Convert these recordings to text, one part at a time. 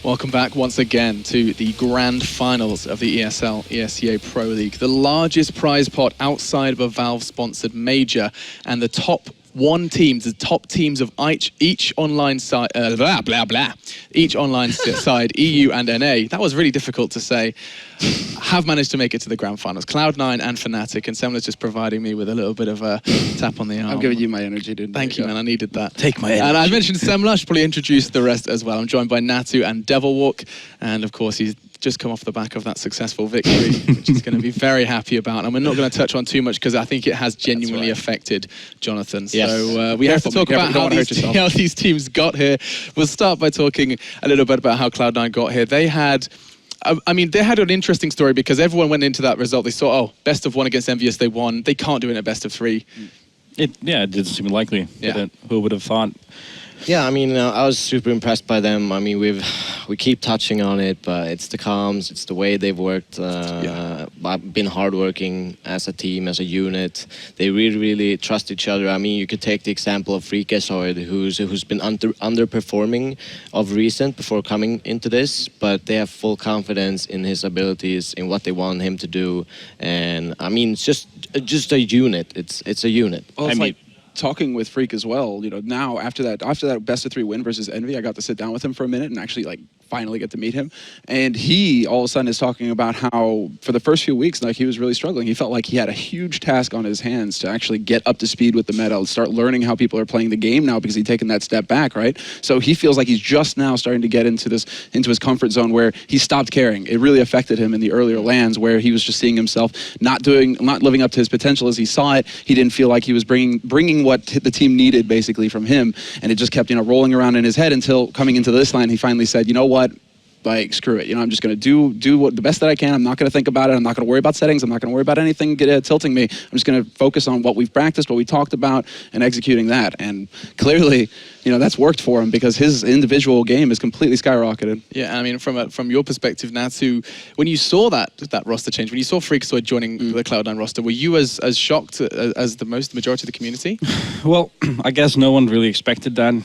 Welcome back once again to the grand finals of the ESL ESEA Pro League, the largest prize pot outside of a Valve-sponsored major, and the top the top teams of each online side, each online side, EU and NA. That was really difficult to say. Have managed to make it to the grand finals. Cloud9 and Fnatic, and Semler's just providing me with a little bit of a tap on the arm. I'm giving you my energy, dude. Thank you, man. I needed that. Take my energy. And I mentioned Semler. I should probably introduce the rest as well. I'm joined by Natu and Devilwalk, and of course he's just come off the back of that successful victory, which he's going to be very happy about. And we're not going to touch on too much because I think it has genuinely affected Jonathan. Yes. So we have to talk about how these teams got here. We'll start by talking a little bit about how Cloud9 got here. They had an interesting story because everyone went into that result. They saw, oh, best of one against Envious, they won. They can't do it in a best of three. It didn't seem likely. Yeah. Who would have thought? Yeah, I mean, I was super impressed by them. I mean, we keep touching on it, but it's the comms, it's the way they've worked, been hardworking as a team, as a unit. They really, really trust each other. I mean, you could take the example of Freakazoid, who's been underperforming of recent before coming into this, but they have full confidence in his abilities, in what they want him to do, and I mean, it's just a unit. It's a unit. Well, it's like talking with Freak as well, you know, now after that best of 3 win versus Envy, I got to sit down with him for a minute and actually like finally get to meet him. And he all of a sudden is talking about how for the first few weeks, like he was really struggling. He felt like he had a huge task on his hands to actually get up to speed with the meta, start learning how people are playing the game now because he'd taken that step back, right? So he feels like he's just now starting to get into his comfort zone where he stopped caring. It really affected him in the earlier lands where he was just seeing himself not living up to his potential as he saw it. He didn't feel like he was bringing what the team needed basically from him, and it just kept, you know, rolling around in his head until coming into this line, he finally said, you know what? Like, screw it. You know, I'm just going to do the best that I can. I'm not going to think about it. I'm not going to worry about settings. I'm not going to worry about anything tilting me. I'm just going to focus on what we've practiced, what we talked about, and executing that. And clearly, you know, that's worked for him because his individual game is completely skyrocketed. Yeah, I mean, from your perspective, Natu, when you saw that roster change, when you saw Freakazoid joining the Cloud9 roster, were you as shocked as the majority of the community? Well, I guess no one really expected that.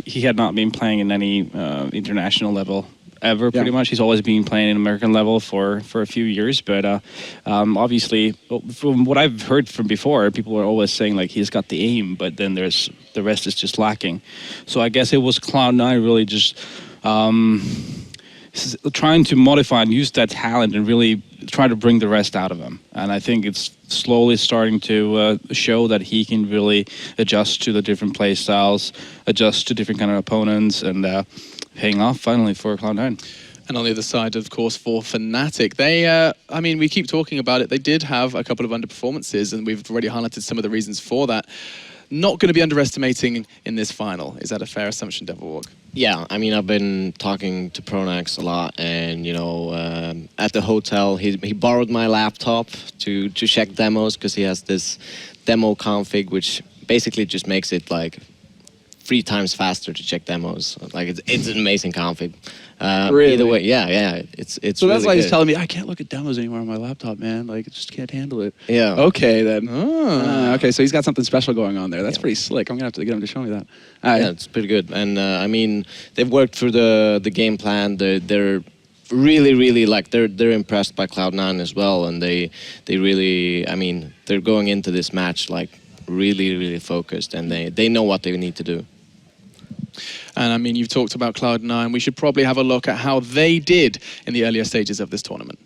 He had not been playing in any international level ever, pretty much. He's always been playing in American level for a few years, but obviously, from what I've heard from before, people are always saying like he's got the aim, but then the rest is just lacking. So I guess it was Cloud9 really just trying to modify and use that talent and really try to bring the rest out of him. And I think it's slowly starting to show that he can really adjust to the different play styles, adjust to different kind of opponents, and paying off finally for Cloud9. And on the other side, of course, for Fnatic, they, I mean, we keep talking about it. They did have a couple of underperformances, and we've already highlighted some of the reasons for that. Not going to be underestimating in this final. Is that a fair assumption, Devilwalk? Yeah, I mean, I've been talking to Pronax a lot, and you know, at the hotel, he borrowed my laptop to check demos because he has this demo config, which basically just makes it like 3 times faster to check demos. Like it's an amazing config. Really? Either way, yeah, it's So that's really why he's good. telling me I can't look at demos anymore on my laptop, man. Like, I just can't handle it. Yeah. Okay then. Okay, so he's got something special going on there. That's pretty slick. I'm gonna have to get him to show me that. Yeah, it's pretty good. And I mean, they've worked through the game plan. They're really like they're impressed by Cloud9 as well, and they really, I mean, they're going into this match like really focused, and they know what they need to do. And I mean, you've talked about Cloud9. We should probably have a look at how they did in the earlier stages of this tournament.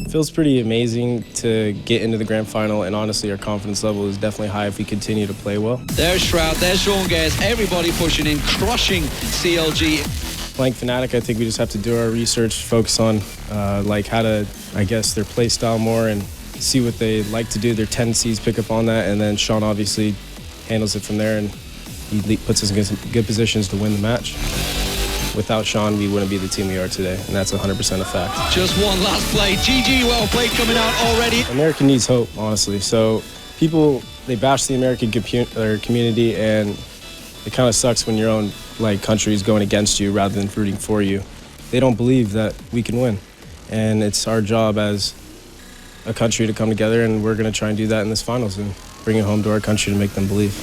It feels pretty amazing to get into the grand final, and honestly, our confidence level is definitely high if we continue to play well. There's Shroud, there's Sean Gares, everybody pushing in, crushing CLG. Playing Fnatic, I think we just have to do our research, focus on like how to, I guess, their play style more and see what they like to do, their tendencies, pick up on that, and then Sean obviously handles it from there, and he puts us in good positions to win the match. Without Sean, we wouldn't be the team we are today, and that's 100% a fact. Just one last play. GG, well played, coming out already. America needs hope, honestly. So people, they bash the American community, and it kind of sucks when your own country is going against you rather than rooting for you. They don't believe that we can win, and it's our job as a country to come together, and we're going to try and do that in this finals and bring it home to our country to make them believe.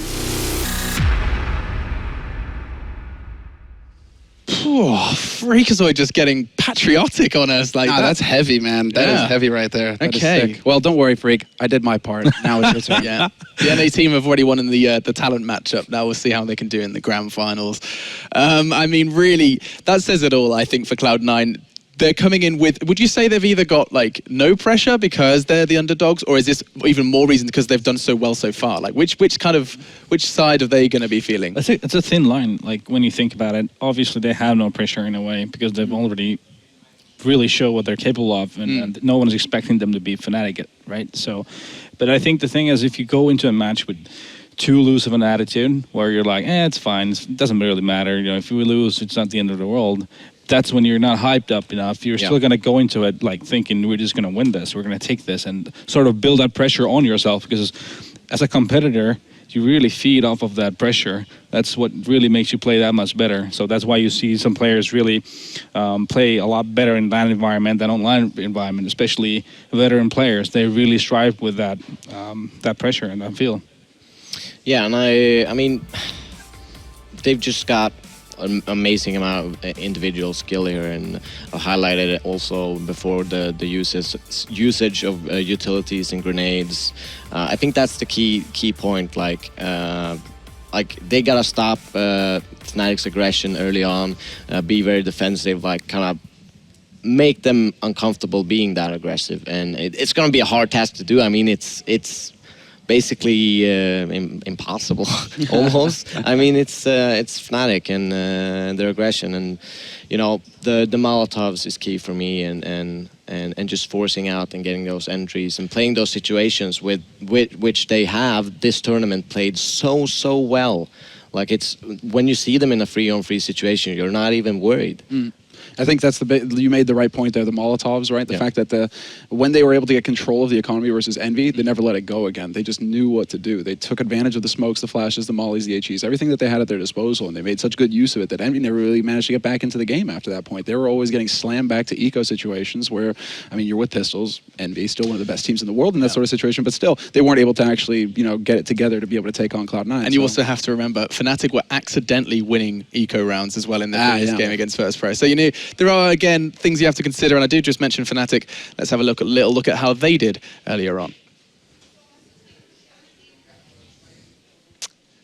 Oh, Freakazoid just getting patriotic on us like that. That's heavy, man. That is heavy right there. That is Okay. sick. Well, don't worry, Freak. I did my part. Now it's your turn. Yeah, the NA team have already won in the talent matchup. Now we'll see how they can do in the grand finals. I mean, really, that says it all, I think, for Cloud9. They're coming in with, would you say they've either got like no pressure because they're the underdogs, or is this even more reason because they've done so well so far? Like which side are they going to be feeling? It's a thin line, like when you think about it. Obviously they have no pressure in a way because they've already really show what they're capable of, and no one is expecting them to beat Fnatic, right? So, but I think the thing is, if you go into a match with too loose of an attitude, where you're like, it's fine, it doesn't really matter, you know, if we lose, it's not the end of the world. That's when you're not hyped up enough. You're still going to go into it like thinking we're just going to win this, we're going to take this, and sort of build that pressure on yourself, because as a competitor, you really feed off of that pressure. That's what really makes you play that much better. So that's why you see some players really play a lot better in that environment than online environment, especially veteran players. They really strive with that that pressure and that feel. Yeah, and I mean, they've just got an amazing amount of individual skill here, and I highlighted it also before the usage of utilities and grenades. I think that's the key point. Like they gotta stop Fnatic's aggression early on, be very defensive, like kind of make them uncomfortable being that aggressive, and it's gonna be a hard task to do. I mean, it's basically impossible almost. I mean, it's Fnatic and their aggression, and you know, the Molotovs is key for me, and just forcing out and getting those entries and playing those situations with which they have this tournament played so well. Like, it's when you see them in a 3-on-3 situation, you're not even worried. I think that's you made the right point there, the Molotovs, right? The fact that when they were able to get control of the economy versus Envy, they never let it go again. They just knew what to do. They took advantage of the smokes, the flashes, the mollies, the HEs, everything that they had at their disposal, and they made such good use of it that Envy never really managed to get back into the game after that point. They were always getting slammed back to eco situations where, I mean, you're with pistols, Envy, still one of the best teams in the world in that sort of situation, but still, they weren't able to actually, you know, get it together to be able to take on Cloud9. And you also have to remember, Fnatic were accidentally winning eco rounds as well in their previous game against First Pro. So, you know, there are, again, things you have to consider, and I do just mention Fnatic. Let's have a little look at how they did earlier on.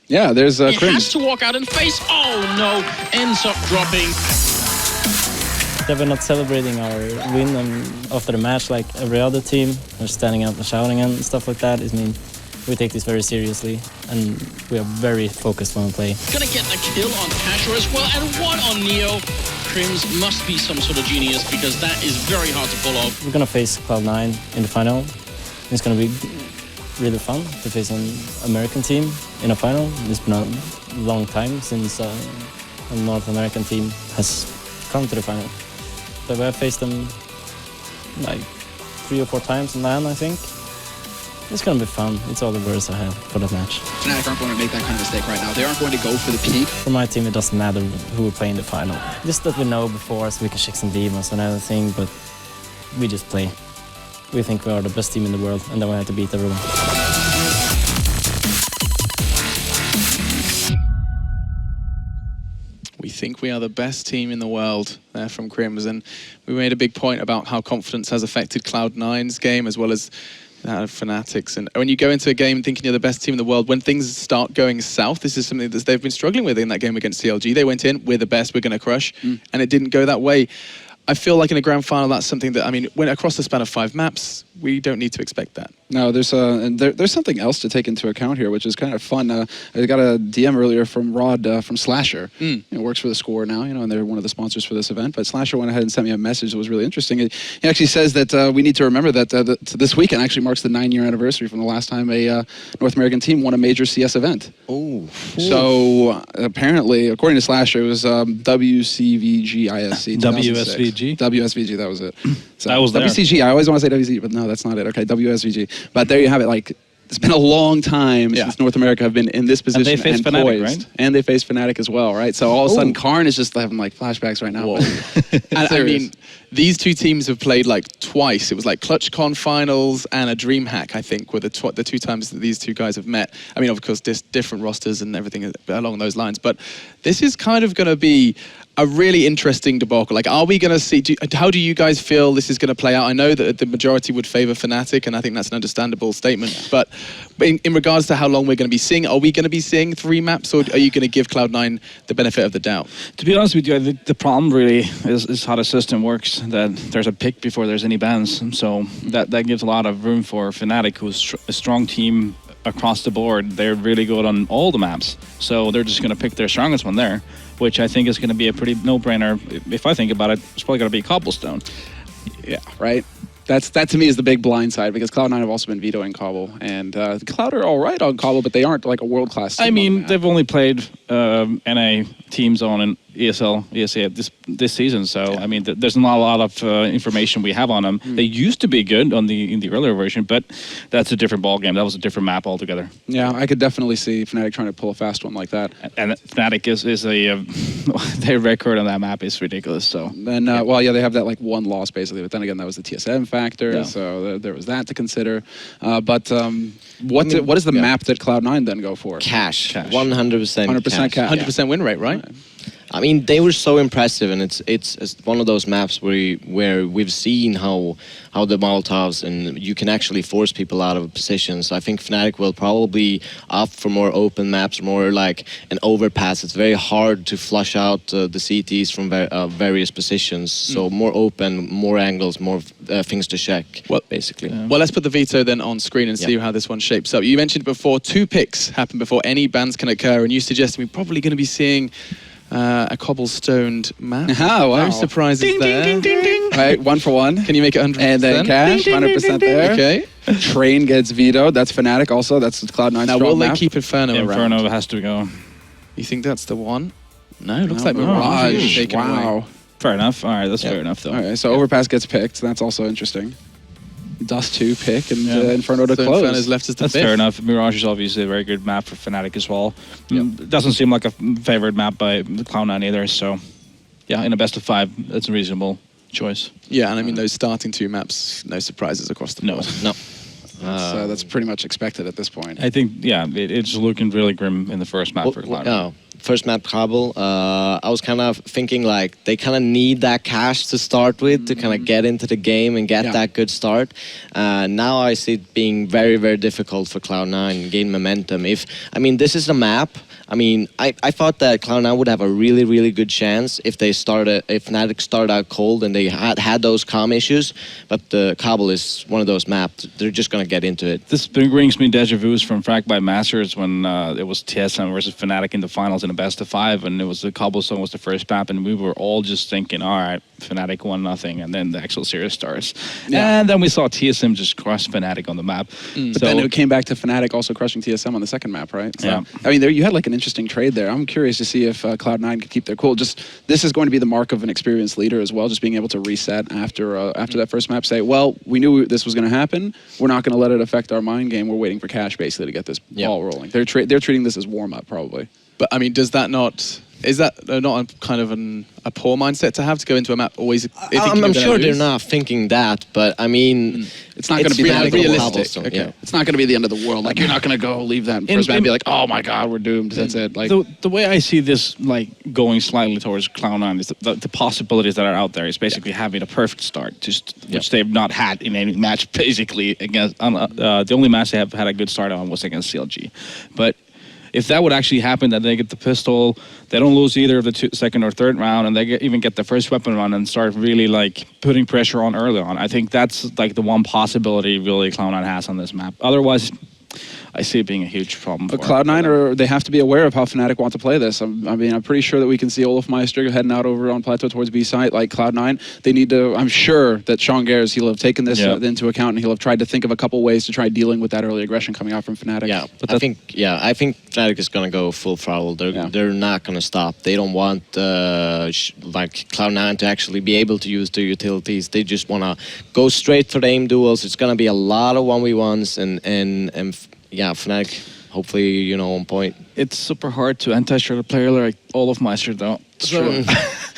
Yeah, there's He Crim. has to walk out and face. Oh no, ends up dropping. They were not celebrating our win after the match like every other team. They're standing up and shouting and stuff like that. I mean, we take this very seriously, and we are very focused when we play. Gonna get the kill on Tasher as well, and one on Neo. Crims must be some sort of genius, because that is very hard to pull off. We're gonna face Cloud9 in the final. It's gonna be really fun to face an American team in a final. It's been a long time since a North American team has come to the final. But we have faced them like 3 or 4 times in LAN, I think. It's going to be fun. It's all the words I have for the match. Fnatic aren't going to make that kind of mistake right now. They aren't going to go for the peak. For my team, it doesn't matter who we play in the final. Just that we know before, so we can check some demons and everything, but we just play. We think we are the best team in the world, and then we have to beat everyone. We think we are the best team in the world, there from Crims, and we made a big point about how confidence has affected Cloud9's game as well as Fnatic's. And when you go into a game thinking you're the best team in the world, when things start going south, this is something that they've been struggling with in that game against CLG. They went in, we're the best, we're going to crush, and it didn't go that way. I feel like in a grand final, that's something that, I mean, when across the span of 5 maps, we don't need to expect that. No, there's something else to take into account here, which is kind of fun. I got a DM earlier from Rod from Slasher. You know, works for the Score now, you know, and they're one of the sponsors for this event. But Slasher went ahead and sent me a message that was really interesting. He actually says that we need to remember that this weekend actually marks the 9-year anniversary from the last time a North American team won a major CS event. Oh. So apparently, according to Slasher, it was WCVG ISC. WSVG? WSVG, that was it. So, that was there. WCG, I always want to say WCG, but no, that's not it. Okay, WSVG. But there you have it. Like, it's been a long time since North America have been in this position and they faced Fnatic, poised. right? And they faced Fnatic as well, right? So all of a sudden, Karn is just having like flashbacks right now. And I mean, these two teams have played like twice. It was like ClutchCon finals and a DreamHack, I think, were the 2 times that these two guys have met. I mean, of course, different rosters and everything along those lines. But this is kind of going to be a really interesting debacle. Like, are we going to see? How do you guys feel this is going to play out? I know that the majority would favor Fnatic, and I think that's an understandable statement. But in regards to how long we're going to be seeing, are we going to be seeing 3 maps, or are you going to give Cloud9 the benefit of the doubt? To be honest with you, I think the problem really is how the system works. That there's a pick before there's any bans, so that gives a lot of room for Fnatic, who's a strong team across the board. They're really good on all the maps, so they're just going to pick their strongest one there, which I think is going to be a pretty no-brainer. If I think about it, it's probably going to be Cobblestone. Yeah, right. That to me is the big blind side, because Cloud9 have also been vetoing Cobble, and Cloud are all right on Cobble, but they aren't like a world-class team. I mean, they've only played NA team zone and ESL, ESA this season, so I mean, there's not a lot of information we have on them. They used to be good in the earlier version, but that's a different ballgame. That was a different map altogether. Yeah, I could definitely see Fnatic trying to pull a fast one like that. And Fnatic is a their record on that map is ridiculous. So then, well, yeah, they have that like 1 loss basically, but then again, that was the TSM factor, so there was that to consider. But what is the map that Cloud9 then go for? Cash. 100% cash. 100% win rate, right? I mean, they were so impressive, and it's one of those maps where we've seen how the Molotovs, and you can actually force people out of positions. I think Fnatic will probably opt for more open maps, more like an overpass. It's very hard to flush out the CTs from various positions, so more open, more angles, more things to check, basically. Well, let's put the veto then on screen and see how this one shapes up. You mentioned before 2 picks happen before any bans can occur, and you suggested we're probably going to be seeing a cobblestoned map. Oh, wow. No surprises there. Ding, ding, ding. Right, 1 for 1. Can you make it 100%? And then cash, 100% there. Okay. Train gets vetoed. That's Fnatic also. That's Cloud9 now, will they keep Inferno around? Inferno has to go. You think that's the one? No, looks like Mirage. Wow. Fair enough. All right, that's fair enough, though. All right, so Overpass gets picked. That's also interesting. Dust 2 pick and Inferno to close. Inferno's left as the That's fifth. fair enough. Mirage is obviously a very good map for Fnatic as well. It doesn't seem like a favored map by Cloud9 either, so yeah, in a best of 5, that's a reasonable choice. Yeah, and I mean, those starting 2 maps, no surprises across the board. No. So that's pretty much expected at this point. I think, it's looking really grim in the first map for Cloud9. First map Cobble, I was kind of thinking like they kind of need that cash to start with to kind of get into the game and get that good start. Now I see it being very, very difficult for Cloud9 to gain momentum. This is a map. I mean, I thought that Cloud9 would have a really, really good chance if Fnatic started out cold and they had those comm issues. But the Cobble is one of those maps. They're just going to get into it. This brings me deja vus from Frack by Masters when it was TSM versus Fnatic in the finals in a best of 5, and it was the Cobblestone was the first map, and we were all just thinking, all right, Fnatic 1-0, and then the actual series starts. And then we saw TSM just crush Fnatic on the map. But then it came back to Fnatic also crushing TSM on the second map, right? So, I mean, you had like an interesting trade there. I'm curious to see if Cloud9 could keep their cool. This is going to be the mark of an experienced leader as well, just being able to reset after that first map, say, well, we knew this was going to happen. We're not going to let it affect our mind game. We're waiting for cash basically to get this ball rolling. They're treating this as warm-up probably. But I mean, is that not a kind of a poor mindset to have to go into a map always? I'm sure they're not thinking that, but I mean, it's not going to be that realistic. Okay. It's not going to be the end of the world. Like, you're not going to go leave that first map and be like, oh my god, we're doomed. That's it. Like the way I see this, like going slightly towards Cloud9 is the possibilities that are out there is basically having a perfect start, which they've not had in any match basically against. The only match they have had a good start on was against CLG, but if that would actually happen, that they get the pistol, they don't lose either of the second or third round, and they even get the first weapon run and start really like putting pressure on early on. I think that's like the one possibility really Cloud9 has on this map. Otherwise, I see it being a huge problem. But Cloud9, they have to be aware of how Fnatic want to play this. I mean, I'm pretty sure that we can see Olaf Meister heading out over on Plateau towards B site. Like Cloud9, they need to. I'm sure that Sean Gers, he'll have taken this into account, and he'll have tried to think of a couple ways to try dealing with that early aggression coming out from Fnatic. Yeah, but I think Fnatic is gonna go full throttle. They're not gonna stop. They don't want like Cloud9 to actually be able to use their utilities. They just wanna go straight for the aim duels. It's gonna be a lot of 1v1s and yeah, Fnatic, hopefully, on point. It's super hard to anti-shred a player like Olaf Meister, though. True.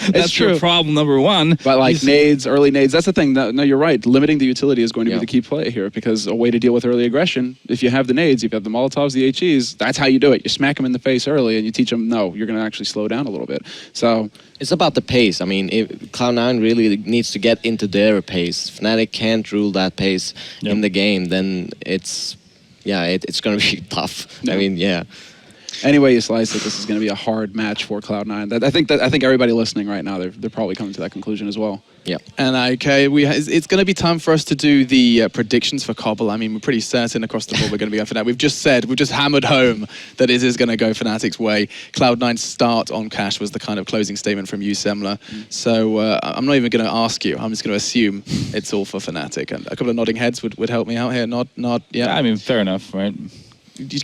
That's true. problem number one. But like nades, early nades, that's the thing. No, you're right. Limiting the utility is going to be the key play here, because a way to deal with early aggression, if you have the nades, if you have the Molotovs, the HEs, that's how you do it. You smack them in the face early and you teach them, no, you're going to actually slow down a little bit. So it's about the pace. I mean, if Cloud9 really needs to get into their pace. Fnatic can't rule that pace in the game, then it's going to be tough. I mean, Anyway you slice it, this is going to be a hard match for Cloud9. I think everybody listening right now, they're probably coming to that conclusion as well. Yeah. And okay, it's going to be time for us to do the predictions for Cobble. I mean, we're pretty certain across the board we're going to be going for that. We've just hammered home that it is going to go Fnatic's way. Cloud9's start on Cash was the kind of closing statement from you, Semler. So I'm not even going to ask you. I'm just going to assume it's all for Fnatic. And a couple of nodding heads would help me out here. Nod, yeah. I mean, fair enough, right?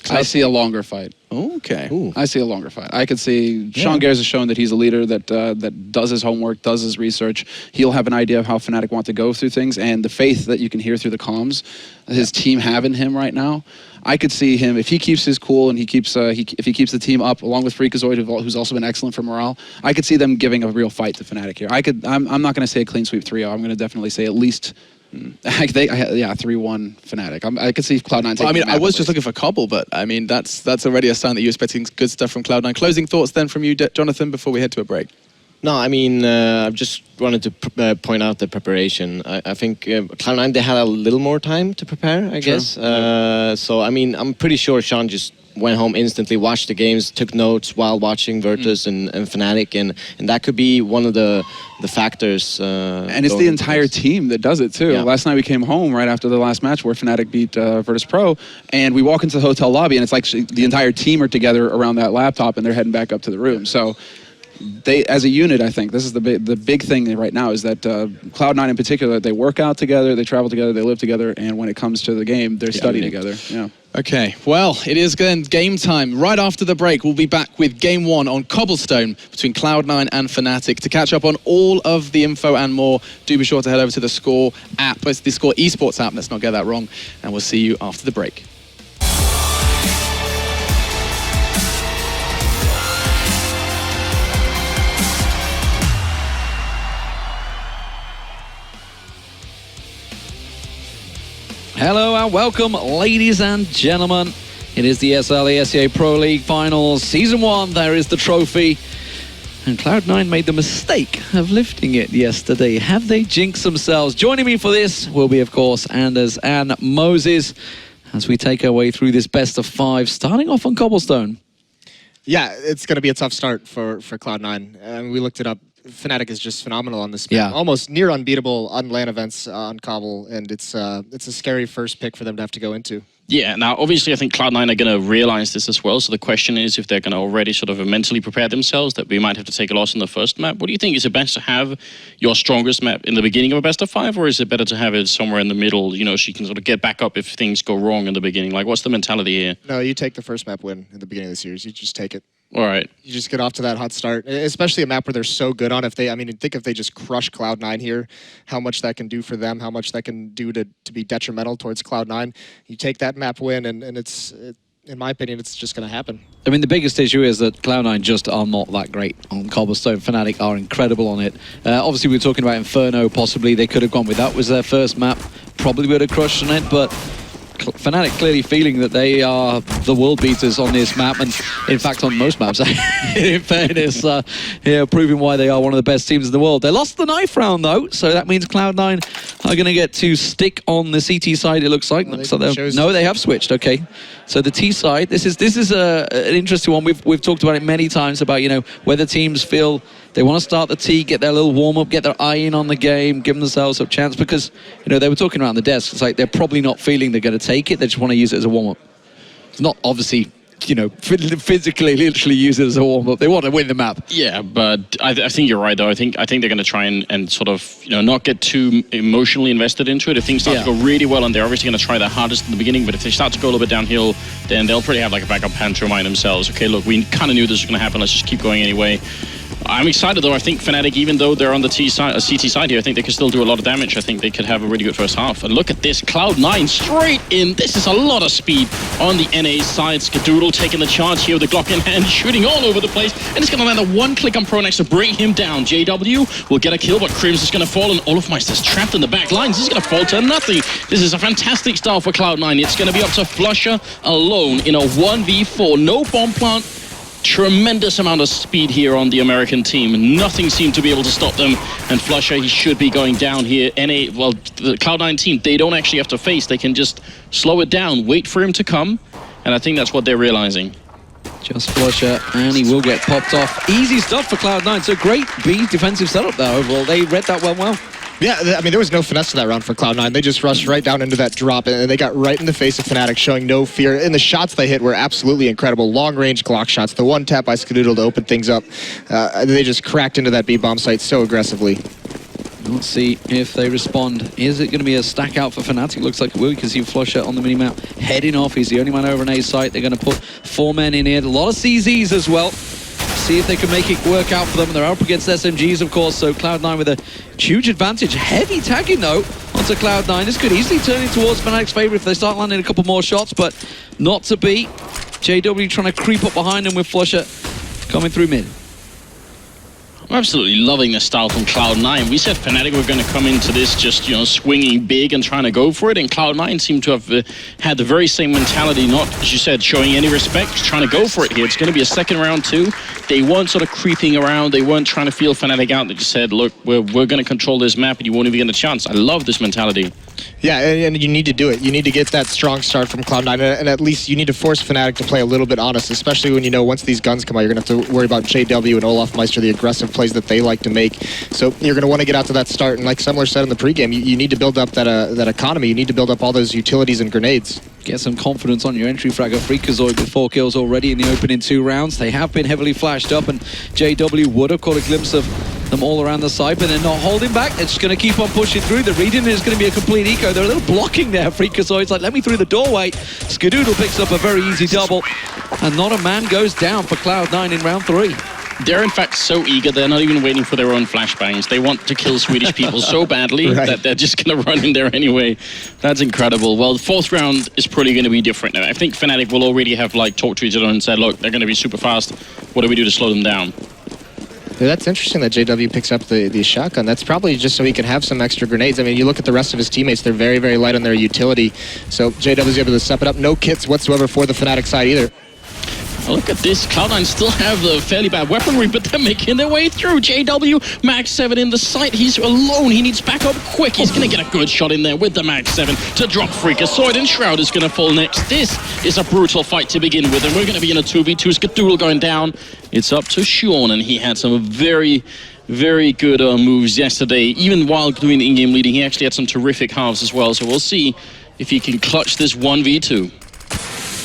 I see a longer fight. Okay. Ooh. I see a longer fight. I could see Sean Gares has shown that he's a leader that does his homework, does his research. He'll have an idea of how Fnatic want to go through things, and the faith that you can hear through the comms his team have in him right now. I could see him, if he keeps his cool and he keeps if he keeps the team up along with Freakazoid, who's also been excellent for morale. I could see them giving a real fight to Fnatic here. I'm not going to say a clean sweep 3-0. I'm going to definitely say at least. 3-1 Fnatic. I could see Cloud9 taking. Well, I mean, I was just looking for Cobble, but I mean, that's already a sign that you're expecting good stuff from Cloud9. Closing thoughts then from you, Jonathan, before we head to a break. No, I mean, I just wanted to point out the preparation. I think Cloud9, they had a little more time to prepare, I guess. So, I mean, I'm pretty sure Sean just went home instantly, watched the games, took notes while watching Virtus and Fnatic, and that could be one of the factors. And it's the entire team that does it too. Yeah. Last night we came home right after the last match where Fnatic beat Virtus Pro, and we walk into the hotel lobby and it's like the entire team are together around that laptop and they're heading back up to the room. So they, as a unit, I think this is the big thing right now is that Cloud9 in particular, they work out together, they travel together, they live together, and when it comes to the game, they're studying together. Yeah. Okay, well, it is then game time. Right after the break, we'll be back with Game 1 on Cobblestone between Cloud9 and Fnatic. To catch up on all of the info and more, do be sure to head over to the SCORE app. It's the SCORE esports app, let's not get that wrong. And we'll see you after the break. Hello and welcome, ladies and gentlemen. It is the ESL ESL Pro League Finals. Season 1, there is the trophy. And Cloud9 made the mistake of lifting it yesterday. Have they jinxed themselves? Joining me for this will be, of course, Anders and Moses as we take our way through this best of 5, starting off on Cobblestone. Yeah, it's going to be a tough start for Cloud9. We looked it up. Fnatic is just phenomenal on this map. Almost near unbeatable on LAN events on Cobble, and it's a scary first pick for them to have to go into. Yeah, now obviously I think Cloud9 are going to realize this as well, so the question is if they're going to already sort of mentally prepare themselves that we might have to take a loss in the first map. What do you think? Is it best to have your strongest map in the beginning of a best of 5, or is it better to have it somewhere in the middle, you know, so you can sort of get back up if things go wrong in the beginning? Like, what's the mentality here? No, you take the first map win in the beginning of the series. You just take it. All right. You just get off to that hot start, especially a map where they're so good on. I mean, think if they just crush Cloud9 here, how much that can do for them, how much that can do to be detrimental towards Cloud9. You take that map win, and it's in my opinion, it's just going to happen. I mean, the biggest issue is that Cloud9 just are not that great on Cobblestone. Fnatic are incredible on it. Obviously, we were talking about Inferno, possibly. They could have gone with that was their first map. Probably would have crushed on it, but Fnatic clearly feeling that they are the world beaters on this map, and in fact on most maps, in fairness, proving why they are one of the best teams in the world. They lost the knife round though, so that means Cloud9 are going to get to stick on the CT side, it looks like. No, they have switched, okay. So the T side, this is an interesting one. We've talked about it many times about, you know, whether teams feel they want to start the T, get their little warm-up, get their eye in on the game, give themselves a chance, because, you know, they were talking around the desk. It's like they're probably not feeling they're going to take it. They just want to use it as a warm-up. It's not obviously, you know, physically, literally use it as a warm-up. They want to win the map. Yeah, but I think you're right, though. I think they're going to try and sort of, you know, not get too emotionally invested into it. If things start to go really well, and they're obviously going to try their hardest in the beginning, but if they start to go a little bit downhill, then they'll probably have like a backup plan to remind themselves, okay, look, we kind of knew this was going to happen. Let's just keep going anyway. I'm excited though. I think Fnatic, even though they're on the CT side here, I think they can still do a lot of damage. I think they could have a really good first half. And look at this, Cloud9 straight in. This is a lot of speed on the NA side. Skadoodle taking the charge here with the Glock in hand, shooting all over the place. And it's going to land a one click on Pronex to bring him down. JW will get a kill, but Crims is going to fall, and Olofmeister's trapped in the back lines. He's going to fall to nothing. This is a fantastic start for Cloud9. It's going to be up to Flusher alone in a 1v4. No bomb plant. Tremendous amount of speed here on the American team. Nothing seemed to be able to stop them. And Flusher, he should be going down here. Well, the Cloud9 team, they don't actually have to face. They can just slow it down, wait for him to come. And I think that's what they're realizing. Just Flusher, and he will get popped off. Easy stuff for Cloud9. So great B defensive setup there overall. They read that well. Yeah, I mean, there was no finesse to that round for Cloud9. They just rushed right down into that drop, and they got right in the face of Fnatic, showing no fear. And the shots they hit were absolutely incredible. Long-range Glock shots. The one tap by Skadoodle to open things up. They just cracked into that B-bomb site so aggressively. Let's see if they respond. Is it going to be a stack out for Fnatic? Looks like it will. You can see Flusher on the minimap heading off. He's the only man over an A site. They're going to put 4 men in here. A lot of CZs as well. See if they can make it work out for them. They're up against SMGs, of course, so Cloud9 with a huge advantage. Heavy tagging, though, onto Cloud9. This could easily turn in towards Fnatic's favor if they start landing a couple more shots, but not to be. JW trying to creep up behind him with Flusher coming through mid. I'm absolutely loving the style from Cloud9. We said Fnatic were going to come into this just, swinging big and trying to go for it, and Cloud9 seem to have had the very same mentality, not, as you said, showing any respect, just trying to go for it here. It's going to be a second round too. They weren't sort of creeping around. They weren't trying to feel Fnatic out. They just said, look, we're going to control this map and you won't even get a chance. I love this mentality. Yeah, and you need to do it. You need to get that strong start from Cloud9, and at least you need to force Fnatic to play a little bit honest, especially when you know once these guns come out, you're going to have to worry about JW and Olofmeister, the aggressive plays that they like to make. So you're going to want to get out to that start, and like Semler said in the pregame, you need to build up that economy. You need to build up all those utilities and grenades. Get some confidence on your entry fragger. Freakazoid with 4 kills already in the opening 2 rounds. They have been heavily flashed up, and JW would have caught a glimpse of them all around the side, but they're not holding back. They're just going to keep on pushing through. The reading is going to be a complete eco. They're a little blocking there. Freakazoid's like, let me through the doorway. Skadoodle picks up a very easy double, and not a man goes down for Cloud9 in round 3. They're in fact so eager, they're not even waiting for their own flashbangs. They want to kill Swedish people so badly that they're just going to run in there anyway. That's incredible. Well, the 4th round is probably going to be different now. I think Fnatic will already have talked to each other and said, look, they're going to be super fast. What do we do to slow them down? Yeah, that's interesting that JW picks up the shotgun. That's probably just so he can have some extra grenades. I mean, you look at the rest of his teammates, they're very, very light on their utility. So JW's able to step it up. No kits whatsoever for the Fnatic side either. Look at this. Cloud9 still have the fairly bad weaponry, but they're making their way through. JW, Mag 7 in the site. He's alone. He needs backup quick. He's going to get a good shot in there with the Mag 7 to drop Freakazoid, and Shroud is going to fall next. This is a brutal fight to begin with, and we're going to be in a 2v2. Skadoodle going down. It's up to Sean, and he had some very, very good moves yesterday. Even while doing the in-game leading, he actually had some terrific halves as well. So we'll see if he can clutch this 1v2.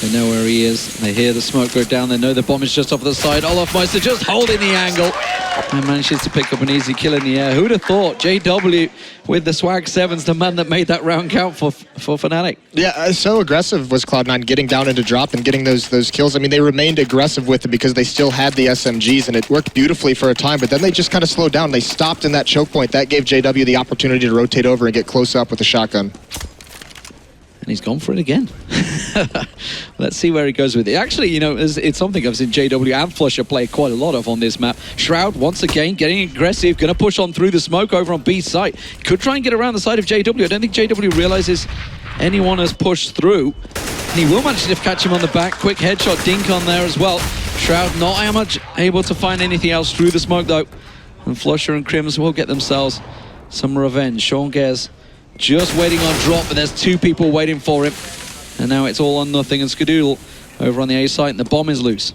They know where he is. They hear the smoke go down. They know the bomb is just off the side. Olofmeister just holding the angle and manages to pick up an easy kill in the air. Who'd have thought JW with the swag 7's the man that made that round count for Fnatic? Yeah, so aggressive was Cloud9 getting down into drop and getting those kills. I mean, they remained aggressive with it because they still had the SMGs, and it worked beautifully for a time, but then they just kind of slowed down. They stopped in that choke point. That gave JW the opportunity to rotate over and get close up with a shotgun. And he's gone for it again. Let's see where he goes with it. Actually, it's something I've seen JW and Flusher play quite a lot of on this map. Shroud, once again, getting aggressive, going to push on through the smoke over on B's site. Could try and get around the side of JW. I don't think JW realizes anyone has pushed through. And he will manage to catch him on the back. Quick headshot dink on there as well. Shroud not much able to find anything else through the smoke, though. And Flusher and Crims will get themselves some revenge. Sean Gares just waiting on drop, but there's 2 people waiting for him. And now it's all on nothing, and Skadoodle over on the A site, and the bomb is loose.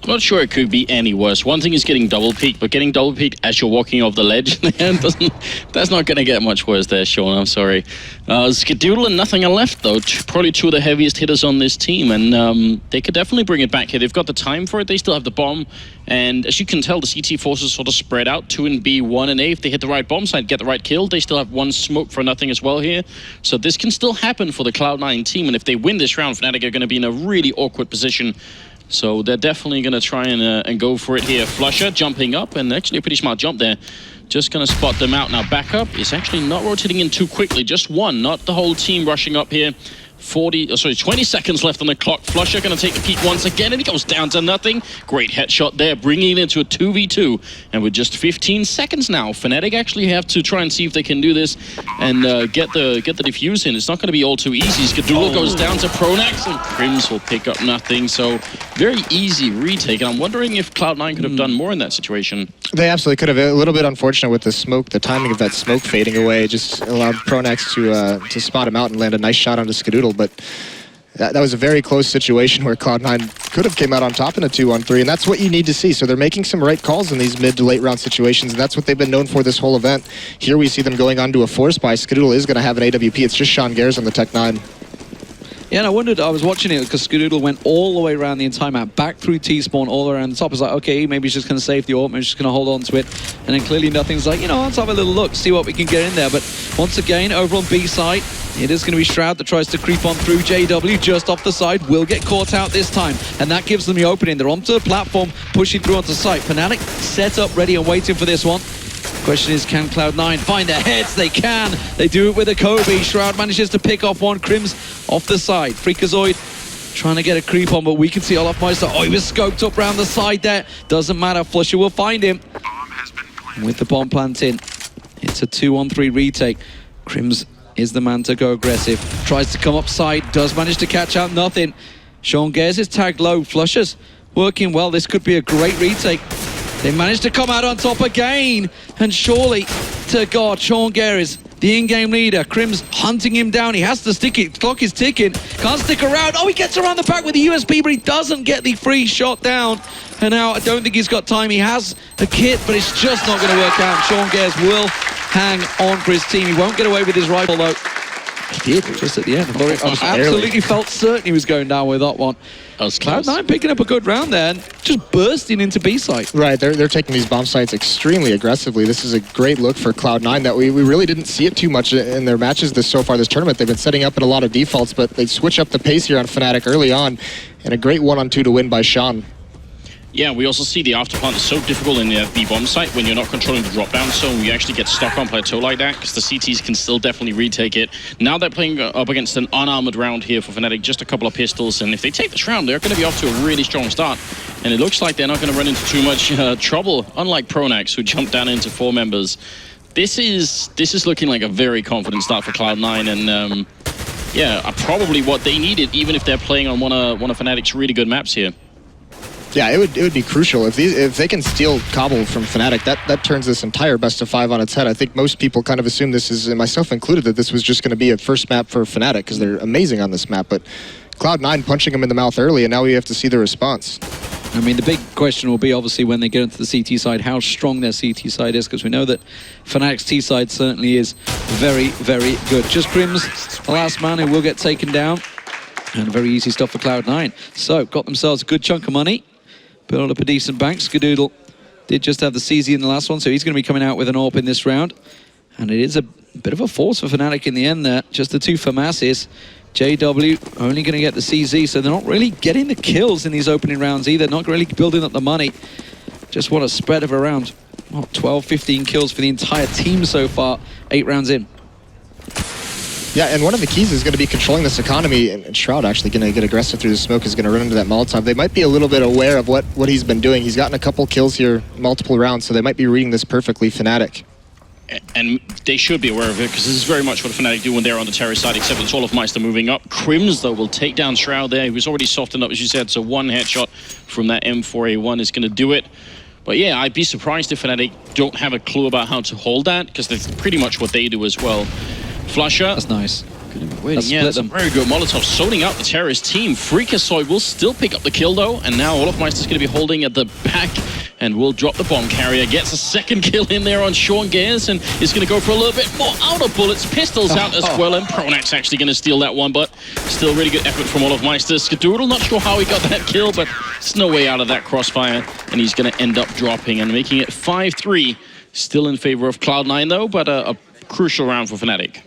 Not sure it could be any worse. One thing is getting double peaked, but getting double peaked as you're walking off the ledge, that's not going to get much worse there, Sean. I'm sorry. Skadoodle and nothing left, though. Probably 2 of the heaviest hitters on this team, and they could definitely bring it back here. They've got the time for it. They still have the bomb, and as you can tell, the CT forces sort of spread out. 2 in B, 1 in A. If they hit the right bomb site, get the right kill, they still have 1 smoke for nothing as well here. So this can still happen for the Cloud9 team, and if they win this round, Fnatic are going to be in a really awkward position. So they're definitely going to try and go for it here. Flusher jumping up, and actually a pretty smart jump there. Just going to spot them out. Now backup is actually not rotating in too quickly. Just one, not the whole team rushing up here. 20 seconds left on the clock. Flusher going to take the peak once again, and he goes down to nothing. Great headshot there, bringing it into a 2v2. And with just 15 seconds now, Fnatic actually have to try and see if they can do this and get the defuse in. It's not going to be all too easy. SHROOOOOD goes down to Pronax, and Crims will pick up nothing. So very easy retake. And I'm wondering if Cloud9 could have done more in that situation. They absolutely could have. A little bit unfortunate with the smoke, the timing of that smoke fading away. Just allowed Pronax to spot him out and land a nice shot onto SHROOOOOD. But that was a very close situation where Cloud9 could have came out on top in a 2-on-3, and that's what you need to see. So they're making some right calls in these mid to late round situations, and that's what they've been known for this whole event. Here we see them going on to a force buy. SHROOOOOD is going to have an AWP. It's just Sean Gares on the Tech 9. Yeah, and I wondered, I was watching it because SHROOOOOOD went all the way around the entire map, back through T-spawn, all around the top. I was like, okay, maybe he's just going to save the AWP, maybe he's just going to hold on to it. And then clearly nothing's like, you know, let's have a little look, see what we can get in there. But once again, over on B side, it is going to be Shroud that tries to creep on through. JW just off the side, will get caught out this time. And that gives them the opening. They're onto the platform, pushing through onto site. Fnatic set up, ready and waiting for this one. Question is, can Cloud9 find their heads? They can. They do it with a Kobe. Shroud manages to pick off one. Crims off the side. Freakazoid trying to get a creep on, but we can see Olafmeister. Oh, he was scoped up around the side there. Doesn't matter. Flusher will find him. With the bomb plant in, it's a 2-on-3 retake. Crims is the man to go aggressive. Tries to come up side. Does manage to catch out nothing. Sean Gares is tagged low. Flusher's working well. This could be a great retake. They managed to come out on top again. And surely, to God, Sean Gares, the in-game leader. Crims hunting him down. He has to stick it. Clock is ticking. Can't stick around. Oh, he gets around the back with the USP, but he doesn't get the free shot down. And now I don't think he's got time. He has a kit, but it's just not going to work out. Sean Gares will hang on for his team. He won't get away with his rifle, though. He did, just at the end. I absolutely felt certain he was going down with that one. Cloud9 picking up a good round there and just bursting into B site. Right, they're taking these bomb sites extremely aggressively. This is a great look for Cloud9 that we really didn't see it too much in their matches so far this tournament. They've been setting up in a lot of defaults, but they switch up the pace here on Fnatic early on, and a great 1-on-2 to win by Sean. Yeah, we also see the afterplant is so difficult in the bomb site when you're not controlling the drop-down zone. You actually get stuck on plateau like that because the CTs can still definitely retake it. Now they're playing up against an unarmored round here for Fnatic, just a couple of pistols. And if they take this round, they're going to be off to a really strong start. And it looks like they're not going to run into too much trouble, unlike Pronax, who jumped down into 4 members. This is looking like a very confident start for Cloud9. And yeah, probably what they needed, even if they're playing on one of Fnatic's really good maps here. Yeah, it would be crucial if they can steal Cobble from Fnatic. That turns this entire best of 5 on its head. I think most people kind of assume this is, and myself included, that this was just going to be a first map for Fnatic because they're amazing on this map. But Cloud9 punching them in the mouth early, and now we have to see the response. I mean, the big question will be obviously when they get into the CT side, how strong their CT side is, because we know that Fnatic's T side certainly is very, very good. Just Crims, the last man who will get taken down, and very easy stuff for Cloud9. So, got themselves a good chunk of money. Build up a decent bank. SHROOOOOOD did just have the CZ in the last one, so he's going to be coming out with an AWP in this round. And it is a bit of a force for Fnatic in the end there. Just the 2 FAMASes. JW only going to get the CZ, so they're not really getting the kills in these opening rounds either. Not really building up the money. Just want a spread of around, what, 12, 15 kills for the entire team so far, 8 rounds in. Yeah, and one of the keys is going to be controlling this economy, and Shroud actually going to get aggressive through the smoke, is going to run into that Molotov. They might be a little bit aware of what he's been doing. He's gotten a couple kills here, multiple rounds, so they might be reading this perfectly, Fnatic. And they should be aware of it, because this is very much what Fnatic do when they're on the terrorist side, except it's Olafmeister moving up. Crims, though, will take down Shroud there. He was already softened up, as you said, so 1 headshot from that M4A1 is going to do it. But yeah, I'd be surprised if Fnatic don't have a clue about how to hold that, because that's pretty much what they do as well. Flusher. That's nice. Yeah, that's a very good Molotov, zoning out the terrorist team. Freakazoid will still pick up the kill, though, and now Olafmeister's going to be holding at the back and will drop the bomb carrier. Gets a second kill in there on Sean Gares and is going to go for a little bit more out of bullets. Pistols out as well, and Pronax actually going to steal that one, but still really good effort from Olafmeister. SHROOOOOOD, not sure how he got that kill, but there's no way out of that crossfire, and he's going to end up dropping and making it 5-3. Still in favor of Cloud9, though, but a crucial round for Fnatic.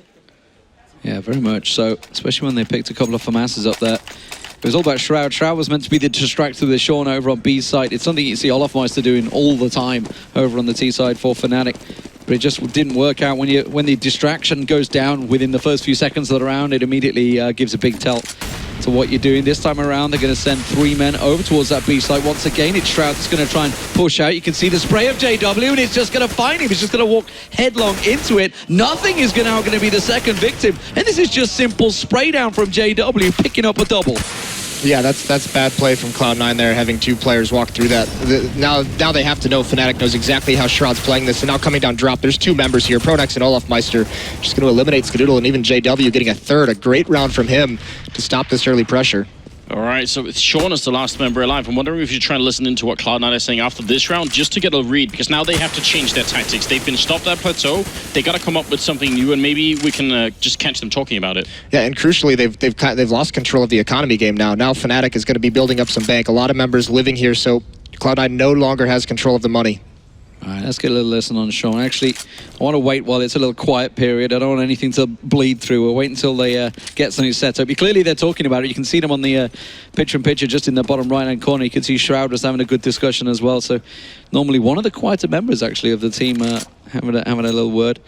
Yeah, very much so, especially when they picked a couple of FAMASes up there. It was all about Shroud. Shroud was meant to be the distractor with Sean over on B side. It's something you see Olofmeister doing all the time over on the T side for Fnatic. But it just didn't work out. When the distraction goes down within the first few seconds of the round, it immediately gives a big tell to what you're doing. This time around, they're going to send 3 men over towards that B site. Once again, it's Shroud that's going to try and push out. You can see the spray of JW, and it's just going to find him. He's just going to walk headlong into it. Nothing is now going to be the second victim. And this is just simple spray down from JW, picking up a double. Yeah, that's bad play from Cloud9 there, having 2 players walk through that. Now they have to know, Fnatic knows exactly how Shroud's playing this, and now coming down drop, there's 2 members here, Pronex and Olofmeister, just going to eliminate Skadoodle, and even JW getting a third, a great round from him to stop this early pressure. All right, so with Sean as the last member alive, I'm wondering if you're trying to listen into what Cloud9 is saying after this round, just to get a read, because now they have to change their tactics. They've been stopped at plateau. They got to come up with something new, and maybe we can just catch them talking about it. Yeah, and crucially, they've lost control of the economy game now. Now Fnatic is going to be building up some bank. A lot of members living here, so Cloud9 no longer has control of the money. All right, let's get a little lesson on Sean. Actually, I want to wait while it's a little quiet period. I don't want anything to bleed through. We'll wait until they get something set up. Clearly, they're talking about it. You can see them on the picture-in-picture just in the bottom right-hand corner. You can see Shroud was having a good discussion as well. So normally one of the quieter members, actually, of the team having a little word.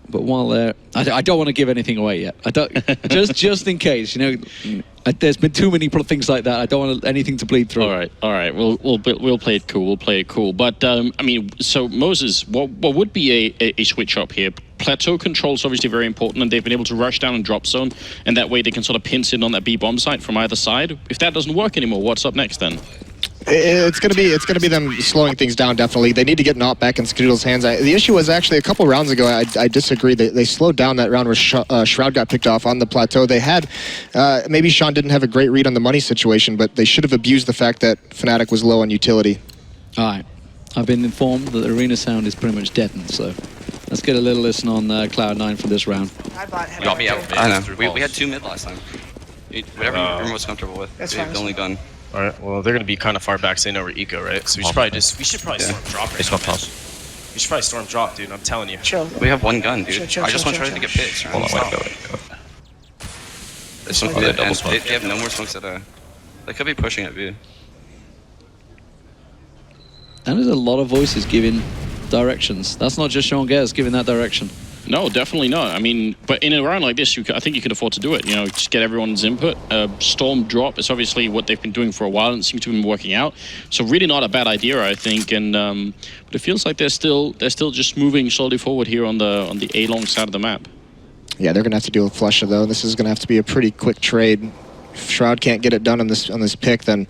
But while they're... I don't want to give anything away yet. I don't just in case, you know... There's been too many things like that. I don't want anything to bleed through. All right. We'll play it cool. We'll play it cool. But I mean, so Moses, what would be a switch up here? Plateau control is obviously very important, and they've been able to rush down and drop zone, and that way they can sort of pinch in on that B bomb site from either side. If that doesn't work anymore, what's up next then? It's gonna be them slowing things down. Definitely, they need to get Not back in Skadoodle's hands. The issue was actually a couple rounds ago. I disagree. They slowed down that round where Shroud got picked off on the plateau. They had maybe Sean didn't have a great read on the money situation, but they should have abused the fact that Fnatic was low on utility. All right, I've been informed that the arena sound is pretty much deadened. So let's get a little listen on Cloud9 for this round. You got me out. I know. We had 2 mid last time. Whatever you're most comfortable with. That's the only gun. All right. Well, they're gonna be kind of far back, saying over eco, right? So we should probably storm drop. Right now, we should probably storm drop, dude. I'm telling you. Chill. We have 1 gun, dude. I just want to try to get pits. Hold on, wait. They have no more smokes at they could be pushing at view. And there's a lot of voices giving directions. That's not just Sean Gers giving that direction. No, definitely not. I mean, but in a round like this, I think you could afford to do it. You know, just get everyone's input. Storm drop is obviously what they've been doing for a while, and it seems to have been working out. So really not a bad idea, I think. And but it feels like they're still just moving slowly forward here on the A long side of the map. Yeah, they're gonna have to deal with Flusha though. This is gonna have to be a pretty quick trade. If Shroud can't get it done on this pick, then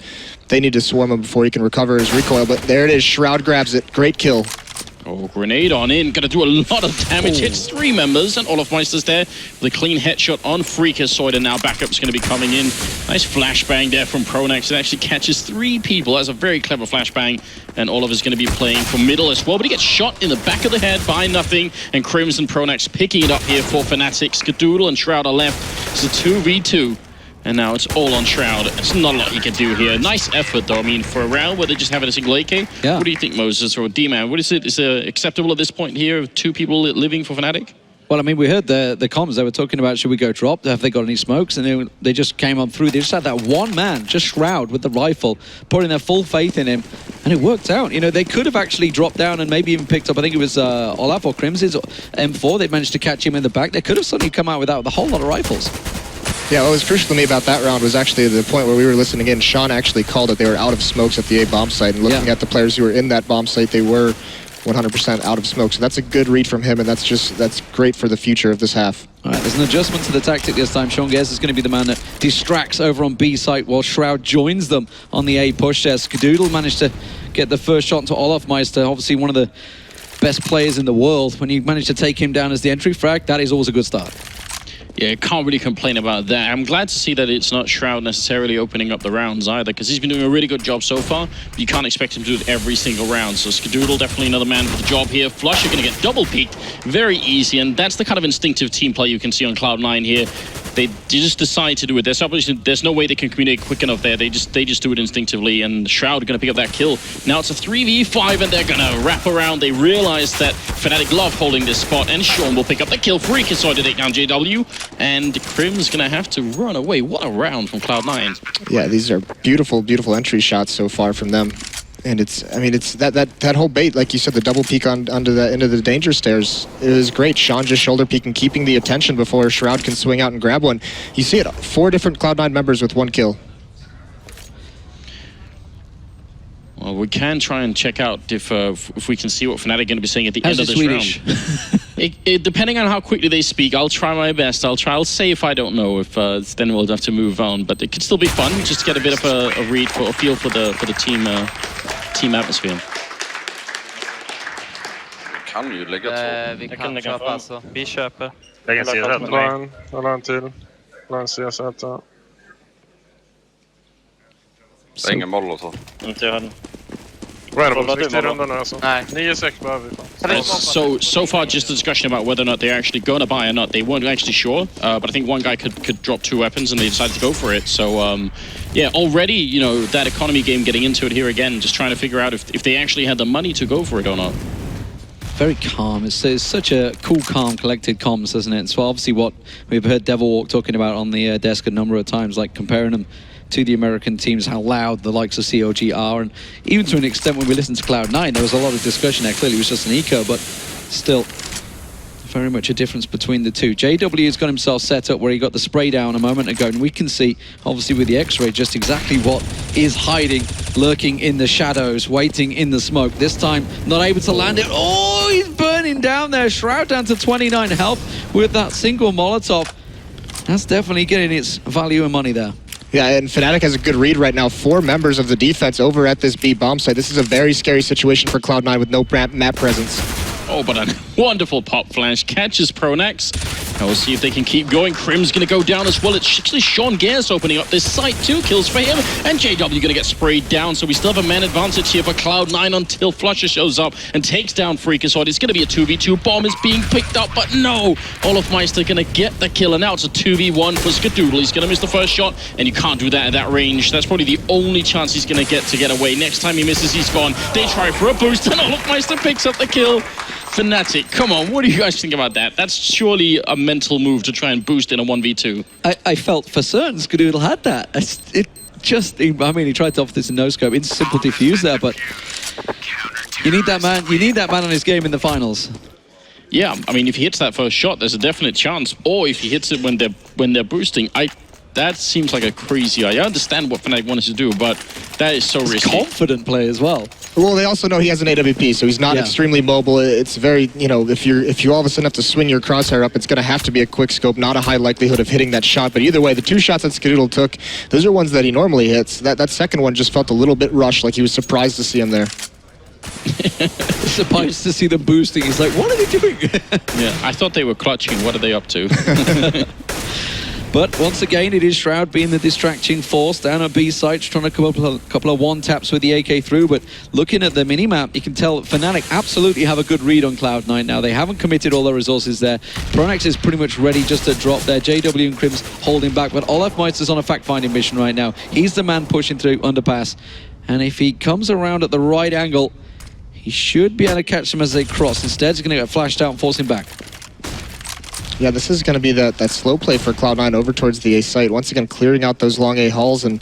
they need to swarm him before he can recover his recoil. But there it is. Shroud grabs it. Great kill. Oh, grenade on in, gonna do a lot of damage. Hits 3 members, and Olofmeister's there with a clean headshot on Freakazoid, and now backup's gonna be coming in. Nice flashbang there from Pronex. It actually catches 3 people. That's a very clever flashbang, and Olaf is gonna be playing for middle as well, but he gets shot in the back of the head by nothing, and Crimson Pronex picking it up here for Fnatic. Skadoodle and Shroud are left. It's a 2v2. And now it's all on Shroud. It's not a lot he can do here. Nice effort, though. I mean, for a round where they just have a single AK. Yeah. What do you think, Moses, or D-Man? What is it? Is it acceptable at this point here, 2 people living for Fnatic? Well, I mean, we heard the comms. They were talking about, should we go drop? Have they got any smokes? And they just came up through. They just had that one man, just Shroud with the rifle, putting their full faith in him. And it worked out. You know, they could have actually dropped down and maybe even picked up, I think it was Olaf or Crimson's M4. They managed to catch him in the back. They could have suddenly come out without a whole lot of rifles. Yeah, what was crucial to me about that round was actually the point where we were listening in. Sean actually called it. They were out of smokes at the A bomb site. And looking at the players who were in that bomb site, they were 100% out of smoke. So that's a good read from him, and that's great for the future of this half. All right, there's an adjustment to the tactic this time. Sean Gers is going to be the man that distracts over on B site while Shroud joins them on the A push there. Skadoodle managed to get the first shot to Olofmeister, obviously one of the best players in the world. When you manage to take him down as the entry frag, that is always a good start. Yeah, can't really complain about that. I'm glad to see that it's not Shroud necessarily opening up the rounds either, because he's been doing a really good job so far, but you can't expect him to do it every single round. So Skadoodle, definitely another man for the job here. Flush are going to get double peaked very easy, and that's the kind of instinctive team play you can see on Cloud9 here. they just decide to do it. There's no way they can communicate quick enough there. They just do it instinctively, and Shroud are going to pick up that kill. Now it's a 3v5, and they're going to wrap around. They realize that Fnatic love holding this spot, and Sean will pick up the kill. Freakazoid to take down JW, and Crim's going to have to run away. What a round from Cloud9. Yeah, these are beautiful, beautiful entry shots so far from them. And it's, I mean, it's that whole bait, like you said, the double peek into the danger stairs, it was great. Sean just shoulder peeking, keeping the attention before Shroud can swing out and grab one. You see it, 4 different Cloud9 members with 1 kill. Well, we can try and check out if we can see what Fnatic are going to be saying at the end of this round. Depending on how quickly they speak, I'll try my best. I'll say if I don't know, if then we'll have to move on. But it could still be fun, just to get a bit of a read for a feel for the team atmosphere. Kan ju lägga 2. Vi kan köpa alltså. Vi köper. Lägga C rätt med. Eller en till. En CZ. Ingen molotov. Inte jag heller. So far, just a discussion about whether or not they're actually going to buy or not. They weren't actually sure, but I think one guy could drop 2 weapons, and they decided to go for it. So, yeah, already, you know, that economy game getting into it here again, just trying to figure out if they actually had the money to go for it or not. Very calm. It's such a cool, calm, collected comms, isn't it? So obviously what we've heard Devilwalk talking about on the desk a number of times, like comparing them to the American teams, how loud the likes of COG are, and even to an extent when we listened to Cloud9, there was a lot of discussion there. Clearly it was just an eco, but still very much a difference between the two. JW has got himself set up where he got the spray down a moment ago, and we can see, obviously with the X-ray, just exactly what is hiding, lurking in the shadows, waiting in the smoke. This time, not able to land it. Oh, he's burning down there. Shroud down to 29 health with that single Molotov. That's definitely getting its value and money there. Yeah, and Fnatic has a good read right now. 4 members of the defense over at this B bomb site. This is a very scary situation for Cloud9 with no map presence. Oh, but a wonderful pop flash catches Pronax. Now we'll see if they can keep going. Crim's going to go down as well. It's actually Sean Gears opening up this site. 2 kills for him, and JW going to get sprayed down. So we still have a man advantage here for Cloud9 until Flusher shows up and takes down Freakazoid. It's going to be a 2v2. Bomb is being picked up, but no! Olofmeister going to get the kill, and now it's a 2v1 for Skadoodle. He's going to miss the first shot, and you can't do that at that range. That's probably the only chance he's going to get away. Next time he misses, he's gone. They try for a boost, and Olofmeister picks up the kill. Fnatic, come on, what do you guys think about that? That's surely a mental move to try and boost in a 1v2. I felt for certain Skadoodle had that. I mean, he tried to offer this in no-scope. It's simple defuse there, but you need that man on his game in the finals. Yeah, I mean, if he hits that first shot, there's a definite chance. Or if he hits it when they're boosting, that seems like a crazy idea. I understand what Fnatic wanted to do, but that is so risky. Confident play as well. Well, they also know he has an AWP, so he's not extremely mobile. It's very, you know, if you all of a sudden have to swing your crosshair up, it's going to have to be a quick scope, not a high likelihood of hitting that shot. But either way, the 2 shots that Skadoodle took, those are ones that he normally hits. That second one just felt a little bit rushed, like he was surprised to see him there. Surprised to see them boosting. He's like, what are they doing? Yeah, I thought they were clutching. What are they up to? But once again, it is Shroud being the distracting force down at B site, trying to come up with a couple of one-taps with the AK through. But looking at the mini-map, you can tell Fnatic absolutely have a good read on Cloud9 now. They haven't committed all their resources there. Pronax is pretty much ready just to drop there. JW and Crim's holding back, but Olofmeister's on a fact-finding mission right now. He's the man pushing through Underpass. And if he comes around at the right angle, he should be able to catch them as they cross. Instead, he's going to get flashed out and force him back. Yeah, this is going to be that slow play for Cloud9 over towards the A site. Once again, clearing out those long A halls, and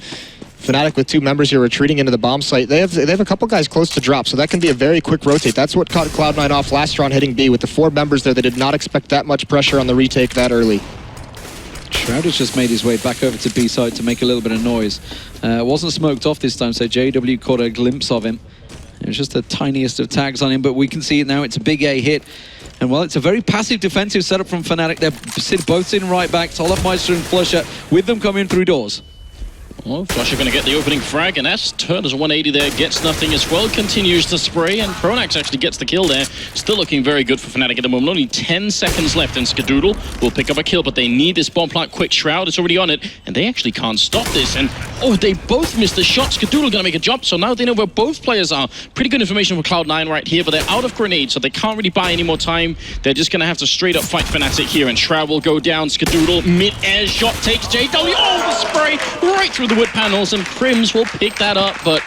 Fnatic with 2 members here retreating into the bomb site. They have a couple guys close to drop, so that can be a very quick rotate. That's what caught Cloud9 off last round hitting B. With the 4 members there, they did not expect that much pressure on the retake that early. Shroud has just made his way back over to B side to make a little bit of noise. Wasn't smoked off this time, so JW caught a glimpse of him. It was just the tiniest of tags on him, but we can see it now. It's a big A hit. And well, it's a very passive defensive setup from Fnatic. They're both sitting right back. Olofmeister and Flusher with them coming through doors. Well, Flusher going to get the opening frag, and that's turned as a 180 there, gets nothing as well, continues to spray, and Pronax actually gets the kill there. Still looking very good for Fnatic at the moment. Only 10 seconds left, and Skadoodle will pick up a kill, but they need this bomb plant quick. Shroud is already on it, and they actually can't stop this. And, oh, they both missed the shot. Skadoodle going to make a jump, so now they know where both players are. Pretty good information for Cloud9 right here, but they're out of grenades, so they can't really buy any more time. They're just going to have to straight up fight Fnatic here, and Shroud will go down. Skadoodle, mid-air shot, takes JW. Oh, the spray right through the wood panels, and Crims will pick that up, but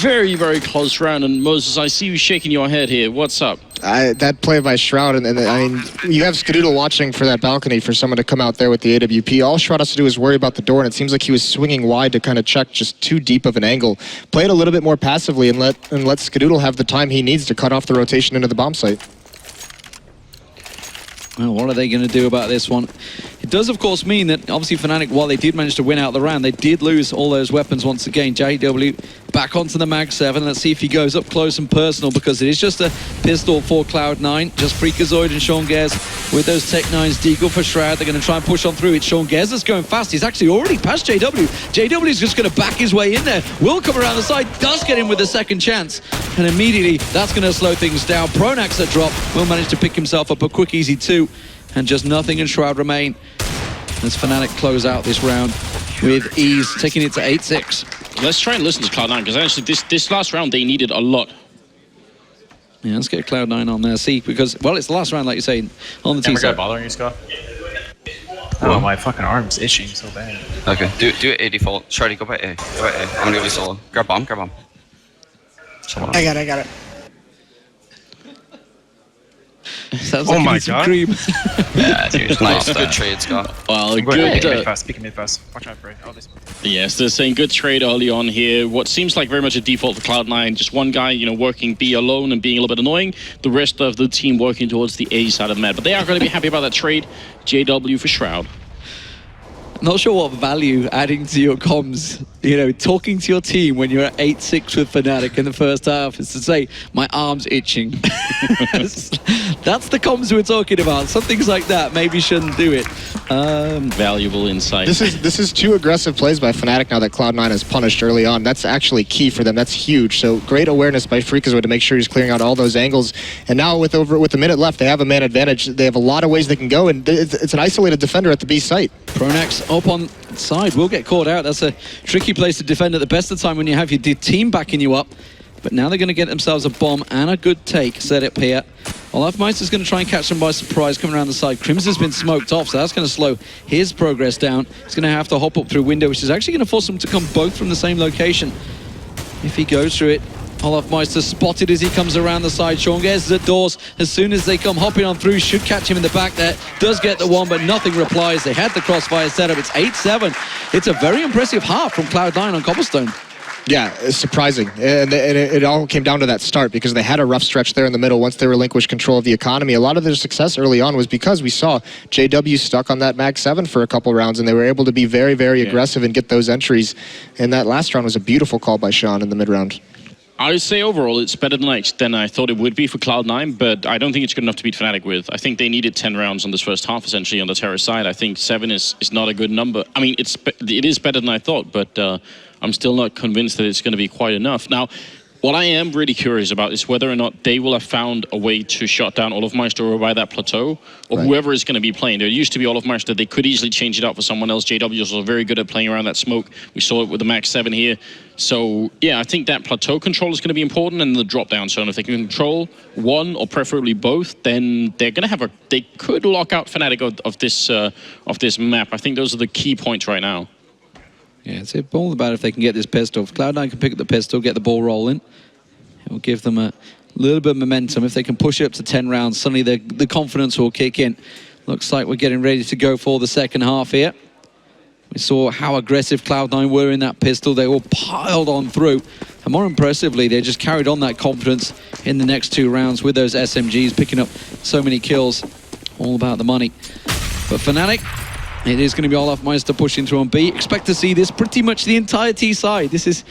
very, very close round. And Moses, I see you shaking your head here. What's up? That play by Shroud, and I mean, you have Skadoodle watching for that balcony for someone to come out there with the AWP. All Shroud has to do is worry about the door, and it seems like he was swinging wide to kind of check just too deep of an angle. Play it a little bit more passively and let Skadoodle have the time he needs to cut off the rotation into the bomb site. Well, what are they going to do about this one? It does, of course, mean that obviously Fnatic, while they did manage to win out the round, they did lose all those weapons once again. JW back onto the Mag 7. Let's see if he goes up close and personal, because it is just a pistol for Cloud9. Just Freakazoid and Sean Gez with those Tech 9s. Deagle for Shroud. They're going to try and push on through. It's Sean Gez that's going fast. He's actually already past JW. JW is just going to back his way in there. Will come around the side. Does get in with a second chance. And immediately, that's going to slow things down. Pronax at drop. Will manage to pick himself up a quick, easy 2. And just nothing and Shroud remain as Fnatic close out this round with ease, taking it to 8-6. Let's try and listen to Cloud9, because actually this last round they needed a lot. Yeah, let's get Cloud9 on there. See, because, well, it's the last round, like you say, on the team side. bothering you, Scott? Oh, my fucking arm's itching so bad. Okay, do it A default. Shorty, go by A. Go by A. I'm gonna go be solo. Grab bomb, grab bomb. I got it. Sounds oh like my some god. cream. Yeah, dude. Nice, good trade, Scott. Well, Speaking good. mid fast. Watch out, bro. Oh, this. Yes, they're saying good trade early on here. What seems like very much a default for Cloud9. Just one guy, you know, working B alone and being a little bit annoying. The rest of the team working towards the A side of the map. But they are going to be happy about that trade. JW for Shroud. Not sure what value adding to your comms, you know, talking to your team when you're at 8-6 with Fnatic in the first half is to say, my arm's itching. That's the comms we're talking about. Some things like that maybe shouldn't do it. Valuable insight. This is 2 aggressive plays by Fnatic now that Cloud9 has punished early on. That's actually key for them. That's huge. So great awareness by Freakazoid to make sure he's clearing out all those angles. And now with a minute left, they have a man advantage. They have a lot of ways they can go, and it's an isolated defender at the B site. Pronax up on side will get caught out. That's a tricky place to defend at the best of time when you have your team backing you up. But now they're going to get themselves a bomb and a good take set up here. Olafmeister's going to try and catch them by surprise coming around the side. Crims has been smoked off, so that's going to slow his progress down. He's going to have to hop up through window, which is actually going to force him to come both from the same location. If he goes through it, Olafmeister spotted as he comes around the side. Sean Gez is at doors. As soon as they come hopping on through, should catch him in the back there. Does get the one, but nothing replies. They had the crossfire setup. It's 8-7. It's a very impressive half from Cloud9 on Cobblestone. Yeah, it's surprising. And it all came down to that start because they had a rough stretch there in the middle once they relinquished control of the economy. A lot of their success early on was because we saw JW stuck on that Mag 7 for a couple rounds, and they were able to be very, very aggressive and get those entries. And that last round was a beautiful call by Sean in the mid-round. I would say overall it's better than I thought it would be for Cloud9, but I don't think it's good enough to beat Fnatic with. I think they needed 10 rounds on this first half, essentially, on the Terror side. I think 7 is not a good number. I mean, it is better than I thought, but I'm still not convinced that it's going to be quite enough. Now, what I am really curious about is whether or not they will have found a way to shut down Olafmeister over by that plateau, or whoever is going to be playing. There used to be Olafmeister. They could easily change it out for someone else. JW is also very good at playing around that smoke. We saw it with the Max 7 here. So, yeah, I think that plateau control is going to be important, and the drop-down zone. If they can control one, or preferably both, then they're going to have they could lock out Fnatic of this map. I think those are the key points right now. Yeah, it's all about if they can get this pistol. If Cloud9 can pick up the pistol, get the ball rolling, it will give them a little bit of momentum. If they can push it up to 10 rounds, suddenly the confidence will kick in. Looks like we're getting ready to go for the second half here. We saw how aggressive Cloud9 were in that pistol. They all piled on through. And more impressively, they just carried on that confidence in the next 2 rounds with those SMGs, picking up so many kills. All about the money. But Fnatic, it is going to be Olafmeister pushing through on B. Expect to see this pretty much the entire T side. This is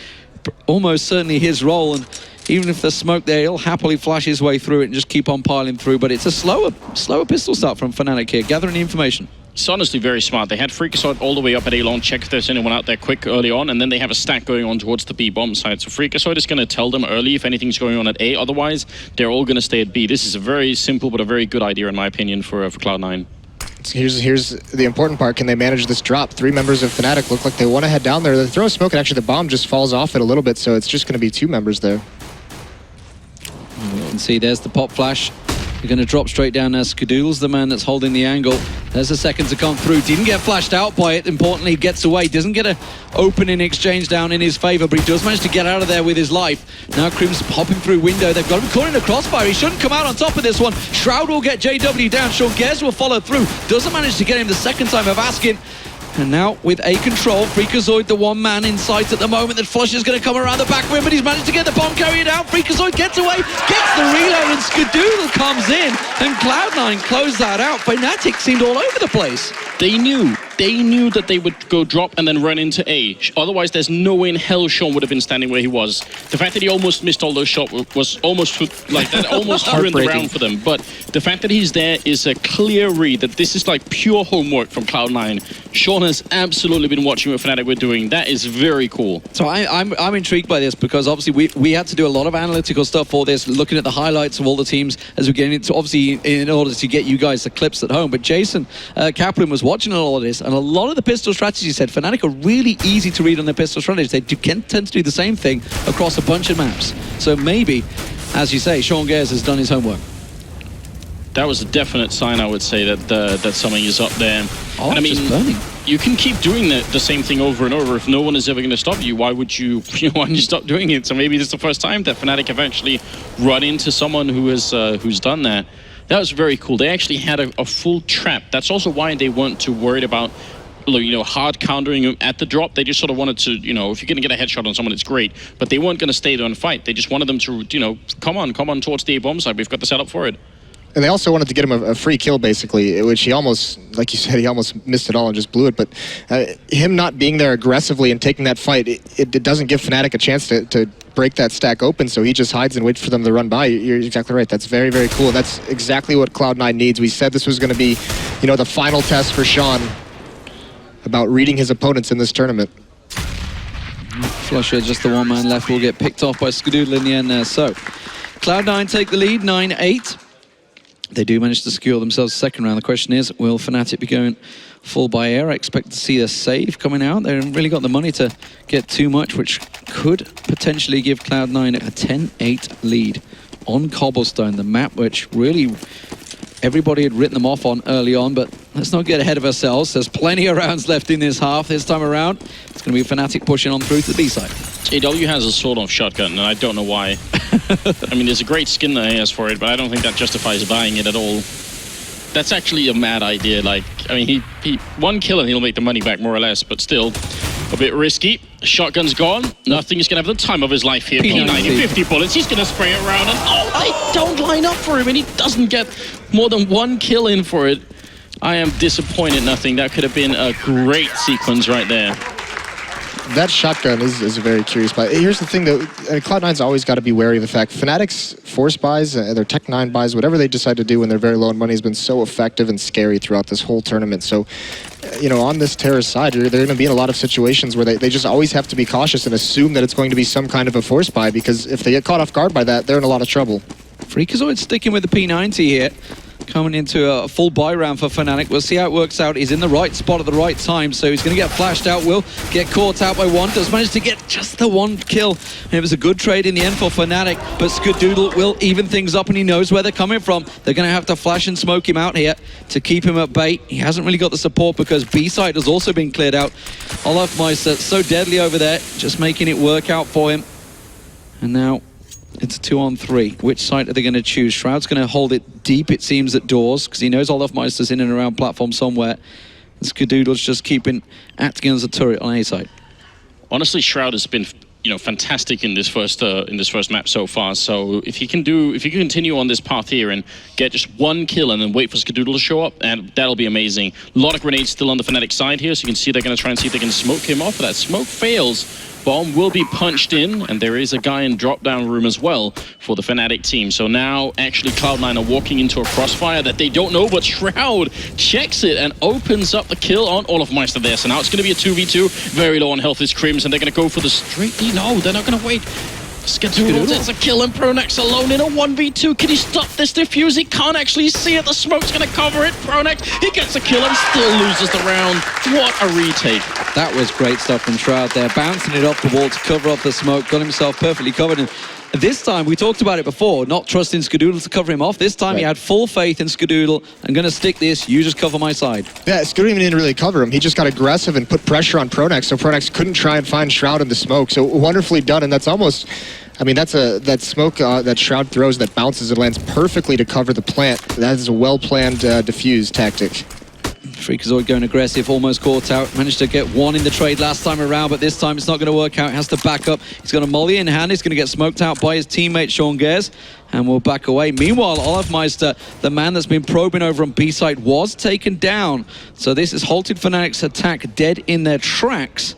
almost certainly his role, and even if there's smoke there, he'll happily flash his way through it and just keep on piling through. But it's a slower pistol start from Fnatic here, gathering the information. It's honestly very smart. They had Freakazoid all the way up at A long, check if there's anyone out there quick early on, and then they have a stack going on towards the B bomb side. So Freakazoid is going to tell them early if anything's going on at A. Otherwise, they're all going to stay at B. This is a very simple but a very good idea, in my opinion, for Cloud9. Here's the important part. Can they manage this drop? 3 members of Fnatic look like they want to head down there. They throw a smoke, and actually the bomb just falls off it a little bit, so it's just going to be 2 members there. You can see there's the pop flash. They're going to drop straight down there. SHROOOOOD's the man that's holding the angle. There's a second to come through. Didn't get flashed out by it. Importantly, gets away. Doesn't get an opening exchange down in his favor, but he does manage to get out of there with his life. Now Crim's popping through window. They've got him caught in a crossfire. He shouldn't come out on top of this one. Shroud will get JW down. ShROOOOOD will follow through. Doesn't manage to get him the second time of asking. And now with A control, Freakazoid the one man in sight at the moment. That Flush is going to come around the back rim, but he's managed to get the bomb carrier down. Freakazoid gets away, gets the reload, and SHROOOOOD comes in. And Cloud9 closed that out. Fnatic seemed all over the place. They knew that they would go drop and then run into A. Otherwise, there's no way in hell Sean would have been standing where he was. The fact that he almost missed all those shots was almost like that, almost ruined the round for them. But the fact that he's there is a clear read that this is like pure homework from Cloud9. Sean has absolutely been watching what Fnatic were doing. That is very cool. So I'm intrigued by this because obviously we had to do a lot of analytical stuff for this, looking at the highlights of all the teams as we get into, obviously in order to get you guys the clips at home. But Jason Kaplan was watching all of this, and a lot of the pistol strategies said Fnatic are really easy to read on their pistol strategies. They tend to do the same thing across a bunch of maps. So maybe, as you say, ShROOOOOD has done his homework. That was a definite sign, I would say, that something is up there. Oh, and I mean, just burning. You can keep doing the same thing over and over. If no one is ever going to stop you, why would you stop doing it? So maybe this is the first time that Fnatic have actually run into someone who has who's done that. That was very cool. They actually had a full trap. That's also why they weren't too worried about, you know, hard countering him at the drop. They just sort of wanted to, you know, if you're going to get a headshot on someone, it's great. But they weren't going to stay there and fight. They just wanted them to, you know, come on towards the A-bomb side. We've got the setup for it. And they also wanted to get him a free kill, basically, which he almost, like you said, he almost missed it all and just blew it. But him not being there aggressively and taking that fight, it doesn't give Fnatic a chance to break that stack open, so he just hides and waits for them to run by. You're exactly right. That's very, very cool. That's exactly what Cloud9 needs. We said this was going to be, you know, the final test for Sean about reading his opponents in this tournament. Flusher, just the one man left, will get picked off by SHROOOOOD in the end there. So Cloud9 take the lead, 9-8. They do manage to secure themselves second round. The question is, will Fnatic be going full by air? I expect to see a save coming out. They haven't really got the money to get too much, which could potentially give Cloud9 a 10-8 lead on Cobblestone, the map which really everybody had written them off on early on, but let's not get ahead of ourselves. There's plenty of rounds left in this half. This time around, it's going to be Fnatic pushing on through to the B side. JW has a sawed-off shotgun, and I don't know why. I mean, there's a great skin that he has for it, but I don't think that justifies buying it at all. That's actually a mad idea. Like, I mean, he one kill and he'll make the money back, more or less, but still a bit risky. Shotgun's gone. Nothing is going to have the time of his life here. P90, 50 bullets. He's going to spray it around, and oh, they don't line up for him, and he doesn't get more than one kill in for it. I am disappointed. Nothing. That could have been a great sequence right there. That shotgun is a very curious buy. Here's the thing, though. Cloud9's always got to be wary of the fact Fnatic's force buys, their Tech 9 buys, whatever they decide to do when they're very low on money has been so effective and scary throughout this whole tournament. So, you know, on this Terrace side, they're going to be in a lot of situations where they just always have to be cautious and assume that it's going to be some kind of a force buy, because if they get caught off guard by that, they're in a lot of trouble. Freakazoid sticking with the P90 here. Coming into a full buy round for Fnatic. We'll see how it works out. He's in the right spot at the right time, so he's going to get flashed out. Will get caught out by one. Does manage to get just the one kill. And it was a good trade in the end for Fnatic, but SHROOOOOD will even things up, and he knows where they're coming from. They're going to have to flash and smoke him out here to keep him at bay. He hasn't really got the support because B-side has also been cleared out. Olafmeister, so deadly over there, just making it work out for him. And now it's a 2-on-3. Which side are they going to choose? Shroud's going to hold it deep, it seems, at doors, because he knows Olafmeister's in and around platform somewhere. And SHROOOOOD's just acting as a turret on A side. Honestly, Shroud has been, you know, fantastic in this first map so far. So if you can continue on this path here and get just one kill and then wait for SHROOOOOD to show up, and that'll be amazing. A lot of grenades still on the Fnatic side here, so you can see they're going to try and see if they can smoke him off. That smoke fails. Bomb will be punched in, and there is a guy in drop-down room as well for the Fnatic team. So now, actually, Cloud9 are walking into a crossfire that they don't know, but Shroud checks it and opens up the kill on Olofmeister there. So now it's going to be a 2v2. Very low on health is Crims, and they're going to go for the straight... No, they're not going to wait. SHROOOOOD gets a kill, and Pronax alone in a 1v2. Can he stop this defuse? He can't actually see it. The smoke's going to cover it. Pronax, he gets a kill and still loses the round. What a retake. That was great stuff from Shroud there, bouncing it off the wall to cover up the smoke, got himself perfectly covered. And this time, we talked about it before, not trusting SHROOOOOD to cover him off. This time, he had full faith in SHROOOOOD. I'm going to stick this, you just cover my side. Yeah, SHROOOOOOD didn't really cover him. He just got aggressive and put pressure on Pronax, so Pronax couldn't try and find Shroud in the smoke. So wonderfully done, and that's almost... I mean, that's that smoke that Shroud throws that bounces and lands perfectly to cover the plant. That is a well-planned defuse tactic. Freakazoid going aggressive, almost caught out. Managed to get one in the trade last time around, but this time it's not going to work out. He has to back up. He's got a molly in hand. He's going to get smoked out by his teammate, Sean Gares, and will back away. Meanwhile, Olofmeister, the man that's been probing over on B side, was taken down. So this has halted Fnatic's attack dead in their tracks.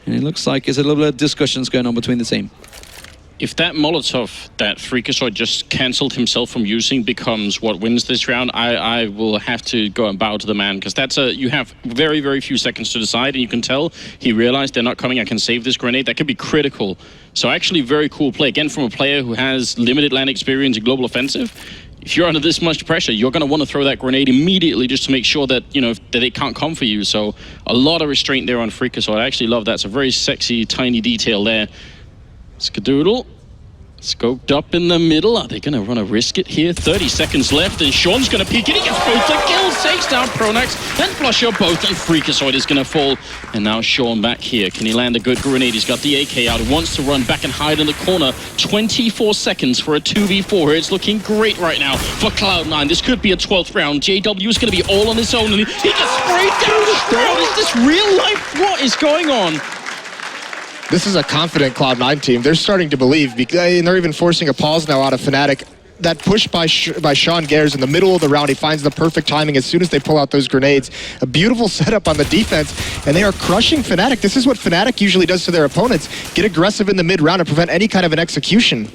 And it looks like there's a little bit of discussions going on between the team. If that Molotov that Freakazoid just cancelled himself from using becomes what wins this round, I will have to go and bow to the man, because that's you have very, very few seconds to decide, and you can tell he realized they're not coming. I can save this grenade. That could be critical. So actually, very cool play. Again, from a player who has limited land experience in global offensive. If you're under this much pressure, you're going to want to throw that grenade immediately just to make sure that, you know, that it can't come for you. So a lot of restraint there on Freakazoid. I actually love that. It's a very sexy, tiny detail there. SHROOOOOD scoped up in the middle. Are they going to want to risk it here? 30 seconds left, and Sean's going to peek, and he gets both the kills. Takes down Pronax and Flusher both, and Freakazoid is going to fall. And now Sean back here. Can he land a good grenade? He's got the AK out. He wants to run back and hide in the corner. 24 seconds for a 2v4. It's looking great right now for Cloud9. This could be a 12th round. JW is going to be all on his own, and he gets sprayed down. Is this real life? What is going on? This is a confident Cloud9 team. They're starting to believe, and they're even forcing a pause now out of Fnatic. That push by Sean Gares in the middle of the round, he finds the perfect timing as soon as they pull out those grenades. A beautiful setup on the defense, and they are crushing Fnatic. This is what Fnatic usually does to their opponents. Get aggressive in the mid-round and prevent any kind of an execution.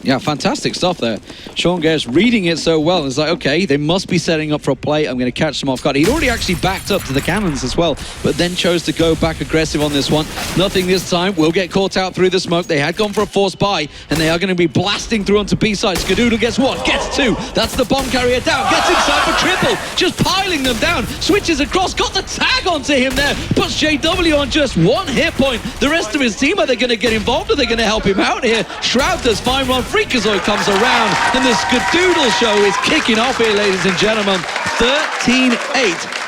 Yeah, fantastic stuff there. Sean Gares reading it so well. It's like, okay, they must be setting up for a play. I'm going to catch them off guard. He'd already actually backed up to the cannons as well, but then chose to go back aggressive on this one. Nothing this time. Will get caught out through the smoke. They had gone for a forced buy, and they are going to be blasting through onto B side. SHROOOOOOD gets one, gets two. That's the bomb carrier down. Gets inside for triple. Just piling them down. Switches across. Got the tag onto him there. Puts JW on just one hit point. The rest of his team, are they going to get involved? Are they going to help him out here? Shroud does fine run. Freakazoid comes around, and the SHROOOOOOD show is kicking off here, ladies and gentlemen. 13-8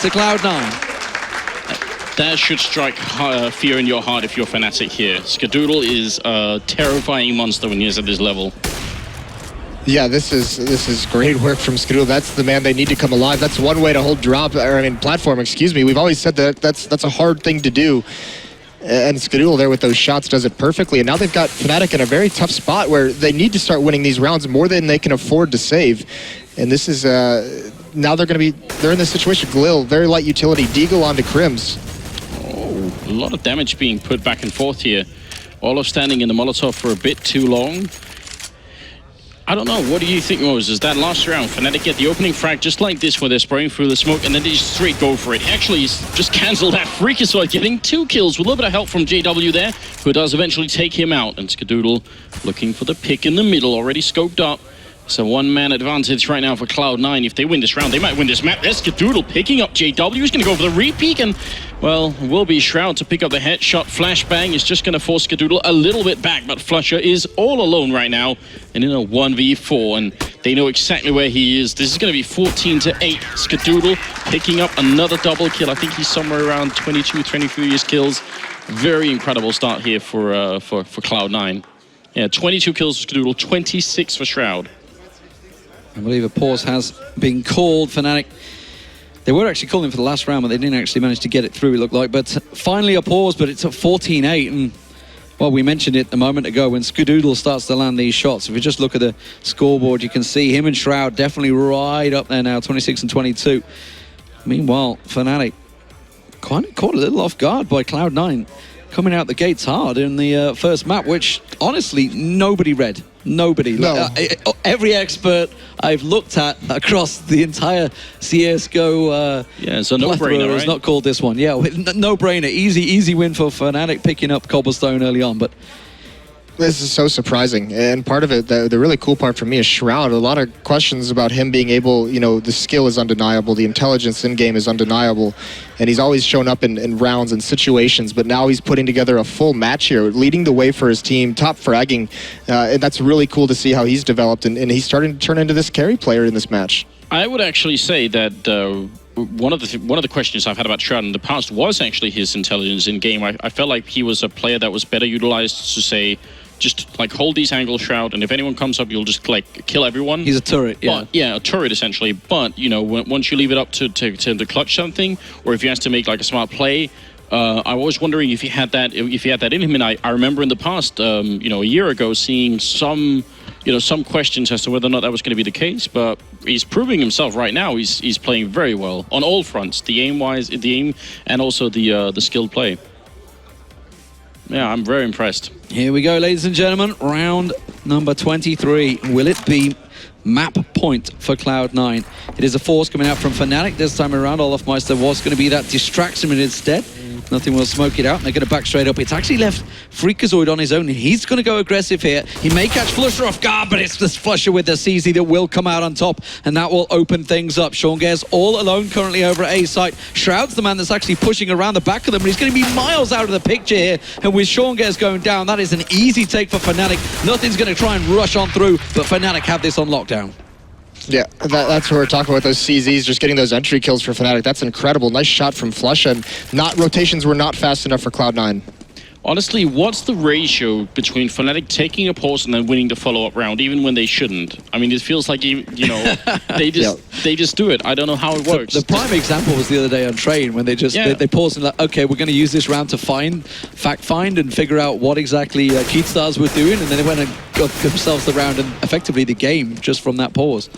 to Cloud9. That should strike fear in your heart if you're Fnatic here. SHROOOOOOD is a terrifying monster when he's at this level. Yeah, this is great work from SHROOOOOOD. That's the man they need to come alive. That's one way to hold platform, excuse me. We've always said that that's a hard thing to do. And SHROOOOOOD there with those shots does it perfectly. And now they've got Fnatic in a very tough spot where they need to start winning these rounds more than they can afford to save. And this is, now they're in this situation. Glil, very light utility. Deagle onto Crims. Oh, a lot of damage being put back and forth here. Olof standing in the Molotov for a bit too long. I don't know, what do you think, Moses? That last round, Fnatic get the opening frag just like this where they're spraying through the smoke, and then they just straight go for it. Actually, just cancelled that Freakazoid, getting 2 kills with a little bit of help from JW there, who does eventually take him out. And SHROOOOOOD looking for the pick in the middle, already scoped up. So one-man advantage right now for Cloud9. If they win this round, they might win this map. There's SHROOOOOOD picking up JW. He's going to go for the re-peek, and, well, will be Shroud to pick up the headshot. Flashbang is just going to force SHROOOOOOD a little bit back, but Flusher is all alone right now and in a 1v4, and they know exactly where he is. This is going to be 14-8. SHROOOOOOD picking up another double kill. I think he's somewhere around 22, 23 kills. Very incredible start here for Cloud9. Yeah, 22 kills for SHROOOOOOD, 26 for Shroud. I believe a pause has been called. Fnatic, they were actually calling for the last round, but they didn't actually manage to get it through, it looked like. But finally a pause, but it's at 14-8. And, well, we mentioned it a moment ago when SHROOOOOOD starts to land these shots. If you just look at the scoreboard, you can see him and Shroud definitely right up there now, 26 and 22. Meanwhile, Fnatic kind of caught a little off guard by Cloud9. coming out the gates hard in the first map, which honestly nobody read. Nobody. No. Every expert I've looked at across the entire CSGO yeah, it's a no-brainer, has right? not called this one. Yeah, no-brainer. Easy win for Fnatic picking up Cobblestone early on, but this is so surprising, and part of it, the really cool part for me is Shroud. A lot of questions about him being able, you know, the skill is undeniable, the intelligence in-game is undeniable, and he's always shown up in rounds and situations, but now he's putting together a full match here, leading the way for his team, top fragging, and that's really cool to see how he's developed, and he's starting to turn into this carry player in this match. I would actually say that one of the questions I've had about Shroud in the past was actually his intelligence in game. I felt like he was a player that was better utilized to say, just like hold these angles, Shroud, and if anyone comes up, you'll just like kill everyone. He's a turret, yeah. But, yeah, a turret essentially. But you know, once you leave it up to clutch something, or if he has to make like a smart play, I was wondering if he had that in him. And I remember in the past, you know, a year ago, seeing some questions as to whether or not that was going to be the case. But he's proving himself right now. He's playing very well on all fronts, the aim and also the skilled play. Yeah, I'm very impressed. Here we go, ladies and gentlemen. Round number 23. Will it be map point for Cloud9? It is a force coming out from Fnatic this time around. Olafmeister was going to be that distracts him, and instead nothing will smoke it out, and they're going to back straight up. It's actually left Freakazoid on his own. He's going to go aggressive here. He may catch Flusher off guard, but it's this Flusher with the CZ that will come out on top, and that will open things up. Seangare's all alone currently over at A site. Shroud's the man that's actually pushing around the back of them, and he's going to be miles out of the picture here. And with Seangare's going down, that is an easy take for Fnatic. Nothing's going to try and rush on through, but Fnatic have this on lockdown. Yeah, that's what we're talking about, those CZs, just getting those entry kills for Fnatic. That's incredible. Nice shot from Flush, and rotations were not fast enough for Cloud9. Honestly, what's the ratio between Fnatic taking a pause and then winning the follow-up round, even when they shouldn't? I mean, it feels like, you know, they just do it. I don't know how it works. The prime example was the other day on Train, when they just they paused and like, okay, we're going to use this round to fact find and figure out what exactly Keithstars were doing, and then they went and got themselves the round and effectively the game just from that pause.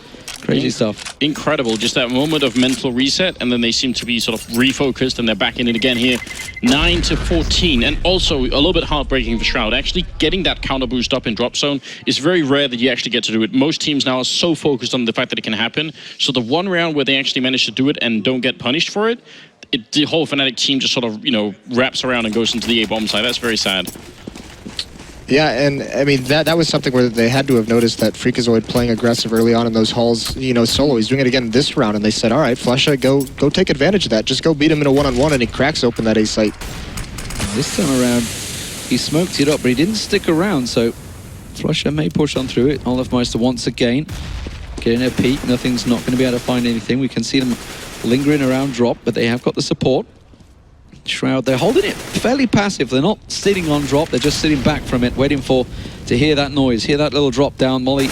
Crazy stuff. Incredible. Just that moment of mental reset, and then they seem to be sort of refocused, and they're back in it again here. 9-14, and also a little bit heartbreaking for Shroud. Actually getting that counter boost up in drop zone is very rare that you actually get to do it. Most teams now are so focused on the fact that it can happen. So the one round where they actually manage to do it and don't get punished for it, the whole Fnatic team just sort of, you know, wraps around and goes into the A-bomb side. That's very sad. Yeah, and I mean, that was something where they had to have noticed that Freakazoid playing aggressive early on in those halls, you know, solo. He's doing it again this round, and they said, all right, Flusha, go take advantage of that. Just go beat him in a one-on-one, and he cracks open that A site. This time around, he smoked it up, but he didn't stick around, so Flusha may push on through it. Olafmeister once again getting a peek. Nothing's not going to be able to find anything. We can see them lingering around drop, but they have got the support. Shroud, they're holding it fairly passive. They're not sitting on drop, they're just sitting back from it, waiting to hear that noise, hear that little drop down. Molly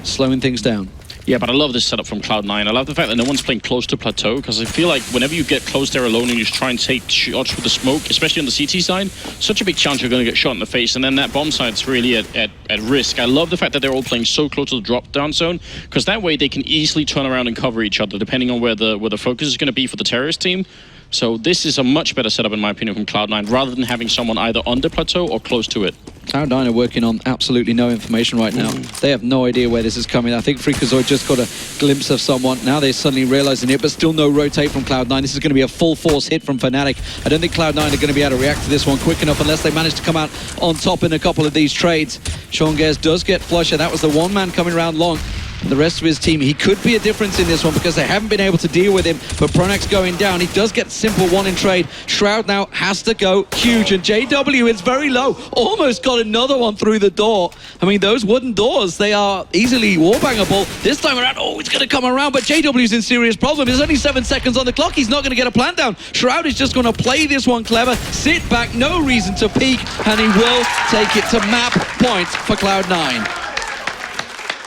slowing things down. Yeah, but I love this setup from Cloud9. I love the fact that no one's playing close to plateau, because I feel like whenever you get close there alone and you try and take shots with the smoke, especially on the CT side, such a big chance you're going to get shot in the face, and then that bomb side's really at risk. I love the fact that they're all playing so close to the drop down zone, because that way they can easily turn around and cover each other, depending on where the focus is going to be for the terrorist team. So this is a much better setup, in my opinion, from Cloud9, rather than having someone either under plateau or close to it. Cloud9 are working on absolutely no information right now. They have no idea where this is coming. I think Freakazoid just got a glimpse of someone. Now they're suddenly realizing it, but still no rotate from Cloud9. This is going to be a full force hit from Fnatic. I don't think Cloud9 are going to be able to react to this one quick enough unless they manage to come out on top in a couple of these trades. Seangares does get Flusher. That was the one man coming around long. The rest of his team, he could be a difference in this one because they haven't been able to deal with him, but Pronax going down. He does get simple one in trade. Shroud now has to go huge, and JW is very low. Almost got another one through the door. I mean, those wooden doors, they are easily warbangable. This time around, oh, it's going to come around, but JW's in serious problem. There's only 7 seconds on the clock. He's not going to get a plant down. Shroud is just going to play this one clever, sit back, no reason to peek, and he will take it to map point for Cloud9.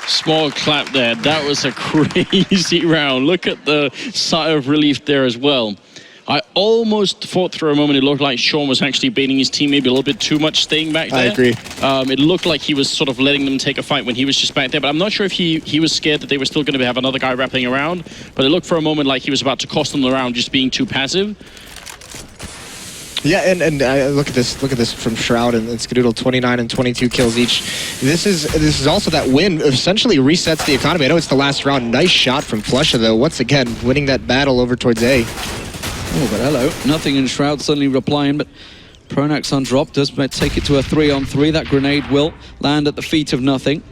Small clap there. That was a crazy round. Look at the sigh of relief there as well. I almost thought for a moment it looked like Sean was actually baiting his team maybe a little bit too much, staying back there. I agree. It looked like he was sort of letting them take a fight when he was just back there, but I'm not sure if he was scared that they were still going to have another guy wrapping around, but it looked for a moment like he was about to cost them the round just being too passive. Yeah, and look at this from Shroud and Skadoodle, 29 and 22 kills each. This is also that win essentially resets the economy. I know it's the last round. Nice shot from Flusha though. Once again, winning that battle over towards A. Oh, but hello. Nothing in Shroud suddenly replying, but Pronax on drop does take it to a 3-on-3. That grenade will land at the feet of Nothing.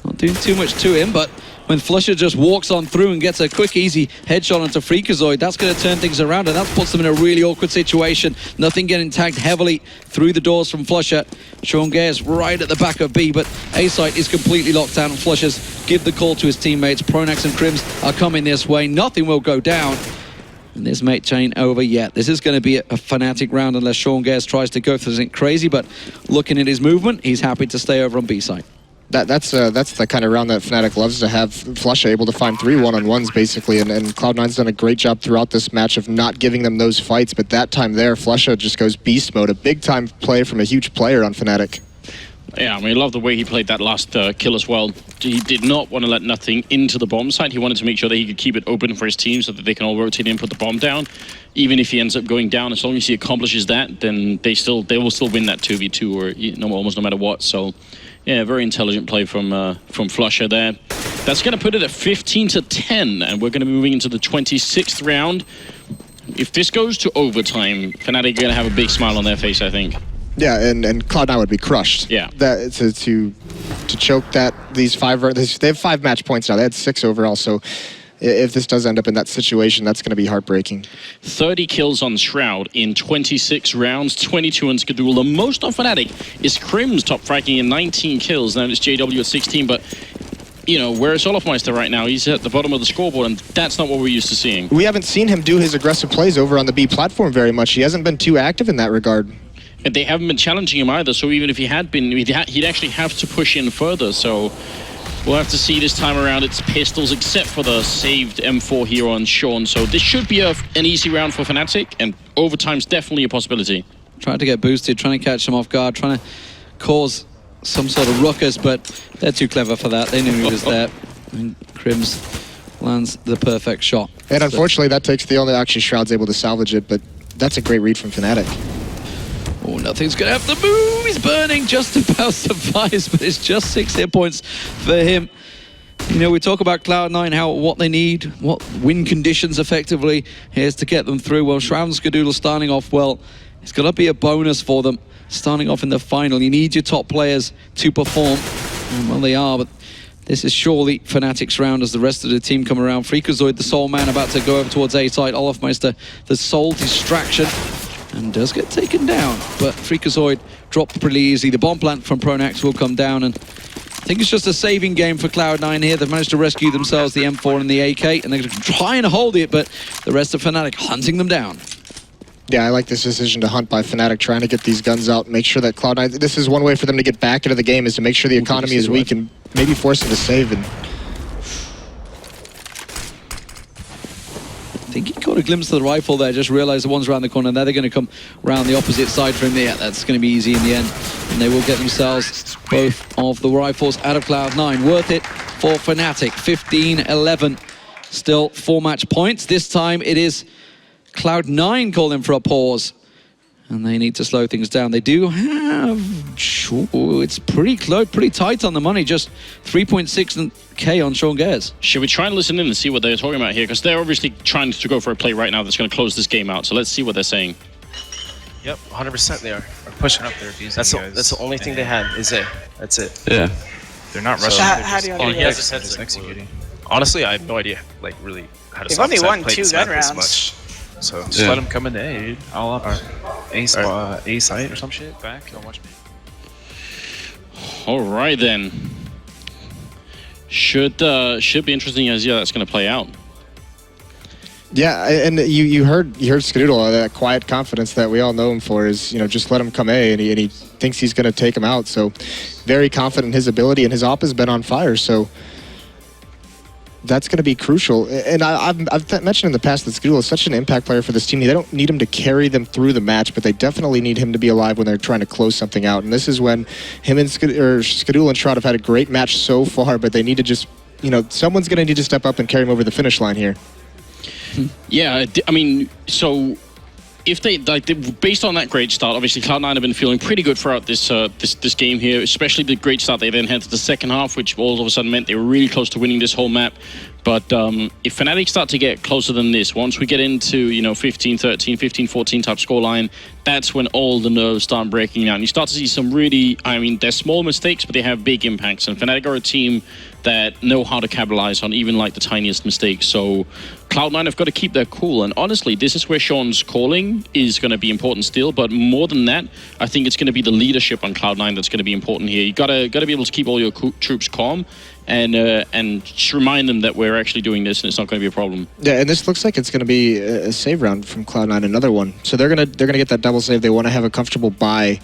Not doing too much to him, but when Flusha just walks on through and gets a quick, easy headshot onto Freakazoid, that's going to turn things around, and that puts them in a really awkward situation. Nothing getting tagged heavily through the doors from Flusha. Sean Gare's right at the back of B, but A-site is completely locked down, and Flusha's give the call to his teammates. Pronax and Crims are coming this way. Nothing will go down. And this mate chain over yet. This is going to be a Fnatic round unless Sean Gares tries to go for something crazy, but looking at his movement, he's happy to stay over on B-site. That's the kind of round that Fnatic loves to have. Flusha able to find 3 one-on-ones basically, and Cloud9's done a great job throughout this match of not giving them those fights, but that time there, Flusha just goes beast mode. A big-time play from a huge player on Fnatic. Yeah, I mean, I love the way he played that last kill as well. He did not want to let Nothing into the bomb site. He wanted to make sure that he could keep it open for his team so that they can all rotate in, put the bomb down. Even if he ends up going down, as long as he accomplishes that, then they will still win that 2v2 or almost no matter what. So, yeah, very intelligent play from Flusha there. That's going to put it at 15-10, and we're going to be moving into the 26th round. If this goes to overtime, Fnatic are going to have a big smile on their face, I think. Yeah, and Cloud9 would be crushed. Yeah. That to choke that they have 5 match points now. They had 6 overall, so if this does end up in that situation, that's going to be heartbreaking. 30 kills on Shroud in 26 rounds, 22 on Skadoodle. The most on Fnatic is Crims top fracking in 19 kills. Now it's JW at 16, but you know, where's Olofmeister right now? He's at the bottom of the scoreboard, and that's not what we're used to seeing. We haven't seen him do his aggressive plays over on the B platform very much. He hasn't been too active in that regard. And they haven't been challenging him either, so even if he had been, he'd actually have to push in further, so we'll have to see this time around. It's pistols, except for the saved M4 here on Sean, so this should be an easy round for Fnatic, and overtime's definitely a possibility. Trying to get boosted, trying to catch him off guard, trying to cause some sort of ruckus, but they're too clever for that. They knew he was there. And Crims lands the perfect shot. And unfortunately, that takes the only... Actually, Shroud's able to salvage it, but that's a great read from Fnatic. Oh, Nothing's going to have to move. He's burning, just about survives, but it's just 6 hit points for him. You know, we talk about Cloud9, what they need, what win conditions effectively is to get them through. Well, Shroud and Skadoodle starting off well. It's going to be a bonus for them. Starting off in the final, you need your top players to perform. And well, they are, but this is surely Fnatic's round as the rest of the team come around. Freakazoid, the sole man, about to go over towards A-side. Olofmeister, the sole distraction, and does get taken down. But Freakazoid dropped pretty easy. The bomb plant from Pronax will come down, and I think it's just a saving game for Cloud9 here. They've managed to rescue themselves the M4 and the AK, and they're going to try and hold it, but the rest of Fnatic hunting them down. Yeah, I like this decision to hunt by Fnatic, trying to get these guns out, make sure that Cloud9... This is one way for them to get back into the game, is to make sure the economy is weak and maybe force them to save. And I think he caught a glimpse of the rifle there, just realized the one's around the corner. Now they're going to come around the opposite side from there. That's going to be easy in the end. And they will get themselves both of the rifles out of Cloud9. Worth it for Fnatic. 15-11. Still 4 match points. This time it is Cloud9 calling for a pause. And they need to slow things down. They do have... it's pretty close, pretty tight on the money. Just 3.6K on Sean Gares. Should we try and listen in and see what they're talking about here? Because they're obviously trying to go for a play right now that's going to close this game out. So let's see what they're saying. Yep, 100% they are. They're pushing up there. That's the only thing they had, is it. That's it. Yeah. They're not rushing. They're just executing. Honestly, I have no idea, like, really, how to solve this. They've only won 2 gun rounds. So just let them come into A, dude. All up. A site or some shit. Back. Don't watch me. All right then. Should be interesting as that's going to play out. yeah, and you heard Skadoodle, that quiet confidence that we all know him for is, you know, just let him come A, and he thinks he's going to take him out. So very confident in his ability, and his op has been on fire. So that's going to be crucial. And I've mentioned in the past that Skadoodle is such an impact player for this team. They don't need him to carry them through the match, but they definitely need him to be alive when they're trying to close something out. And this is when him and Skadoodle and Shroud have had a great match so far, but they need to just, you know, someone's going to need to step up and carry him over the finish line here. Yeah, I mean, so if they based on that great start, obviously Cloud9 have been feeling pretty good throughout this this game here, especially the great start they then had to the second half, which all of a sudden meant they were really close to winning this whole map. But if Fnatic start to get closer than this, once we get into, you know, 15-13, 15-14 type scoreline, that's when all the nerves start breaking out. And you start to see some really, I mean, they're small mistakes, but they have big impacts. And Fnatic are a team that know how to capitalize on even like the tiniest mistakes. So Cloud9 have got to keep their cool. And honestly, this is where Sean's calling is going to be important still. But more than that, I think it's going to be the leadership on Cloud9 that's going to be important here. You got to be able to keep all your troops calm and just remind them that we're actually doing this and it's not going to be a problem. Yeah, and this looks like it's going to be a save round from Cloud9, another one. So they're gonna get that double save. They want to have a comfortable bye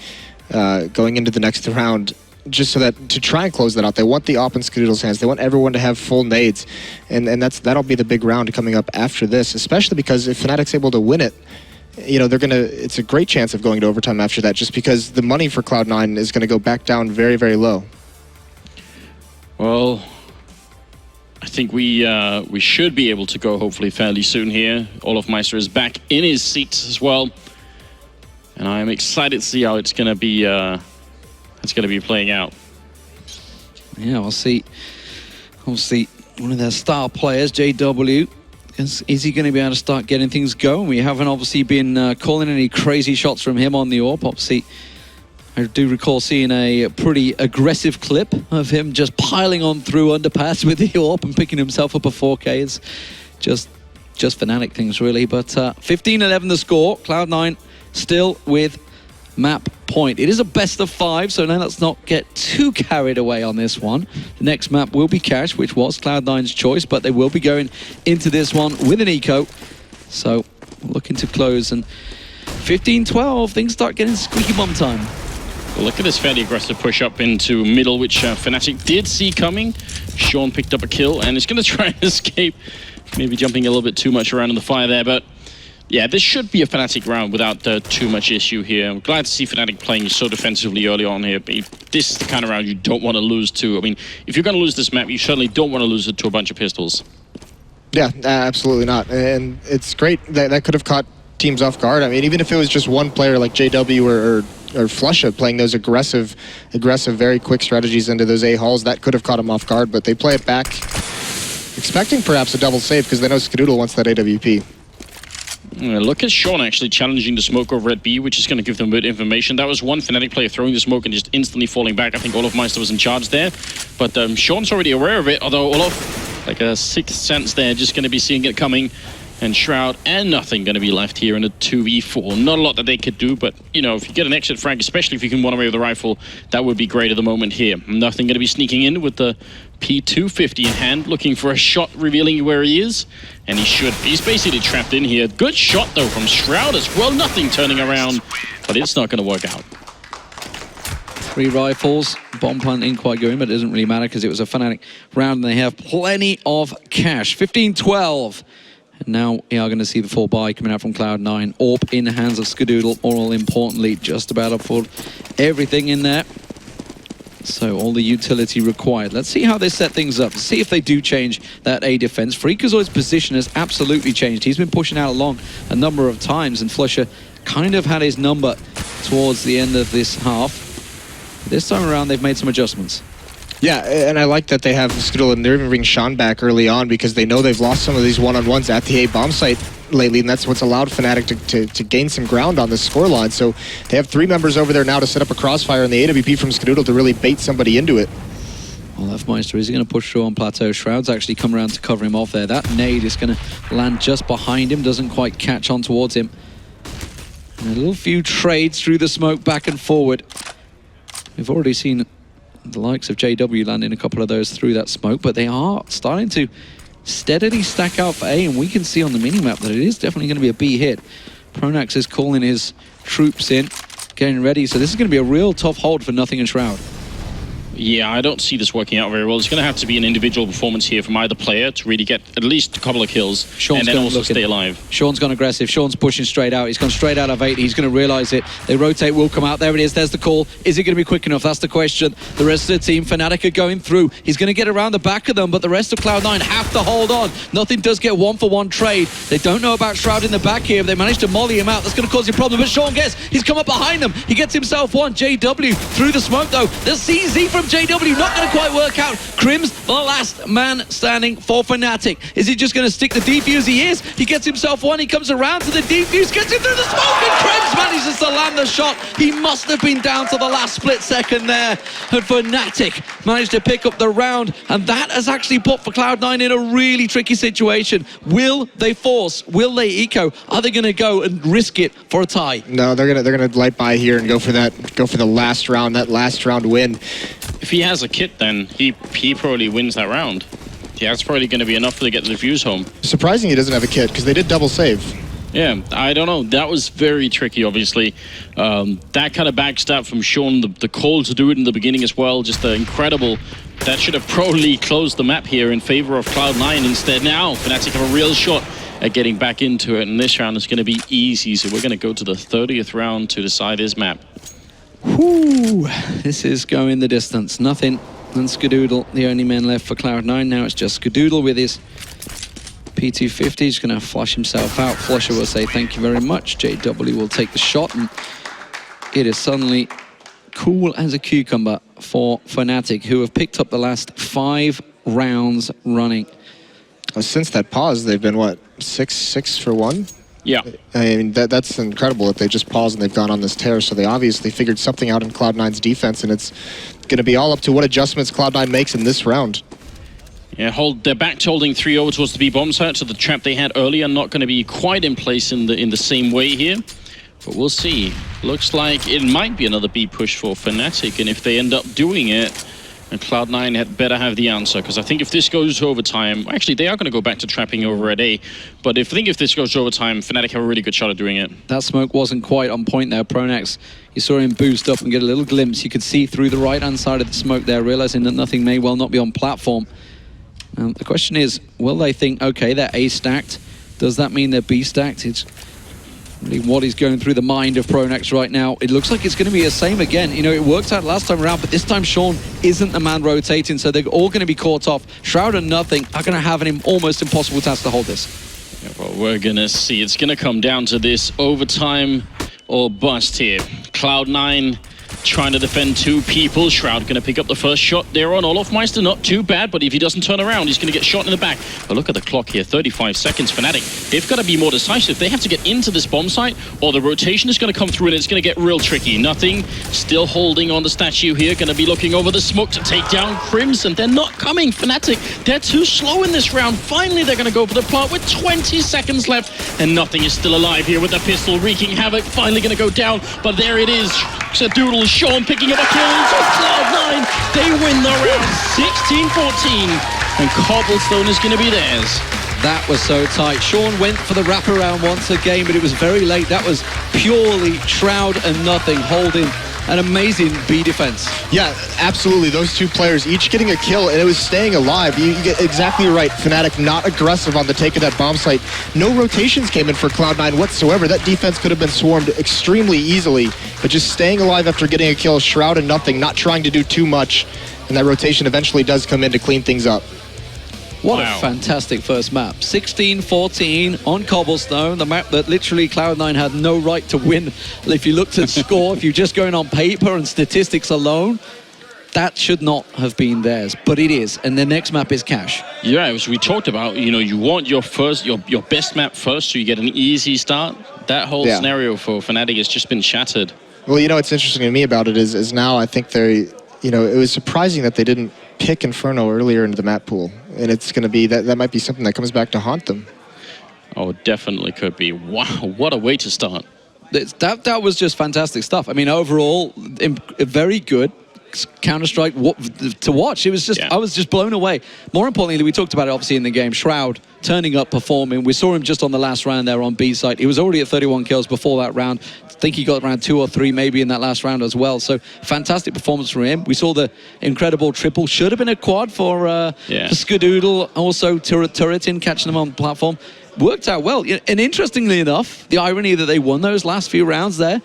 going into the next round, just so that to try and close that out. They want the op in Skadoodle's hands. They want everyone to have full nades, and that'll be the big round coming up after this. Especially because if Fnatic's able to win it, you know, it's a great chance of going to overtime after that, just because the money for Cloud9 is going to go back down very, very low. Well, I think we should be able to go hopefully fairly soon here. Olofmeister is back in his seat as well, and I am excited to see how it's going to be playing out. Yeah, we'll see. Obviously, one of their star players, JW, is he going to be able to start getting things going? We haven't obviously been calling any crazy shots from him on the AWP. Obviously, I do recall seeing a pretty aggressive clip of him just piling on through Underpass with the AWP and picking himself up a 4K. It's just Fnatic things, really. But 15-11 the score. Cloud9 still with map point. It is a best of 5, so now let's not get too carried away on this one. The next map will be Cash, which was Cloud9's choice, but they will be going into this one with an eco. So looking to close, and 15-12, things start getting squeaky bum time. Look at this fairly aggressive push up into middle, which Fnatic did see coming. Sean picked up a kill and is going to try and escape. Maybe jumping a little bit too much around in the fire there, but yeah, this should be a Fnatic round without too much issue here. I'm glad to see Fnatic playing so defensively early on here, but this is the kind of round you don't want to lose to. I mean, if you're going to lose this map, you certainly don't want to lose it to a bunch of pistols. Yeah, absolutely not. And it's great that could have caught teams off guard. I mean, even if it was just one player like JW or Flusha playing those aggressive, very quick strategies into those A-halls, that could have caught them off guard, but they play it back, expecting perhaps a double save because they know Skadoodle wants that AWP. Look at Sean actually challenging the smoke over at B, which is going to give them a bit of information. That was one Fnatic player throwing the smoke and just instantly falling back. I think Olofmeister was in charge there, but Sean's already aware of it, although Olof, like a sixth sense there, just going to be seeing it coming. And Shroud and nothing going to be left here in a 2v4. Not a lot that they could do, but, you know, if you get an exit frag, especially if you can run away with the rifle, that would be great at the moment here. Nothing going to be sneaking in with the P250 in hand, looking for a shot revealing where he is. And he should. He's basically trapped in here. Good shot, though, from Shroud as well. Nothing turning around, but it's not going to work out. 3 rifles. Bomb plant didn't quite go in, but it doesn't really matter because it was a Fnatic round and they have plenty of cash. 15-12. And now we are going to see the full buy coming out from Cloud9. AWP in the hands of Skadoodle, all importantly, just about up for everything in there. So all the utility required. Let's see how they set things up. See if they do change that A defense. Freakazoid's position has absolutely changed. He's been pushing out along a number of times, and Flusha kind of had his number towards the end of this half. This time around, they've made some adjustments. Yeah, and I like that they have Skadoodle, and they're even bringing Sean back early on because they know they've lost some of these one-on-ones at the A bomb site lately, and that's what's allowed Fnatic to gain some ground on this scoreline. So they have 3 members over there now to set up a crossfire, and the AWP from Skadoodle to really bait somebody into it. Olofmeister is going to push through on Plateau. Shroud's actually come around to cover him off there. That nade is going to land just behind him, doesn't quite catch on towards him. And a little few trades through the smoke back and forward. We've already seen the likes of JW landing a couple of those through that smoke, but they are starting to steadily stack out for A, and we can see on the minimap that it is definitely going to be a B hit. Pronax is calling his troops in, getting ready, so this is going to be a real tough hold for Nothing and Shroud. Yeah, I don't see this working out very well. It's going to have to be an individual performance here from either player to really get at least a couple of kills and then also stay alive. Sean's gone aggressive. Sean's pushing straight out. He's gone straight out of 8. He's going to realise it. They rotate, will come out. There it is. There's the call. Is it going to be quick enough? That's the question. The rest of the team, Fnatic are going through. He's going to get around the back of them, but the rest of Cloud9 have to hold on. Nothing does get 1-for-1 trade. They don't know about Shroud in the back here. If they manage to molly him out, that's going to cause a problem. But Sean gets, he's come up behind them. He gets himself one. JW through the smoke though. The CZ from JW not going to quite work out. Krim's the last man standing for Fnatic. Is he just going to stick the defuse? He is. He gets himself one. He comes around to the defuse, gets him through the smoke, and Krim's manages to land the shot. He must have been down to the last split second there. And Fnatic managed to pick up the round, and that has actually put for Cloud9 in a really tricky situation. Will they force? Will they eco? Are they going to go and risk it for a tie? No, they're gonna light by here and go for the last round, that last round win. If he has a kit, then he probably wins that round. Yeah, that's probably going to be enough to get the defuse home. Surprising he doesn't have a kit, because they did double save. Yeah, I don't know. That was very tricky, obviously. That kind of backstab from Sean, the call to do it in the beginning as well, just incredible. That should have Pro League closed the map here in favor of Cloud9 instead. Now, Fnatic have a real shot at getting back into it, and this round is going to be easy, so we're going to go to the 30th round to decide his map. Whew, this is going the distance. Nothing and Skadoodle, the only man left for Cloud9. Now it's just Skadoodle with his P250. He's going to flush himself out. Flusher will say thank you very much. JW will take the shot, and it is suddenly cool as a cucumber for Fnatic, who have picked up the last 5 rounds running. Since that pause, they've been, what, 6 for 1? Yeah. I mean, that's incredible that they just paused and they've gone on this tear, so they obviously figured something out in Cloud9's defense, and it's going to be all up to what adjustments Cloud9 makes in this round. Yeah, they're back to holding 3 over towards the B bomb site, so the trap they had earlier not going to be quite in place in the same way here. But we'll see. Looks like it might be another B push for Fnatic, and if they end up doing it, and Cloud9 had better have the answer, because I think if this goes to overtime, actually they are going to go back to trapping over at A, but I think if this goes to overtime, Fnatic have a really good shot at doing it. That smoke wasn't quite on point there. Pronax, you saw him boost up and get a little glimpse. You could see through the right-hand side of the smoke there, realizing that nothing may well not be on platform. The question is, will they think, okay, they're A stacked? Does that mean they're B stacked? It's really what is going through the mind of Pronax right now. It looks like it's going to be the same again. You know, it worked out last time around, but this time Sean isn't the man rotating, so they're all going to be caught off. Shroud and Nothing are going to have an almost impossible task to hold this. Yeah, well, we're going to see. It's going to come down to this overtime or bust here. Cloud9 trying to defend 2 people. Shroud going to pick up the first shot there on Olofmeister. Not too bad, but if he doesn't turn around, he's going to get shot in the back. But look at the clock here, 35 seconds. Fnatic, they've got to be more decisive. They have to get into this bomb site, or the rotation is going to come through and it's going to get real tricky. Nothing, still holding on the statue here. Going to be looking over the smoke to take down Crimson. They're not coming, Fnatic. They're too slow in this round. Finally, they're going to go for the plant with 20 seconds left. And Nothing is still alive here with the pistol, wreaking havoc. Finally going to go down, but there it is. Skadoodle, Sean picking up a kill into Cloud9. They win the round 16-14, and Cobblestone is going to be theirs. That was so tight. Sean went for the wraparound once again, but it was very late. That was purely Shroud and Nothing holding an amazing B defense. Yeah, absolutely. Those 2 players each getting a kill, and it was staying alive. You get exactly right. Fnatic not aggressive on the take of that bomb site. No rotations came in for Cloud9 whatsoever. That defense could have been swarmed extremely easily, but just staying alive after getting a kill, Shroud and Nothing, not trying to do too much, and that rotation eventually does come in to clean things up. What a fantastic first map. 16-14 on Cobblestone, the map that literally Cloud9 had no right to win. If you looked at score, if you're just going on paper and statistics alone, that should not have been theirs, but it is, and the next map is Cash. Yeah, as we talked about, you know, you want your best map first so you get an easy start. That whole scenario for Fnatic has just been shattered. Well, you know what's interesting to me about it is now I think they're, you know, it was surprising that they didn't pick Inferno earlier into the map pool, and it's going to be that might be something that comes back to haunt them. Oh, definitely could be. Wow, what a way to start. That was just fantastic stuff. I mean, overall, very good. Counter-Strike to watch. It was just, I was just blown away. More importantly, we talked about it obviously in the game, Shroud turning up, performing. We saw him just on the last round there on B side. He was already at 31 kills before that round. I think he got around 2 or 3 maybe in that last round as well. So fantastic performance from him. We saw the incredible triple. Should have been a quad for SHROOOOOD. Also Turretin catching them on the platform. Worked out well. And interestingly enough, the irony that they won those last few rounds there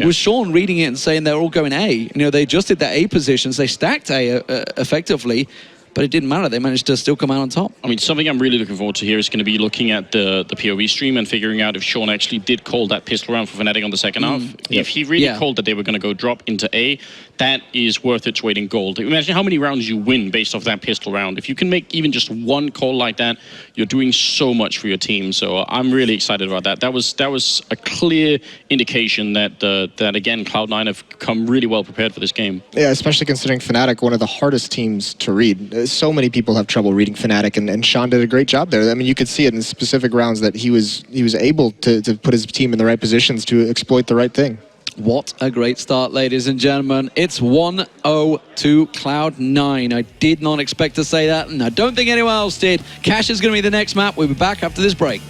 was Sean reading it and saying they're all going A. You know, they adjusted their A positions. They stacked A effectively. But it didn't matter. They managed to still come out on top. I mean, something I'm really looking forward to here is going to be looking at the POV stream and figuring out if Sean actually did call that pistol round for Fnatic on the second half. If he really called that they were going to go drop into A, that is worth its weight in gold. Imagine how many rounds you win based off that pistol round. If you can make even just one call like that, you're doing so much for your team. So I'm really excited about that. That was a clear indication that that again Cloud9 have come really well prepared for this game. Yeah, especially considering Fnatic, one of the hardest teams to read. So many people have trouble reading Fnatic, and Sean did a great job there. I mean, you could see it in specific rounds that he was able to put his team in the right positions to exploit the right thing. What a great start, ladies and gentlemen. It's 1-0 to Cloud9. I did not expect to say that, and I don't think anyone else did. Cash is going to be the next map. We'll be back after this break.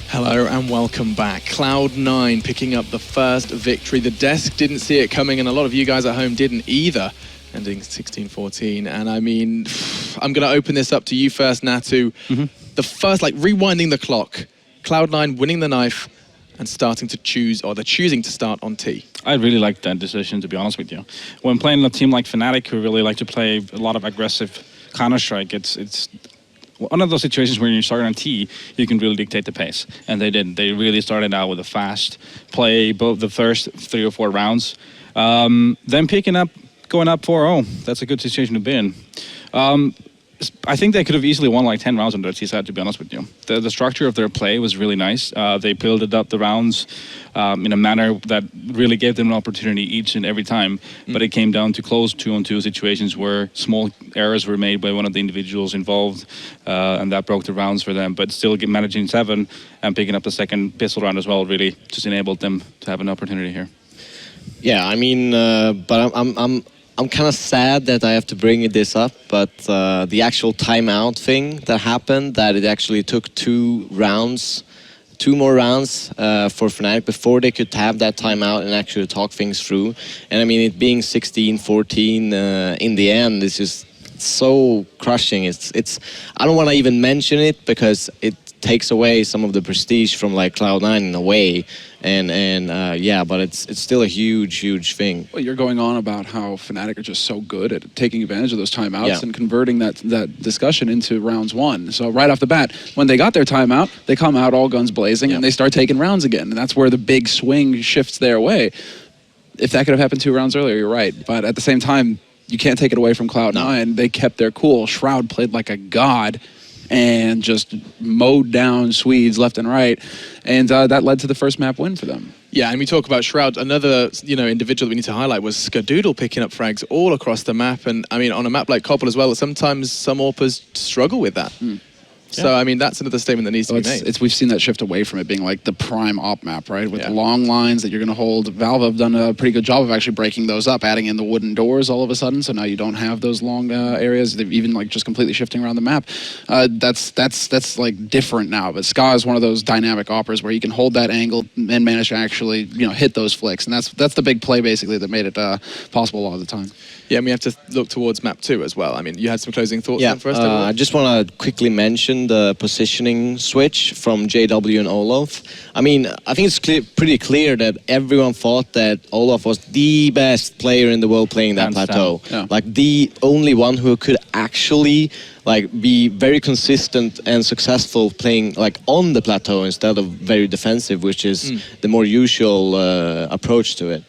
Hello and welcome back. Cloud9 picking up the first victory. The desk didn't see it coming, and a lot of you guys at home didn't either, ending 16-14. And I mean, I'm going to open this up to you first, Natu. The first, like, rewinding the clock, Cloud9 winning the knife and starting to choose, or they're choosing to start on T. I really like that decision, to be honest with you. When playing a team like Fnatic, who really like to play a lot of aggressive Counter-Strike, it's one of those situations where you start on T, you can really dictate the pace. And they did. They really started out with a fast play, both the first 3 or 4 rounds. Then picking up, going up 4-0. That's a good situation to be in. I think they could have easily won like 10 rounds on their T side, to be honest with you. The structure of their play was really nice. They built up the rounds in a manner that really gave them an opportunity each and every time. But it came down to close 2-on-2 situations where small errors were made by one of the individuals involved, and that broke the rounds for them. But still managing 7 and picking up the second pistol round as well really just enabled them to have an opportunity here. Yeah, I mean, but I'm kind of sad that I have to bring this up, but the actual timeout thing that happened, that it actually took 2 more rounds for Fnatic before they could have that timeout and actually talk things through. And I mean, it being 16-14 in the end is just so crushing. It's I don't want to even mention it because it takes away some of the prestige from like Cloud9 in a way. And yeah, but it's still a huge thing. Well, you're going on about how Fnatic are just so good at taking advantage of those timeouts and converting that discussion into rounds 1. So right off the bat, when they got their timeout, they come out all guns blazing and they start taking rounds again. And that's where the big swing shifts their way. If that could have happened 2 rounds earlier, you're right. But at the same time, you can't take it away from Cloud9. No. They kept their cool. Shroud played like a god and just mowed down Swedes left and right, and that led to the first map win for them. Yeah, and we talk about Shroud. Another, individual that we need to highlight was SHROOOOOD picking up frags all across the map, and I mean, on a map like Cobble as well, sometimes some AWPers struggle with that. So, I mean, that's another statement that needs to be made. We've seen that shift away from it being like the prime op map, right? With the long lines that you're going to hold. Valve have done a pretty good job of actually breaking those up, adding in the wooden doors all of a sudden. So now you don't have those long areas. They've even like just completely shifting around the map. That's like different now. But Ska is one of those dynamic operas where you can hold that angle and manage to actually, hit those flicks. And that's the big play basically that made it possible a lot of the time. Yeah, and we have to look towards map 2 as well. I mean, you had some closing thoughts then for us? I just want to quickly mention the positioning switch from JW and Olof. I mean, I think it's pretty clear that everyone thought that Olof was the best player in the world playing that plateau. Yeah. Like the only one who could actually be very consistent and successful playing like on the plateau instead of very defensive, which is the more usual approach to it.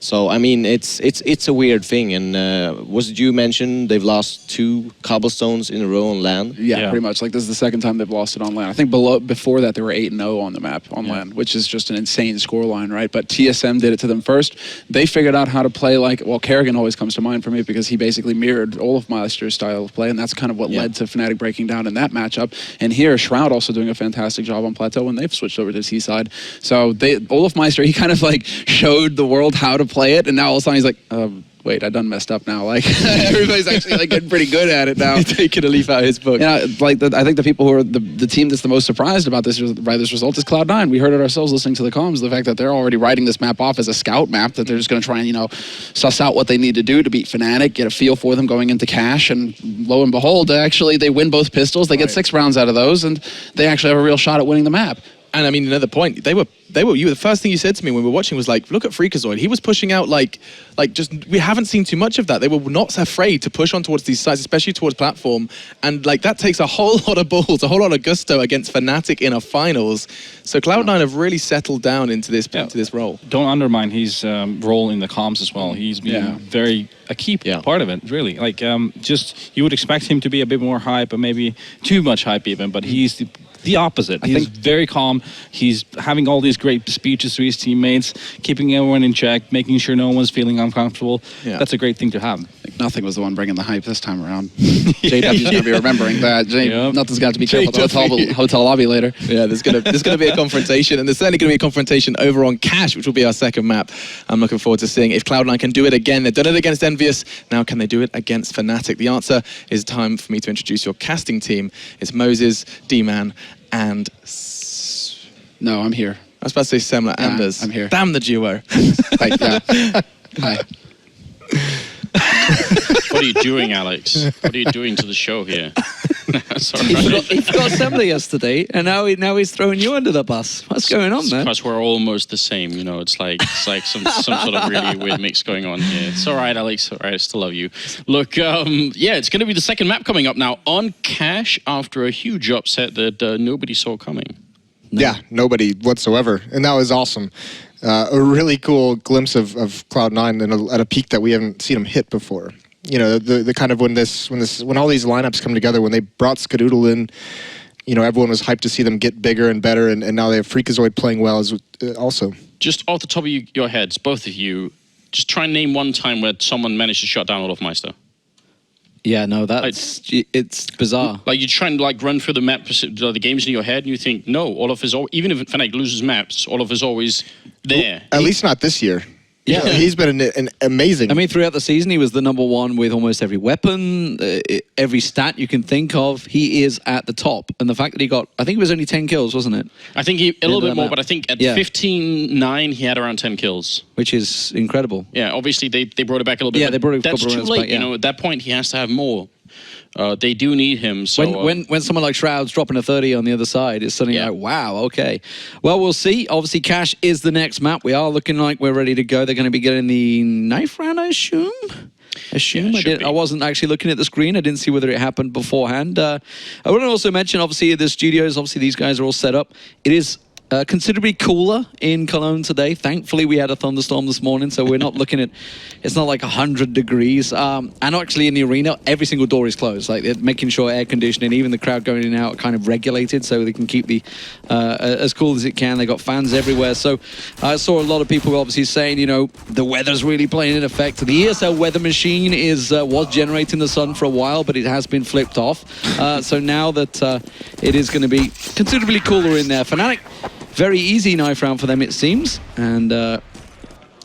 So I mean, it's a weird thing. And was it you mentioned they've lost 2 Cobblestones in a row on LAN? Yeah, pretty much. Like, this is the second time they've lost it on LAN. I think before that they were 8-0 on the map on LAN, which is just an insane scoreline, right? But TSM did it to them first. They figured out how to play like, well, Kerrigan always comes to mind for me because he basically mirrored Olofmeister's style of play, and that's kind of what led to Fnatic breaking down in that matchup. And here, SHROOOOOD also doing a fantastic job on Plateau when they've switched over to Seaside. So Olofmeister, he kind of like showed the world how to play it, and now all of a sudden he's like, wait, I done messed up now. Like, everybody's actually like getting pretty good at it now. Taking a leaf out of his book. Yeah, like I think the people who are the team that's the most surprised about this result is Cloud9. We heard it ourselves listening to the comms. The fact that they're already writing this map off as a scout map, that they're just going to try and, you know, suss out what they need to do to beat Fnatic, get a feel for them going into Cash, and lo and behold, they win both pistols. They get 6 rounds out of those, and they actually have a real shot at winning the map. And I mean, another point, the first thing you said to me when we were watching was like, look at Freakazoid. He was pushing out we haven't seen too much of that. They were not afraid to push on towards these sides, especially towards platform. And like, that takes a whole lot of balls, a whole lot of gusto against Fnatic in a finals. So Cloud9 have really settled down into this role. Don't undermine his role in the comms as well. He's been a key part of it, really. Like, just, you would expect him to be a bit more hype, or maybe too much hype even, but he's the opposite. He's very calm. He's having all these great speeches to his teammates, keeping everyone in check, making sure no one's feeling uncomfortable. Yeah. That's a great thing to have. I think Nothing was the one bringing the hype this time around. JW's going to be remembering that. Nothing's got to be careful at the hotel lobby later. Yeah, there's going to be a confrontation, and there's certainly going to be a confrontation over on Cash, which will be our second map. I'm looking forward to seeing if Cloud9 can do it again. They've done it against Envious. Now can they do it against Fnatic? The answer is time for me to introduce your casting team. It's Moses, D-Man, and... No, I'm here. I was about to say Semler, Anders. I'm here. Damn the duo. Hi. What are you doing, Alex? What are you doing to the show here? Sorry. He forgot Semler yesterday, and now he's throwing you under the bus. What's going on, man? Because we're almost the same, you know. It's like some sort of really weird mix going on here. It's all right, Alex. All right, I still love you. Look, yeah, it's going to be the second map coming up now on Cash after a huge upset that nobody saw coming. No. Yeah, nobody whatsoever, and that was awesome. A really cool glimpse of Cloud9 at a peak that we haven't seen them hit before. You know, the kind of when all these lineups come together, when they brought Skadoodle in, you know, everyone was hyped to see them get bigger and better, and now they have Freakazoid playing well as also. Just off the top of your heads, both of you, just try and name one time where someone managed to shut down Olofmeister. Yeah, no, it's bizarre. Like, you try and run through the map, the games in your head, and you think, no, Olof is even if Fnatic loses maps, Olof is always there. At least not this year. Yeah, he's been an amazing. I mean, throughout the season, he was the #1 with almost every weapon, every stat you can think of. He is at the top, and the fact that he got, I think it was only 10 kills, wasn't it? I think a little bit more, but I think at 15-9, he had around 10 kills, which is incredible. Yeah, obviously they brought it back a little bit. Yeah, they brought it. That's too late. You know, at that point, he has to have more. They do need him. So when someone like SHROOOOOD's dropping a 30 on the other side, it's suddenly like, wow, okay. Well, we'll see. Obviously, Cash is the next map. We are looking like we're ready to go. They're going to be getting the 9th round, I assume. I wasn't actually looking at the screen. I didn't see whether it happened beforehand. I want to also mention, obviously, the studios. Obviously, these guys are all set up. It is considerably cooler in Cologne today. Thankfully, we had a thunderstorm this morning, so we're not looking at, it's not like 100 degrees. And actually in the arena, every single door is closed, like making sure air conditioning, even the crowd going in and out, are kind of regulated so they can keep the as cool as it can. They got fans everywhere. So I saw a lot of people obviously saying, you know, the weather's really playing in effect. The ESL weather machine was generating the sun for a while, but it has been flipped off. So now that it is going to be considerably cooler in there. Fnatic, very easy knife round for them, it seems. And it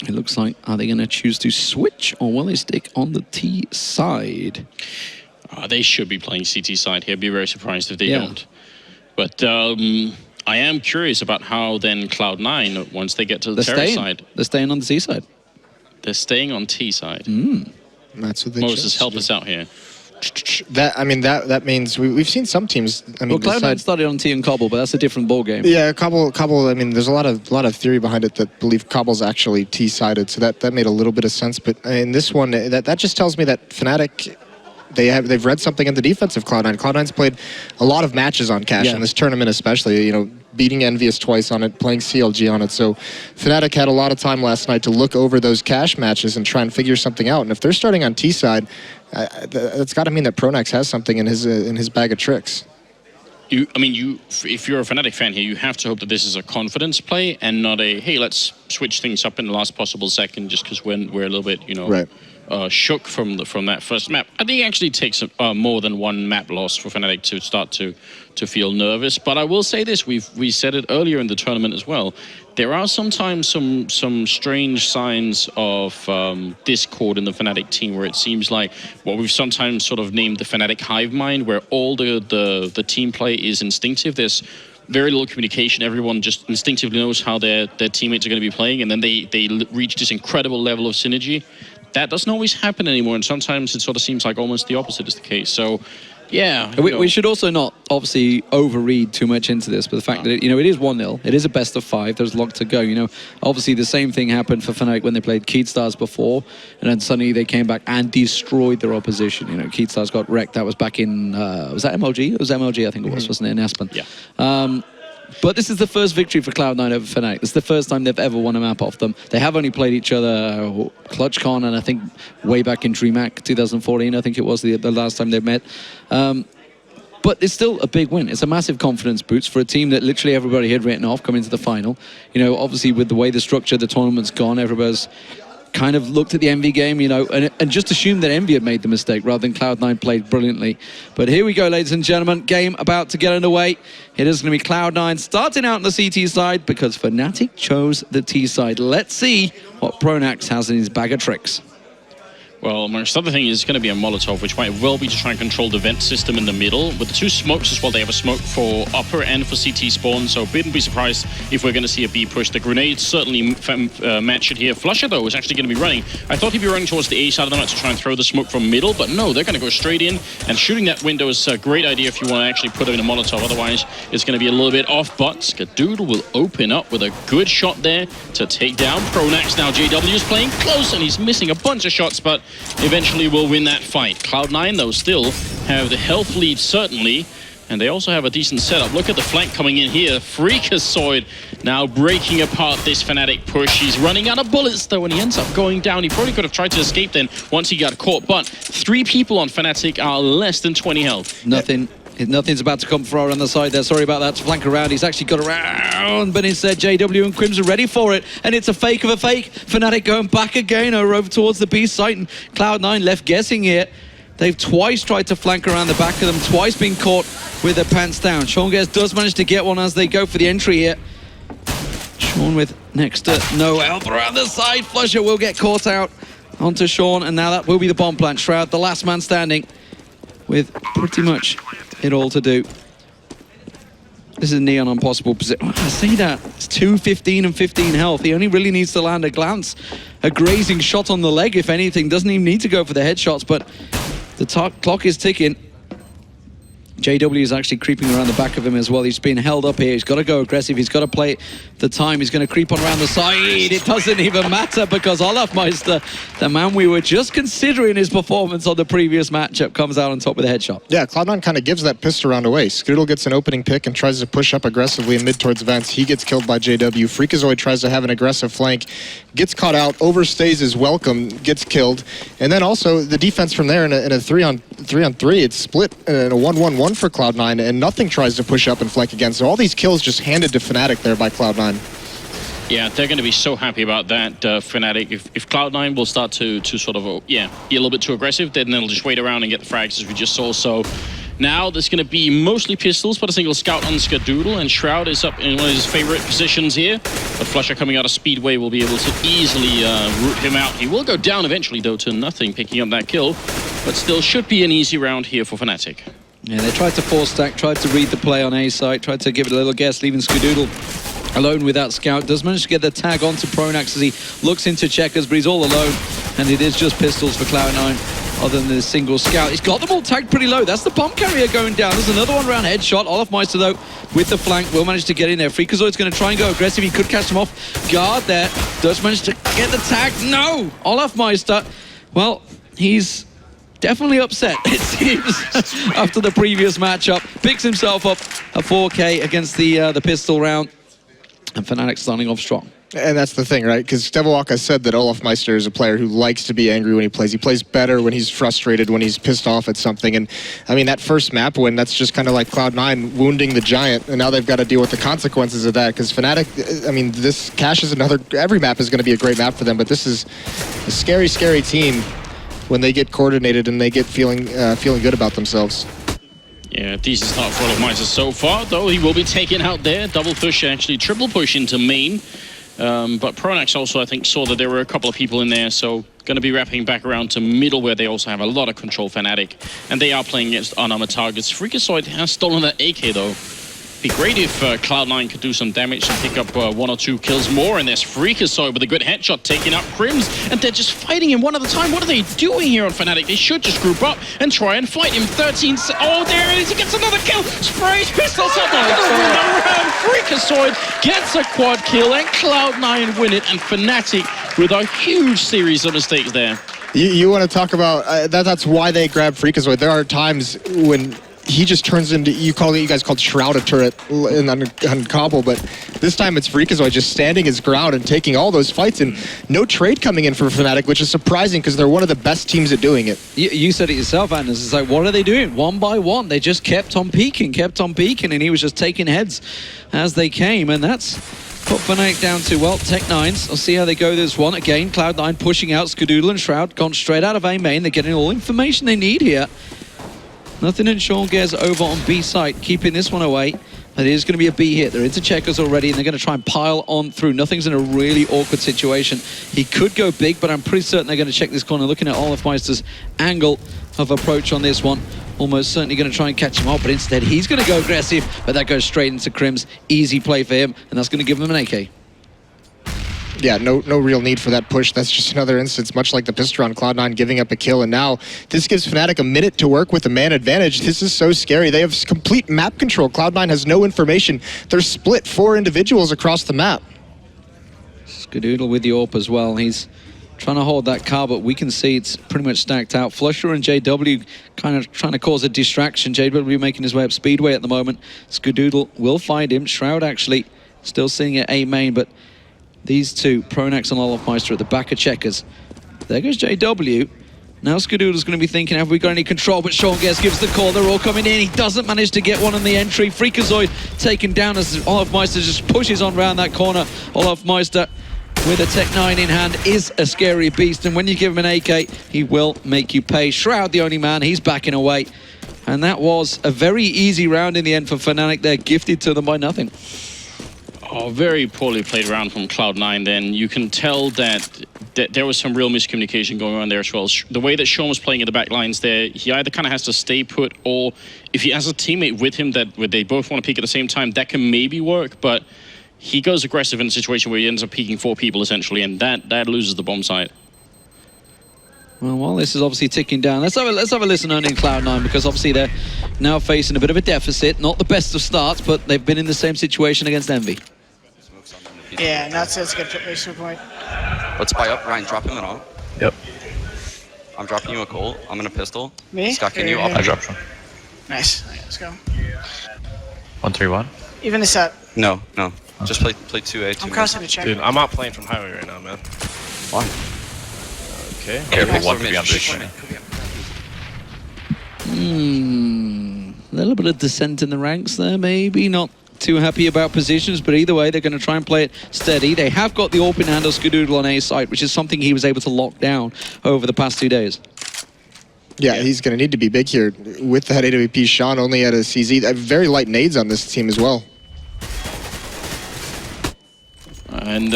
looks like, are they going to choose to switch, or will they stick on the T side? They should be playing CT side here. Be very surprised if they don't. But I am curious about how then Cloud9, once they get to the terrace side. They're staying on the T side. They're staying on T side. That's what they Moses, help us out here. That means we've seen some teams. I mean, well, Cloud9 started on T and Cobble, but that's a different ball game. Yeah, Cobble. I mean, there's a lot of theory behind it that believe Cobble's actually T-sided, so that made a little bit of sense. But in this one, that just tells me that Fnatic, they've read something in the defense of Cloud9. Cloud9's played a lot of matches on Cash in this tournament, especially. You know, beating Envious twice on it, playing CLG on it. So Fnatic had a lot of time last night to look over those cash matches and try and figure something out. And if they're starting on T side, that's got to mean that Pronax has something in his bag of tricks. If you're a Fnatic fan here, you have to hope that this is a confidence play and not a, hey, let's switch things up in the last possible second just because we're a little bit, right. Shook from that first map. I think it actually takes more than one map loss for Fnatic to start to feel nervous. But I will say this: we said it earlier in the tournament as well. There are sometimes some strange signs of discord in the Fnatic team, where it seems like what we've sometimes sort of named the Fnatic hive mind, where all the team play is instinctive. There's very little communication. Everyone just instinctively knows how their teammates are going to be playing, and then they reach this incredible level of synergy. That doesn't always happen anymore, and sometimes it sort of seems like almost the opposite is the case. So, yeah. We should also not, obviously, overread too much into this, but the fact that, it is 1-0. It is a best of 5. There's a lot to go, Obviously, the same thing happened for Fnatic when they played Keystars before, and then suddenly they came back and destroyed their opposition. Keystars got wrecked. That was back in, was that MLG? It was MLG, I think it was, wasn't it, in Aspen? Yeah. But this is the first victory for Cloud9 over Fnatic. It's the first time they've ever won a map off them. They have only played each other ClutchCon, and I think way back in DreamHack 2014, I think it was the last time they met. But it's still a big win. It's a massive confidence boost for a team that literally everybody had written off coming to the final. Obviously with the way the structure of the tournament's gone, everybody's kind of looked at the Envy game, and just assumed that Envy had made the mistake rather than Cloud9 played brilliantly. But here we go, ladies and gentlemen. Game about to get underway. It is going to be Cloud9 starting out on the CT side because Fnatic chose the T side. Let's see what Pronax has in his bag of tricks. Well, amongst other things, it's going to be a Molotov, which might well be to try and control the vent system in the middle. With the two smokes as well, they have a smoke for upper and for CT spawn, so wouldn't be surprised if we're going to see a B push. The grenades certainly match it here. Flusher, though, is actually going to be running. I thought he'd be running towards the A side of the map to try and throw the smoke from middle, but no, they're going to go straight in, and shooting that window is a great idea if you want to actually put it in a Molotov. Otherwise, it's going to be a little bit off, but SHROOOOOD will open up with a good shot there to take down Pronax. Now, JW is playing close, and he's missing a bunch of shots, but eventually will win that fight. Cloud9, though, still have the health lead, certainly, and they also have a decent setup. Look at the flank coming in here. Freakazoid now breaking apart this Fnatic push. He's running out of bullets, though, and he ends up going down. He probably could have tried to escape then once he got caught, but 3 people on Fnatic are less than 20 health. Nothing's about to come through on the side there. Sorry about that. To flank around. He's actually got around, but instead JW and Crims are ready for it. And it's a fake of a fake. Fnatic going back again over towards the B site. And Cloud9 left guessing here. They've twice tried to flank around the back of them. Twice been caught with their pants down. Sean Guess does manage to get one as they go for the entry here. Sean with next to no help around the side. Flusher will get caught out onto Sean. And now that will be the bomb plant. Shroud, the last man standing, with pretty much it all to do. This is Neon on possible position. I say that. It's 2-15 and 15 health. He only really needs to land a glance. A grazing shot on the leg, if anything. Doesn't even need to go for the headshots, but the clock is ticking. JW is actually creeping around the back of him as well. He's being held up here. He's got to go aggressive. He's got to play the time. He's going to creep on around the side. It doesn't even matter because Olafmeister, the man we were just considering his performance on the previous matchup, comes out on top with a headshot. Yeah, Cloud9 kind of gives that pistol round away. SHROOOOOD gets an opening pick and tries to push up aggressively in mid towards vents. He gets killed by JW. Freakazoid tries to have an aggressive flank, gets caught out, overstays his welcome, gets killed. And then also the defense from there in a 3-on-3, it's split in a 1-1-1 for Cloud9, and nothing tries to push up and flank again. So all these kills just handed to Fnatic there by Cloud9. Yeah, they're going to be so happy about that, Fnatic. If Cloud9 will start to sort of, be a little bit too aggressive, then they'll just wait around and get the frags, as we just saw. So now there's going to be mostly pistols, but a single scout on SHROOOOOD, and Shroud is up in one of his favorite positions here. But Flusher coming out of Speedway will be able to easily root him out. He will go down eventually, though, to nothing, picking up that kill. But still should be an easy round here for Fnatic. Yeah, they tried to force stack, tried to read the play on A site, tried to give it a little guess, leaving SHROOOOOD alone with that scout. Does manage to get the tag onto Pronax as he looks into checkers, but he's all alone, and it is just pistols for Cloud9 other than the single scout. He's got them all tagged pretty low. That's the bomb carrier going down. There's another one round headshot. Olafmeister, though, with the flank, will manage to get in there. Freakazoid's going to try and go aggressive. He could catch him off guard there. Does manage to get the tag. No! Olafmeister, well, he's definitely upset, it seems, after the previous matchup. Picks himself up a 4K against the pistol round. And Fnatic starting off strong. And that's the thing, right? Because Devilwalk said that Olaf Meister is a player who likes to be angry when he plays. He plays better when he's frustrated, when he's pissed off at something. And I mean, that first map win, that's just kind of like Cloud9 wounding the Giant. And now they've got to deal with the consequences of that. Because Fnatic, I mean, this Cash is every map is going to be a great map for them. But this is a scary, scary team when they get coordinated and they get feeling good about themselves. Yeah, decent start for Olaf Meister so far, though he will be taken out there. Double push, actually triple push into main. But Pronax also, I think, saw that there were a couple of people in there, so going to be wrapping back around to middle, where they also have a lot of control, Fnatic. And they are playing against unarmored targets. Freakazoid has stolen that AK, though. Be great if Cloud9 could do some damage and pick up 1 or 2 kills more. And there's Freakazoid with a good headshot taking out Crims. And they're just fighting him one at a time. What are they doing here on Fnatic? They should just group up and try and fight him. 13... Oh, there it is. He gets another kill. Sprays pistols up. They're going to win the round. Freakazoid gets a quad kill and Cloud9 win it. And Fnatic with a huge series of mistakes there. You want to talk about... that's why they grabbed Freakazoid. There are times when... he just turns into, you guys called Shroud a turret on Cobble, but this time it's Freakazoid just standing his ground and taking all those fights, and no trade coming in for Fnatic, which is surprising because they're one of the best teams at doing it. You said it yourself, Anders. It's like, what are they doing? One by one. They just kept on peeking, and he was just taking heads as they came, and that's put Fnatic down to, well, Tech9s. I'll see how they go this one. Again, Cloud9 pushing out Skadoodle and Shroud, gone straight out of A main. They're getting all information they need here. Nothing in Seangares over on B site, keeping this one away. It is going to be a B hit. They're into checkers already, and they're going to try and pile on through. Nothing's in a really awkward situation. He could go big, but I'm pretty certain they're going to check this corner. Looking at Olaf Meister's angle of approach on this one. Almost certainly going to try and catch him up, but instead he's going to go aggressive, but that goes straight into Crims. Easy play for him, and that's going to give him an AK. Yeah, no real need for that push. That's just another instance, much like the pistol round, Cloud9 giving up a kill, and now this gives Fnatic a minute to work with the man advantage. This is so scary. They have complete map control. Cloud9 has no information. They're split 4 individuals across the map. Skadoodle with the AWP as well. He's trying to hold that car, but we can see it's pretty much stacked out. Flusher and JW kind of trying to cause a distraction. JW making his way up Speedway at the moment. Skadoodle will find him. Shroud actually still seeing it A main, but these two, Pronax and Olaf Meister at the back of checkers. There goes JW. Now Skadoodle's going to be thinking, have we got any control? But Seangares gives the call. They're all coming in. He doesn't manage to get one on the entry. Freakazoid taken down as Olaf Meister just pushes on around that corner. Olaf Meister with a Tech9 in hand is a scary beast. And when you give him an AK, he will make you pay. Shroud, the only man, he's backing away. And that was a very easy round in the end for Fnatic. They're gifted to them by nothing. Oh, very poorly played round from Cloud9 then. You can tell that there was some real miscommunication going on there as well. The way that Sean was playing in the back lines there, he either kind of has to stay put, or if he has a teammate with him that where they both want to peek at the same time, that can maybe work, but he goes aggressive in a situation where he ends up peeking 4 people essentially, and that loses the bomb site. Well, while this is obviously ticking down, let's have a listen on in Cloud9, because obviously they're now facing a bit of a deficit. Not the best of starts, but they've been in the same situation against Envy. Yeah, that's a good point. Let's buy up. Ryan, drop him at all. Yep. I'm dropping you a Colt. I'm in a pistol. Me? Scott, can you up? I dropped one. Nice. Right, let's go. 1-3-1. Even the set. No. Just play 2A. I'm crossing the check. Dude, I'm not playing from highway right now, man. Why? Okay. Careful, 1 beyond this. A little bit of descent in the ranks there, maybe. Not too happy about positions, but either way, they're going to try and play it steady. They have got the open hand of Skadoodle on A site, which is something he was able to lock down over the past 2 days. Yeah, he's going to need to be big here. With that AWP, Sean only at a CZ. Very light nades on this team as well. And,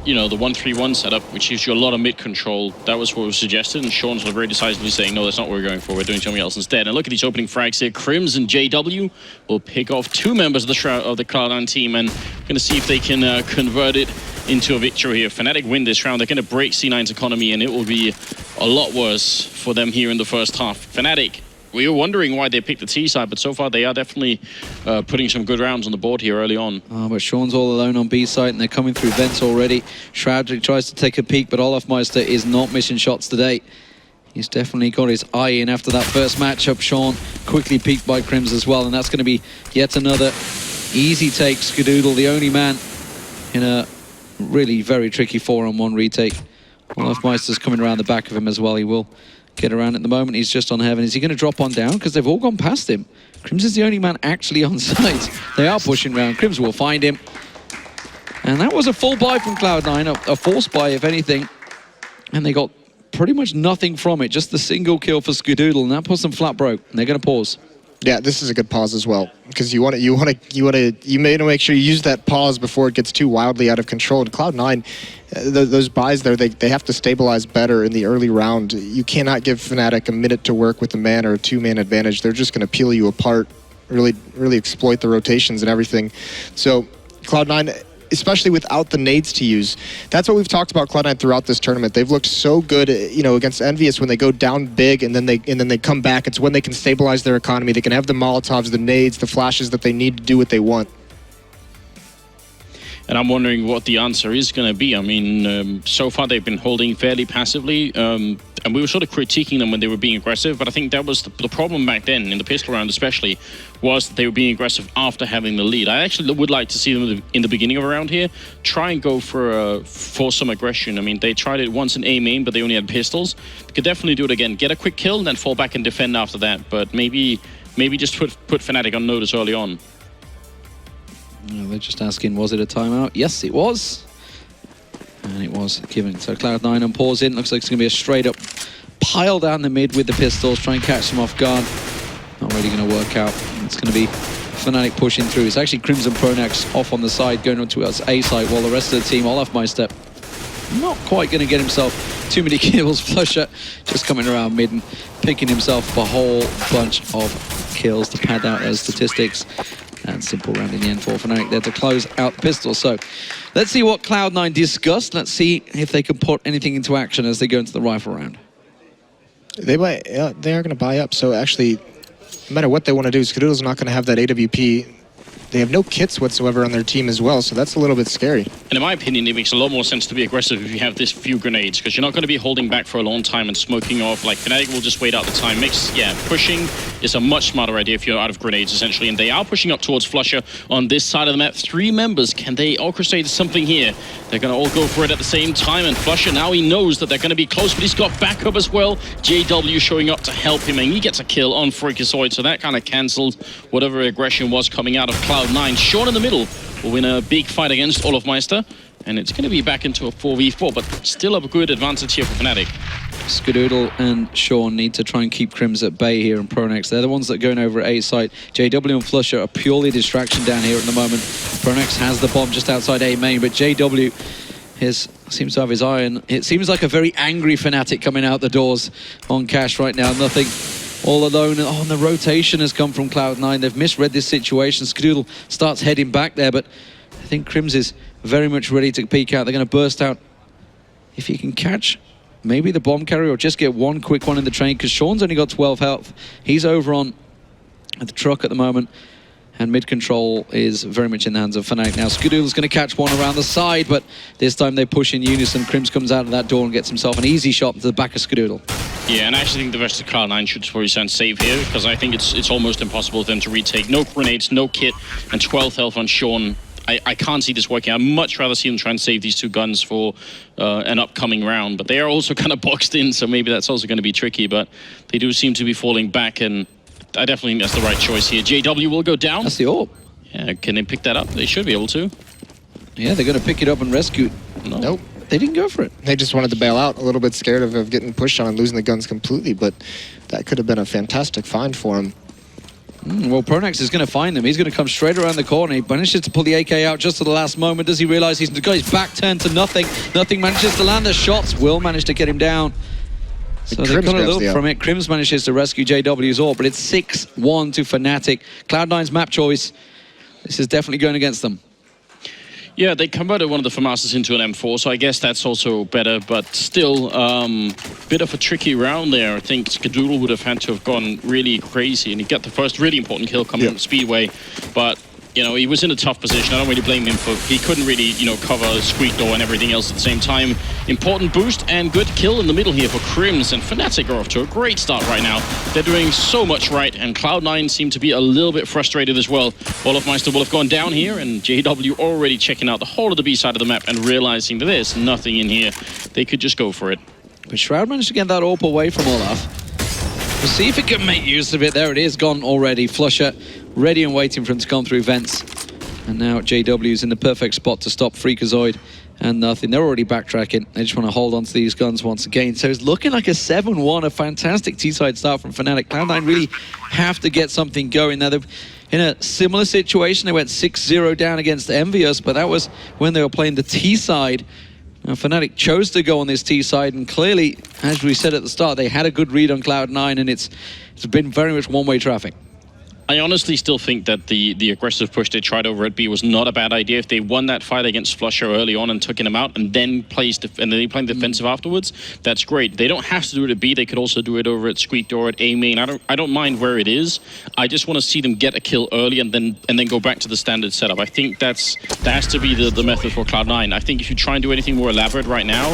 you know, the 1-3-1 setup, which gives you a lot of mid-control, that was what was suggested, and Sean's very decisively saying, no, that's not what we're going for, we're doing something else instead. And look at these opening frags here. Crims and JW will pick off 2 members of the Cloud9 team, and we're going to see if they can convert it into a victory here. Fnatic win this round, they're going to break C9's economy, and it will be a lot worse for them here in the first half. Fnatic, we were wondering why they picked the T side, but so far they are definitely putting some good rounds on the board here early on. Oh, but Sean's all alone on B side, and they're coming through vents already. Shroud tries to take a peek, but Olaf Meister is not missing shots today. He's definitely got his eye in after that first matchup. Sean quickly peeked by Crims as well, and that's going to be yet another easy take. SHROOOOOD, the only man in a really very tricky 4-on-1 retake. Olafmeister's coming around the back of him as well. He will get around at the moment. He's just on Heaven. Is he going to drop on down? Because they've all gone past him. Crims is the only man actually on site. They are pushing around. Crims will find him. And that was a full buy from Cloud9, a forced buy if anything. And they got pretty much nothing from it. Just the single kill for SHROOOOOD, and that puts them flat broke. And they're going to pause. Yeah, this is a good pause as well, because you may want to make sure you use that pause before it gets too wildly out of control. And Cloud9, those buys there, they have to stabilize better in the early round. You cannot give Fnatic a minute to work with a man or a two-man advantage. They're just going to peel you apart, really exploit the rotations and everything. So Cloud9, especially without the nades to use. That's what we've talked about Cloud9 throughout this tournament. They've looked so good, against Envious when they go down big and then they come back. It's when they can stabilize their economy. They can have the Molotovs, the nades, the flashes that they need to do what they want. And I'm wondering what the answer is going to be. I mean, so far they've been holding fairly passively, and we were sort of critiquing them when they were being aggressive, but I think that was the problem back then, in the pistol round especially, was that they were being aggressive after having the lead. I actually would like to see them in the beginning of a round here, try and go for some aggression. I mean, they tried it once in A main, but they only had pistols. They could definitely do it again. Get a quick kill, and then fall back and defend after that, but maybe just put Fnatic on notice early on. They're just asking, was it a timeout? Yes, it was. And it was given. So Cloud9 on pause in. Looks like it's going to be a straight up pile down the mid with the pistols. Try and catch them off guard. Not really going to work out. It's going to be Fnatic pushing through. It's actually Crimson Pronax off on the side, going on to us A side, while the rest of the team, Olafmeister, not quite going to get himself too many kills. Flusher just coming around mid and picking himself a whole bunch of kills to pad out those statistics. And simple round in the end for Fnatic there to close out the pistol. So let's see what Cloud9 discussed. Let's see if they can put anything into action as they go into the rifle round. They are going to buy up. So actually, no matter what they want to do, SHROOOOOD's not going to have that AWP. They have no kits whatsoever on their team as well, so that's a little bit scary. And in my opinion, it makes a lot more sense to be aggressive if you have this few grenades, because you're not going to be holding back for a long time and smoking off. Like, Fnatic will just wait out the time. Pushing is a much smarter idea if you're out of grenades, essentially. And they are pushing up towards Flusher on this side of the map. 3 members. Can they orchestrate something here? They're going to all go for it at the same time. And Flusher, now he knows that they're going to be close, but he's got backup as well. JW showing up to help him, and he gets a kill on Freakazoid. So that kind of cancelled whatever aggression was coming out of Cloud9. Sean in the middle will win a big fight against Olafmeister, and it's going to be back into a 4v4, but still a good advantage here for Fnatic. SHROOOOOD and Sean need to try and keep Crims at bay here in Pronax. They're the ones that are going over at A site. JW and Flusher are purely distraction down here at the moment. Pronax has the bomb just outside A main, but JW seems to have his eye on. It seems like a very angry Fnatic coming out the doors on Cash right now. Nothing. All alone. Oh, and the rotation has come from Cloud9. They've misread this situation. SHROOOOOD starts heading back there, but I think Crims is very much ready to peek out. They're going to burst out. If he can catch maybe the bomb carrier or just get one quick one in the train, because Sean's only got 12 health. He's over on the truck at the moment, and mid control is very much in the hands of Fnatic now. SHROOOOOOD's going to catch one around the side, but this time they push in unison. Crims comes out of that door and gets himself an easy shot to the back of SHROOOOOOD. Yeah, and I actually think the rest of Cloud9 should probably stand safe here, because I think it's almost impossible for them to retake. No grenades, no kit, and 12 health on Sean. I can't see this working. I'd much rather see them try and save these 2 guns for an upcoming round, but they are also kind of boxed in, so maybe that's also going to be tricky, but they do seem to be falling back, and I definitely think that's the right choice here. JW will go down. That's the orb. Yeah, can they pick that up? They should be able to. Yeah, they're going to pick it up and rescue it. No. Nope. They didn't go for it. They just wanted to bail out, a little bit scared of getting pushed on and losing the guns completely, but that could have been a fantastic find for him. Well, Pronax is going to find them. He's going to come straight around the corner. He manages to pull the AK out just at the last moment. Does he realize he's got his back turned to nothing? Nothing manages to land the shots. Will manage to get him down. So they got a little from it. Crims manages to rescue JW's AWP, but it's 6-1 to Fnatic. Cloud9's map choice. This is definitely going against them. Yeah, they converted one of the FAMASas into an M4, so I guess that's also better, but still, bit of a tricky round there. I think SHROOOOOOD would have had to have gone really crazy, and he got the first really important kill coming from Speedway, but You know, he was in a tough position. I don't really blame him for, he couldn't really, you know, cover Squeak Door and everything else at the same time. Important boost and good kill in the middle here for Crims, and Fnatic are off to a great start right now. They're doing so much right, and Cloud9 seem to be a little bit frustrated as well. Olofmeister will have gone down here, and JW already checking out the whole of the B side of the map and realizing that there's nothing in here. They could just go for it. But Shroud managed to get that AWP away from Olaf. We'll see if he can make use of it. There it is, gone already. Flusher ready and waiting for him to come through vents. And now JW is in the perfect spot to stop Freakazoid and nothing. They're already backtracking. They just want to hold on to these guns once again. So it's looking like a 7-1, a fantastic T-side start from Fnatic. Cloud9 really have to get something going. Now, they're in a similar situation. They went 6-0 down against Envious, but that was when they were playing the T-side. Now, Fnatic chose to go on this T side, and clearly, as we said at the start, they had a good read on Cloud9, and it's been very much one-way traffic. I honestly still think that the aggressive push they tried over at B was not a bad idea. If they won that fight against Flusher early on and took him out, and then played defensive afterwards, that's great. They don't have to do it at B. They could also do it over at Squeak Door at A main. I don't mind where it is. I just want to see them get a kill early and then go back to the standard setup. I think that has to be the method for Cloud9. I think if you try and do anything more elaborate right now,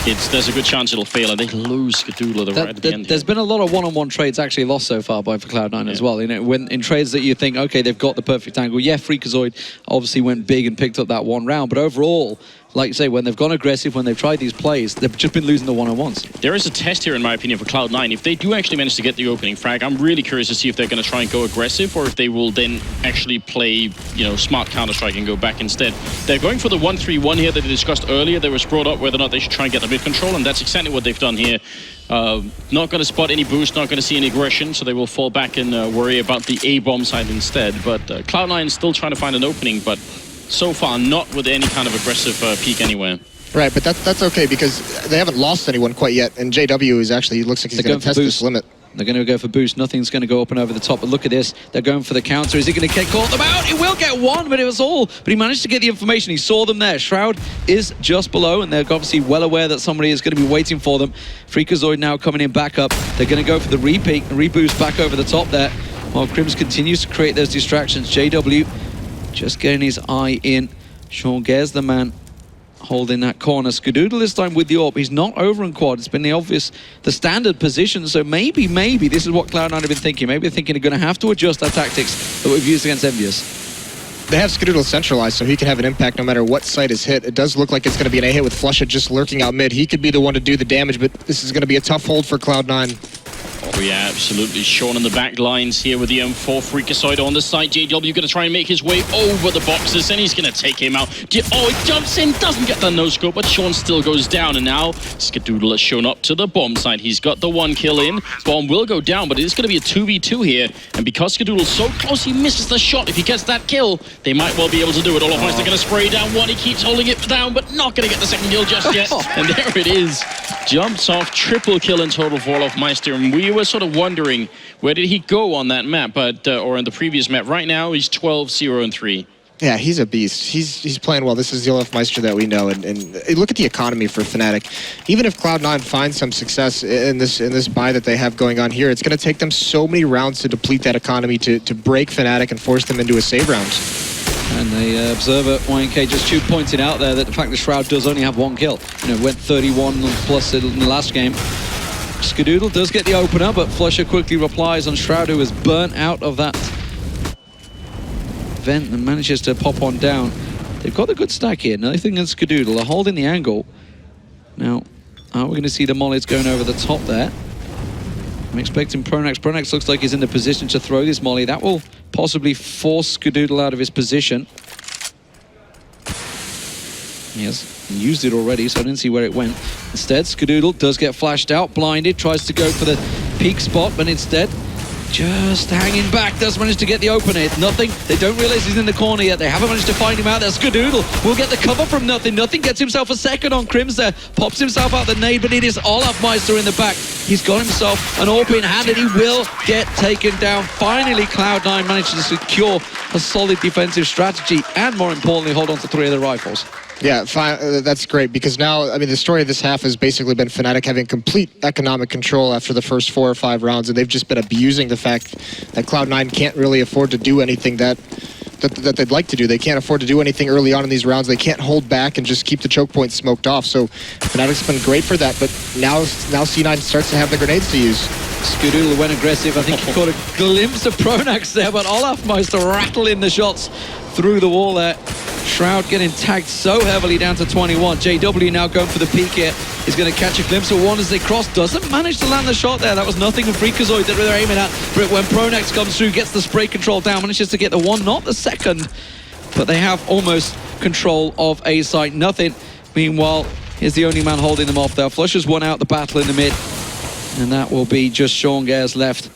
there's a good chance it'll fail, and they lose Skadoodler right at the end. There's been a lot of one-on-one trades actually lost so far for Cloud9 as well. You know, in trades that you think, okay, they've got the perfect angle. Yeah, Freakazoid obviously went big and picked up that one round, but overall, like you say, when they've gone aggressive, when they've tried these plays, they've just been losing the one-on-ones. There is a test here, in my opinion, for Cloud9. If they do actually manage to get the opening frag, I'm really curious to see if they're going to try and go aggressive, or if they will then actually play, you know, smart Counter-Strike and go back instead. They're going for the 1-3-1 here that they discussed earlier. There was brought up whether or not they should try and get the mid control, and that's exactly what they've done here. Not going to spot any boost, not going to see any aggression, so they will fall back and worry about the A-bomb side instead. But Cloud9 is still trying to find an opening, but so far not with any kind of aggressive peak anywhere. Right, but that's okay because they haven't lost anyone quite yet, and JW is actually, looks like he's going to test this limit. They're going to go for boost. Nothing's going to go up and over the top. But look at this. They're going for the counter. Is he going to call them out? He will get one, but it was all. But he managed to get the information. He saw them there. Shroud is just below, and they're obviously well aware that somebody is going to be waiting for them. Freakazoid now coming in back up. They're going to go for the re-peak and reboost back over the top there. While Crims continues to create those distractions. JW just getting his eye in. Sean Gare's the man holding that corner. Skadoodle this time with the AWP. He's not over in quad. It's been the standard position. So maybe this is what Cloud9 have been thinking. Maybe they're thinking they're going to have to adjust our tactics that we've used against Envious. They have Skadoodle centralized, so he can have an impact no matter what site is hit. It does look like it's going to be an A hit with Flusha just lurking out mid. He could be the one to do the damage, but this is going to be a tough hold for Cloud9. Oh yeah, absolutely. Sean in the back lines here with the M4. Freakazoid on the side. JW going to try and make his way over the boxes, and he's going to take him out. Oh, he jumps in, doesn't get the no-scope, but Sean still goes down, and now Skadoodle has shown up to the bomb side. He's got the one kill in. Bomb will go down, but it's going to be a 2v2 here, and because Skadoodle's so close, he misses the shot. If he gets that kill, they might well be able to do it. Olofmeister going to spray down one. He keeps holding it down, but not going to get the second kill just yet. And there it is. Jumps off, triple kill in total for Olofmeister, and we were sort of wondering where did he go on that map, but or in the previous map. Right now he's 12-0-3. Yeah, he's a beast. He's playing well. This is the Olofmeister that we know, and look at the economy for Fnatic. Even if Cloud9 finds some success in this buy that they have going on here, it's going to take them so many rounds to deplete that economy to break Fnatic and force them into a save round. And the observer, YNK, just pointed out there that the fact that Shroud does only have one kill. You know, went 31 plus in the last game. Skadoodle does get the opener, but Flusher quickly replies on Shroud, who is burnt out of that vent and manages to pop on down. They've got a good stack here. Nothing against Skadoodle. They're holding the angle. Now, are we going to see the mollies going over the top there? I'm expecting Pronax. Pronax looks like he's in the position to throw this molly. That will possibly force Skadoodle out of his position. He has used it already, so I didn't see where it went. Instead, Skadoodle does get flashed out, blinded, tries to go for the peak spot, but instead, just hanging back, does manage to get the opener. It's Nothing. They don't realize he's in the corner yet. They haven't managed to find him out there. Skadoodle will get the cover from Nothing. Nothing gets himself a second on Crims there. Pops himself out the nade, but it is Olofmeister in the back. He's got himself an AWP in hand, and he will get taken down. Finally, Cloud9 managed to secure a solid defensive strategy, and more importantly, hold on to 3 of the rifles. Yeah, that's great, because now, I mean, the story of this half has basically been Fnatic having complete economic control after the first 4 or 5 rounds, and they've just been abusing the fact that Cloud9 can't really afford to do anything that that they'd like to do. They can't afford to do anything early on in these rounds. They can't hold back and just keep the choke points smoked off. So Fnatic's been great for that, but now C9 starts to have the grenades to use. SHROOOOOD went aggressive. I think he caught a glimpse of Pronax there, but Olafmeister rattling the shots through the wall there. Shroud getting tagged so heavily down to 21. JW now going for the peek here. He's going to catch a glimpse of one as they cross. Doesn't manage to land the shot there. That was nothing of Freakazoid that they're aiming at. But when Pronax comes through, gets the spray control down, manages to get the one, not the second. But they have almost control of A site. Nothing. Meanwhile, here's the only man holding them off there. Flusher's won out the battle in the mid. And that will be just Sean Gares left,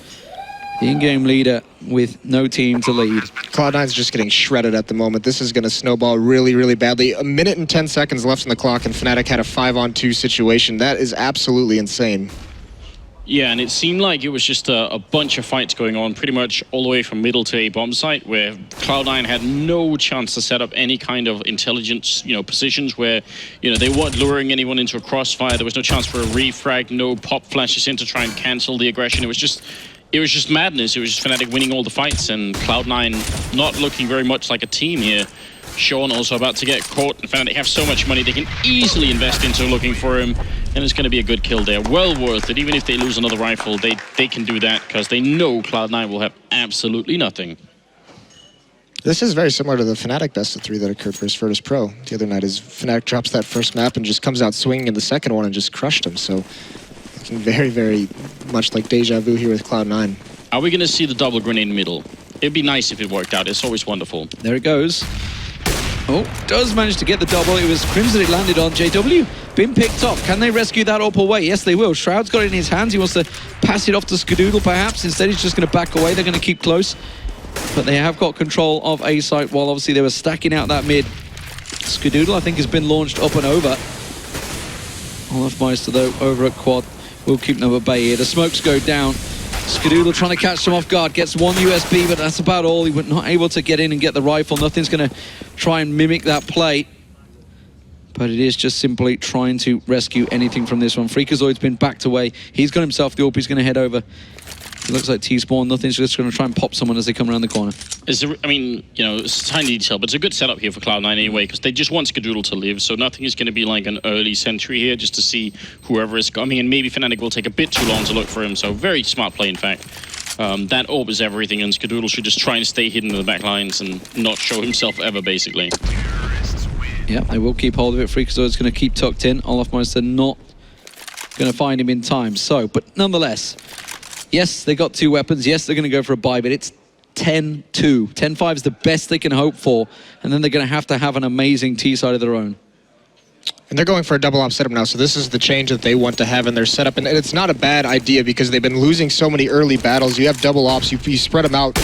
the in-game leader with no team to lead. Cloud9's just getting shredded at the moment. This is going to snowball really, really badly. 1 minute and 10 seconds left on the clock, and Fnatic had a 5-on-2 situation. That is absolutely insane. Yeah, and it seemed like it was just a bunch of fights going on, pretty much all the way from middle to A bomb site, where Cloud9 had no chance to set up any kind of intelligence, positions where, they weren't luring anyone into a crossfire. There was no chance for a refrag, no pop flashes in to try and cancel the aggression. It was just madness. It was just Fnatic winning all the fights, and Cloud9 not looking very much like a team here. Sean also about to get caught, and Fnatic have so much money they can easily invest into looking for him, and it's going to be a good kill there. Well worth it. Even if they lose another rifle, they can do that because they know Cloud9 will have absolutely nothing. This is very similar to the Fnatic best of 3 that occurred versus Virtus Pro the other night, as Fnatic drops that first map and just comes out swinging in the second one and just crushed them. So looking very, very much like deja vu here with Cloud9. Are we going to see the double grenade middle? It'd be nice if it worked out. It's always wonderful. There it goes. Oh, does manage to get the double. It was Crimson it landed on. JW been picked off. Can they rescue that up away? Yes, they will. Shroud's got it in his hands. He wants to pass it off to SHROOOOOD perhaps. Instead, he's just going to back away. They're going to keep close. But they have got control of A site while obviously they were stacking out that mid. SHROOOOOD, I think, has been launched up and over. Olafmeister, though, over at quad. We'll keep them at bay here. The smokes go down. SHROOOOOD trying to catch them off guard. Gets one USB, but that's about all. He was not able to get in and get the rifle. Nothing's going to try and mimic that play. But it is just simply trying to rescue anything from this one. Freakazoid's been backed away. He's got himself the AWP. He's going to head over. It looks like T-Spawn. Nothing's just going to try and pop someone as they come around the corner. It's a tiny detail, but it's a good setup here for Cloud9 anyway, because they just want SHROOOOOD to live, so nothing is going to be like an early sentry here just to see whoever is coming, and maybe Fnatic will take a bit too long to look for him, so very smart play, in fact. That AWP is everything, and SHROOOOOD should just try and stay hidden in the back lines and not show himself ever, basically. Yeah, they will keep hold of it. Freakazoid's going to keep tucked in. Olafmeister not going to find him in time, but nonetheless... Yes, they got 2 weapons. Yes, they're going to go for a buy, but it's 10-2. 10-5 is the best they can hope for, and then they're going to have an amazing T side of their own. And they're going for a double op setup now, so this is the change that they want to have in their setup. And it's not a bad idea because they've been losing so many early battles. You have double ops, you spread them out,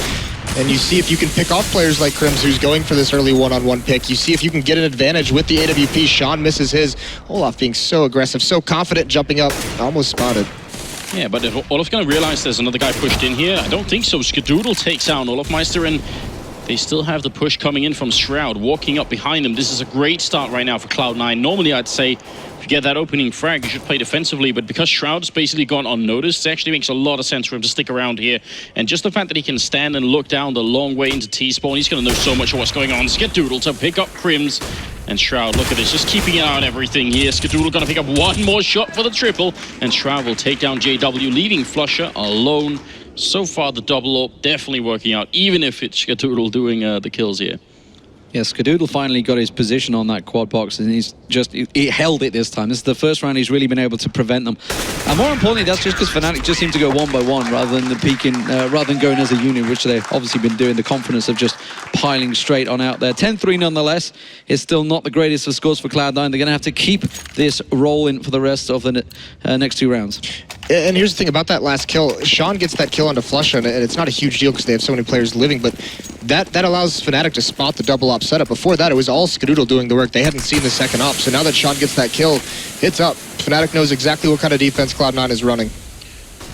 and you see if you can pick off players like Crims, who's going for this early one-on-one pick. You see if you can get an advantage with the AWP. Sean misses his. Olaf being so aggressive, so confident, jumping up, almost spotted. Yeah, but if Olaf's going to realize there's another guy pushed in here, I don't think so. SHROOOOOOD takes out Olafmeister, and they still have the push coming in from Shroud, walking up behind them. This is a great start right now for Cloud9. Normally, I'd say if you get that opening frag, you should play defensively, but because Shroud's basically gone unnoticed, it actually makes a lot of sense for him to stick around here. And just the fact that he can stand and look down the long way into T-Spawn, he's going to know so much of what's going on. SHROOOOOOD to pick up Crims. And Shroud, look at this, just keeping an eye on everything here. SHROOOOOOD going to pick up one more shot for the triple, and Shroud will take down JW, leaving Flusher alone. So far, the double up definitely working out, even if it's SHROOOOOOD doing the kills here. Yeah, SHROOOOOOOD finally got his position on that quad box, and he held it this time. This is the first round he's really been able to prevent them. And more importantly, that's just because Fnatic just seem to go one by one rather than rather than going as a unit, which they've obviously been doing. The confidence of just piling straight on out there. 10-3 nonetheless. It's still not the greatest of scores for Cloud9. They're going to have to keep this rolling for the rest of the next 2 rounds. And here's the thing about that last kill. Sean gets that kill onto Flusher, and it's not a huge deal because they have so many players living, but that allows Fnatic to spot the double op setup. Before that, it was all SHROOOOOOD doing the work. They hadn't seen the second op, so now that Sean gets that kill, it's up. Fnatic knows exactly what kind of defense Cloud9 is running.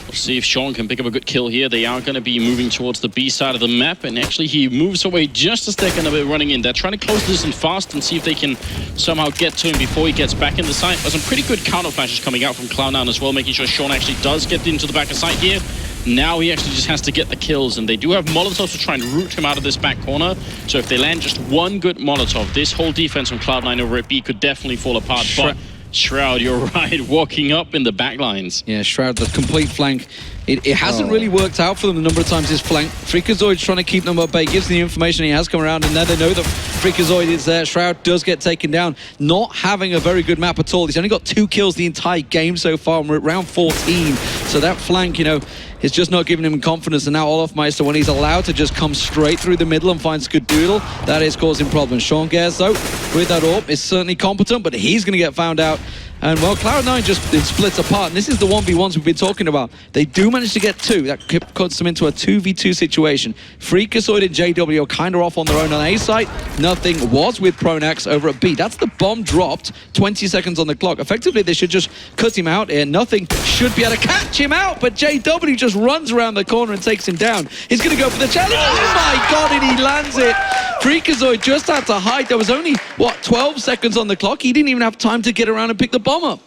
We'll see if Sean can pick up a good kill here. They are going to be moving towards the B side of the map, and actually he moves away just as they're going to be running in. They're trying to close this in fast and see if they can somehow get to him before he gets back in the site. There's some pretty good counter flashes coming out from Cloud9 as well, making sure Sean actually does get into the back of sight here. Now he actually just has to get the kills, and they do have Molotovs to try and root him out of this back corner. So if they land just one good Molotov, this whole defense from Cloud9 over at B could definitely fall apart. But Shroud, you're right, walking up in the back lines. Yeah, Shroud, the complete flank. It hasn't really worked out for them the number of times this flank. Freakazoid's trying to keep them at bay, gives them the information, he has come around, and now they know that Freakazoid is there. Shroud does get taken down, not having a very good map at all. He's only got 2 kills the entire game so far, and we're at round 14. So that flank, you know, is just not giving him confidence. And now Olofmeister, when he's allowed to just come straight through the middle and find Skadoodle, that is causing problems. Sean Gers, though, with that AWP, is certainly competent, but he's going to get found out. And, well, Cloud9 just splits apart. And this is the 1v1s we've been talking about. They do manage to get 2. That cuts them into a 2v2 situation. Freakazoid and JW are kind of off on their own on A site. Nothing was with Pronax over at B. That's the bomb dropped. 20 seconds on the clock. Effectively, they should just cut him out here. Nothing should be able to catch him out. But JW just runs around the corner and takes him down. He's going to go for the challenge. Oh, my God, and he lands it. Freakazoid just had to hide. There was only, what, 12 seconds on the clock? He didn't even have time to get around and pick the bomb up.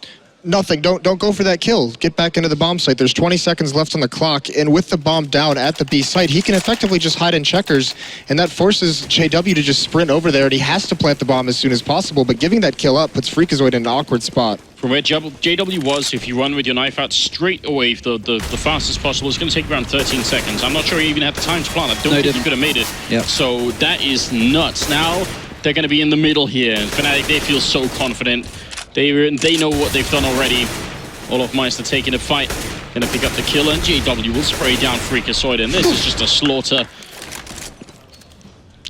Nothing. Don't go for that kill. Get back into the bomb site. There's 20 seconds left on the clock, and with the bomb down at the B site, he can effectively just hide in checkers, and that forces JW to just sprint over there, and he has to plant the bomb as soon as possible, but giving that kill up puts Freakazoid in an awkward spot. From where JW was, if you run with your knife out straight away, the fastest possible, it's going to take around 13 seconds. I'm not sure he even had the time to plant. I don't think he could have made it. Yep. So that is nuts. Now they're going to be in the middle here, and Fnatic, they feel so confident. They know what they've done already. Olofmeister taking a fight, gonna pick up the kill, and JW will spray down Freakazoid, and this is just a slaughter.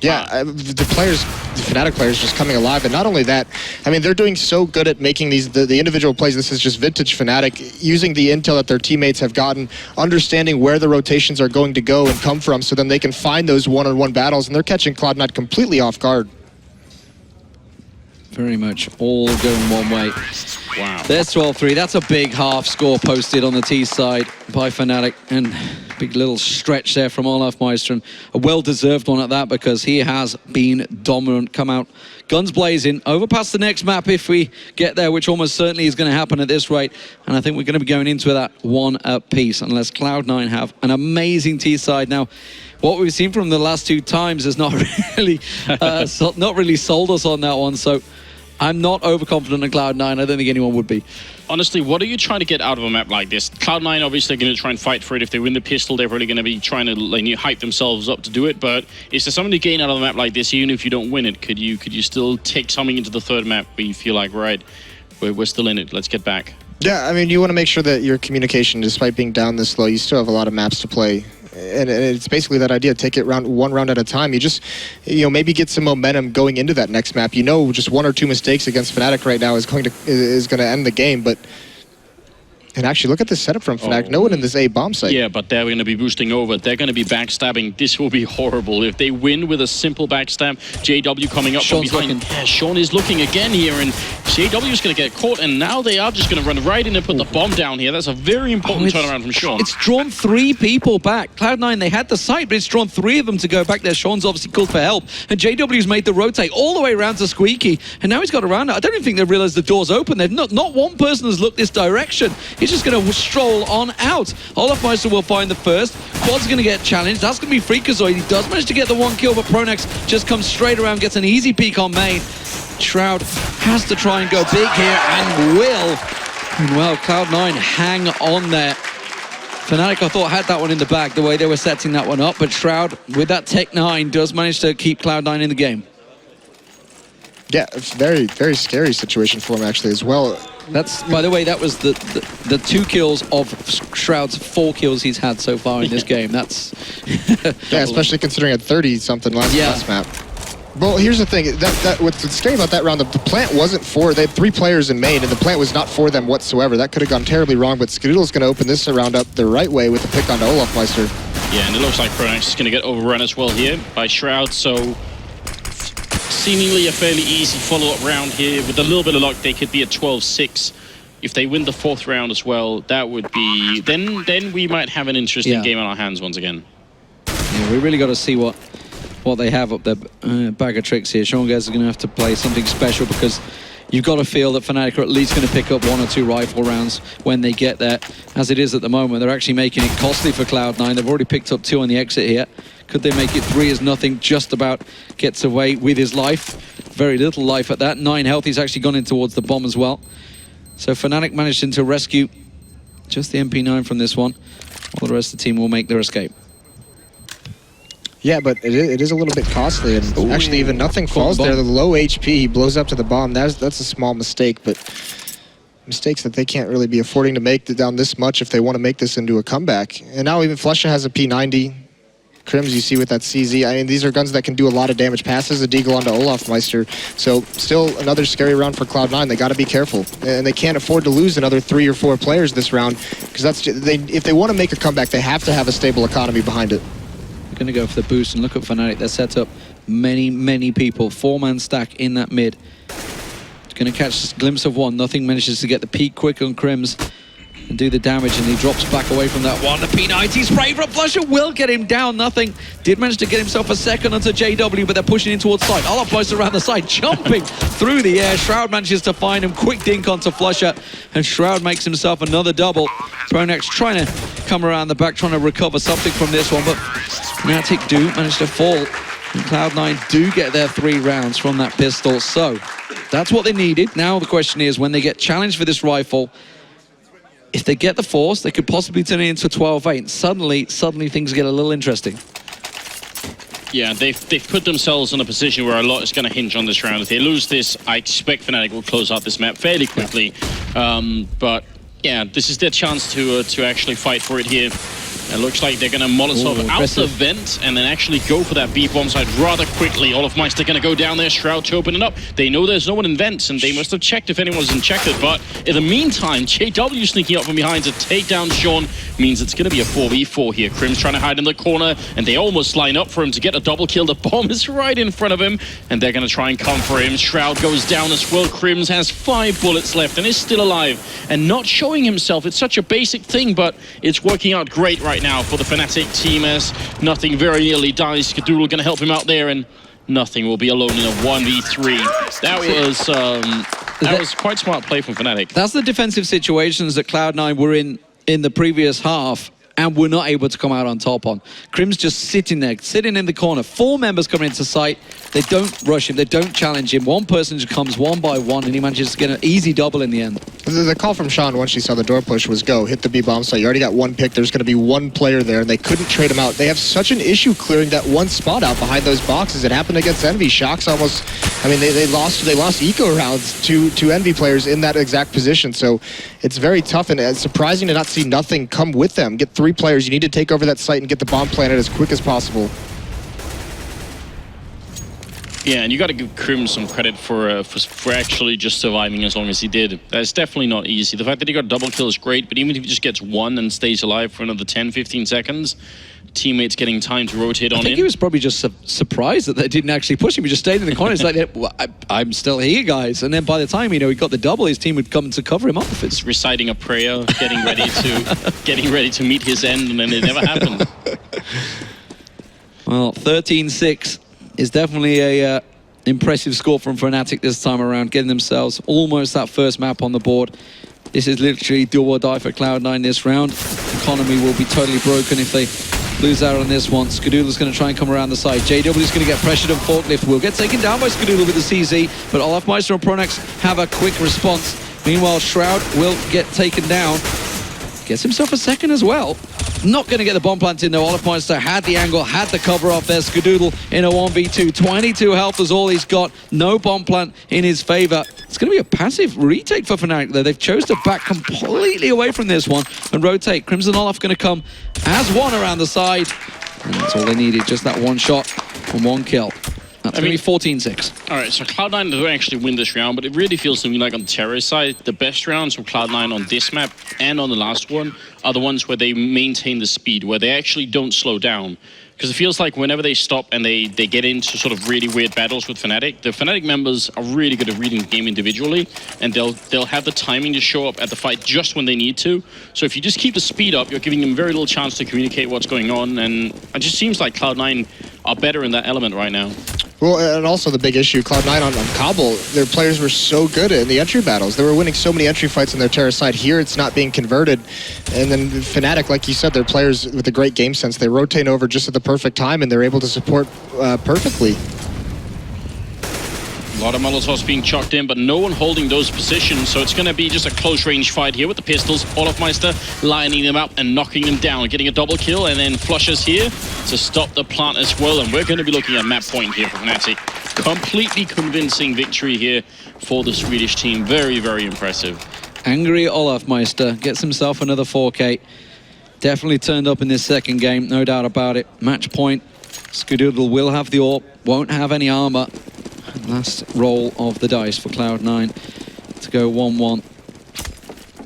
Yeah, the Fnatic players just coming alive, and not only that, I mean, they're doing so good at making these the individual plays. This is just vintage Fnatic, using the intel that their teammates have gotten, understanding where the rotations are going to go and come from, so then they can find those one-on-one battles, and they're catching Cloud9 completely off guard. Very much all going one way. Wow. There's 12-3. That's a big half score posted on the T side by Fnatic. And big little stretch there from Olofmeister. And a well-deserved one at that, because he has been dominant. Come out guns blazing. Overpass the next map if we get there, which almost certainly is going to happen at this rate. And I think we're going to be going into that one apiece, unless Cloud9 have an amazing T side. Now, what we've seen from the last 2 times has not really, not really sold us on that one. So I'm not overconfident in Cloud9. I don't think anyone would be. Honestly, what are you trying to get out of a map like this? Cloud9 obviously going to try and fight for it. If they win the pistol, they're probably going to be trying to hype themselves up to do it. But is there something to gain out of a map like this, even if you don't win it? Could you still take something into the 3rd map where you feel like, right, we're still in it, let's get back? Yeah, I mean, you want to make sure that your communication, despite being down this low, you still have a lot of maps to play. And it's basically that idea, take it one round at a time. You just, maybe get some momentum going into that next map. Just 1 or 2 mistakes against Fnatic right now is going to end the game, but... And actually, look at this setup from Fnatic. No one in this A bomb site. Yeah, but they're going to be boosting over. They're going to be backstabbing. This will be horrible. If they win with a simple backstab, JW coming up from behind. Yeah, Sean is looking again here, and JW is going to get caught, and now they are just going to run right in and put the bomb down here. That's a very important turnaround from Sean. It's drawn 3 people back. Cloud9, they had the site, but it's drawn 3 of them to go back there. Sean's obviously called for help, and JW's made the rotate all the way around to Squeaky, and now he's got around it. I don't even think they realized the door's open. They've not one person has looked this direction. He's just going to stroll on out. Olofmeister will find the first. Quad's going to get challenged. That's going to be Freakazoid. He does manage to get the 1 kill, but Pronax just comes straight around, gets an easy peek on main. Shroud has to try and go big here, and will. And well, Cloud9 hang on there. Fnatic, I thought, had that one in the bag, the way they were setting that one up, but Shroud, with that Tech 9, does manage to keep Cloud9 in the game. Yeah, very, very scary situation for him, actually, as well. That's, by the way, that was the 2 kills of Shroud's 4 kills he's had so far in this game. That's yeah, especially considering at 30-something last map. Well, here's the thing. What's scary about that round, the plant wasn't for... They had 3 players in main, and the plant was not for them whatsoever. That could have gone terribly wrong, but Skadoodle's going to open this round up the right way with the pick onto Olofmeister. Yeah, and it looks like Pronax is going to get overrun as well here by Shroud, so... Seemingly a fairly easy follow-up round here. With a little bit of luck, they could be at 12-6. If they win the 4th round as well, that would be... Then we might have an interesting game on our hands once again. Yeah, we really got to see what they have up their bag of tricks here. Sean Gers is going to have to play something special, because you've got to feel that Fnatic are at least going to pick up 1 or 2 rifle rounds when they get there. As it is at the moment, they're actually making it costly for Cloud9. They've already picked up 2 on the exit here. Could they make it 3 as nothing just about gets away with his life? Very little life at that. 9 health. He's actually gone in towards the bomb as well. So Fnatic managed to rescue just the MP9 from this one, while the rest of the team will make their escape. Yeah, but it is a little bit costly, and actually even nothing falls there. The low HP, he blows up to the bomb. That's a small mistake, but mistakes that they can't really be affording to make down this much if they want to make this into a comeback. And now even Flusha has a P90. Crims, you see with that CZ. I mean, these are guns that can do a lot of damage. Passes a deagle onto Olafmeister. So still another scary round for Cloud9. They got to be careful. And they can't afford to lose another 3 or 4 players this round, because that's if they want to make a comeback, they have to have a stable economy behind it. They're going to go for the boost, and look at Fnatic. They're set up many people. 4-man stack in that mid. Going to catch a glimpse of one. Nothing manages to get the peak quick on Crims and do the damage, and he drops back away from that one. The P90 spray from Flusha will get him down. Nothing. Did manage to get himself a second onto JW, but they're pushing in towards side. Olafmeister around the side, jumping through the air. Shroud manages to find him. Quick dink onto Flusha, and Shroud makes himself another double. Pronex trying to come around the back, trying to recover something from this one, but Fnatic do manage to fall. And Cloud9 do get their 3 rounds from that pistol, so that's what they needed. Now the question is, when they get challenged for this rifle, if they get the force, they could possibly turn it into 12-8. Suddenly things get a little interesting. Yeah, they've put themselves in a position where a lot is going to hinge on this round. If they lose this, I expect Fnatic will close out this map fairly quickly. But yeah, this is their chance to actually fight for it here. It looks like they're going to Molotov out the vent and then actually go for that B-bomb side rather quickly. Olafmeister going to go down there, Shroud to open it up. They know there's no one in vents, and they must have checked if anyone was injected. But in the meantime, JW sneaking up from behind to take down Sean means it's going to be a 4v4 here. Crims trying to hide in the corner, and they almost line up for him to get a double kill. The bomb is right in front of him, and they're going to try and come for him. Shroud goes down as well. Crims has 5 bullets left and is still alive and not showing himself. It's such a basic thing, but it's working out great right now for the Fnatic team, as nothing very nearly dies. SHROOOOOD going to help him out there, and nothing will be alone in a 1v3. That was quite smart play from Fnatic. That's the defensive situations that Cloud9 were in the previous half, and were not able to come out on top on. Crims just sitting there, sitting in the corner. 4 members coming into sight. They don't rush him, they don't challenge him. One person just comes one by one, and he manages to get an easy double in the end. The call from Sean once she saw the door push was go, hit the B-bomb site. You already got 1 pick, there's going to be 1 player there, and they couldn't trade him out. They have such an issue clearing that 1 spot out behind those boxes. It happened against Envy. Shox almost, I mean, they lost eco rounds to Envy players in that exact position, so it's very tough, and it's surprising to not see nothing come with them. Get 3 players, you need to take over that site and get the bomb planted as quick as possible. Yeah, and you got to give Crims some credit for actually just surviving as long as he did. That's definitely not easy. The fact that he got a double kill is great, but even if he just gets 1 and stays alive for another 10-15 seconds, teammates getting time to rotate on him. I think he was probably just surprised that they didn't actually push him. He just stayed in the corner. It's like, well, I'm still here, guys. And then by the time he got the double, his team would come to cover him up. If it's reciting a prayer, getting ready to meet his end, and then it never happened. Well, 13-6 is definitely a impressive score from Fnatic this time around, getting themselves almost that first map on the board. This is literally do or die for Cloud9 this round. Economy will be totally broken if they lose out on this one. SHROOOOOOD's going to try and come around the side. JW is going to get pressured, and Forklift will get taken down by SHROOOOOOD with the CZ, but Olafmeister and Pronex have a quick response. Meanwhile, Shroud will get taken down. Gets himself a second as well. Not going to get the bomb plant in though. Olafmeister had the angle, had the cover off there. SHROOOOOOD in a 1v2. 22 health is all he's got. No bomb plant in his favor. It's going to be a passive retake for Fnatic though. They've chose to back completely away from this one and rotate. Crimson Olaf going to come as one around the side. And that's all they needed, just that 1 shot and 1 kill. That's going to be 14-6. All right, so Cloud9 don't actually win this round, but it really feels to me like on the Terror side, the best rounds from Cloud9 on this map and on the last one are the ones where they maintain the speed, where they actually don't slow down. Because it feels like whenever they stop and they get into sort of really weird battles with Fnatic, the Fnatic members are really good at reading the game individually, and they'll have the timing to show up at the fight just when they need to. So if you just keep the speed up, you're giving them very little chance to communicate what's going on, and it just seems like Cloud9 are better in that element right now. Well, and also the big issue, Cloud9 on Cobble, their players were so good in the entry battles. They were winning so many entry fights on their Terra side. Here, it's not being converted. And then Fnatic, like you said, their players with a great game sense, they rotate over just at the perfect time, and they're able to support perfectly. A lot of Molotovs being chucked in, but no one holding those positions, so it's going to be just a close-range fight here with the pistols. Olofmeister lining them up and knocking them down, getting a double kill, and then Flushes here to stop the plant as well, and we're going to be looking at map point here for Fnatic. Completely convincing victory here for the Swedish team. Very, very impressive. Angry Olofmeister gets himself another 4K. Definitely turned up in this second game, no doubt about it. Match point. SHROOOOOD will have the AWP, won't have any armor. Last roll of the dice for Cloud9 to go 1-1.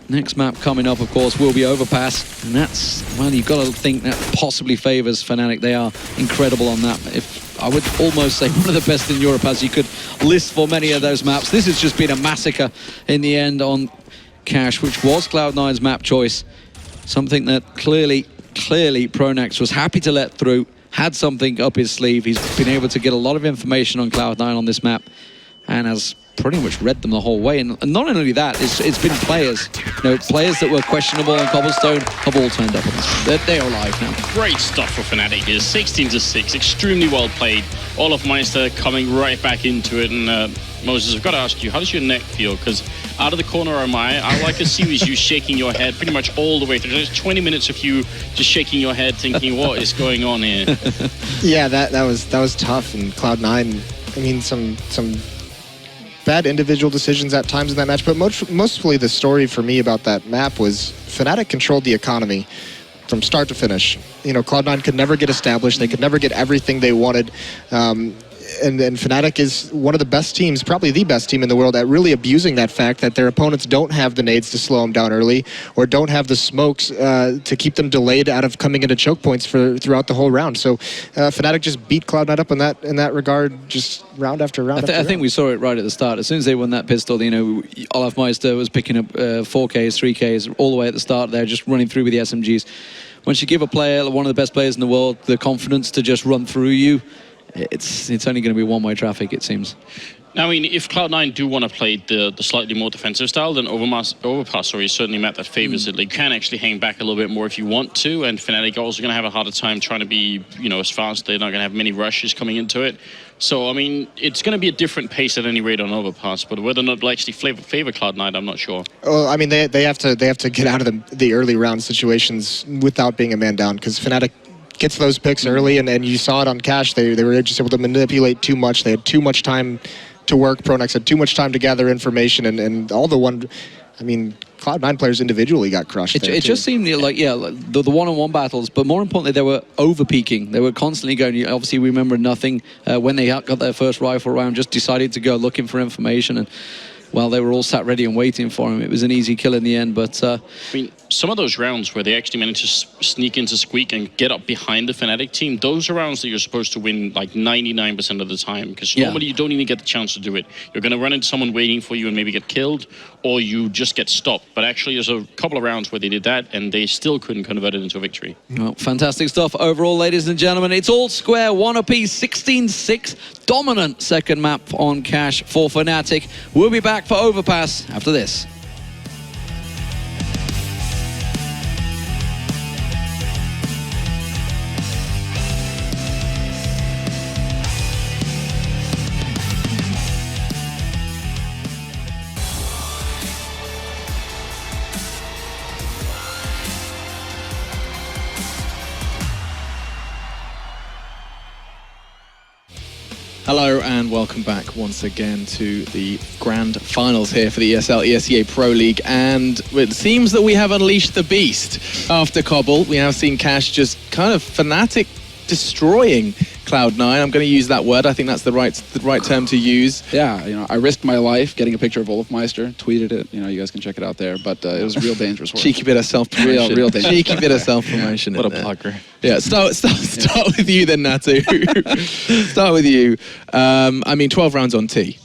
Next map coming up, of course, will be Overpass. And that's, well, you've got to think that possibly favors Fnatic. They are incredible on that. If I would almost say one of the best in Europe, as you could list for many of those maps. This has just been a massacre in the end on Cash, which was Cloud9's map choice. Something that clearly Pronax was happy to let through. Had something up his sleeve. He's been able to get a lot of information on Cloud9 on this map and has pretty much read them the whole way. And not only that, it's been players. You know, players that were questionable on Cobblestone have all turned up on this. They are alive now. Great stuff for Fnatic here. 16-6, extremely well played. Olofmeister coming right back into it. And Moses, I've got to ask you, how does your neck feel? Because out of the corner of my eye, all I can see is you shaking your head pretty much all the way through. There's 20 minutes of you just shaking your head, thinking, what is going on here? Yeah, that was tough. And Cloud9, I mean, some bad individual decisions at times in that match, but mostly the story for me about that map was Fnatic controlled the economy from start to finish. You know, Cloud9 could never get established. They could never get everything they wanted. And Fnatic is one of the best teams, probably the best team in the world, at really abusing that fact that their opponents don't have the nades to slow them down early or don't have the smokes to keep them delayed out of coming into choke points throughout the whole round. So Fnatic just beat Cloud9 up in that regard, just round after round. I think we saw it right at the start. As soon as they won that pistol, you know, Olofmeister was picking up 4Ks, 3Ks all the way at the start there, just running through with the SMGs. Once you give a player, one of the best players in the world, the confidence to just run through you, it's only going to be one-way traffic, it seems. Now, I mean, if Cloud9 do want to play the slightly more defensive style, then Overpass is certainly a map that favors it. They can actually hang back a little bit more if you want to, and Fnatic are also going to have a harder time trying to be, you know, as fast. They're not going to have many rushes coming into it. So, I mean, it's going to be a different pace at any rate on Overpass, but whether or not they'll actually favor Cloud9, I'm not sure. Well, I mean, they have to get out of the early round situations without being a man down, because Fnatic gets those picks early, and you saw it on Cash. They were just able to manipulate too much. They had too much time to work. Pronax had too much time to gather information, and all the one, I mean, Cloud9 players individually got crushed. It just seemed like, yeah, the one-on-one battles, but more importantly, they were over-peaking. They were constantly going. Obviously, we remember nothing when they got their first rifle round, just decided to go looking for information, and while they were all sat ready and waiting for him, it was an easy kill in the end. But I mean, some of those rounds where they actually managed to sneak into Squeak and get up behind the Fnatic team, those are rounds that you're supposed to win like 99% of the time, because normally you don't even get the chance to do it. You're going to run into someone waiting for you and maybe get killed, or you just get stopped. But actually, there's a couple of rounds where they did that, and they still couldn't convert it into a victory. Well, fantastic stuff overall, ladies and gentlemen. It's all square, one apiece, 16-6, dominant second map on Cash for Fnatic. We'll be back for Overpass after this. Hello and welcome back once again to the grand finals here for the ESL ESEA Pro League, and it seems that we have unleashed the beast after Cobble. We have seen Cash just kind of Fnatic destroying Cloud9. I'm going to use that word. I think that's the right term to use. Yeah, you know, I risked my life getting a picture of Olofmeister, tweeted it. You know, you guys can check it out there. But it was real dangerous work. Cheeky bit of self-promotion. Real dangerous. Cheeky bit of self-promotion. What a plugger. Yeah, start with you then, Natu. Start with you. I mean, 12 rounds on T.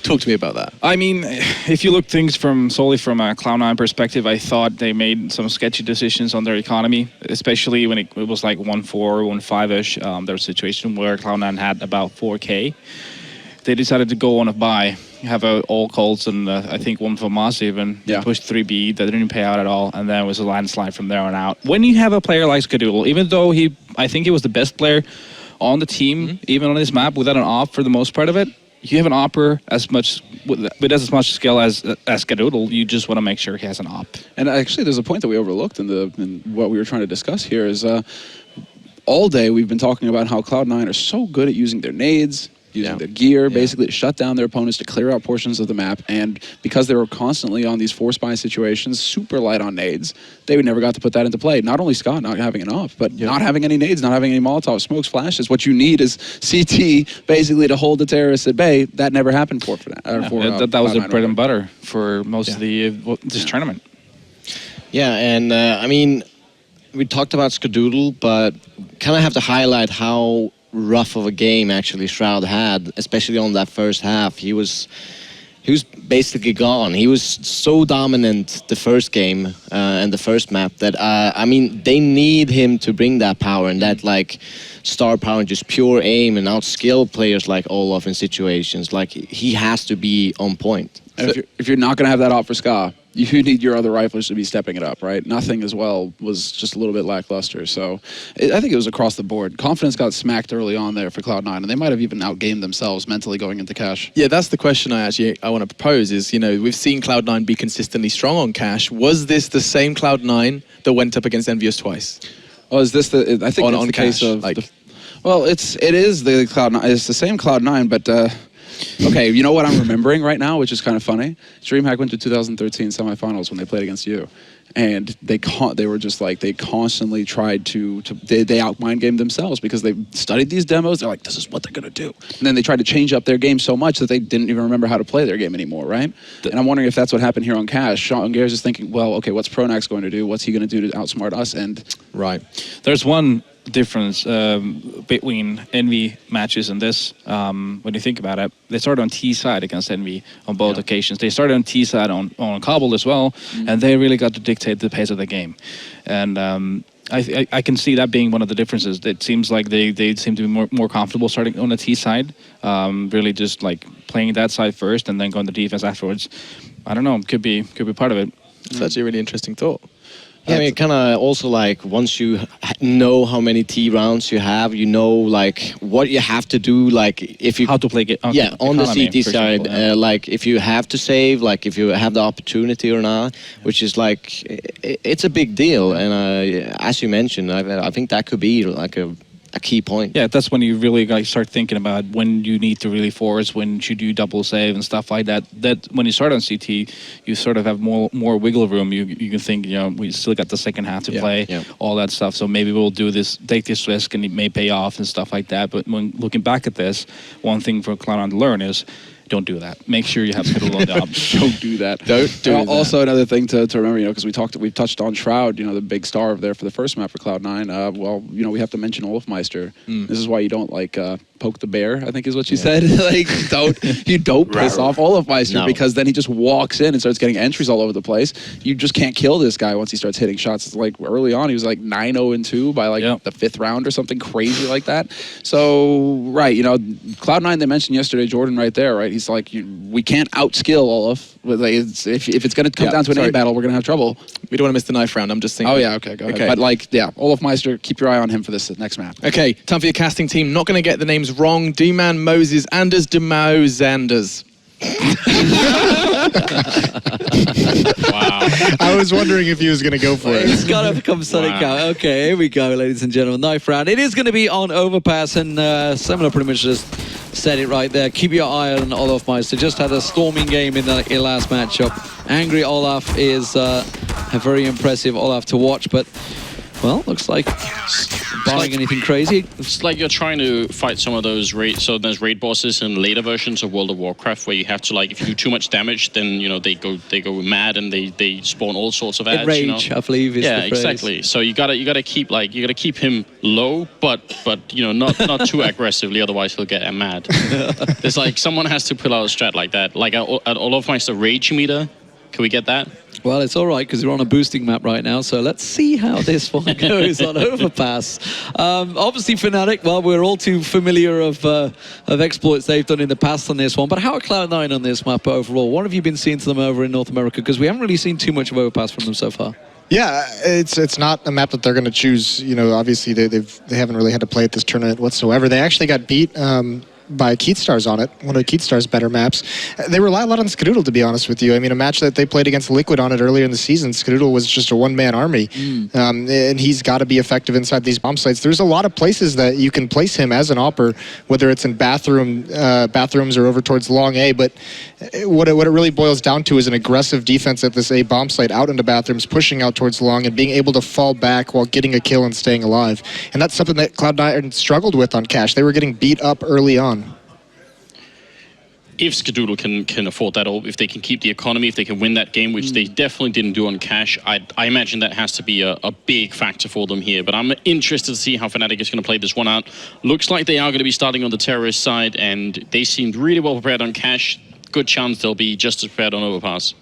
Talk to me about that. I mean, if you look things solely from a Cloud9 perspective, I thought they made some sketchy decisions on their economy, especially when it was like 1.4, 1.5-ish. There was a situation where Cloud9 had about 4K. They decided to go on a buy, have all calls, and I think one for Moss even pushed 3B. That didn't pay out at all, and then it was a landslide from there on out. When you have a player like SHROOOOOD, even though I think he was the best player on the team, even on this map, without an op for the most part of it, you have an opper with as much skill as SHROOOOOD, you just want to make sure he has an op. And actually, there's a point that we overlooked in what we were trying to discuss here is all day we've been talking about how Cloud9 are so good at using their nades, using their gear, basically to shut down their opponents, to clear out portions of the map. And because they were constantly on these force buy situations, super light on nades, they never got to put that into play. Not only Scott not having an off, but not having any nades, not having any Molotov, smokes, flashes. What you need is CT basically to hold the terrorists at bay. That never happened for that. That was the bread and butter for most of this tournament. Yeah, and I mean, we talked about SHROOOOOD, but kind of have to highlight how rough of a game actually Shroud had, especially on that first half. He was basically gone. He was so dominant the first game and the first map that I mean, they need him to bring that power and that like star power and just pure aim and outskill players like Olaf in situations. Like he has to be on point. And if you're not going to have that op for Ska, you need your other riflers to be stepping it up, right? Nothing as well was just a little bit lackluster. So I think it was across the board. Confidence got smacked early on there for Cloud9, and they might have even outgamed themselves mentally going into Cash. Yeah, that's the question I want to propose is, you know, we've seen Cloud9 be consistently strong on Cash. Was this the same Cloud9 that went up against Envious twice? Well, is this the... I think it's the case of... Like, well, it is the Cloud9. It's the same Cloud9, but... Okay, you know what I'm remembering right now, which is kind of funny? DreamHack went to 2013 semifinals when they played against you. And they were just like, they constantly tried they out-mind game themselves because they studied these demos. They're like, this is what they're going to do. And then they tried to change up their game so much that they didn't even remember how to play their game anymore, right? And I'm wondering if that's what happened here on Cash. Sean Gares is thinking, well, okay, what's Pronax going to do? What's he going to do to outsmart us? And right. There's one difference between Envy matches and this. When you think about it, they started on T side against Envy on both occasions. They started on T side on Cobble as well, and they really got to dictate the pace of the game. And I can see that being one of the differences. It seems like they seem to be more comfortable starting on the T side, really just like playing that side first and then going to defense afterwards. I don't know, could be part of it. It's actually a really interesting thought. Yeah, I mean, kind of also like once you know how many T rounds you have, you know like what you have to do, like if you how to play it. Yeah, on the CT side, like if you have to save, like if you have the opportunity or not, which is like it's a big deal. And as you mentioned, I think that could be like a key point. Yeah, that's when you really like start thinking about when you need to really force, when should you double save and stuff like that. That when you start on CT, you sort of have more wiggle room. You can think, you know, we still got the second half to play, all that stuff. So maybe we'll do this, take this risk, and it may pay off and stuff like that. But when looking back at this, one thing for Cloud9 to learn is don't do that. Make sure you have skill on the op. Don't do that. Don't do that. Also, another thing to remember, you know, because we've touched on Shroud, you know, the big star there for the first map for Cloud9. Well, you know, we have to mention Olafmeister. This is why you don't like poke the bear, I think is what she said. Like, you don't piss off Olafmeister because then he just walks in and starts getting entries all over the place. You just can't kill this guy once he starts hitting shots. It's like early on, he was like 9-0-2 by like the 5th round or something crazy like that. So, right, you know, Cloud9, they mentioned yesterday, Jordan right there, right? He's like, we can't outskill Olaf. Like, if it's going to come down to an aim battle, we're going to have trouble. We don't want to miss the knife round. I'm just thinking. Oh, yeah, okay, go ahead. But like, yeah, Olafmeister, keep your eye on him for this next map. Okay, time for your casting team. Not going to get the names wrong. D-Man, Moses, Anders, DeMao, Zanders. Wow. I was wondering if he was going to go for it. It's got to become Sonic out. Okay, here we go, ladies and gentlemen. Knife round. It is going to be on Overpass, and Semler pretty much just said it right there. Keep your eye on Olafmeister. Just had a storming game in the last matchup. Angry Olaf is a very impressive Olaf to watch, but Well, looks like, barring anything crazy. It's like you're trying to fight some of those raid bosses in later versions of World of Warcraft, where you have to, like, if you do too much damage, then, you know, they go mad and they spawn all sorts of ads. Rage, you know? I believe, is the phrase. Exactly. So you gotta keep him low, but you know, not too aggressively, otherwise he'll get mad. It's like someone has to pull out a strat like that. Like at Olofmeister Rage meter, can we get that? Well, it's all right because we're on a boosting map right now, so let's see how this one goes on Overpass. Obviously, Fnatic, well, we're all too familiar of exploits they've done in the past on this one, but how are Cloud9 on this map overall? What have you been seeing to them over in North America? Because we haven't really seen too much of Overpass from them so far. Yeah, it's not a map that they're going to choose. You know, obviously they haven't really had to play at this tournament whatsoever. They actually got beat by Keatstars on it, one of Keatstar's better maps. They rely a lot on Skadoodle, to be honest with you. I mean, a match that they played against Liquid on it earlier in the season, Skadoodle was just a one-man army, and he's got to be effective inside these bomb sites. There's a lot of places that you can place him as an AWPer, whether it's in bathrooms or over towards long A, but what it really boils down to is an aggressive defense at this A bomb site, out into bathrooms, pushing out towards long, and being able to fall back while getting a kill and staying alive. And that's something that Cloud9 struggled with on Cash. They were getting beat up early on. If Skadoodle can afford that, or if they can keep the economy, if they can win that game, which they definitely didn't do on Cash, I imagine that has to be a big factor for them here. But I'm interested to see how Fnatic is going to play this one out. Looks like they are going to be starting on the terrorist side, and they seemed really well prepared on Cash. Good chance they'll be just as prepared on Overpass.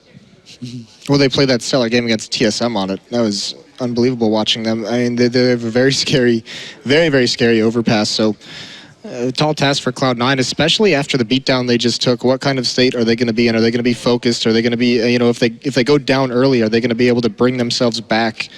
Well, they played that stellar game against TSM on it. That was unbelievable watching them. I mean, they have a very scary, very scary Overpass, so... tall task for Cloud9, especially after the beatdown they just took. What kind of state are they going to be in? Are they going to be focused? Are they going to be, you know, if they go down early, are they going to be able to bring themselves back?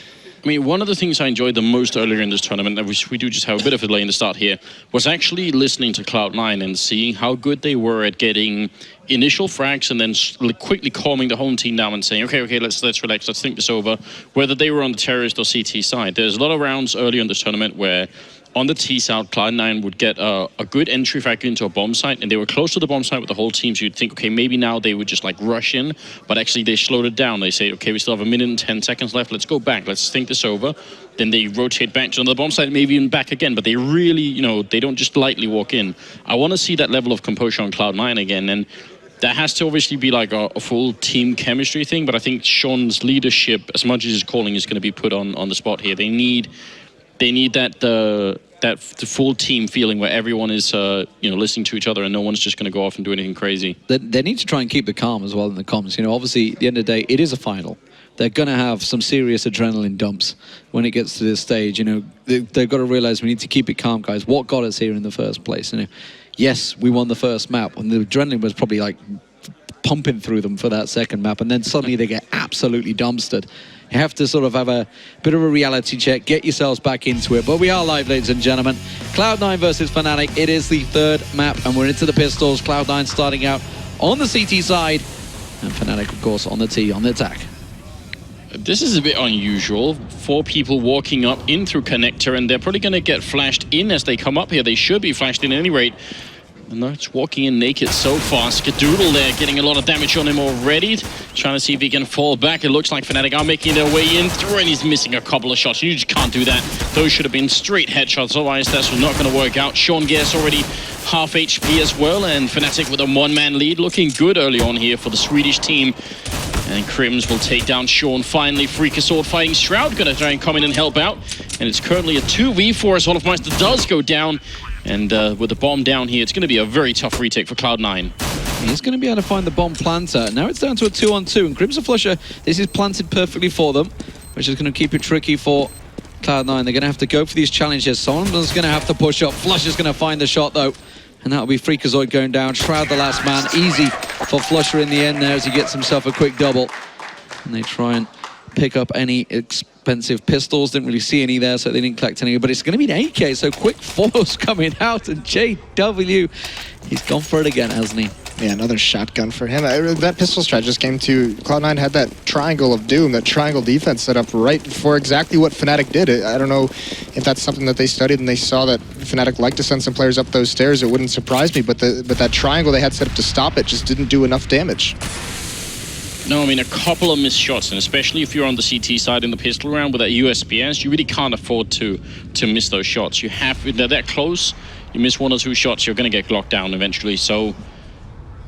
I mean, one of the things I enjoyed the most earlier in this tournament, and we do just have a bit of a delay in the start here, was actually listening to Cloud9 and seeing how good they were at getting initial frags and then quickly calming the home team down and saying, okay, let's relax, let's think this over, whether they were on the terrorist or CT side. There's a lot of rounds earlier in this tournament where on the T side, Cloud9 would get a good entry frag into a bomb site, and they were close to the bomb site with the whole team, so you'd think, okay, maybe now they would just like rush in, but actually they slowed it down. They say, okay, we still have a minute and 10 seconds left, let's go back, let's think this over. Then they rotate back to another bomb site, maybe even back again, but they really, you know, they don't just lightly walk in. I want to see that level of composure on Cloud9 again, and that has to obviously be like a full team chemistry thing, but I think Sean's leadership, as much as his calling, is going to be put on the spot here. They need that the full team feeling where everyone is listening to each other and no one's just going to go off and do anything crazy. They need to try and keep the calm as well in the comms. You know, obviously, at the end of the day, it is a final. They're going to have some serious adrenaline dumps when it gets to this stage. You know, they've got to realize we need to keep it calm, guys. What got us here in the first place? You know, yes, we won the first map, and the adrenaline was probably like pumping through them for that second map, and then suddenly they get absolutely dumpstered. You have to sort of have a bit of a reality check, get yourselves back into it. But we are live, ladies and gentlemen. Cloud9 versus Fnatic. It is the third map, and we're into the pistols. Cloud9 starting out on the CT side, and Fnatic, of course, on the T, on the attack. This is a bit unusual. 4 people walking up in through connector, and they're probably going to get flashed in as they come up here. They should be flashed in at any rate. And it's walking in naked so far. Skadoodle there getting a lot of damage on him already. Trying to see if he can fall back. It looks like Fnatic are making their way in through, and he's missing a couple of shots. You just can't do that. Those should have been straight headshots. Otherwise, that's not going to work out. Sean Guess already half HP as well, and Fnatic with a one-man lead. Looking good early on here for the Swedish team. And Crims will take down Sean finally. Freakasaur fighting Shroud. Going to try and come in and help out. And it's currently a 2v4 as Olofmeister does go down. And with the bomb down here, it's going to be a very tough retake for Cloud9. He's going to be able to find the bomb planter. Now it's down to a 2-on-2, and Crimson Flusher, this is planted perfectly for them, which is going to keep it tricky for Cloud9. They're going to have to go for these challenges. Someone's going to have to push up. Flusher's going to find the shot, though. And that'll be Freakazoid going down. Shroud the last man. Easy for Flusher in the end there as he gets himself a quick double. And they try and pick up any expensive pistols. Didn't really see any there, so they didn't collect any. But it's going to be an AK, so quick force coming out. And JW, he's gone for it again, hasn't he? Yeah, another shotgun for him. That pistol strat just came to... Cloud9 had that triangle of doom, that triangle defense set up right for exactly what Fnatic did. I don't know if that's something that they studied and they saw that Fnatic liked to send some players up those stairs. It wouldn't surprise me, but that triangle they had set up to stop it just didn't do enough damage. No, I mean, a couple of missed shots, and especially if you're on the CT side in the pistol round with that USPS, you really can't afford to miss those shots. You have, if they're that close, you miss 1 or 2 shots, you're going to get glocked down eventually. So,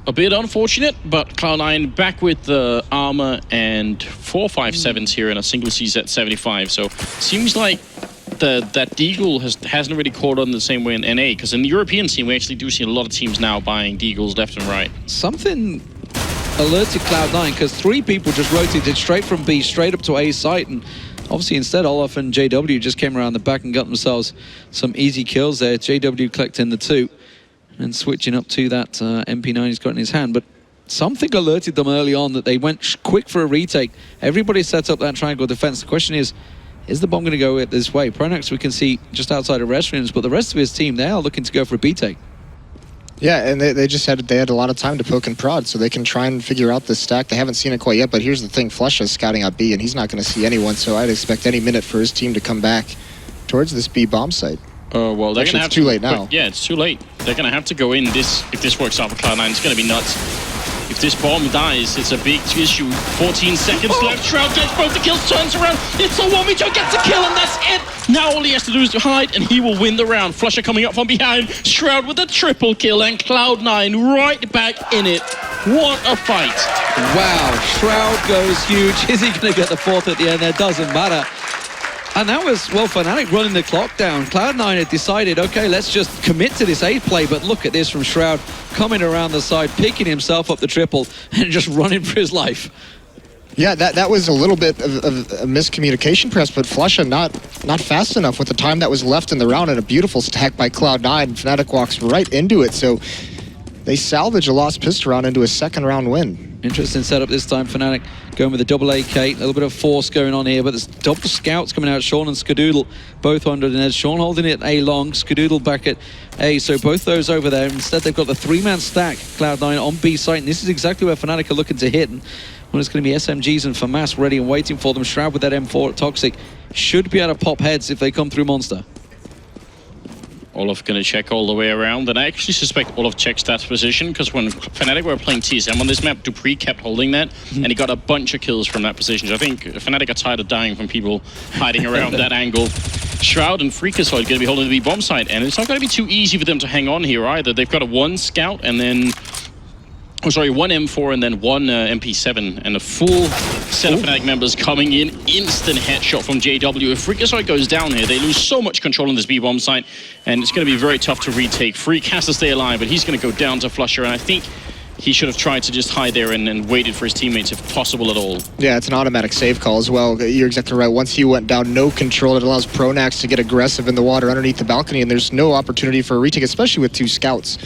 a bit unfortunate, but Cloud9 back with the armor and 4 5.7s here in a single CZ 75. So, seems like that Deagle hasn't really caught on the same way in NA, because in the European scene, we actually do see a lot of teams now buying Deagles left and right. Something alerted Cloud9, because 3 people just rotated straight from B straight up to A site, and obviously instead Olaf and JW just came around the back and got themselves some easy kills there. JW collecting the 2 and switching up to that MP9 he's got in his hand, but something alerted them early on that they went quick for a retake. Everybody set up that triangle defense. The question is the bomb going to go this way? Pronax we can see just outside of restrooms, but the rest of his team, they are looking to go for a B take. Yeah, and they had a lot of time to poke and prod, so they can try and figure out this stack. They haven't seen it quite yet, but here's the thing, Flusha's scouting out B, and he's not going to see anyone, so I'd expect any minute for his team to come back towards this B bomb site. Well, they're Actually, going to have it's too late now. Yeah, it's too late. They're going to have to go in if this works out for Cloud9. It's going to be nuts. If this bomb dies, it's a big issue. 14 seconds left. Shroud gets both the kills, turns around. It's a 1v2, gets a kill, and that's it. Now all he has to do is to hide, and he will win the round. Flusha coming up from behind. Shroud with a triple kill, and Cloud9 right back in it. What a fight. Wow, Shroud goes huge. Is he going to get the 4th at the end? That doesn't matter. And that was, well, Fnatic running the clock down. Cloud9 had decided, okay, let's just commit to this 8th play, but look at this from Shroud, coming around the side, picking himself up the triple, and just running for his life. Yeah, that was a little bit of a miscommunication, perhaps, but Flusha not fast enough with the time that was left in the round, and a beautiful stack by Cloud9. Fnatic walks right into it, so they salvage a lost pistol round into a 2nd round win. Interesting setup this time. Fnatic going with a double AK. A little bit of force going on here, but there's double scouts coming out. Sean and Skadoodle both under the net. Sean holding it A long, Skadoodle back at A. So both those over there. Instead, they've got the 3-man stack, Cloud9 on B site. And this is exactly where Fnatic are looking to hit. And when it's going to be SMGs and FAMAS ready and waiting for them. Shroud with that M4 at Toxic should be able to pop heads if they come through Monster. Olaf going to check all the way around, and I actually suspect Olaf checks that position, because when Fnatic were playing TSM on this map, Dupree kept holding that, and he got a bunch of kills from that position. So I think Fnatic are tired of dying from people hiding around that angle. Shroud and Freakazoid are going to be holding the bomb site, and it's not going to be too easy for them to hang on here either. They've got a 1 scout, and then... Oh, sorry, 1 M4 and then 1 MP7, and a full set of Fnatic members coming in. Instant headshot from JW. If Freakazoid goes down here, they lose so much control on this B-bomb site, and it's going to be very tough to retake. Freak has to stay alive, but he's going to go down to Flusha, and I think he should have tried to just hide there and waited for his teammates if possible at all. Yeah, it's an automatic save call as well. You're exactly right. Once he went down, no control. It allows Pronax to get aggressive in the water underneath the balcony, and there's no opportunity for a retake, especially with 2 scouts.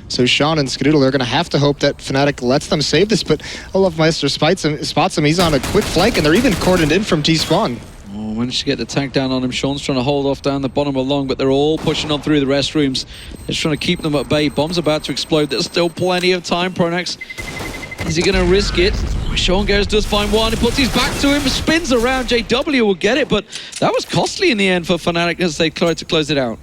So Sean and Skadoodle are going to have to hope that Fnatic lets them save this, but Olaf Meister spots him. He's on a quick flank, and they're even cordoned in from T-spawn. Oh, managed to get the tank down on him. Sean's trying to hold off down the bottom along, but they're all pushing on through the restrooms. They're just trying to keep them at bay. Bomb's about to explode. There's still plenty of time. Pronax, is he going to risk it? Sean goes, does find one. He puts his back to him, spins around. JW will get it, but that was costly in the end for Fnatic as they tried to close it out.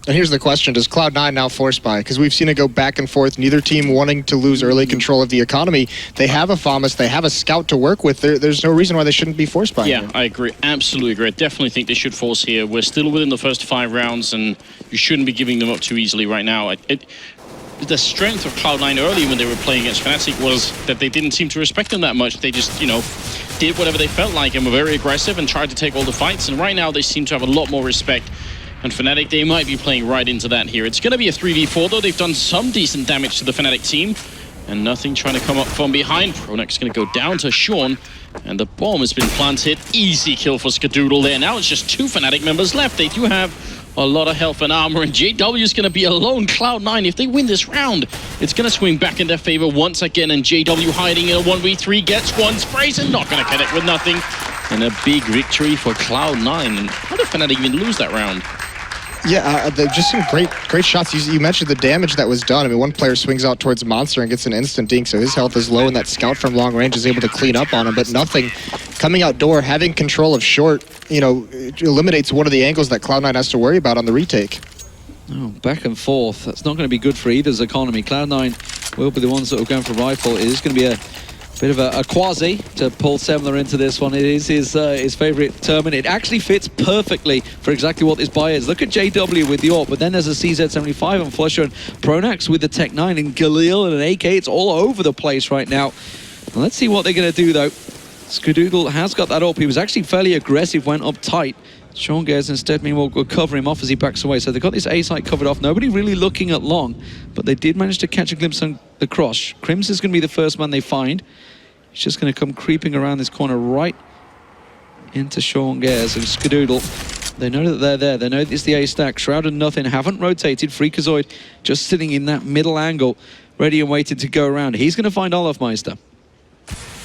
And here's the question, does Cloud9 now force buy? Because we've seen it go back and forth, neither team wanting to lose early control of the economy. They have a FAMAS, they have a scout to work with. There's no reason why they shouldn't be force buying. Yeah, here. I agree, absolutely agree. I definitely think they should force here. We're still within the first 5 rounds, and you shouldn't be giving them up too easily right now. The strength of Cloud9 early when they were playing against Fnatic was that they didn't seem to respect them that much. They just, you know, did whatever they felt like and were very aggressive and tried to take all the fights. And right now they seem to have a lot more respect. And Fnatic, they might be playing right into that here. It's going to be a 3v4, though. They've done some decent damage to the Fnatic team. And nothing trying to come up from behind. Pronax going to go down to Sean. And the bomb has been planted. Easy kill for Skadoodle there. Now it's just 2 Fnatic members left. They do have a lot of health and armor. And JW is going to be alone. Cloud9, if they win this round, it's going to swing back in their favor once again. And JW hiding in a 1v3 gets one. Sprays and not going to connect with nothing. And a big victory for Cloud9. And how did Fnatic even lose that round? Yeah, just some great shots. You mentioned the damage that was done. I mean, one player swings out towards Monster and gets an instant dink, so his health is low, and that scout from long range is able to clean up on him, but nothing. Coming outdoor, having control of short, you know, it eliminates one of the angles that Cloud9 has to worry about on the retake. Oh, back and forth. That's not going to be good for either's economy. Cloud9 will be the ones that are going for rifle. It is going to be a Bit of a quasi to pull Semler into this one. It is his favorite term, and it actually fits perfectly for exactly what this buy is. Look at JW with the AWP, but then there's a CZ75 and Flusher and Pronax with the Tech 9 and Galil and an AK. It's all over the place right now. Well, let's see what they're going to do, though. SHROOOOOD has got that AWP. He was actually fairly aggressive, went up tight. Sean Gers instead, meanwhile, will cover him off as he backs away. So they've got this A site covered off. Nobody really looking at long, but they did manage to catch a glimpse on the Cross. Crims is going to be the first man they find. He's just going to come creeping around this corner right into Sean Gers and SHROOOOOD. They know that they're there. They know it's the A stack. Shroud and Nothing haven't rotated. Freakazoid just sitting in that middle angle, ready and waiting to go around. He's going to find Olofmeister.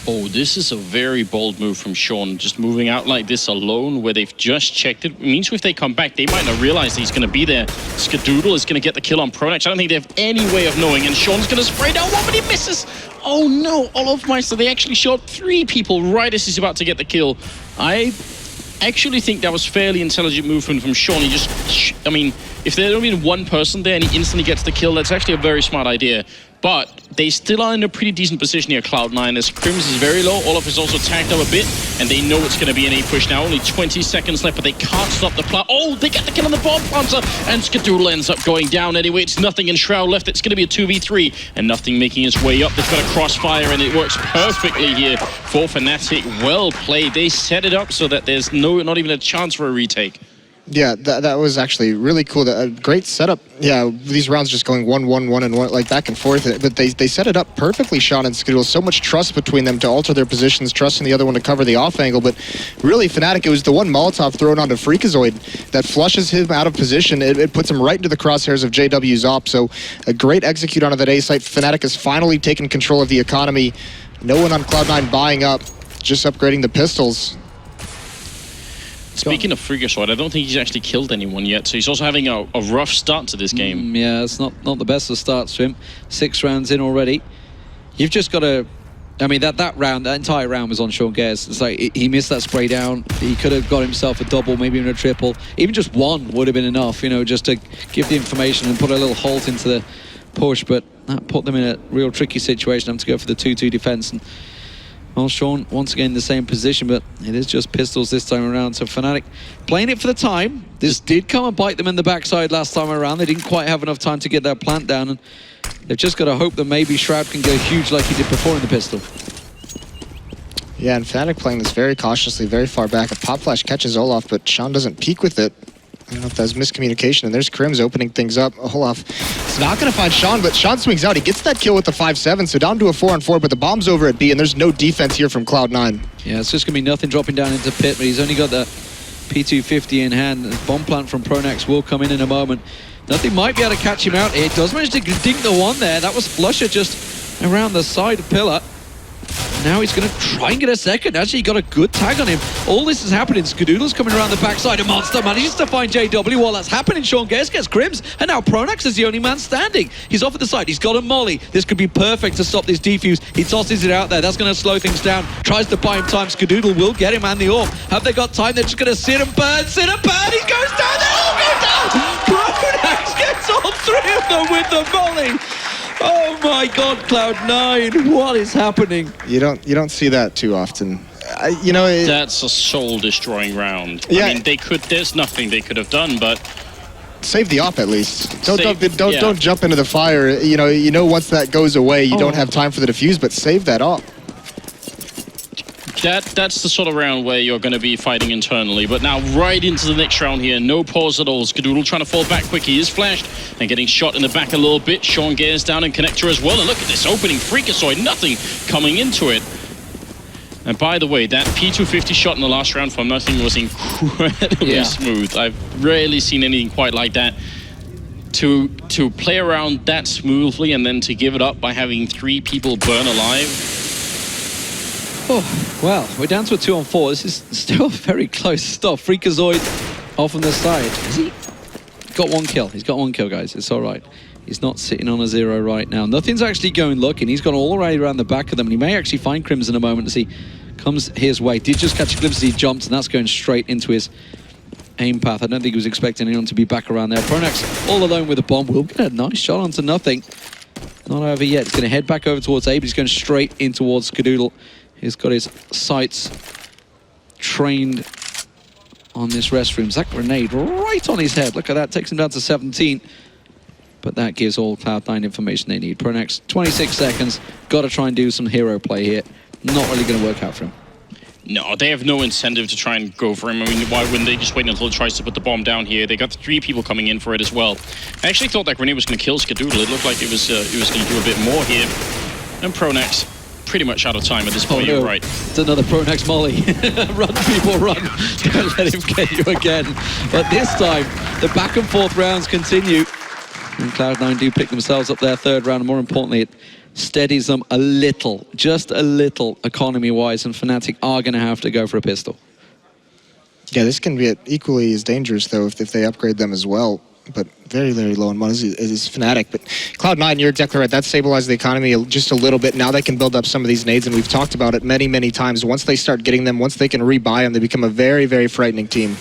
Oh, this is a very bold move from Sean, just moving out like this alone where they've just checked it. It means if they come back, they might not realize that he's going to be there. SHROOOOOD is going to get the kill on Pronax. I don't think they have any way of knowing, and Sean's going to spray down one, but he misses. Oh no, Olofmeister, they actually shot 3 people right as he's about to get the kill. I actually think that was fairly intelligent movement from Sean. He just, I mean, if there's only one person there and he instantly gets the kill, that's actually a very smart idea. But they still are in a pretty decent position here, Cloud9, as Crims is very low. Olof is also tagged up a bit, and they know it's going to be an A push now. Only 20 seconds left, but they can't stop the plant. Oh, they get the kill on the bomb planter, and SHROOOOOD ends up going down anyway. It's Nothing and Shroud left. It's going to be a 2v3, and Nothing making his way up. They've got a crossfire, and it works perfectly here for Fnatic. Well played. They set it up so that there's not even a chance for a retake. Yeah, that was actually really cool. A great setup. Yeah, these rounds just going 1-1-1 and 1, like back and forth. But they set it up perfectly, Sean and SHROOOOOOD. So much trust between them to alter their positions, trusting the other one to cover the off angle. But really, Fnatic, it was the one Molotov thrown onto Freakazoid that flushes him out of position. It puts him right into the crosshairs of JW's op. So a great execute onto that A site. Fnatic has finally taken control of the economy. No one on Cloud9 buying up, just upgrading the pistols. Speaking of Freakazoid, I don't think he's actually killed anyone yet, so he's also having a rough start to this game. Yeah, it's not the best of starts for him. 6 rounds in already. You've just got to... I mean, that entire round was on Sean Gers. It's like, he missed that spray down. He could have got himself a double, maybe even a triple. Even just one would have been enough, you know, just to give the information and put a little halt into the push, but that put them in a real tricky situation, having to go for the 2-2 defense. And well, Sean, once again in the same position, but it is just pistols this time around. So Fnatic playing it for the time. This did come and bite them in the backside last time around. They didn't quite have enough time to get that plant down, and they've just got to hope that maybe Shroud can go huge like he did before in the pistol. Yeah, and Fnatic playing this very cautiously, very far back. A pop flash catches Olaf, but Sean doesn't peek with it. I don't know if that's miscommunication, and there's Crims opening things up. Olaf is not going to find Sean, but Sean swings out. He gets that kill with the 5-7, so down to a 4-on-4, but the bomb's over at B, and there's no defense here from Cloud9. Yeah, it's just going to be Nothing dropping down into pit, but he's only got the P250 in hand. The bomb plant from Pronax will come in a moment. Nothing might be able to catch him out. It does manage to dink the one there. That was Flusher just around the side pillar. Now he's going to try and get a second. Actually, he got a good tag on him. All this is happening. SHROOOOOOD's coming around the backside. A Monster manages to find JW while that's happening. Sean Gers gets Crims, and now Pronax is the only man standing. He's off at the side. He's got a molly. This could be perfect to stop this defuse. He tosses it out there. That's going to slow things down. Tries to buy him time. SHROOOOOOD will get him and the AWP. Have they got time? They're just going to sit and burn. Sit and burn. He goes down. They all go down. Pronax gets all 3 of them with the molly. Oh my God, Cloud9, what is happening? You don't see that too often. You know, that's a soul-destroying round. Yeah. I mean, there's nothing they could have done, but save the op at least. Don't jump into the fire. You know once that goes away, you don't have time for the defuse, but save that op. That's the sort of round where you're going to be fighting internally. But now right into the next round here. No pause at all. SHROOOOOOD trying to fall back quick. He is flashed and getting shot in the back a little bit. Sean Gers down in connector as well. And look at this opening. Freakazoid, Nothing coming into it. And by the way, that P250 shot in the last round from Nothing was incredibly smooth. I've rarely seen anything quite like that. To play around that smoothly and then to give it up by having 3 people burn alive. Oh, well, we're down to a 2-on-4. This is still very close stuff. Freakazoid off on the side. Has he got 1 kill? He's got 1 kill, guys. It's all right. He's not sitting on a 0 right now. Nothing's actually going looking. He's gone all the way around the back of them, and he may actually find Crims in a moment as he comes his way. Did just catch a glimpse as he jumped, and that's going straight into his aim path. I don't think he was expecting anyone to be back around there. Pronax all alone with a bomb will get a nice shot onto Nothing. Not over yet. He's going to head back over towards A, but he's going straight in towards Skadoodle. He's got his sights trained on this restroom. That grenade right on his head. Look at that. Takes him down to 17. But that gives all Cloud9 information they need. Pronax, 26 seconds. Got to try and do some hero play here. Not really going to work out for him. No, they have no incentive to try and go for him. I mean, why wouldn't they just wait until he tries to put the bomb down here? They got 3 people coming in for it as well. I actually thought that grenade was going to kill Skadoodle. It looked like it was going to do a bit more here. And Pronax pretty much out of time at this point, you're right. It's another Pronax molly. Run, people, run. Don't let him get you again. But this time, the back and forth rounds continue. And Cloud9 do pick themselves up their 3rd round. And more importantly, it steadies them a little, just a little, economy-wise. And Fnatic are going to have to go for a pistol. Yeah, this can be equally as dangerous, though, if they upgrade them as well. But very, very low in money is Fnatic. But Cloud9, you're exactly right. That stabilized the economy just a little bit. Now they can build up some of these nades, and we've talked about it many, many times. Once they start getting them, once they can rebuy them, they become a very, very frightening team.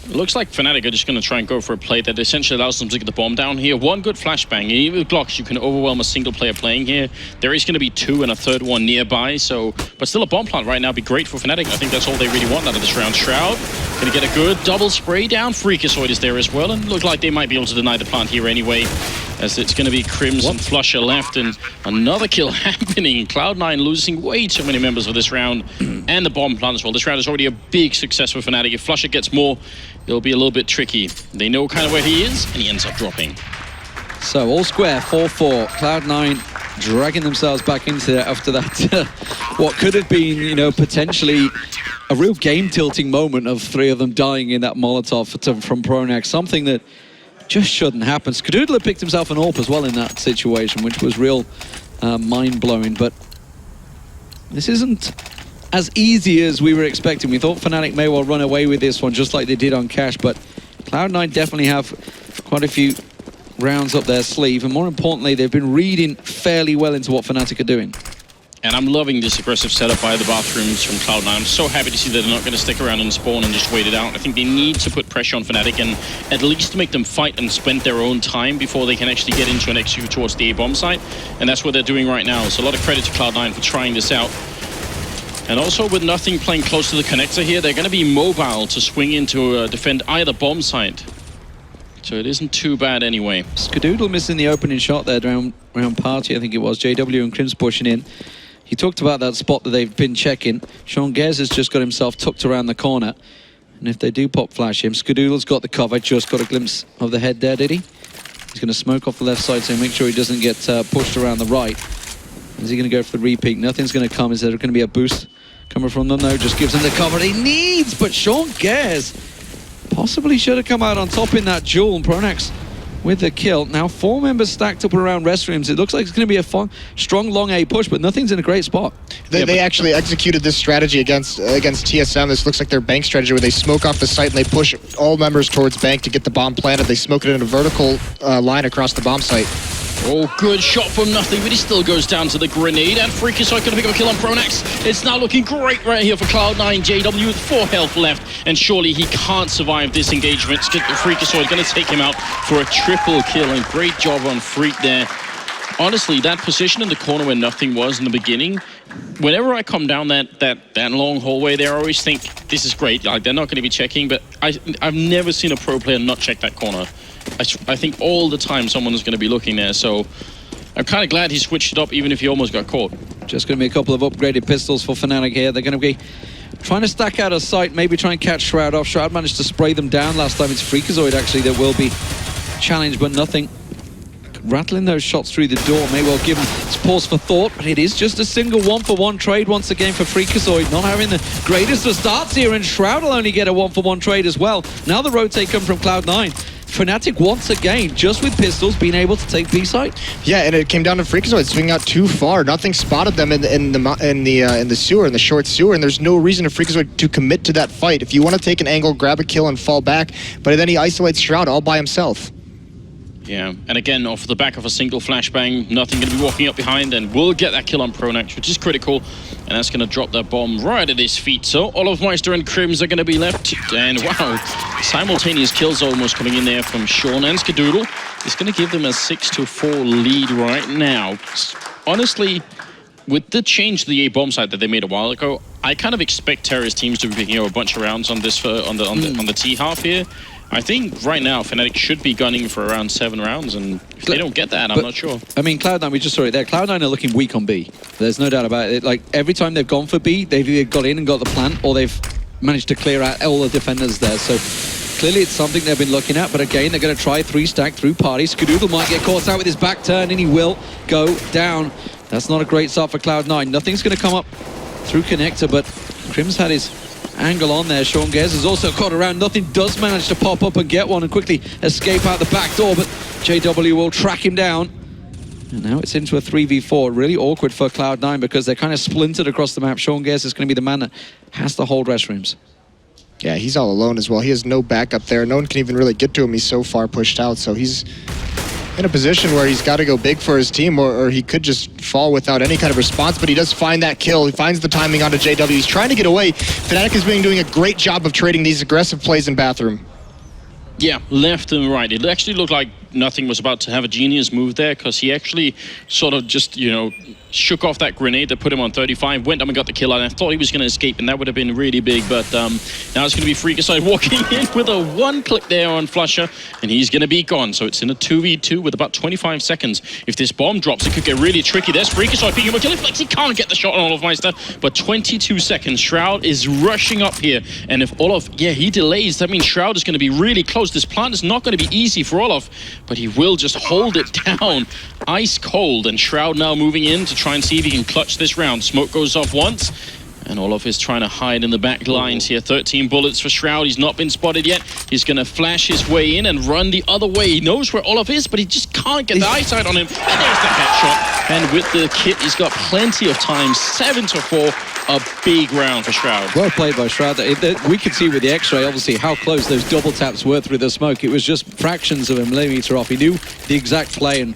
It looks like Fnatic are just going to try and go for a play that essentially allows them to get the bomb down here. One good flashbang. Even with Glocks, you can overwhelm a single player playing here. There is going to be 2 and a 3rd one nearby, so... But still, a bomb plant right now would be great for Fnatic. I think that's all they really want out of this round. Shroud going to get a good double spray down. Freakazoid is there as well, and look like they might be able to deny the plant here anyway, as it's going to be Crims and Flusher left, and another kill happening. Cloud9 losing way too many members of this round, and the bomb plant as well. This round is already a big success for Fnatic. If Flusher gets more, it'll be a little bit tricky. They know kind of where he is, and he ends up dropping. So all square, 4-4. Cloud9 dragging themselves back into it after that. What could have been, you know, potentially a real game-tilting moment of 3 of them dying in that Molotov from Pronax. Something that just shouldn't happen. Skadoodle picked himself an AWP as well in that situation, which was real mind-blowing. But this isn't as easy as we were expecting. We thought Fnatic may well run away with this one, just like they did on Cash, but Cloud9 definitely have quite a few rounds up their sleeve, and more importantly, they've been reading fairly well into what Fnatic are doing. And I'm loving this aggressive setup by the bathrooms from Cloud9. I'm so happy to see that they're not going to stick around and spawn and just wait it out. I think they need to put pressure on Fnatic and at least make them fight and spend their own time before they can actually get into an execute towards the A-bomb site. And that's what they're doing right now. So a lot of credit to Cloud9 for trying this out. And also with nothing playing close to the connector here, they're going to be mobile to swing into defend either bomb site. So it isn't too bad anyway. Skadoodle missing the opening shot there round party, I think it was. JW and Crims pushing in. He talked about that spot that they've been checking. Sean Gez has just got himself tucked around the corner. And if they do pop flash him, Skadoodle's got the cover, just got a glimpse of the head there, did he? He's going to smoke off the left side, so make sure he doesn't get pushed around the right. Is he going to go for the repeat? Nothing's going to come. Is there going to be a boost coming from them? No, just gives him the cover he needs. But Sean Gez possibly should have come out on top in that duel. And Pronax with the kill. Now 4 members stacked up around restrooms. It looks like it's going to be a strong long A push, but nothing's in a great spot. They actually executed this strategy against TSM. This looks like their bank strategy where they smoke off the site and they push all members towards bank to get the bomb planted. They smoke it in a vertical line across the bomb site. Oh, good shot from nothing, but he still goes down to the grenade, and Freakazoid going to pick up a kill on Pronax. It's now looking great right here for Cloud9. JW with 4 health left, and surely he can't survive this engagement. Freakazoid going to take him out for a triple kill, and great job on Freak there. Honestly, that position in the corner where nothing was in the beginning, whenever I come down that long hallway there, I always think, this is great, like they're not going to be checking, but I've never seen a pro player not check that corner. I think all the time someone's going to be looking there, so I'm kind of glad he switched it up even if he almost got caught. Just going to be a couple of upgraded pistols for Fnatic here. They're going to be trying to stack out of sight, maybe try and catch Shroud off. Shroud managed to spray them down last time. It's Freakazoid actually that will be challenged, but nothing. Rattling those shots through the door may well give him pause for thought, but it is just a single 1-for-1 trade once again for Freakazoid. Not having the greatest of starts here, and Shroud will only get a 1-for-1 trade as well. Now the rotate come from Cloud9. Fnatic once again, just with pistols, being able to take B site. Yeah, and it came down to Freakazoid swinging out too far. Nothing spotted them in the sewer, in the short sewer, and there's no reason for Freakazoid to commit to that fight. If you want to take an angle, grab a kill and fall back, but then he isolates Shroud all by himself. Yeah, and again, off the back of a single flashbang, nothing going to be walking up behind, and we'll get that kill on Pronax, which is critical, and that's going to drop that bomb right at his feet. So Olofmeister and Crims are going to be left, and wow, Simultaneous kills almost coming in there from Sean and Skadoodle. It's going to give them a 6-4 lead right now. Honestly, with the change to the A bomb site that they made a while ago, I kind of expect Terra's teams to be picking up a bunch of rounds on this on the T half here. I think right now Fnatic should be gunning for around 7 rounds, and if they don't get that, I'm not sure. I mean, Cloud9, we just saw it there. Cloud9 are looking weak on B. There's no doubt about it. Like, every time they've gone for B, they've either got in and got the plant, or they've managed to clear out all the defenders there. So clearly it's something they've been looking at, but again, they're going to try 3-stack through party. Skadoodle might get caught out with his back turn, and he will go down. That's not a great start for Cloud9. Nothing's going to come up through connector, but Crim's had his angle on there. Sean Gez has also caught around. Nothing does manage to pop up and get one and quickly escape out the back door, but JW will track him down. And now it's into a 3v4. Really awkward for Cloud9 because they're kind of splintered across the map. Sean Gez is going to be the man that has to hold restrooms. Yeah, he's all alone as well. He has no backup there. No one can even really get to him. He's so far pushed out, so he's in a position where he's got to go big for his team, or he could just fall without any kind of response, but he does find that kill. He finds the timing onto JW. He's trying to get away. Fnatic has been doing a great job of trading these aggressive plays in bathroom. Yeah, left and right. It actually looked like nothing was about to have a genius move there, because he actually sort of just, you know, shook off that grenade that put him on 35, went up and got the kill, and I thought he was going to escape, and that would have been really big, but now it's going to be Freakicide walking in with a 1-click there on Flusher, and he's going to be gone. So it's in a 2v2 with about 25 seconds. If this bomb drops, it could get really tricky. There's Freakicide picking up a kill. Flex, he can't get the shot on Olofmeister, but 22 seconds. Shroud is rushing up here, and if Olof, yeah, he delays, that means Shroud is going to be really close. This plant is not going to be easy for Olof, but he will just hold it down. Ice cold, and Shroud now moving in to try and see if he can clutch this round. Smoke goes off once, and Olof is trying to hide in the back lines here. 13 bullets for Shroud. He's not been spotted yet. He's going to flash his way in and run the other way. He knows where Olof is, but he just can't get the eyesight on him. And there's the headshot. And with the kit, he's got plenty of time. 7-4. A big round for Shroud. Well played by Shroud. We could see with the X-ray, obviously, how close those double taps were through the smoke. It was just fractions of a millimeter off. He knew the exact play, and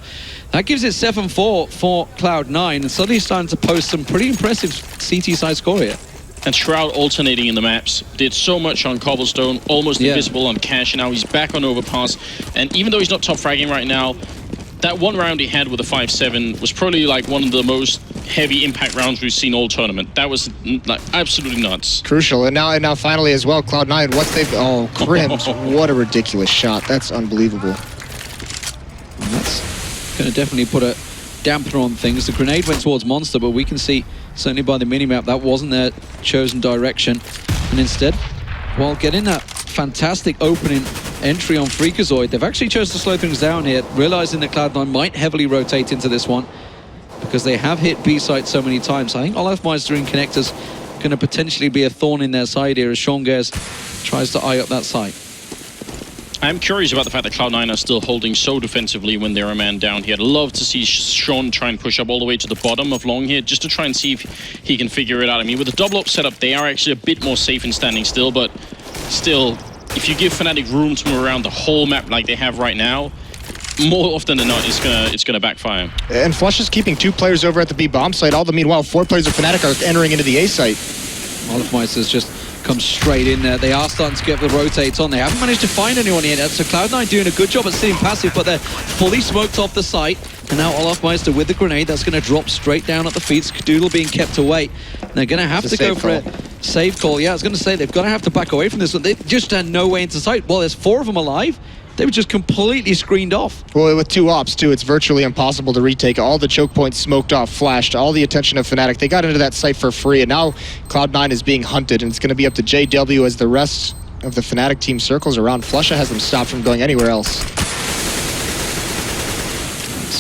that gives it 7-4 for Cloud9, and suddenly he's starting to post some pretty impressive CT side score here. And Shroud alternating in the maps. Did so much on Cobblestone, almost invisible on Cash, and now he's back on Overpass. And even though he's not top fragging right now, that one round he had with a 5-7 was probably like one of the most heavy impact rounds we've seen all tournament. That was like absolutely nuts. Crucial. And now finally as well, Cloud9, once they've... Oh, Crims, what a ridiculous shot. That's unbelievable. And that's going to definitely put a dampener on things. The grenade went towards Monster, but we can see, certainly by the minimap, that wasn't their chosen direction. And instead, while getting that fantastic opening entry on Freakazoid, they've actually chosen to slow things down here, realizing that Cloud9 might heavily rotate into this one because they have hit B site so many times. I think Olofmeister in connectors going to potentially be a thorn in their side here as Sean Gez tries to eye up that site. I'm curious about the fact that Cloud9 are still holding so defensively when they're a man down here. I'd love to see Sean try and push up all the way to the bottom of long here just to try and see if he can figure it out. I mean, with the double up setup, they are actually a bit more safe in standing still, but still, if you give Fnatic room to move around the whole map like they have right now, more often than not, it's gonna backfire. And Flush is keeping 2 players over at the B bomb site. All the meanwhile, 4 players of Fnatic are entering into the A site. Olofmeister's just come straight in there. They are starting to get the rotates on. They haven't managed to find anyone yet. So Cloud9 doing a good job at sitting passive, but they're fully smoked off the site. And now Olofmeister with the grenade, that's going to drop straight down at the feet. Skadoodle being kept away. And they're going to have to go for a save call. Yeah, I was going to say, they've got to have to back away from this one. They just had no way into sight. Well, there's 4 of them alive. They were just completely screened off. Well, with 2 ops, too, it's virtually impossible to retake. All the choke points smoked off, flashed, all the attention of Fnatic. They got into that site for free, and now Cloud9 is being hunted, and it's going to be up to JW as the rest of the Fnatic team circles around. Flusha has them stopped from going anywhere else.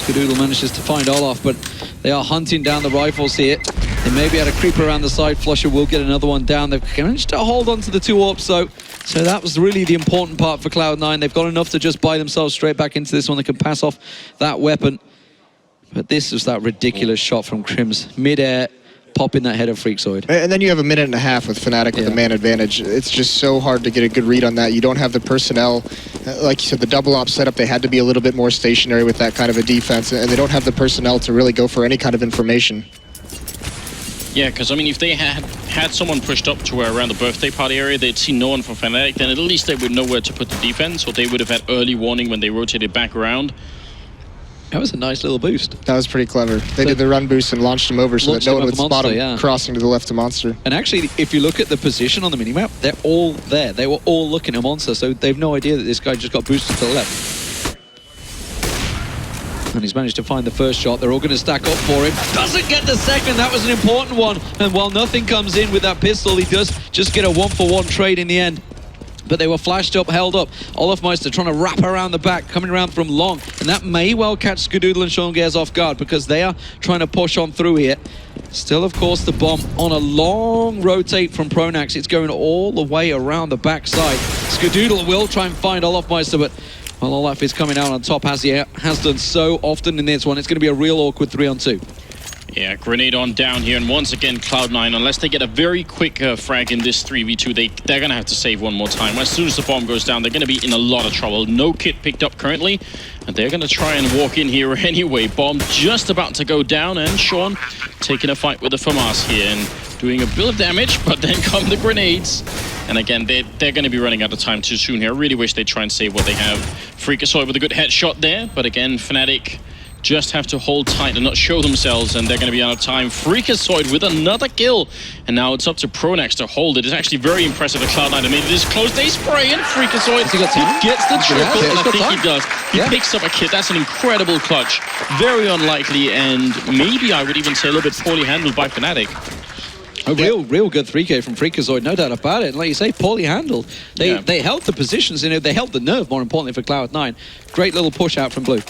Skadoodle manages to find Olof, but they are hunting down the rifles here. They maybe had a creep around the side. Flusher will get another one down. They've managed to hold on to the 2 orbs, though. So that was really the important part for Cloud9. They've got enough to just buy themselves straight back into this one. They can pass off that weapon. But this was that ridiculous shot from Crims. Mid-air, popping that head of Freakazoid. And then you have a minute and a half with Fnatic with the man advantage. It's just so hard to get a good read on that. You don't have the personnel. Like you said, the double op setup, they had to be a little bit more stationary with that kind of a defense. And they don't have the personnel to really go for any kind of information. Yeah, because I mean, if they had had someone pushed up to where around the birthday party area, they'd seen no one from Fnatic, then at least they would know where to put the defense, or they would have had early warning when they rotated back around. That was a nice little boost. That was pretty clever. They did the run boost and launched him over so that no one would spot him crossing to the left of Monster. And actually, if you look at the position on the minimap, they're all there. They were all looking at Monster, so they've no idea that this guy just got boosted to the left. And he's managed to find the first shot. They're all going to stack up for him. Doesn't get the second. That was an important one. And while nothing comes in with that pistol, he does just get a 1-for-1 trade in the end. But they were flashed up, held up. Olofmeister trying to wrap around the back, coming around from long. And that may well catch SHROOOOOD and ShROOOOOOD off guard because they are trying to push on through here. Still, of course, the bomb on a long rotate from Pronax. It's going all the way around the backside. SHROOOOOD will try and find Olofmeister, but well, Olaf is coming out on top as he has done so often in this one. It's going to be a real awkward 3-on-2. Yeah, grenade on down here, and once again, Cloud9, unless they get a very quick frag in this 3v2, they're going to have to save one more time. As soon as the bomb goes down, they're going to be in a lot of trouble. No kit picked up currently, and they're going to try and walk in here anyway. Bomb just about to go down, and Sean taking a fight with the FAMAS here, and doing a bit of damage, but then come the grenades. And again, they're going to be running out of time too soon here. I really wish they'd try and save what they have. Freakazoid with a good headshot there, but again, Fnatic just have to hold tight and not show themselves, and they're going to be out of time. Freakazoid with another kill, and now it's up to Pronax to hold it. It's actually very impressive that Cloud9 made it this close. They spray, and Freakazoid gets the triple, and I think he does. He picks up a kit. That's an incredible clutch. Very unlikely, and maybe I would even say a little bit poorly handled by Fnatic. A real good 3K from Freakazoid, no doubt about it. And like you say, poorly handled. They held the positions, they held the nerve, more importantly, for Cloud9. Great little push out from Blue.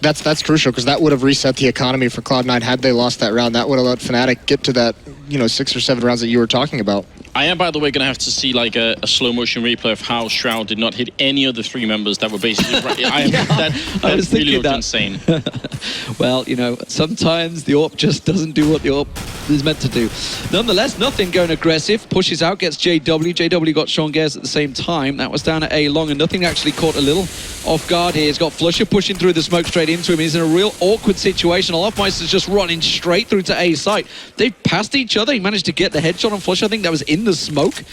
That's crucial because that would have reset the economy for Cloud9 had they lost that round. That would have let Fnatic get to that, 6 or 7 rounds that you were talking about. I am, by the way, going to have to see like a slow motion replay of how Shroud did not hit any of the 3 members that were basically I was really thinking that. Insane. Well, sometimes the AWP just doesn't do what the AWP is meant to do. Nonetheless, nothing going aggressive. Pushes out, gets JW. JW got ShROOOOOOD at the same time. That was down at A long, and nothing actually caught a little off guard here. He's got Flusher pushing through the smoke straight into him. He's in a real awkward situation. Olofmeister's just running straight through to A site. They've passed each other. He managed to get the headshot on Flusher. I think that was in the smoke.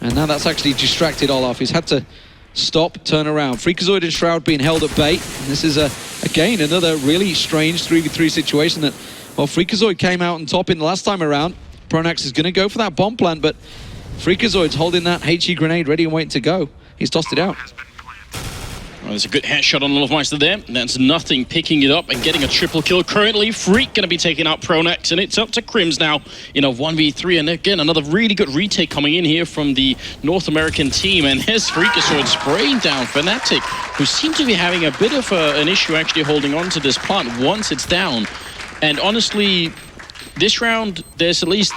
And now that's actually distracted Olaf. He's had to stop, turn around. Freakazoid and Shroud being held at bay. And this is, again, another really strange 3v3 situation that, well, Freakazoid came out on top in the last time around. Pronax is going to go for that bomb plant, but Freakazoid's holding that HE grenade ready and waiting to go. He's tossed it out. Well, there's a good headshot on Olofmeister there. That's nothing picking it up and getting a triple kill. Currently, Freak going to be taking out Pronax, and it's up to Crims now in a 1v3. And again, another really good retake coming in here from the North American team. And there's Freakazoid spraying down Fnatic, who seem to be having a bit of an issue actually holding on to this plant once it's down. And honestly, this round, there's at least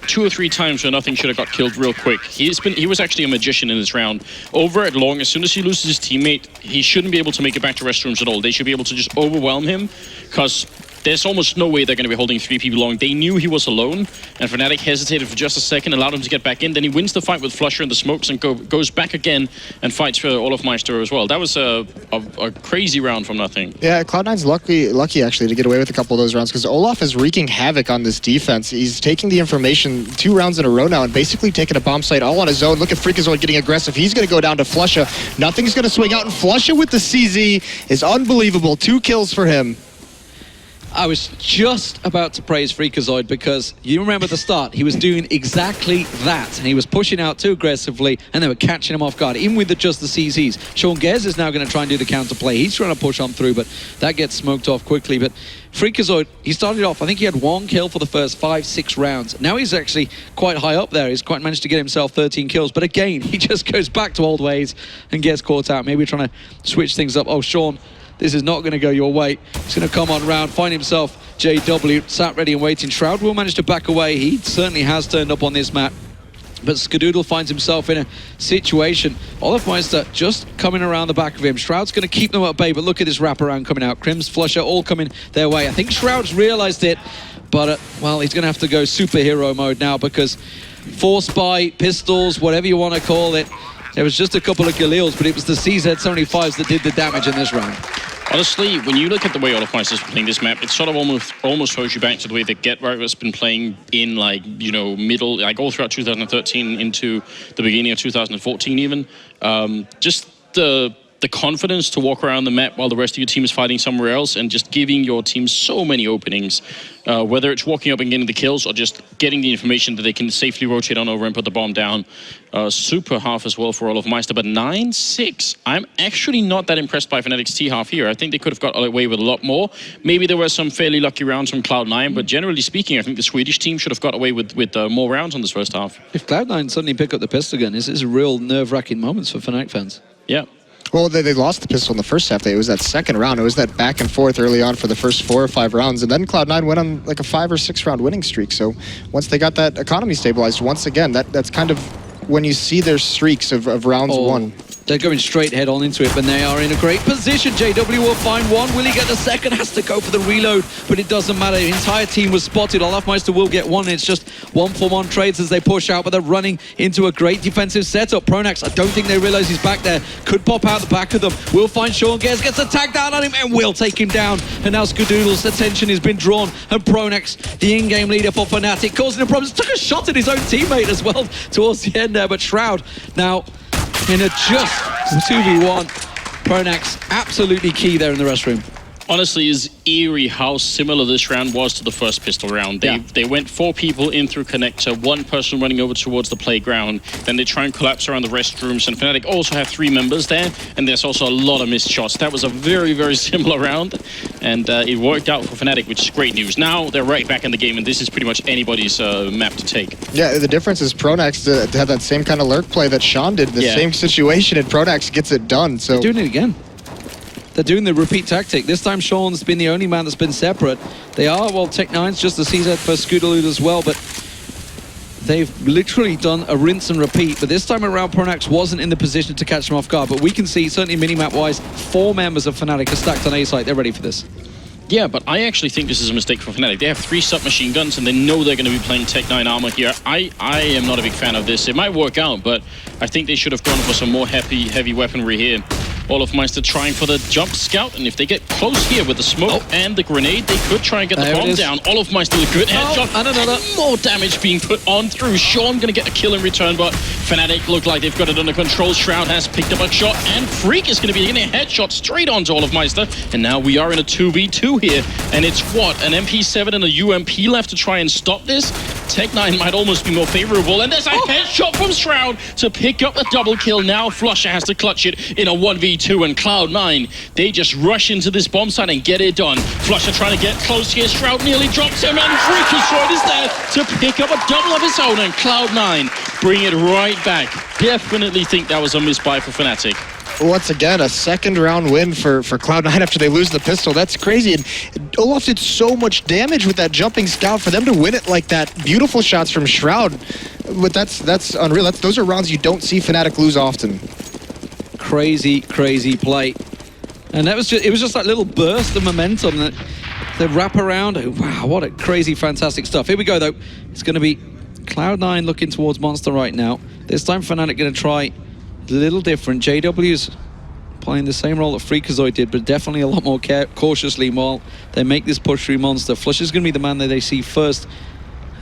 2 or 3 times where nothing should have got killed real quick. He was actually a magician in this round. Over at long, as soon as he loses his teammate, he shouldn't be able to make it back to restrooms at all. They should be able to just overwhelm him, because there's almost no way they're going to be holding 3 people long. They knew he was alone, and Fnatic hesitated for just a second, allowed him to get back in. Then he wins the fight with Flusher in the smokes and goes back again and fights for Olofmeister as well. That was a crazy round from nothing. Yeah, Cloud9's lucky actually to get away with a couple of those rounds, because Olaf is wreaking havoc on this defense. He's taking the information 2 rounds in a row now and basically taking a bomb site all on his own. Look at Freakazoid getting aggressive. He's going to go down to Flusher. Nothing's going to swing out, and Flusher with the CZ is unbelievable. 2 kills for him. I was just about to praise Freakazoid because you remember at the start, he was doing exactly that. And he was pushing out too aggressively and they were catching him off guard, even with just the CZs. ShROOOOOOD is now going to try and do the counterplay. He's trying to push on through, but that gets smoked off quickly. But Freakazoid, he started off, I think he had 1 kill for the first 5-6 rounds. Now he's actually quite high up there. He's quite managed to get himself 13 kills. But again, he just goes back to old ways and gets caught out. Maybe trying to switch things up. Oh, Sean, this is not going to go your way. He's going to come on round, find himself JW, sat ready and waiting. Shroud will manage to back away. He certainly has turned up on this map. But SHROOOOOOD finds himself in a situation. Olofmeister just coming around the back of him. Shroud's going to keep them at bay, but look at this wraparound coming out. Crims, Flusher, all coming their way. I think Shroud's realized it, but, well, he's going to have to go superhero mode now because force buy, pistols, whatever you want to call it, there was just a couple of Galils, but it was the CZ75s that did the damage in this round. Honestly, when you look at the way Overpass is playing this map, it sort of almost throws you back to the way that Get-Right has been playing in, like, you know, middle, like all throughout 2013 into the beginning of 2014 even. Just the confidence to walk around the map while the rest of your team is fighting somewhere else and just giving your team so many openings, whether it's walking up and getting the kills or just getting the information that they can safely rotate on over and put the bomb down. Super half as well for Olofmeister, but 9-6. I'm actually not that impressed by Fnatic's T-half here. I think they could have got away with a lot more. Maybe there were some fairly lucky rounds from Cloud9, but generally speaking, I think the Swedish team should have got away with more rounds on this first half. If Cloud9 suddenly pick up the pistol again, this is real nerve-wracking moments for Fnatic fans. Yeah. Well, they lost the pistol in the first half. It was that second round. It was that back and forth early on for the first 4 or 5 rounds. And then Cloud9 went on like a 5 or 6 round winning streak. So once they got that economy stabilized, once again, that's kind of when you see their streaks of rounds won. They're going straight head on into it, but they are in a great position. JW will find one. Will he get the second? Has to go for the reload, but it doesn't matter. The entire team was spotted. Olofmeister will get one. It's just 1-for-1 trades as they push out, but they're running into a great defensive setup. Pronax, I don't think they realize he's back there. Could pop out the back of them. Will find Sean Gers, gets attacked out on him, and will take him down. And now SHROOOOOD's attention has been drawn, and Pronax, the in-game leader for Fnatic, causing him problems. Took a shot at his own teammate as well towards the end there, but Shroud now in a just 2v1. Pronax absolutely key there in the restroom. Honestly, is eerie how similar this round was to the first pistol round. They went 4 people in through connector, 1 person running over towards the playground, then they try and collapse around the restrooms, and Fnatic also have 3 members there, and there's also a lot of missed shots. That was a very, very similar round, and it worked out for Fnatic, which is great news. Now they're right back in the game, and this is pretty much anybody's map to take. Yeah, the difference is Pronax had that same kind of lurk play that Sean did, the same situation, and Pronax gets it done. So they're doing it again. They're doing the repeat tactic. This time Sean's been the only man that's been separate. They are, well, Tech9's just the CZ for SHROOOOOD as well, but they've literally done a rinse and repeat. But this time around, Pronax wasn't in the position to catch them off guard. But we can see, certainly minimap-wise, 4 members of Fnatic are stacked on A site. They're ready for this. Yeah, but I actually think this is a mistake for Fnatic. They have 3 submachine guns, and they know they're going to be playing Tech9 armor here. I am not a big fan of this. It might work out, but I think they should have gone for some more heavy weaponry here. Olofmeister trying for the jump scout, and if they get close here with the smoke and the grenade, they could try and get the bomb down. Olofmeister with a good headshot, and more damage being put on through. Sean gonna get a kill in return, but Fnatic look like they've got it under control. Shroud has picked up a shot, and Freak is gonna be getting a headshot straight onto Olofmeister, and now we are in a 2v2 here, and it's what, an MP7 and a UMP left to try and stop this? Tech9 might almost be more favorable, and there's a headshot from Shroud to pick up the double kill. Now Flusher has to clutch it in a 1v2, and Cloud9, they just rush into this bomb site and get it done. Flusher trying to get close here. Shroud nearly drops him, and Freaky is there to pick up a double of his own, and Cloud9 bring it right back. Definitely think that was a misbuy for Fnatic. Once again, a second round win for Cloud9 after they lose the pistol. That's crazy. And Olof did so much damage with that jumping scout. For them to win it like that, beautiful shots from Shroud. But that's unreal. Those are rounds you don't see Fnatic lose often. Crazy, crazy play. And it was just that little burst of momentum that the wrap around. Oh, wow, what a crazy, fantastic stuff. Here we go, though. It's going to be Cloud9 looking towards Monster right now. This time Fnatic going to try a little different. JW's playing the same role that Freakazoid did, but definitely a lot more cautiously while they make this push through Monster. Flush is going to be the man that they see first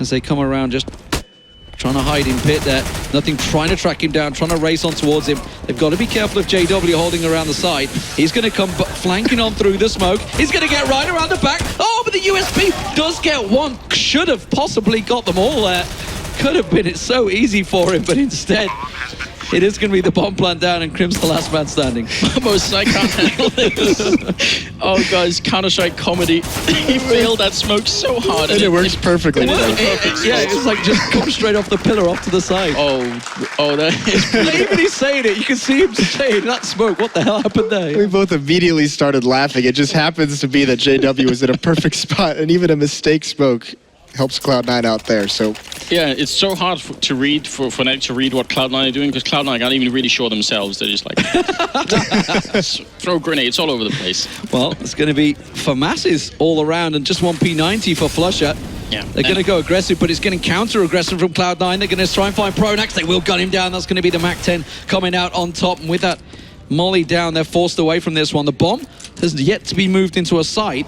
as they come around, just trying to hide in pit there. Nothing, trying to track him down, trying to race on towards him. They've got to be careful of JW holding around the side. He's going to come flanking on through the smoke. He's going to get right around the back. Oh, but the USP does get one. Should have possibly got them all there. Could have been it so easy for him, but instead it is going to be the bomb plant down, and Crim's the last man standing. Most I can't handle this. Oh, guys, Counter-Strike comedy. He failed that smoke so hard. And it works perfectly. Yeah, it's like just come straight off the pillar off to the side. Oh, that is even he's saying it. You can see him saying that smoke. What the hell happened there? We both immediately started laughing. It just happens to be that JW was in a perfect spot, and even a mistake smoke helps Cloud9 out there. So yeah, it's so hard to read for Fnatic to read what Cloud9 are doing, because Cloud9 aren't even really sure themselves. They're just like throw grenades all over the place. Well, it's going to be for masses all around, and just one P90 for Flusher. Yeah, they're going to go aggressive, but it's getting counter-aggressive from Cloud9. They're going to try and find Pronax. They will gun him down. That's going to be the Mac 10 coming out on top, and with that Molly down, they're forced away from this one. The bomb has yet to be moved into a site,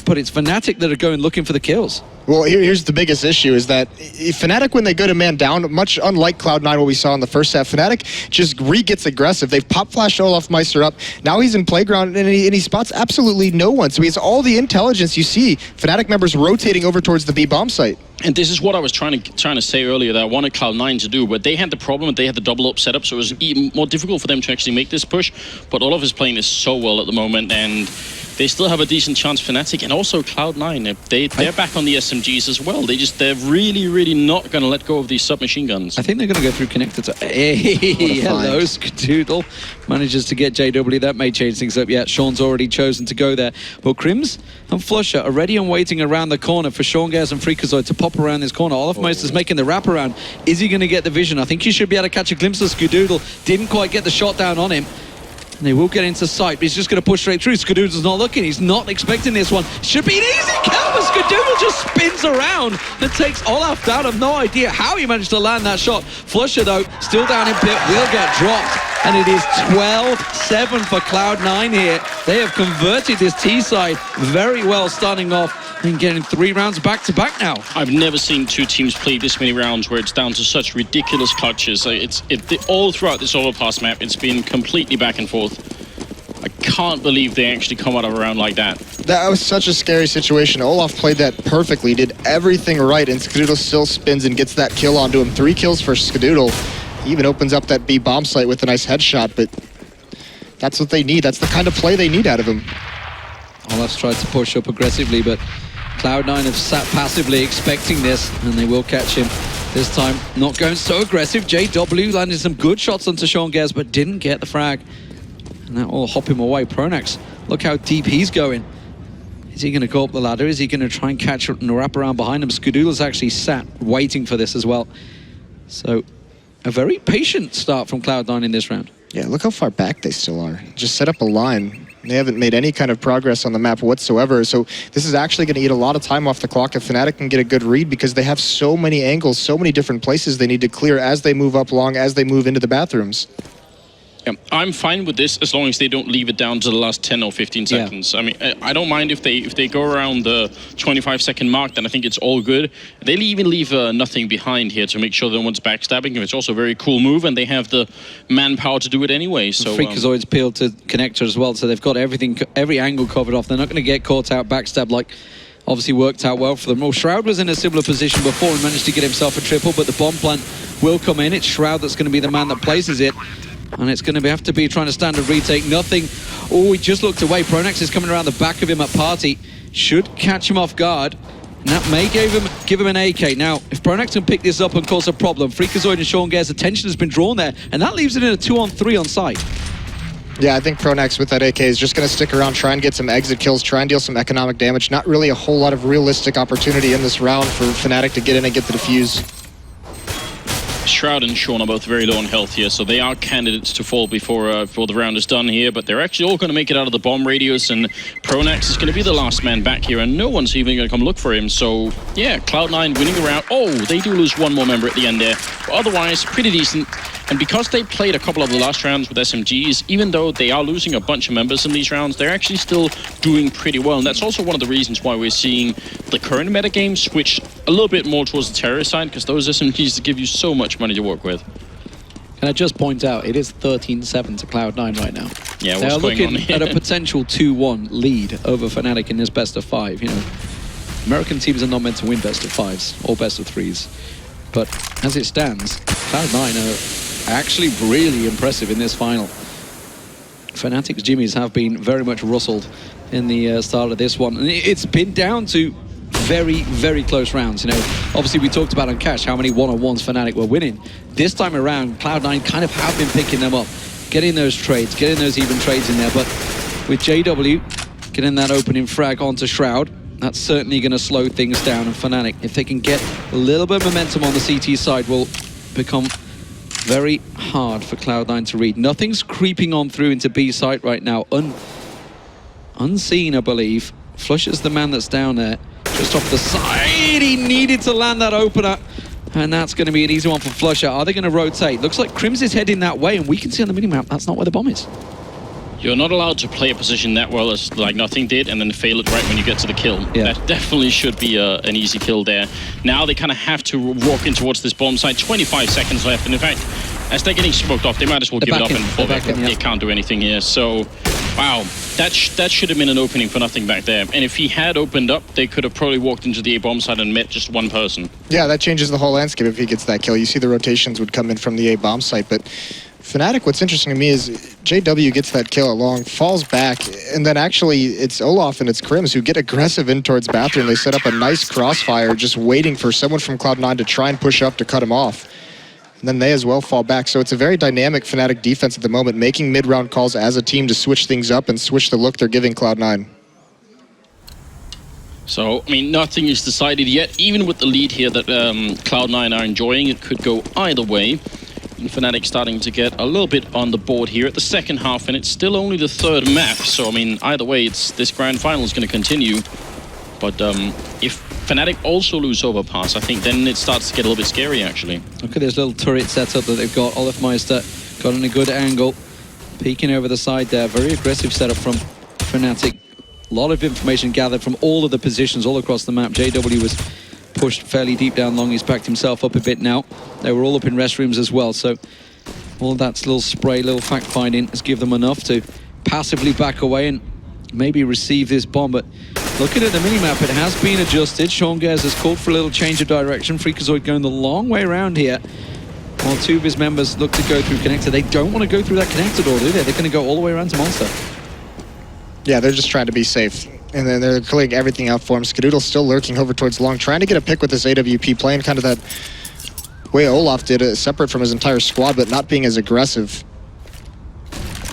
but it's Fnatic that are going looking for the kills. Well, here's the biggest issue is that Fnatic, when they go to man down, much unlike Cloud9, what we saw in the first half, Fnatic just gets aggressive. They've pop-flashed Olaf Meister up. Now he's in playground, and he spots absolutely no one. So he has all the intelligence. You see Fnatic members rotating over towards the B bomb site. And this is what I was trying to say earlier that I wanted Cloud9 to do, but they had the problem that they had the double up setup, so it was even more difficult for them to actually make this push. But Olaf is playing this so well at the moment, and they still have a decent chance. Fnatic and also Cloud9, they're back on the SMGs as well. They're really not going to let go of these submachine guns. I think they're going to go through connector to... Hey, hello, Skadoodle. Manages to get JW. That may change things up. Yeah, Sean's already chosen to go there. But Crims and Flusher are ready and waiting around the corner for Sean Gers and Freakazoid to pop around this corner. Olaf Meister's making the wraparound. Is he going to get the vision? I think he should be able to catch a glimpse of Skadoodle. Didn't quite get the shot down on him. And they will get into sight, but he's just going to push straight through. Skadoodle's not looking. He's not expecting this one. Should be an easy kill, but Skadoodle just spins around and takes Olaf down. I have no idea how he managed to land that shot. Flusher, though, still down in pit, will get dropped. And it is 12-7 for Cloud9 here. They have converted this T-side very well, starting off and getting 3 rounds back-to-back now. I've never seen two teams play this many rounds where it's down to such ridiculous clutches. All throughout this Overpass map, it's been completely back and forth. I can't believe they actually come out of a round like that. That was such a scary situation. Olaf played that perfectly, did everything right, and Skadoodle still spins and gets that kill onto him. 3 kills for Skadoodle. He even opens up that B bomb site with a nice headshot, but that's what they need. That's the kind of play they need out of him. Olaf's tried to push up aggressively, but Cloud9 have sat passively expecting this, and they will catch him. This time, not going so aggressive. JW landed some good shots onto Sean Gers, but didn't get the frag. And that will hop him away. Pronax, look how deep he's going. Is he going to go up the ladder? Is he going to try and catch and wrap around behind him? Skadoodle's actually sat waiting for this as well. So, a very patient start from Cloud9 in this round. Yeah, look how far back they still are. Just set up a line. They haven't made any kind of progress on the map whatsoever, so this is actually going to eat a lot of time off the clock if Fnatic can get a good read, because they have so many angles, so many different places they need to clear as they move up long, as they move into the bathrooms. Yeah, I'm fine with this as long as they don't leave it down to the last 10 or 15 seconds. I mean, I don't mind if they go around the 25-second mark, then I think it's all good. They even leave nothing behind here to make sure no one's backstabbing. It's also a very cool move, and they have the manpower to do it anyway. So Freakazoid's peeled to connector as well, so they've got every angle covered off. They're not going to get caught out backstab like obviously worked out well for them. Well, Shroud was in a similar position before and managed to get himself a triple, but the bomb plant will come in. It's Shroud that's going to be the man that places it. And it's going to have to be trying to stand a retake. Nothing. Oh, he just looked away. Pronax is coming around the back of him at party. Should catch him off guard. And that may give him an AK. Now, if Pronax can pick this up and cause a problem, Freakazoid and Sean Gers' attention has been drawn there. And that leaves it in a 2-on-3 on site. Yeah, I think Pronax with that AK is just going to stick around, try and get some exit kills, try and deal some economic damage. Not really a whole lot of realistic opportunity in this round for Fnatic to get in and get the defuse. Shroud and Sean are both very low on health here, so they are candidates to fall before the round is done here, but they're actually all going to make it out of the bomb radius, and Pronax is going to be the last man back here, and no one's even going to come look for him. So, yeah, Cloud9 winning the round. Oh, they do lose one more member at the end there, but otherwise, pretty decent. And because they played a couple of the last rounds with SMGs, even though they are losing a bunch of members in these rounds, they're actually still doing pretty well. And that's also one of the reasons why we're seeing the current metagame switch a little bit more towards the terrorist side, because those SMGs give you so much money to work with. Can I just point out, it is 13-7 to Cloud9 right now. Yeah, they are looking at a potential 2-1 lead over Fnatic in this best of 5. You know, American teams are not meant to win best of 5s or best of 3s. But as it stands, Cloud9 are actually really impressive in this final. Fnatic's Jimmies have been very much rustled in the start of this one. And it's been down to very close rounds. You know, obviously we talked about on Cash how many one-on-ones Fnatic were winning. This time around, Cloud9 kind of have been picking them up, getting those trades, getting those even trades in there. But with JW getting that opening frag onto Shroud, that's certainly going to slow things down. And Fnatic, if they can get a little bit of momentum on the CT side, will become very hard for Cloud9 to read. Nothing's creeping on through into B site right now. Unseen, I believe. Flush is the man that's down there. Just off the side, he needed to land that opener. And that's going to be an easy one for flusha. Are they going to rotate? Looks like Crims is heading that way, and we can see on the minimap that's not where the bomb is. You're not allowed to play a position that well as like nothing did and then fail it right when you get to the kill. Yeah. That definitely should be an easy kill there. Now they kind of have to walk in towards this bomb site. 25 seconds left, and in fact, as they're getting smoked off, they might as well give it up and fall back. They can't do anything here. So, wow, that should have been an opening for nothing back there. And if he had opened up, they could have probably walked into the A bomb site and met just one person. Yeah, that changes the whole landscape if he gets that kill. You see the rotations would come in from the A bomb site, but Fnatic, what's interesting to me is JW gets that kill along, falls back, and then actually it's Olaf and it's Crims who get aggressive in towards bathroom. They set up a nice crossfire, just waiting for someone from Cloud9 to try and push up to cut him off. And then they as well fall back. So it's a very dynamic Fnatic defense at the moment, making mid-round calls as a team to switch things up and switch the look they're giving Cloud9. So, I mean, nothing is decided yet. Even with the lead here that Cloud9 are enjoying, it could go either way. And Fnatic starting to get a little bit on the board here at the second half, and it's still only the third map. So, I mean, either way, it's this grand final is going to continue. But if Fnatic also lose Overpass, I think then it starts to get a little bit scary, actually. Look at this little turret setup that they've got. Olafmeister got in a good angle, peeking over the side there. Very aggressive setup from Fnatic. A lot of information gathered from all of the positions all across the map. JW was pushed fairly deep down long. He's backed himself up a bit now. They were all up in restrooms as well, so all that little spray, little fact-finding has given them enough to passively back away and maybe receive this bomb. But looking at the minimap, it has been adjusted. Sean Gers has called for a little change of direction. Freakazoid going the long way around here, while two of his members look to go through connector. They don't want to go through that connector door, do they? They're going to go all the way around to Monster. Yeah, they're just trying to be safe. And then they're clearing everything out for him. Skadoodle's still lurking over towards long, trying to get a pick with this AWP, playing kind of that way Olaf did, separate from his entire squad, but not being as aggressive.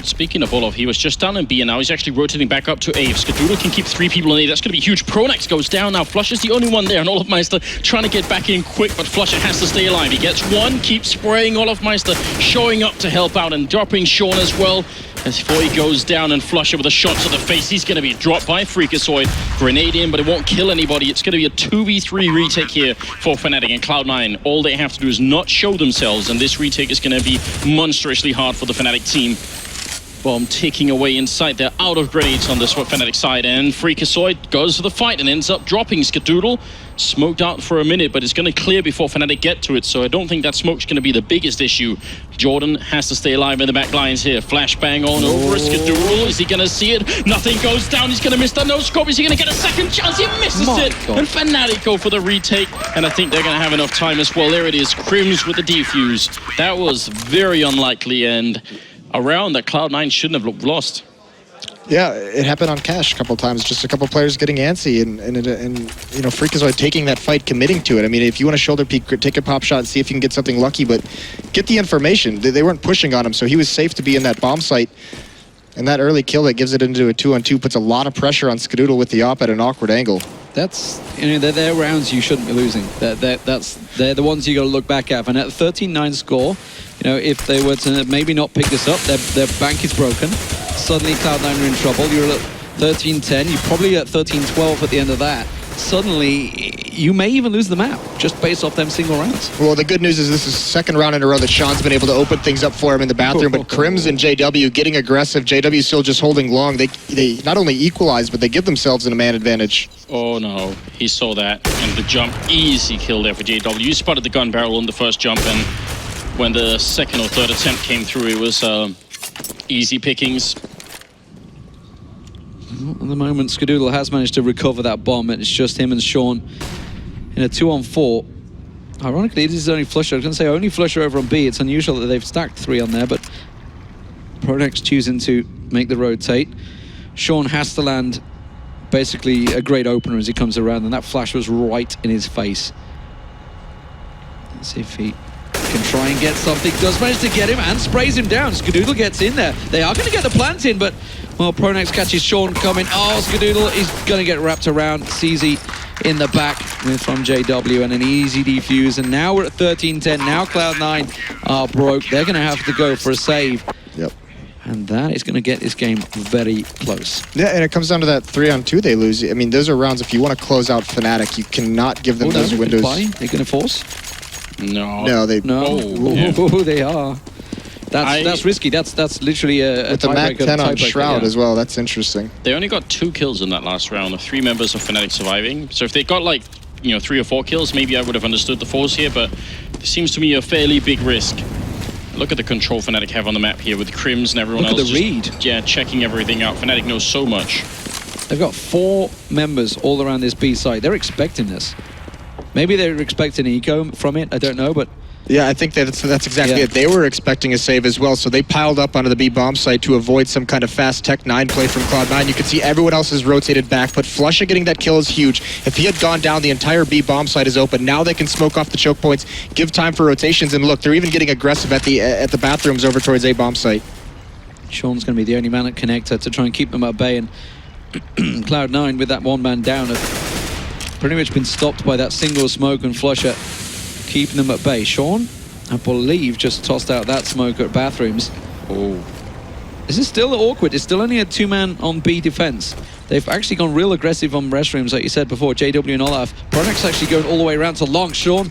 Speaking of Olaf, he was just down in B, and now he's actually rotating back up to A. If Skadoodle can keep 3 people in A, that's going to be huge. Pronax goes down now. Flusha's the only one there, and Olafmeister trying to get back in quick, but Flusha has to stay alive. He gets one, keeps spraying. Olafmeister showing up to help out and dropping Sean as well. As before he goes down, and Flusha with a shot to the face. He's going to be dropped by Freakazoid. Grenade in, but it won't kill anybody. It's going to be a 2v3 retake here for Fnatic and Cloud9. All they have to do is not show themselves, and this retake is going to be monstrously hard for the Fnatic team. Bomb ticking away inside. They're out of grenades on the Fnatic side, and Freakazoid goes for the fight and ends up dropping Skadoodle. Smoked out for a minute, but it's going to clear before Fnatic get to it, so I don't think that smoke's going to be the biggest issue. Jordan has to stay alive in the back lines here. Flashbang on over Skadoodle. Is he going to see it? Nothing goes down. He's going to miss the no-scope. Is he going to get a second chance? He misses it. God. And Fnatic go for the retake, and I think they're going to have enough time as well. There it is. Crims with the defuse. That was very unlikely, and around that Cloud9 shouldn't have lost. Yeah, it happened on Cash a couple times. Just a couple players getting antsy, and you know, Freakazoid taking that fight, committing to it. I mean, if you want to shoulder peek, take a pop shot and see if you can get something lucky, but get the information. They weren't pushing on him, so he was safe to be in that bomb site. And that early kill that gives it into a 2-on-2 puts a lot of pressure on Skadoodle with the op at an awkward angle. That's, you know, they're rounds you shouldn't be losing. They're the ones you got to look back at. And at a 13-9 score, you know, if they were to maybe not pick this up, their bank is broken. Suddenly Cloud9 are in trouble. You're at 13-10. You're probably at 13-12 at the end of that. Suddenly, you may even lose the map just based off them single rounds. Well, the good news is this is the second round in a row that Sean's been able to open things up for him in the bathroom, but Crims and JW getting aggressive. JW still just holding long. They not only equalize, but they give themselves a man advantage. Oh no, he saw that, and the jump, easy kill there for JW. You spotted the gun barrel on the first jump, and when the second or third attempt came through, it was easy pickings. At the moment, Skadoodle has managed to recover that bomb, and it's just him and Sean in a 2-on-4. Ironically, this is only flusha. I was going to say only flusha over on B. It's unusual that they've stacked 3 on there, but Pronex choosing to make the rotate. Sean has to land basically a great opener as he comes around, and that flash was right in his face. Let's see if he can try and get something. Does manage to get him and sprays him down. Skadoodle gets in there. They are going to get the plant in, but well, Pronex catches Sean coming. Oh, Skadoodle is going to get wrapped around. CZ in the back from JW, and an easy defuse. And now we're at 13-10. Now Cloud9 are broke. They're going to have to go for a save. Yep. And that is going to get this game very close. Yeah, and it comes down to that 3-on-2 they lose. I mean, those are rounds, if you want to close out Fnatic, you cannot give them those windows. They're going to force. No, they they are. That's risky. That's literally a with the Mac 10 on Shroud as well. That's interesting. They only got 2 kills in that last round of 3 members of Fnatic surviving. So if they got like 3 or 4 kills, maybe I would have understood the force here. But it seems to me a fairly big risk. Look at the control Fnatic have on the map here with Crims and everyone else. Look at the read. Checking everything out. Fnatic knows so much. They've got 4 members all around this B site. They're expecting this. Maybe they're expecting eco from it. I don't know, but yeah, I think that's exactly it. They were expecting a save as well, so they piled up onto the B bomb site to avoid some kind of fast Tech 9 play from Cloud9. You can see everyone else is rotated back, but Flusha getting that kill is huge. If he had gone down, the entire B bomb site is open. Now they can smoke off the choke points, give time for rotations, and look, they're even getting aggressive at the bathrooms over towards A bomb site. Sean's going to be the only man at connector to try and keep them at bay, and Cloud9 with that 1 man down have pretty much been stopped by that single smoke and Flusha keeping them at bay. Sean, I believe, just tossed out that smoke at bathrooms. Oh. This is still awkward. It's still only a 2-man on B defense. They've actually gone real aggressive on restrooms, like you said before. JW and Olaf. Pronax actually going all the way around to long. Sean,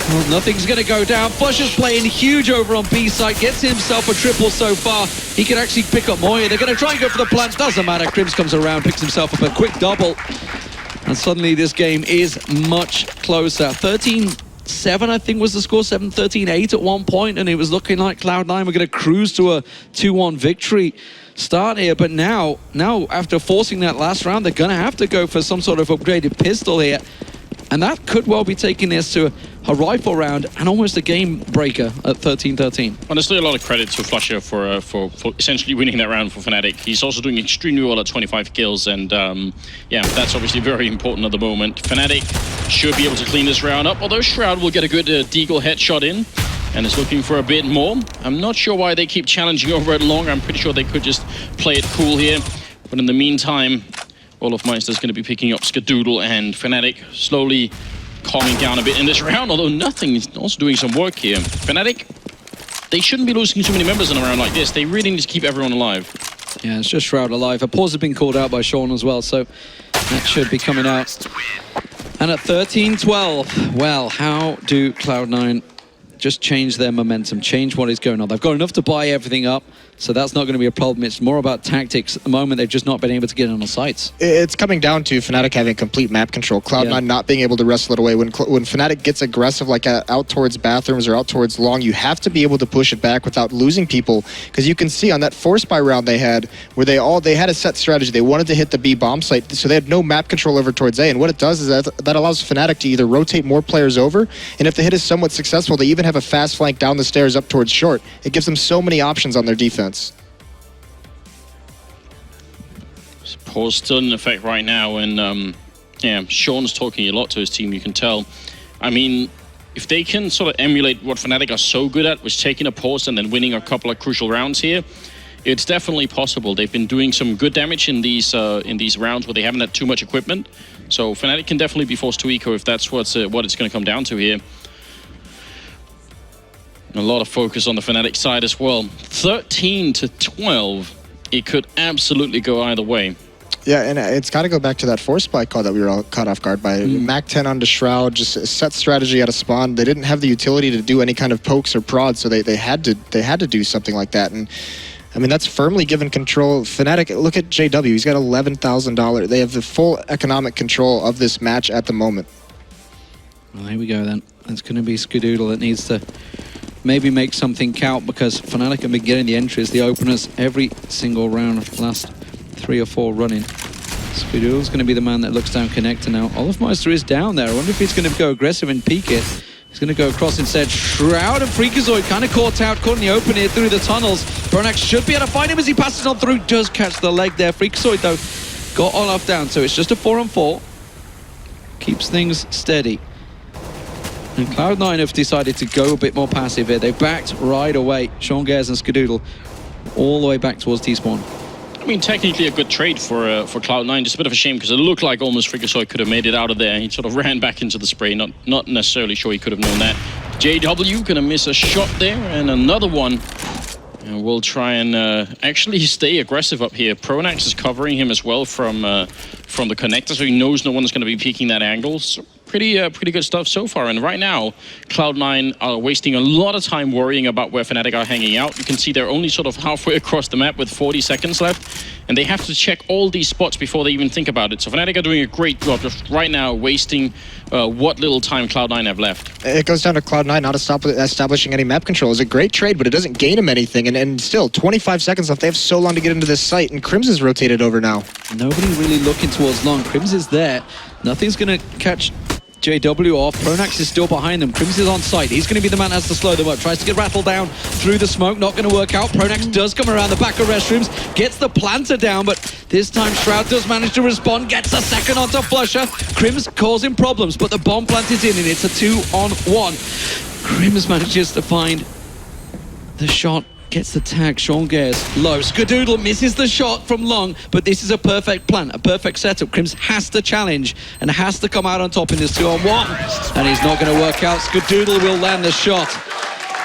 well, nothing's going to go down. Flusha's playing huge over on B side. Gets himself a triple so far. He can actually pick up Moya. They're going to try and go for the plant. Doesn't matter. Crims comes around, picks himself up a quick double. And suddenly this game is much closer. 13-7, I think, was the score. 7-13-8 at one point, and it was looking like Cloud9 were going to cruise to a 2-1 victory start here. But now, after forcing that last round, they're going to have to go for some sort of upgraded pistol here. And that could well be taking this to a rifle round and almost a game breaker at 13-13. Honestly, a lot of credit to Flusha for essentially winning that round for Fnatic. He's also doing extremely well at 25 kills, and yeah, that's obviously very important at the moment. Fnatic should be able to clean this round up, although Shroud will get a good Deagle headshot in, and is looking for a bit more. I'm not sure why they keep challenging over it long. I'm pretty sure they could just play it cool here. But in the meantime, Olaf Meister's going to be picking up Skadoodle, and Fnatic slowly calming down a bit in this round, although nothing is also doing some work here. Fnatic, they shouldn't be losing too many members in a round like this. They really need to keep everyone alive. Yeah, it's just Shroud alive. A pause has been called out by Sean as well, so that should be coming out. And at 13-12, well, how do Cloud9 just change their momentum, change what is going on? They've got enough to buy everything up, so that's not going to be a problem. It's more about tactics. At the moment, they've just not been able to get on the sites. It's coming down to Fnatic having complete map control. Cloud9 not being able to wrestle it away. When Fnatic gets aggressive, like out towards bathrooms or out towards long, you have to be able to push it back without losing people. Because you can see on that force buy round they had, where they had a set strategy. They wanted to hit the B bomb site, so they had no map control over towards A. And what it does is that allows Fnatic to either rotate more players over, and if the hit is somewhat successful, they even have a fast flank down the stairs up towards short. It gives them so many options on their defense. Pause still in effect right now, and yeah, Sean's talking a lot to his team, you can tell. I mean, if they can sort of emulate what Fnatic are so good at, was taking a pause and then winning a couple of crucial rounds here, it's definitely possible. They've been doing some good damage in these rounds where they haven't had too much equipment. So Fnatic can definitely be forced to eco if that's what it's going to come down to here. A lot of focus on the Fnatic side as well. 13-12, it could absolutely go either way. Yeah, and it's got to go back to that force spike call that we were all caught off guard by. Mac 10 onto Shroud, just a set strategy out of spawn. They didn't have the utility to do any kind of pokes or prods, so they had to do something like that. And I mean, that's firmly given control. Fnatic, look at JW. He's got $11,000. They have the full economic control of this match at the moment. Well, here we go then. It's going to be Skadoodle that needs to maybe make something count, because Fnatic have been getting the entries, the openers, every single round of the last 3 or 4 running. Skadoodle's going to be the man that looks down connector now. Olaf Meister is down there. I wonder if he's going to go aggressive and peek it. He's going to go across instead. Shroud and Freakazoid kind of caught in the open here through the tunnels. Pronax should be able to find him as he passes on through. Does catch the leg there. Freakazoid, though, got Olaf down. So it's just a 4-on-4. Keeps things steady. And Cloud9 have decided to go a bit more passive here. They backed right away. Sean Gares and Skadoodle all the way back towards T-spawn. I mean, technically a good trade for Cloud9. Just a bit of a shame because it looked like almost Freakazoid could have made it out of there. He sort of ran back into the spray. Not necessarily sure he could have known that. JW gonna miss a shot there, and another one. And we'll try and actually stay aggressive up here. Pronax is covering him as well from the connector, so he knows no one's going to be peeking that angle. So pretty good stuff so far. And right now, Cloud9 are wasting a lot of time worrying about where Fnatic are hanging out. You can see they're only sort of halfway across the map with 40 seconds left, and they have to check all these spots before they even think about it. So Fnatic are doing a great job just right now wasting what little time Cloud9 have left. It goes down to Cloud9 not establishing any map control. It's a great trade, but it doesn't gain him anything. And still, 25 seconds left. They have so long to get into this site, and Crims is rotated over now. Nobody really looking towards long. Crims is there. Nothing's going to catch JW off. Pronax is still behind them. Crims is on site. He's going to be the man that has to slow them up. Tries to get rattled down through the smoke. Not going to work out. Pronax does come around the back of restrooms. Gets the planter down, but this time Shroud does manage to respond. Gets a second onto Flusher. Crims causing problems, but the bomb plant is in, and it's a 2-on-1. Crims manages to find the shot. Gets the tag, Sean Gares low. Skadoodle misses the shot from long, but this is a perfect plan, a perfect setup. Crims has to challenge and has to come out on top in this 2-on-1. And he's not going to work out. Skadoodle will land the shot.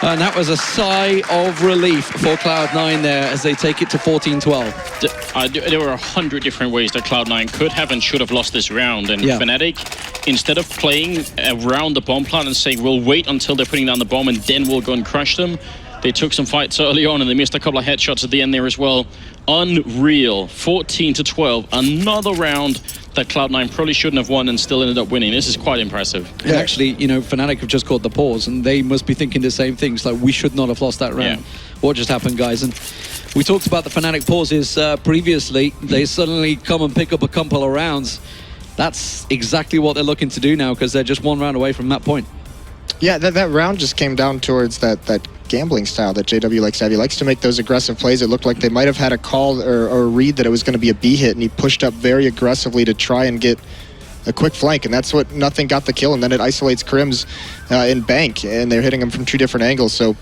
And that was a sigh of relief for Cloud9 there as they take it to 14-12. There were 100 different ways that Cloud9 could have and should have lost this round. And Fnatic, instead of playing around the bomb plant and saying, we'll wait until they're putting down the bomb and then we'll go and crush them, they took some fights early on and they missed a couple of headshots at the end there as well. Unreal. 14-12. Another round that Cloud9 probably shouldn't have won and still ended up winning. This is quite impressive. And actually, you know, Fnatic have just caught the pause and they must be thinking the same things. Like, we should not have lost that round. What just happened, guys? And we talked about the Fnatic pauses previously. They suddenly come and pick up a couple of rounds. That's exactly what they're looking to do now because they're just one round away from that point. Yeah, that round just came down towards that gambling style that JW likes to have. He likes to make those aggressive plays. It looked like they might have had a call or a read that it was going to be a B hit, and he pushed up very aggressively to try and get a quick flank, and that's what nothing got the kill, and then it isolates Crims in bank, and they're hitting him from 2 different angles, so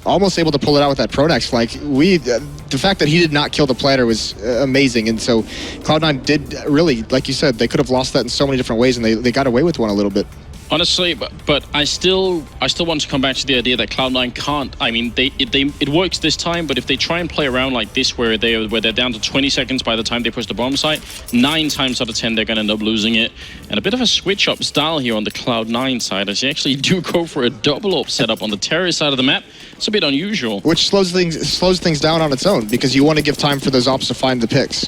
almost able to pull it out with that Pronax flank. The fact that he did not kill the planter was amazing, and so Cloud9 did really, like you said, they could have lost that in so many different ways, and they got away with one a little bit. Honestly, but I still want to come back to the idea that Cloud9 can't. I mean, it works this time, but if they try and play around like this, where they're down to 20 seconds by the time they push the bomb site, 9 times out of 10 they're going to end up losing it. And a bit of a switch up style here on the Cloud9 side, as they actually do go for a double up setup on the terrace side of the map. It's a bit unusual. Which slows things down on its own because you want to give time for those ops to find the picks.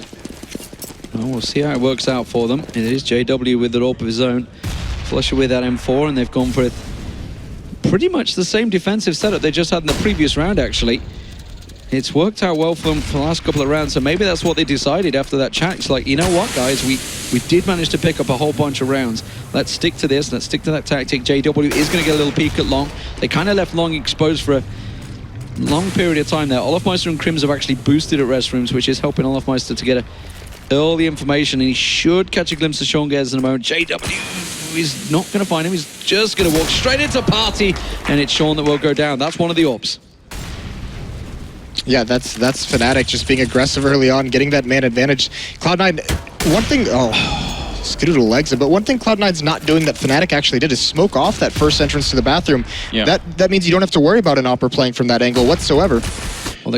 Well, we'll see how it works out for them. It is JW with the AWP of his own. Flusher with that M4, and they've gone for pretty much the same defensive setup they just had in the previous round, actually. It's worked out well for them for the last couple of rounds, so maybe that's what they decided after that chat. It's like, you know what, guys, we did manage to pick up a whole bunch of rounds. Let's stick to this, let's stick to that tactic. JW is going to get a little peek at long. They kind of left long exposed for a long period of time there. Olofmeister and Crims have actually boosted at restrooms, which is helping Olofmeister to get early information, and he should catch a glimpse of Sean Gares in a moment. JW is not going to find him. He's just going to walk straight into Party, and it's Sean that will go down. That's one of the AWPs. Yeah, that's Fnatic just being aggressive early on, getting that man advantage. Cloud9, one thing, Skadoodle legs it, but one thing Cloud9's not doing that Fnatic actually did is smoke off that first entrance to the bathroom. Yeah. That means you don't have to worry about an opera playing from that angle whatsoever. Well,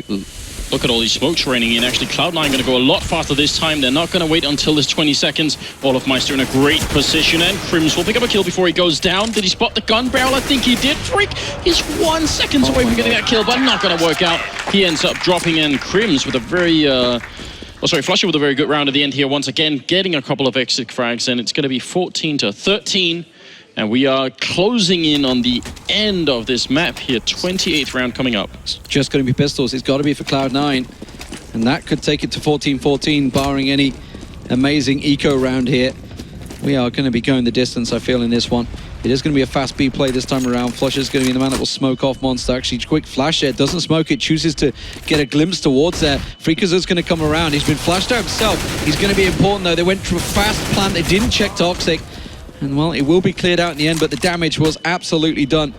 look at all these smokes raining in. Actually, Cloud9 going to go a lot faster this time. They're not going to wait until there's 20 seconds. Olofmeister in a great position, and Crims will pick up a kill before he goes down. Did he spot the gun barrel? I think he did. Freak! He's 1 second away from getting that kill, but not going to work out. He ends up dropping in. Crims with a very... Flusher with a very good round at the end here. Once again, getting a couple of exit frags, and it's going to be 14-13. And we are closing in on the end of this map here. 28th round coming up. It's just going to be pistols. It's got to be for Cloud9. And that could take it to 14-14, barring any amazing eco round here. We are going to be going the distance, I feel, in this one. It is going to be a fast B play this time around. Flusher's going to be the man that will smoke off Monster. Actually, quick flash there. Doesn't smoke it. Chooses to get a glimpse towards there. Freakazer's going to come around. He's been flashed out himself. He's going to be important, though. They went to a fast plant. They didn't check Toxic. And, well, it will be cleared out in the end, but the damage was absolutely done.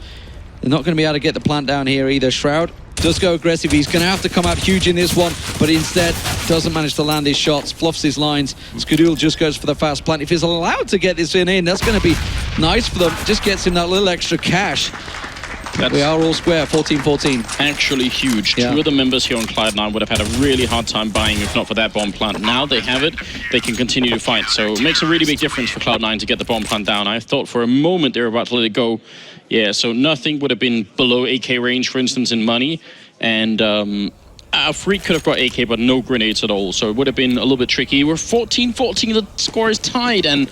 They're not going to be able to get the plant down here either. Shroud does go aggressive. He's going to have to come out huge in this one, but instead doesn't manage to land his shots, fluffs his lines. Skadoodle just goes for the fast plant. If he's allowed to get this in, that's going to be nice for them. Just gets him that little extra cash. We are all square, 14-14. Actually huge. Yeah. Two of the members here on Cloud9 would have had a really hard time buying if not for that bomb plant. Now they have it, they can continue to fight. So it makes a really big difference for Cloud9 to get the bomb plant down. I thought for a moment they were about to let it go. Yeah, so nothing would have been below AK range, for instance, in money. And Freak could have got AK, but no grenades at all. So it would have been a little bit tricky. We're 14-14, the score is tied, and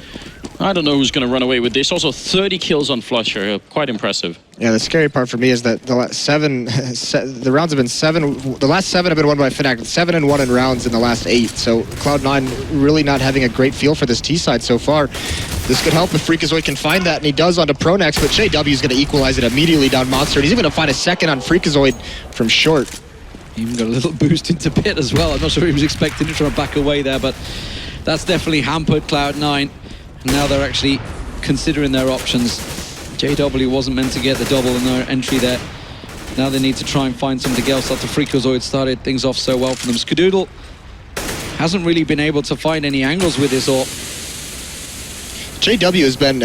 I don't know who's going to run away with this. Also, 30 kills on Flusher, quite impressive. Yeah, the scary part for me is that the last the rounds have been 7. The last 7 have been won by Fnatic. 7-1 in rounds in the last 8. So Cloud9 really not having a great feel for this T side so far. This could help if Freakazoid can find that, and he does onto Pronex, but JW is going to equalize it immediately down Monster. And he's even going to find a second on Freakazoid from short. Even got a little boost into pit as well. I'm not sure he was expecting it, trying to back away there, but that's definitely hampered Cloud9. And now they're actually considering their options. JW wasn't meant to get the double in their entry there. Now they need to try and find something else after Freakazoid started things off so well for them. Skadoodle hasn't really been able to find any angles with this AWP. JW has been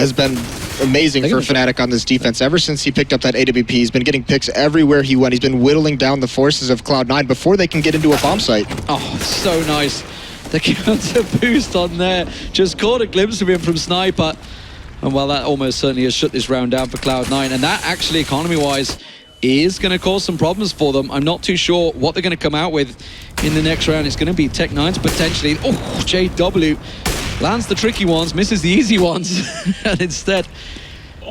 amazing for Fnatic on this defense. Ever since he picked up that AWP, he's been getting picks everywhere he went. He's been whittling down the forces of Cloud9 before they can get into a bomb site. Oh, so nice. The counter boost on there. Just caught a glimpse of him from Sniper. And well, that almost certainly has shut this round down for Cloud9. And that actually, economy-wise, is going to cause some problems for them. I'm not too sure what they're going to come out with in the next round. It's going to be Tech9s potentially. Oh, JW lands the tricky ones, misses the easy ones. And instead,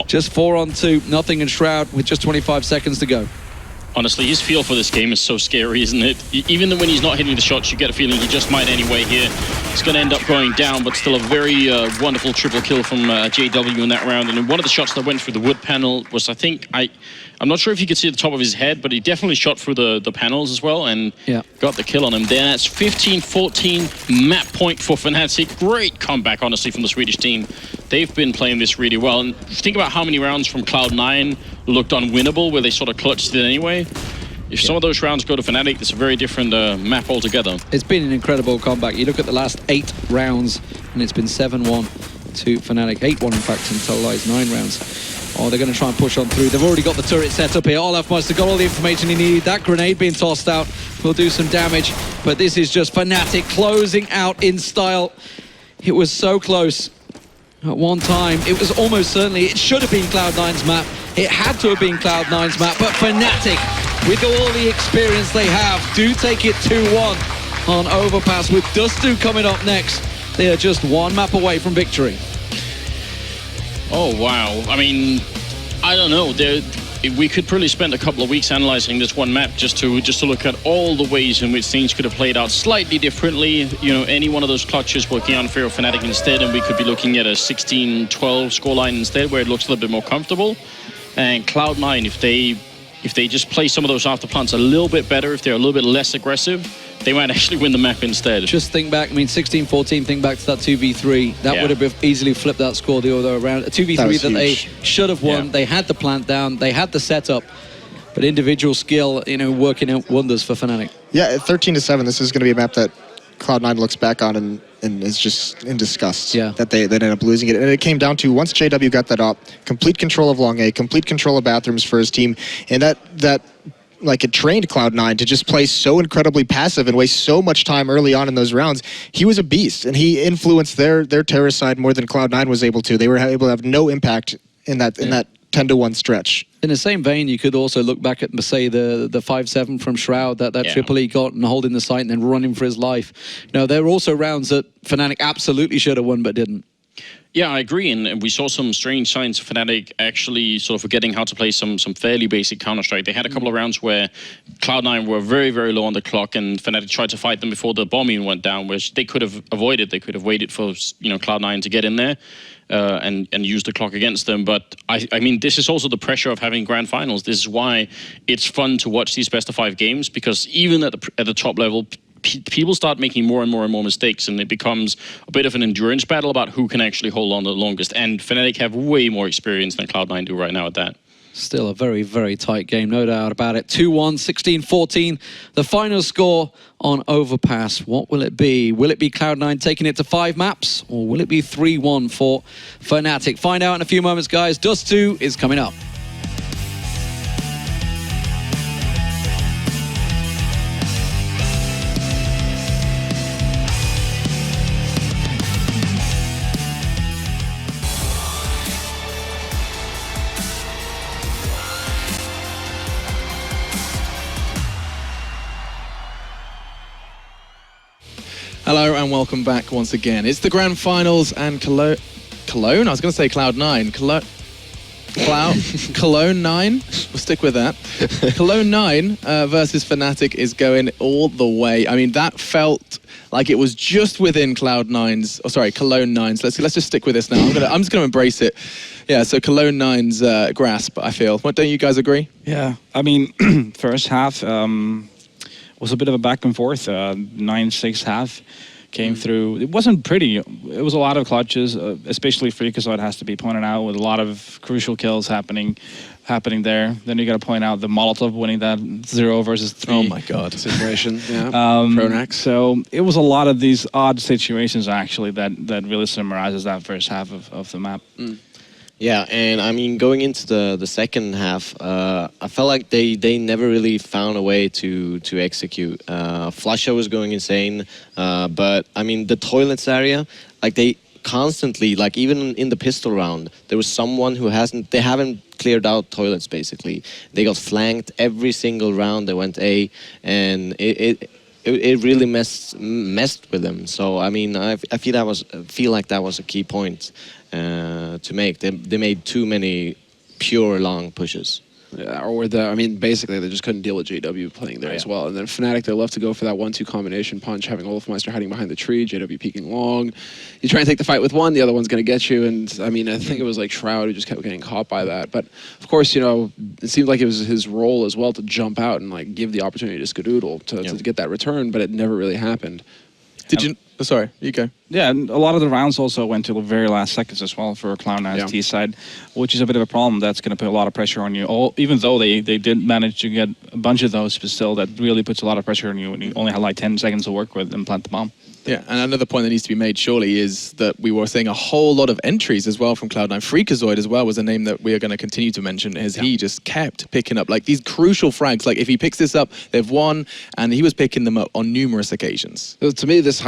just 4-on-2, nothing in Shroud with just 25 seconds to go. Honestly, his feel for this game is so scary, isn't it? Even when he's not hitting the shots, you get a feeling he just might anyway here. It's going to end up going down, but still a very wonderful triple kill from JW in that round. And one of the shots that went through the wood panel was, I think, I'm not sure if you could see the top of his head, but he definitely shot through the panels as well and got the kill on him. Then that's 15-14 map point for Fnatic. Great comeback, honestly, from the Swedish team. They've been playing this really well. And think about how many rounds from Cloud9 looked unwinnable, where they sort of clutched it anyway. If some of those rounds go to Fnatic, it's a very different map altogether. It's been an incredible comeback. You look at the last 8 rounds, and it's been 7-1 to Fnatic. 8-1, in fact, in totalized 9 rounds. Oh, they're going to try and push on through. They've already got the turret set up here. Olaf must have got all the information he needed. That grenade being tossed out will do some damage. But this is just Fnatic closing out in style. It was so close. At one time, it was almost certainly, it should have been Cloud9's map. It had to have been Cloud9's map, but Fnatic, with all the experience they have, do take it 2-1 on Overpass. With Dustu coming up next, they are just 1 map away from victory. Oh, wow. I mean, I don't know. We could probably spend a couple of weeks analyzing this one map just to look at all the ways in which things could have played out slightly differently. You know, any one of those clutches working on Fear of Fnatic instead, and we could be looking at a 16-12 scoreline instead, where it looks a little bit more comfortable. And Cloud9, if they just play some of those after plants a little bit better, if they're a little bit less aggressive, they might actually win the map instead. Just think back, I mean, 16-14, think back to that 2v3. That would have easily flipped that score the other way around. A 2v3 that they should have won. Yeah. They had the plant down, they had the setup, but individual skill, you know, working out wonders for Fnatic. Yeah, at 13-7, this is going to be a map that Cloud9 looks back on and is just in disgust that they ended up losing it. And it came down to, once JW got that up, complete control of Long A, complete control of bathrooms for his team, and that like it trained Cloud9 to just play so incredibly passive and waste so much time early on in those rounds. He was a beast, and he influenced their terror side more than Cloud9 was able to. They were able to have no impact in that 10-1 stretch. In the same vein, you could also look back at, say, the 5-7 from Shroud that triple E got and holding the site and then running for his life. You know, there were also rounds that Fnatic absolutely should have won but didn't. Yeah, I agree, and we saw some strange signs of Fnatic actually sort of forgetting how to play some fairly basic Counter-Strike. They had a couple of rounds where Cloud9 were very, very low on the clock, and Fnatic tried to fight them before the bombing went down, which they could have avoided. They could have waited for, you know, Cloud9 to get in there and use the clock against them. But I mean, this is also the pressure of having grand finals. This is why it's fun to watch these best-of-5 games, because even at the top level, people start making more and more mistakes, and it becomes a bit of an endurance battle about who can actually hold on the longest. And Fnatic have way more experience than Cloud9 do right now at that. Still a very, very tight game, no doubt about it. 2-1, 16-14. The final score on Overpass. What will it be? Will it be Cloud9 taking it to 5 maps, or will it be 3-1 for Fnatic? Find out in a few moments, guys. Dust 2 is coming up. Hello and welcome back once again. It's the grand finals and Cologne? I was going to say Cloud9. Cologne 9? We'll stick with that. Cologne 9 versus Fnatic is going all the way. I mean, that felt like it was just within Clogne 9's. Let's just stick with this now. I'm just going to embrace it. Yeah, so Cologne 9's grasp, I feel. What, don't you guys agree? Yeah, I mean, first half was a bit of a back and forth. 9-6 half came through. It wasn't pretty. It was a lot of clutches, especially Freakazoid has to be pointed out, with a lot of crucial kills happening there. Then you got to point out the Molotov winning that 0 versus 3. Oh my god, situation. Yeah. Pronax. So it was a lot of these odd situations actually that really summarizes that first half of the map. Yeah, and I mean, going into the second half, I felt like they never really found a way to execute. Flusha was going insane, but I mean, the toilets area, like they constantly, like even in the pistol round, there was someone who they haven't cleared out toilets basically. They got flanked every single round. They went A, and it really messed with them. So I mean, I feel like that was a key point to make. They made too many pure long pushes. Yeah, or I mean, basically, they just couldn't deal with JW playing there as well. And then Fnatic, they love to go for that 1-2 combination punch, having Olafmeister hiding behind the tree, JW peeking long. You try and take the fight with one, the other one's going to get you. And I mean, I think it was like Shroud who just kept getting caught by that. But of course, you know, it seemed like it was his role as well to jump out and like give the opportunity to SHROOOOOD to get that return, but it never really happened. Did you? Oh, sorry, you go. Yeah, and a lot of the rounds also went to the very last seconds as well for Cloud9's T side, which is a bit of a problem. That's going to put a lot of pressure on you. Even though they did manage to get a bunch of those, but still, that really puts a lot of pressure on you when you only have like 10 seconds to work with and plant the bomb. Yeah, and another point that needs to be made, surely, is that we were seeing a whole lot of entries as well from Cloud9. Freakazoid as well was a name that we are going to continue to mention, as he just kept picking up like these crucial frags. Like if he picks this up, they've won, and he was picking them up on numerous occasions. So to me, this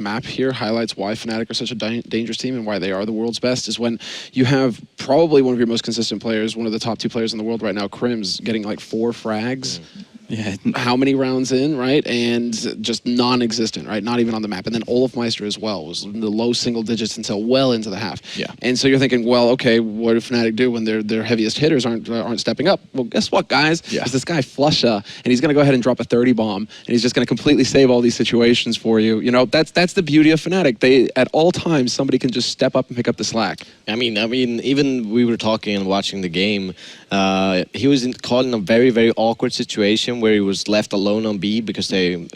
map here highlights why Fnatic are such a dangerous team and why they are the world's best, is when you have probably one of your most consistent players, one of the top 2 players in the world right now, Crims, getting like 4 frags. Yeah, how many rounds in, right? And just non-existent, right? Not even on the map. And then Olafmeister as well was in the low single digits until well into the half. Yeah. And so you're thinking, well, okay, what do Fnatic do when their heaviest hitters aren't stepping up? Well, guess what, guys? Yeah. It's this guy Flusha, and he's going to go ahead and drop a 30 bomb, and he's just going to completely save all these situations for you. You know, that's the beauty of Fnatic. They, at all times, somebody can just step up and pick up the slack. I mean, even we were talking and watching the game. He was caught in a very, very awkward situation where he was left alone on B because they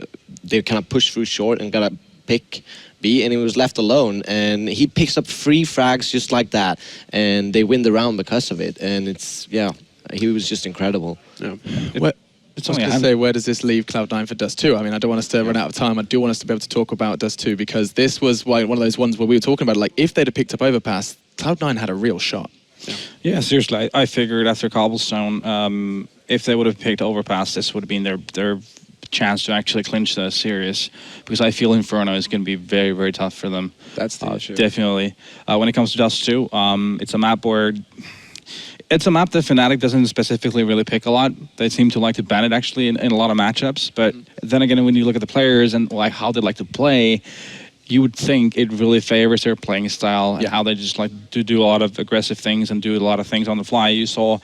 kind of pushed through short and got a pick B, and he was left alone, and he picks up 3 frags just like that, and they win the round because of it. And he was just incredible. Yeah. I was going to say, where does this leave Cloud9 for Dust 2? I mean, I don't want us to run out of time. I do want us to be able to talk about Dust 2, because this was one of those ones where we were talking about, like, if they'd have picked up Overpass, Cloud9 had a real shot. Yeah, seriously, I figured after Cobblestone, if they would have picked Overpass, this would have been their chance to actually clinch the series, because I feel Inferno is going to be very, very tough for them. That's the issue. Definitely. When it comes to Dust 2, it's a map where... It's a map that Fnatic doesn't specifically really pick a lot. They seem to like to ban it actually in a lot of matchups. But then again, when you look at the players and like how they like to play, you would think it really favors their playing style and how they just like to do a lot of aggressive things and do a lot of things on the fly. You saw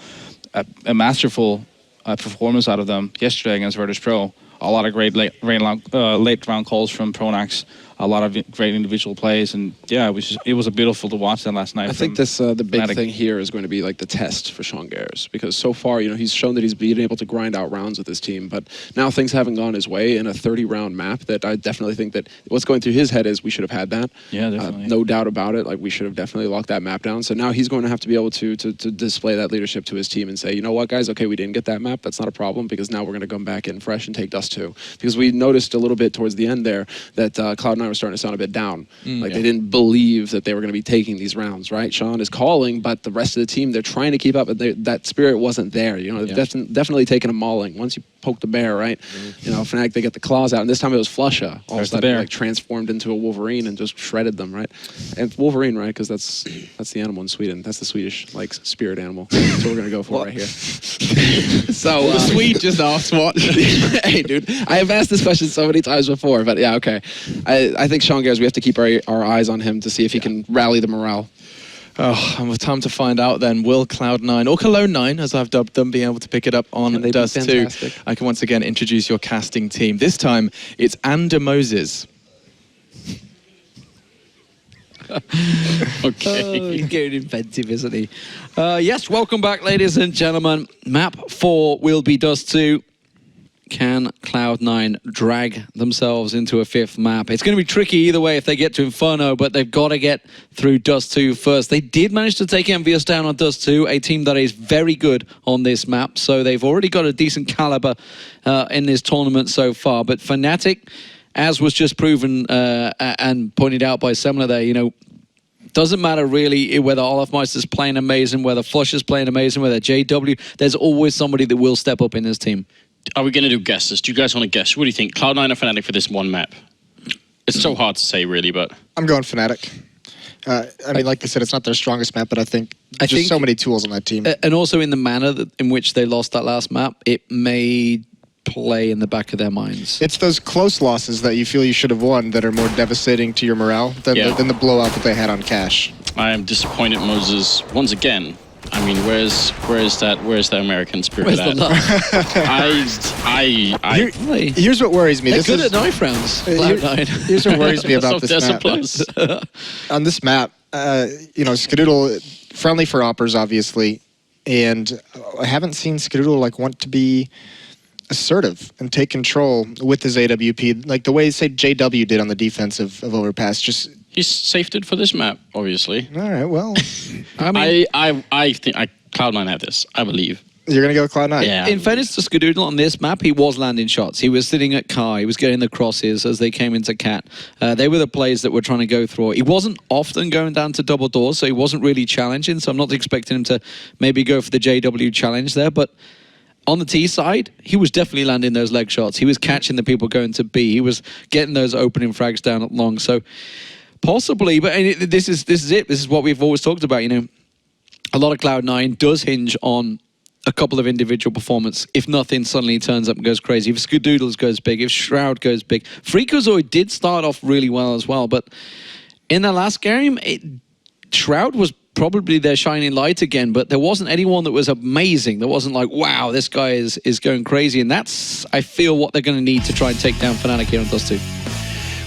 a masterful performance out of them yesterday against Virtus Pro. A lot of great late round calls from Pronax. A lot of great individual plays, and yeah, it was beautiful to watch that last night. I think this the big thing here is going to be like the test for Sean Gares, because so far, you know, he's shown that he's been able to grind out rounds with his team, but now things haven't gone his way in a 30-round map. That I definitely think that what's going through his head is we should have had that. Yeah, definitely. No doubt about it. Like, we should have definitely locked that map down. So now he's going to have to be able to display that leadership to his team and say, you know what, guys, okay, we didn't get that map. That's not a problem, because now we're going to come back in fresh and take Dust 2. Because we noticed a little bit towards the end there that Cloud9 were starting to sound a bit down. Like they didn't believe that they were going to be taking these rounds, right? Sean is calling, but the rest of the team, they're trying to keep up, but that spirit wasn't there. You know, they've definitely taken a mauling. Once you poke the bear, right? You know, Fnatic, they get the claws out, and this time it was Flusha. All of a sudden, like transformed into a Wolverine and just shredded them, right? And Wolverine, right? Because that's the animal in Sweden. That's the Swedish like spirit animal. That's what we're gonna go for right here. So the Swede just asked what? Hey, dude, I have asked this question so many times before, but yeah, okay. I think Sean Gares, we have to keep our eyes on him to see if he can rally the morale. Oh, and with time to find out then, will Cloud9, or Cologne 9, as I've dubbed them, be able to pick it up on Dust 2? I can once again introduce your casting team. This time, it's Ander Moses. Okay. He's getting inventive, isn't he? Yes, welcome back, ladies and gentlemen. Map 4 will be Dust 2. Can Cloud9 drag themselves into a 5th map? It's going to be tricky either way if they get to Inferno, but they've got to get through Dust 2 first. They did manage to take Envious down on Dust 2, a team that is very good on this map, so they've already got a decent caliber in this tournament so far. But Fnatic, as was just proven and pointed out by Semler there, you know, doesn't matter really whether Olafmeister's playing amazing, whether Flush is playing amazing, whether JW, there's always somebody that will step up in this team. Are we going to do guesses? Do you guys want to guess? What do you think? Cloud9 or Fnatic for this one map? It's so hard to say, really, but... I'm going Fnatic. I mean, like I said, it's not their strongest map, but I think just so many tools on that team. And also in the manner in which they lost that last map, it may play in the back of their minds. It's those close losses that you feel you should have won that are more devastating to your morale than the blowout that they had on Cash. I am disappointed, Moses, once again. I mean, where's the American spirit? Where's the love? Here's what worries me. They're good at knife rounds. Here's what worries me about this map. On this map, you know, Skadoodle, friendly for Oppers, obviously, and I haven't seen Skadoodle like want to be assertive and take control with his AWP, like the way, say, JW did on the defense of Overpass. Just he's safed it for this map, obviously. All right, well, I mean, I think Cloud9 have this. I believe. You're going to go Cloud9? Yeah. In fairness to Skadoodle, on this map, he was landing shots. He was sitting at Car. He was getting the crosses as they came into Cat. They were the plays that were trying to go through. He wasn't often going down to double doors, so he wasn't really challenging, so I'm not expecting him to maybe go for the JW challenge there, but on the T side, he was definitely landing those leg shots. He was catching the people going to B. He was getting those opening frags down at long. So possibly, but this is it. This is what we've always talked about. You know, a lot of Cloud9 does hinge on a couple of individual performance. If nothing suddenly turns up and goes crazy. If Skadoodles goes big, if Shroud goes big. Freakazoid did start off really well as well, but in the last game, Shroud was probably their shining light again, but there wasn't anyone that was amazing. There wasn't like, wow, this guy is going crazy, and that's, I feel, what they're going to need to try and take down Fnatic here on Dust 2.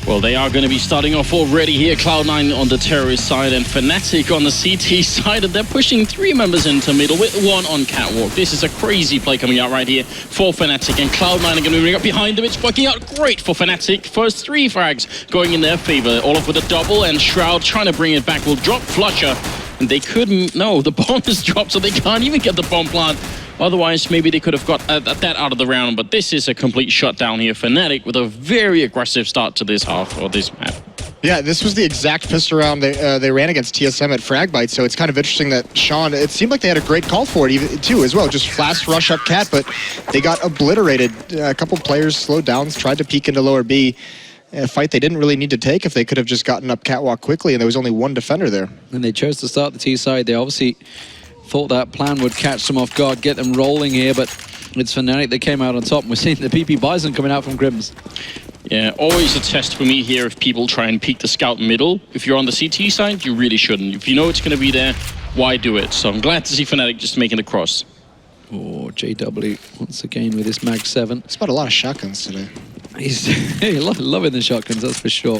Well, they are going to be starting off already here. Cloud9 on the terrorist side and Fnatic on the CT side, and they're pushing 3 members into middle with 1 on catwalk. This is a crazy play coming out right here for Fnatic, and Cloud9 are going to bring up behind them. It's working out great for Fnatic. First 3 frags going in their favor. Olaf with a double, and Shroud trying to bring it back will drop Flusher. And they couldn't, no, the bomb is dropped, so they can't even get the bomb plant. Otherwise, maybe they could have got that out of the round, but this is a complete shutdown here for Fnatic with a very aggressive start to this half, or this map. Yeah, this was the exact pistol round they ran against TSM at Fragbite, so it's kind of interesting that Sean, it seemed like they had a great call for it too as well, just fast rush up Cat, but they got obliterated. A couple players slowed down, tried to peek into lower B. A fight they didn't really need to take if they could have just gotten up catwalk quickly, and there was only 1 defender there. And they chose to start the T side. They obviously thought that plan would catch them off guard, get them rolling here, but it's Fnatic that came out on top, and we're seeing the PP Bison coming out from Grims. Yeah, always a test for me here if people try and peek the scout middle. If you're on the CT side, you really shouldn't. If you know it's going to be there, why do it? So I'm glad to see Fnatic just making the cross. Oh, JW once again with his Mag 7. It's about a lot of shotguns today. He's loving the shotguns, that's for sure.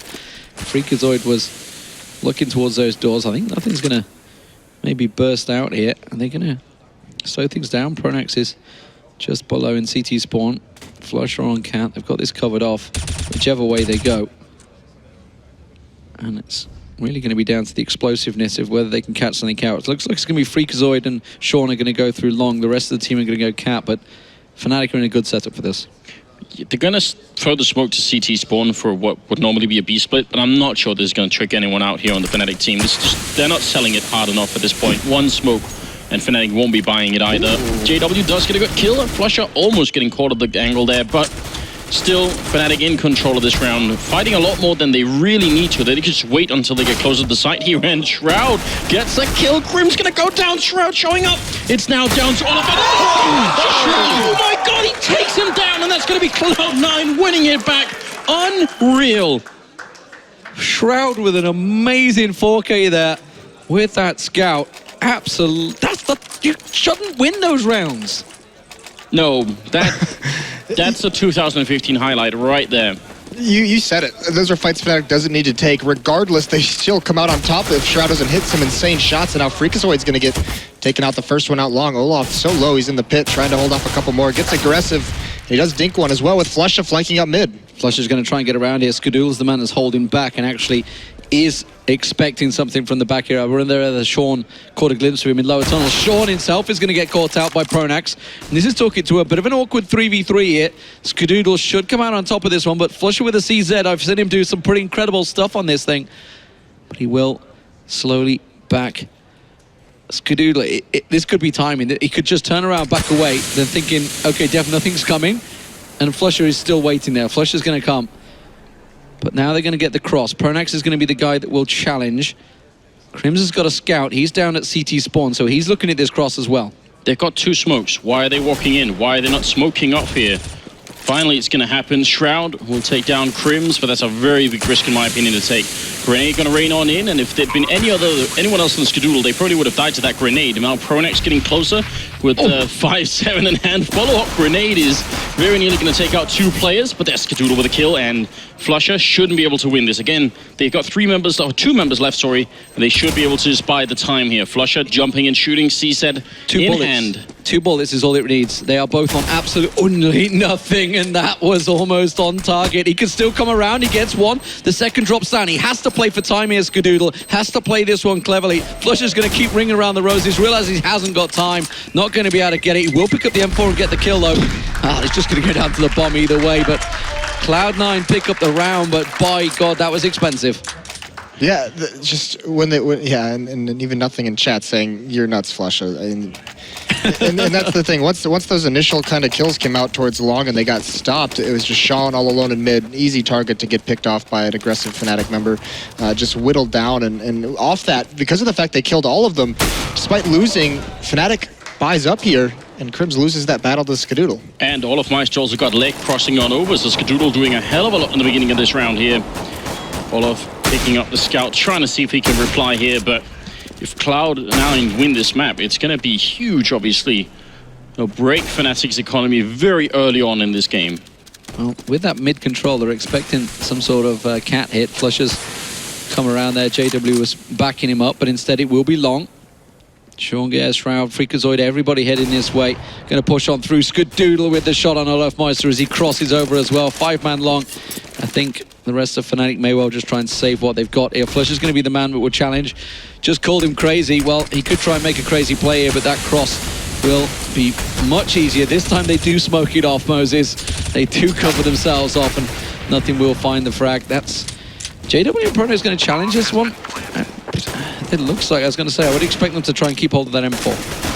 Freakazoid was looking towards those doors. I think nothing's going to maybe burst out here. Are they going to slow things down? Pronax is just below in CT spawn. Flusher on Cat. They've got this covered off, whichever way they go. And it's really going to be down to the explosiveness of whether they can catch something out. It looks like it's going to be Freakazoid and Sean are going to go through long. The rest of the team are going to go Cat, but Fnatic are in a good setup for this. They're going to throw the smoke to CT spawn for what would normally be a B split, but I'm not sure this is going to trick anyone out here on the Fnatic team. They're not selling it hard enough at this point. One smoke, and Fnatic won't be buying it either. JW does get a good kill. Flusher almost getting caught at the angle there, but still, Fnatic in control of this round, fighting a lot more than they really need to. They could just wait until they get closer to the site here, and Shroud gets a kill. Grim's gonna go down. Shroud showing up. It's now down to Oliver. Oh my god, he takes him down, and that's gonna be Cloud9 winning it back. Unreal. Shroud with an amazing 4K there with that scout. Absolutely. You shouldn't win those rounds. No, that's a 2015 highlight right there. You said it. Those are fights Fnatic doesn't need to take. Regardless, they still come out on top if Shroud doesn't hit some insane shots, and now Freakazoid's going to get taken out the first one out long. Olaf so low, he's in the pit, trying to hold off a couple more. Gets aggressive. He does dink one as well with Flusha flanking up mid. Flusha's going to try and get around here. Skadoodle's the man that's holding back and actually is expecting something from the back here. We're in there. Sean caught a glimpse of him in lower tunnel. Sean himself is going to get caught out by Pronax. And this is talking to a bit of an awkward 3v3 here. Skadoodle should come out on top of this one, but Flusha with a CZ, I've seen him do some pretty incredible stuff on this thing. But he will slowly back. Skadoodle, this could be timing. He could just turn around, back away, then thinking, okay, Dev, nothing's coming. And Flusha is still waiting there. Flusha's going to come. But now they're going to get the cross. Pronax is going to be the guy that will challenge. Crims has got a scout. He's down at CT spawn, so he's looking at this cross as well. They've got two smokes. Why are they walking in? Why are they not smoking up here? Finally, it's going to happen. Shroud will take down Crims, but that's a very big risk, in my opinion, to take. Grenade going to rain on in, and if there'd been anyone else in the Skadoodle, they probably would have died to that grenade. Now Pronax getting closer with 5-7 in hand. Follow-up grenade is very nearly going to take out two players, but there's Skadoodle with a kill, and Flusha shouldn't be able to win this. Again, they've got two members left, sorry, and they should be able to just buy the time here. Flusha jumping and shooting, C-Sed in hand. 2 bullets is all it needs. They are both on absolutely nothing, and that was almost on target. He can still come around. He gets one. The second drops down. He has to play for time here, Skadoodle. Has to play this one cleverly. Flusha's going to keep ringing around the roses. Realizes he hasn't got time. Not going to be able to get it. He will pick up the M4 and get the kill, though. He's just going to go down to the bomb either way, but Cloud9 pick up the round, but by God, that was expensive. Yeah, just when and even nothing in chat saying you're nuts, Flusha. And that's the thing. Once those initial kind of kills came out towards long and they got stopped, it was just Sean all alone in mid. Easy target to get picked off by an aggressive Fnatic member. Just whittled down, and off that, because of the fact they killed all of them, despite losing, Fnatic buys up here, and Crims loses that battle to Skadoodle. And all of Maestro also got leg crossing on over, so Skadoodle doing a hell of a lot in the beginning of this round here. Olaf picking up the scout, trying to see if he can reply here, but if Cloud9 win this map, it's going to be huge, obviously. They'll break Fnatic's economy very early on in this game. Well, with that mid control, they're expecting some sort of cat hit. Flusha's come around there. JW was backing him up, but instead it will be long. Sean Gare, Shroud, Freakazoid, everybody heading this way. Going to push on through. Skadoodle with the shot on Olaf Meister as he crosses over as well. 5-man long. I think the rest of Fnatic may well just try and save what they've got here. Flush is going to be the man that will challenge. Just called him crazy. Well, he could try and make a crazy play here, but that cross will be much easier. This time they do smoke it off, Moses. They do cover themselves off, and nothing will find the frag. That's JW and Prono is going to challenge this one. It looks like, I was going to say, I would expect them to try and keep hold of that M4.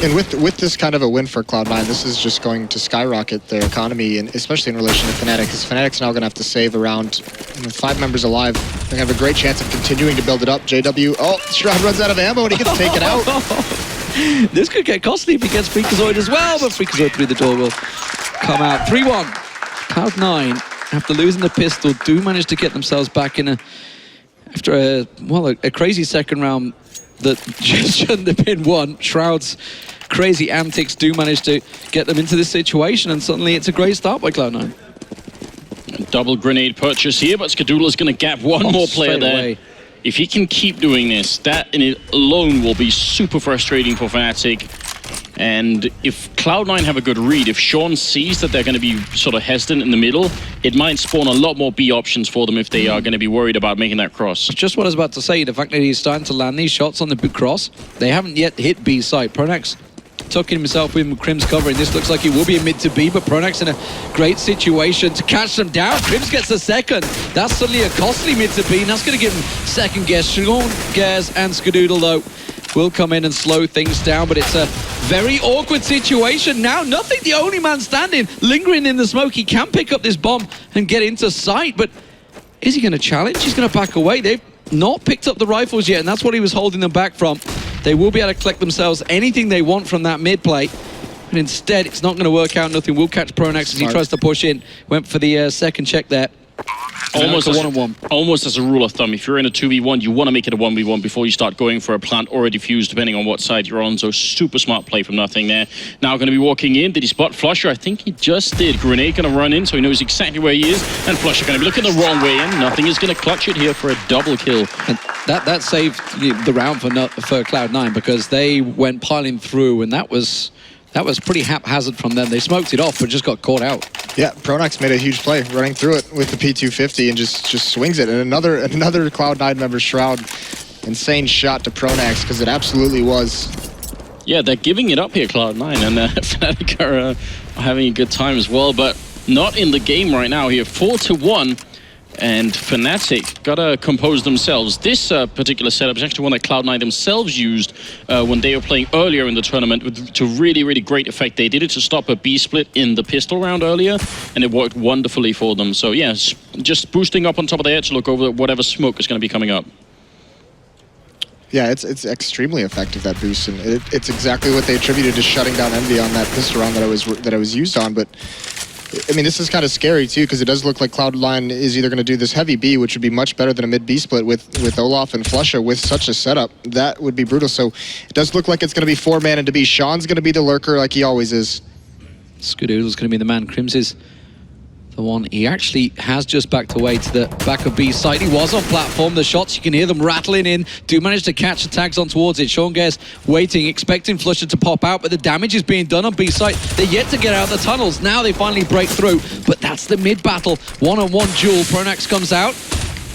And with this kind of a win for Cloud9, this is just going to skyrocket their economy, and especially in relation to Fnatic, because Fnatic's now going to have to save around 5 members alive. They have a great chance of continuing to build it up. JW, Shroud runs out of ammo and he gets taken out. This could get costly if he gets Freakazoid as well, but Freakazoid through the door will come out. 3-1. Cloud9, after losing the pistol, do manage to get themselves back in after a crazy second round that just shouldn't have been won. Shroud's crazy antics do manage to get them into this situation, and suddenly it's a great start by Cloud9. Double grenade purchase here, but Skadoodle is going to gap one more player there. Away. If he can keep doing this, that in it alone will be super frustrating for Fnatic. And if Cloud9 have a good read, if Sean sees that they're going to be sort of hesitant in the middle, it might spawn a lot more B options for them if they are going to be worried about making that cross. Just what I was about to say, the fact that he's starting to land these shots on the big cross, they haven't yet hit B site. Pronax tucking himself in with Crim's covering. This looks like it will be a mid to B, but Pronax in a great situation to catch them down. Crims gets the second. That's suddenly a costly mid to B, and that's going to give him second guess. Sean, Gaz, and Skadoodle, though, will come in and slow things down, but it's a very awkward situation now. Nothing, the only man standing, lingering in the smoke. He can pick up this bomb and get into sight, but is he going to challenge? He's going to back away. They've not picked up the rifles yet, and that's what he was holding them back from. They will be able to collect themselves anything they want from that mid play, and instead it's not going to work out. Nothing will catch Pronax as he tries to push in. Went for the second check there. Almost a as, one-on-one. Almost as a rule of thumb, if you're in a 2v1, you want to make it a 1v1 before you start going for a plant or a defuse, depending on what side you're on. So super smart play from Nothing there. Now going to be walking in. Did he spot Flusher? I think he just did. Grenade going to run in, so he knows exactly where he is. And Flusher going to be looking the wrong way in. Nothing is going to clutch it here for a double kill. And that saved the round for Cloud9, because they went piling through, and that was pretty haphazard from them. They smoked it off, but just got caught out. Yeah, Pronax made a huge play, running through it with the P250 and just swings it. And another Cloud9 member, Shroud, insane shot to Pronax, because it absolutely was. Yeah, they're giving it up here, Cloud9, and Fnatic are having a good time as well, but not in the game right now here. 4-1. And Fnatic gotta compose themselves. This particular setup is actually one that Cloud9 themselves used when they were playing earlier in the tournament to really, really great effect. They did it to stop a B split in the pistol round earlier, and it worked wonderfully for them. So yeah, just boosting up on top of the edge to look over whatever smoke is going to be coming up. Yeah, it's extremely effective, that boost, and it's exactly what they attributed to shutting down Envy on that pistol round that I was used on. But I mean, this is kind of scary too, because it does look like Cloud9 is either going to do this heavy B, which would be much better than a mid B split with Olaf and Flusher with such a setup. That would be brutal. So it does look like it's going to be 4-man into B. Sean's going to be the lurker like he always is. Skadoodle's going to be the man. Crims is the one. He actually has just backed away to the back of B side. He was on platform. The shots, you can hear them rattling in. Do manage to catch the tags on towards it. Sean Guess waiting, expecting Flusher to pop out, but the damage is being done on B side. They're yet to get out of the tunnels. Now they finally break through, but that's the mid battle. One-on-one duel. Pronax comes out.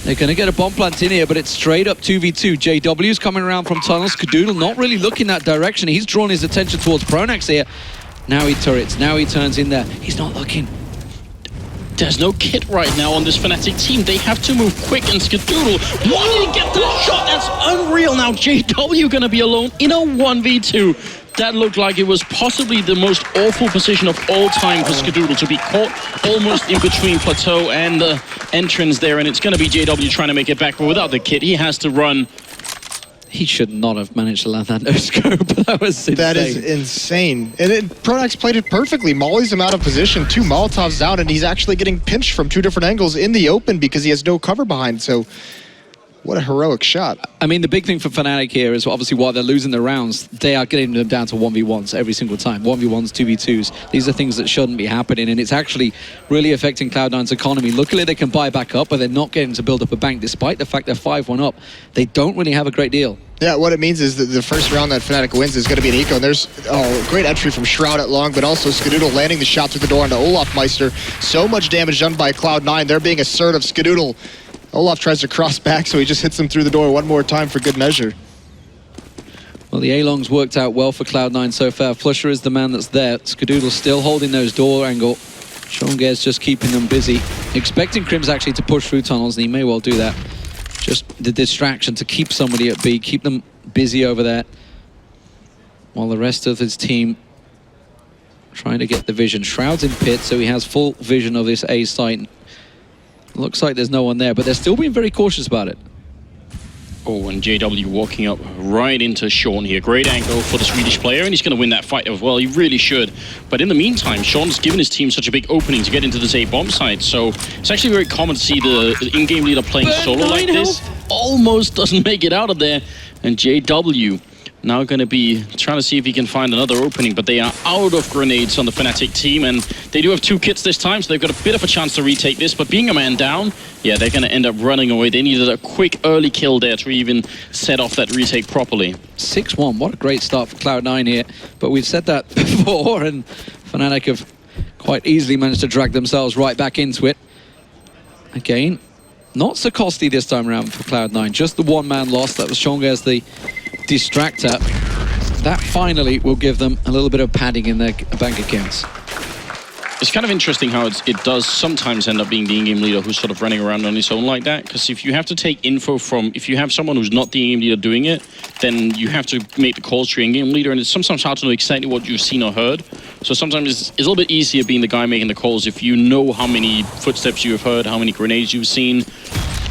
They're going to get a bomb plant in here, but it's straight up 2v2. JW's coming around from tunnels. Skadoodle not really looking that direction. He's drawn his attention towards Pronax here. Now he turrets. Now he turns in there. He's not looking. There's no kit right now on this Fnatic team. They have to move quick, and Skadoodle, why did he get that shot? That's unreal. Now JW gonna be alone in a 1v2. That looked like it was possibly the most awful position of all time for Skadoodle, to be caught almost in between Plateau and the entrance there, and it's gonna be JW trying to make it back, but without the kit, he has to run. He should not have managed to land that no-scope. That was insane. That is insane. And Pronax played it perfectly. Mollies him out of position, 2 Molotovs down, and he's actually getting pinched from 2 different angles in the open because he has no cover behind. So what a heroic shot. I mean, the big thing for Fnatic here is obviously while they're losing their rounds, they are getting them down to 1v1s every single time. 1v1s, 2v2s. These are things that shouldn't be happening, and it's actually really affecting Cloud9's economy. Luckily, they can buy back up, but they're not getting to build up a bank. Despite the fact they're 5-1 up, they don't really have a great deal. Yeah, what it means is that the first round that Fnatic wins is going to be an eco, and there's great entry from Shroud at long, but also Skadoodle landing the shot through the door onto Olaf Meister. So much damage done by Cloud9. They're being assertive. Skadoodle. Olaf tries to cross back, so he just hits him through the door one more time for good measure. Well, the A-Long's worked out well for Cloud9 so far. Flusher is the man that's there. Skadoodle's still holding those door angle. Sean Guerre's just keeping them busy. Expecting Crims actually to push through tunnels, and he may well do that. Just the distraction to keep somebody at B, keep them busy over there, while the rest of his team trying to get the vision. Shroud's in pit, so he has full vision of this A site. Looks like there's no one there, but they're still being very cautious about it. Oh, and JW walking up right into Sean here. Great angle for the Swedish player, and he's going to win that fight as well. He really should. But in the meantime, Sean's given his team such a big opening to get into this A-bomb site, so it's actually very common to see the in-game leader playing solo like this. Almost doesn't make it out of there, and JW now going to be trying to see if he can find another opening, but they are out of grenades on the Fnatic team, and they do have 2 kits this time, so they've got a bit of a chance to retake this, but being a man down, yeah, they're going to end up running away. They needed a quick early kill there to even set off that retake properly. 6-1, what a great start for Cloud9 here, but we've said that before, and Fnatic have quite easily managed to drag themselves right back into it. Again, not so costly this time around for Cloud9, just the 1-man loss. That was Sean as the distractor. that finally will give them a little bit of padding in their bank accounts. It's kind of interesting how it does sometimes end up being the in-game leader who's sort of running around on his own like that. Because if you have to take info from, if you have someone who's not the in-game leader doing it, then you have to make the calls to your in-game leader, and it's sometimes hard to know exactly what you've seen or heard. So sometimes it's a little bit easier being the guy making the calls if you know how many footsteps you have heard, how many grenades you've seen.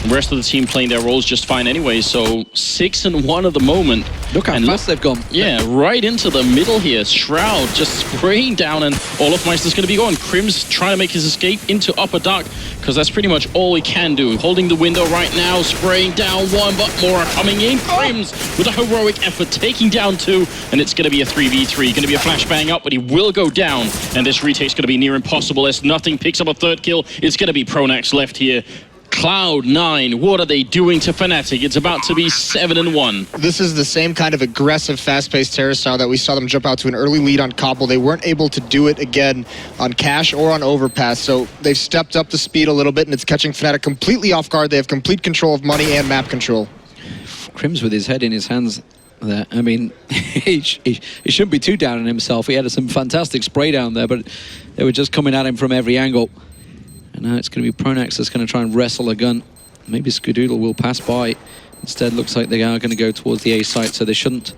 The rest of the team playing their roles just fine anyway, so 6-1 at the moment. Look how fast they've gone. Yeah, right into the middle here. Shroud just spraying down, and Olofmeister's going to be going. Krim's trying to make his escape into Upper Dark, because that's pretty much all he can do. Holding the window right now, spraying down one, but more are coming in. Krims with a heroic effort, taking down two, and it's going to be a 3v3. Going to be a flashbang up, but he will go down, and this retake's going to be near impossible as nothing picks up a third kill. It's going to be Pronax left here. Cloud9, what are they doing to Fnatic? It's about to be 7-1. This is the same kind of aggressive, fast-paced terror style that we saw them jump out to an early lead on Cobble. They weren't able to do it again on Cash or on Overpass, so they've stepped up the speed a little bit, and it's catching Fnatic completely off guard. They have complete control of money and map control. Krims with his head in his hands there. I mean, he shouldn't be too down on himself. He had some fantastic spray down there, but they were just coming at him from every angle. And now it's going to be Pronax that's going to try and wrestle a gun. Maybe SHROOOOOD will pass by. Instead, looks like they are going to go towards the A site, so they shouldn't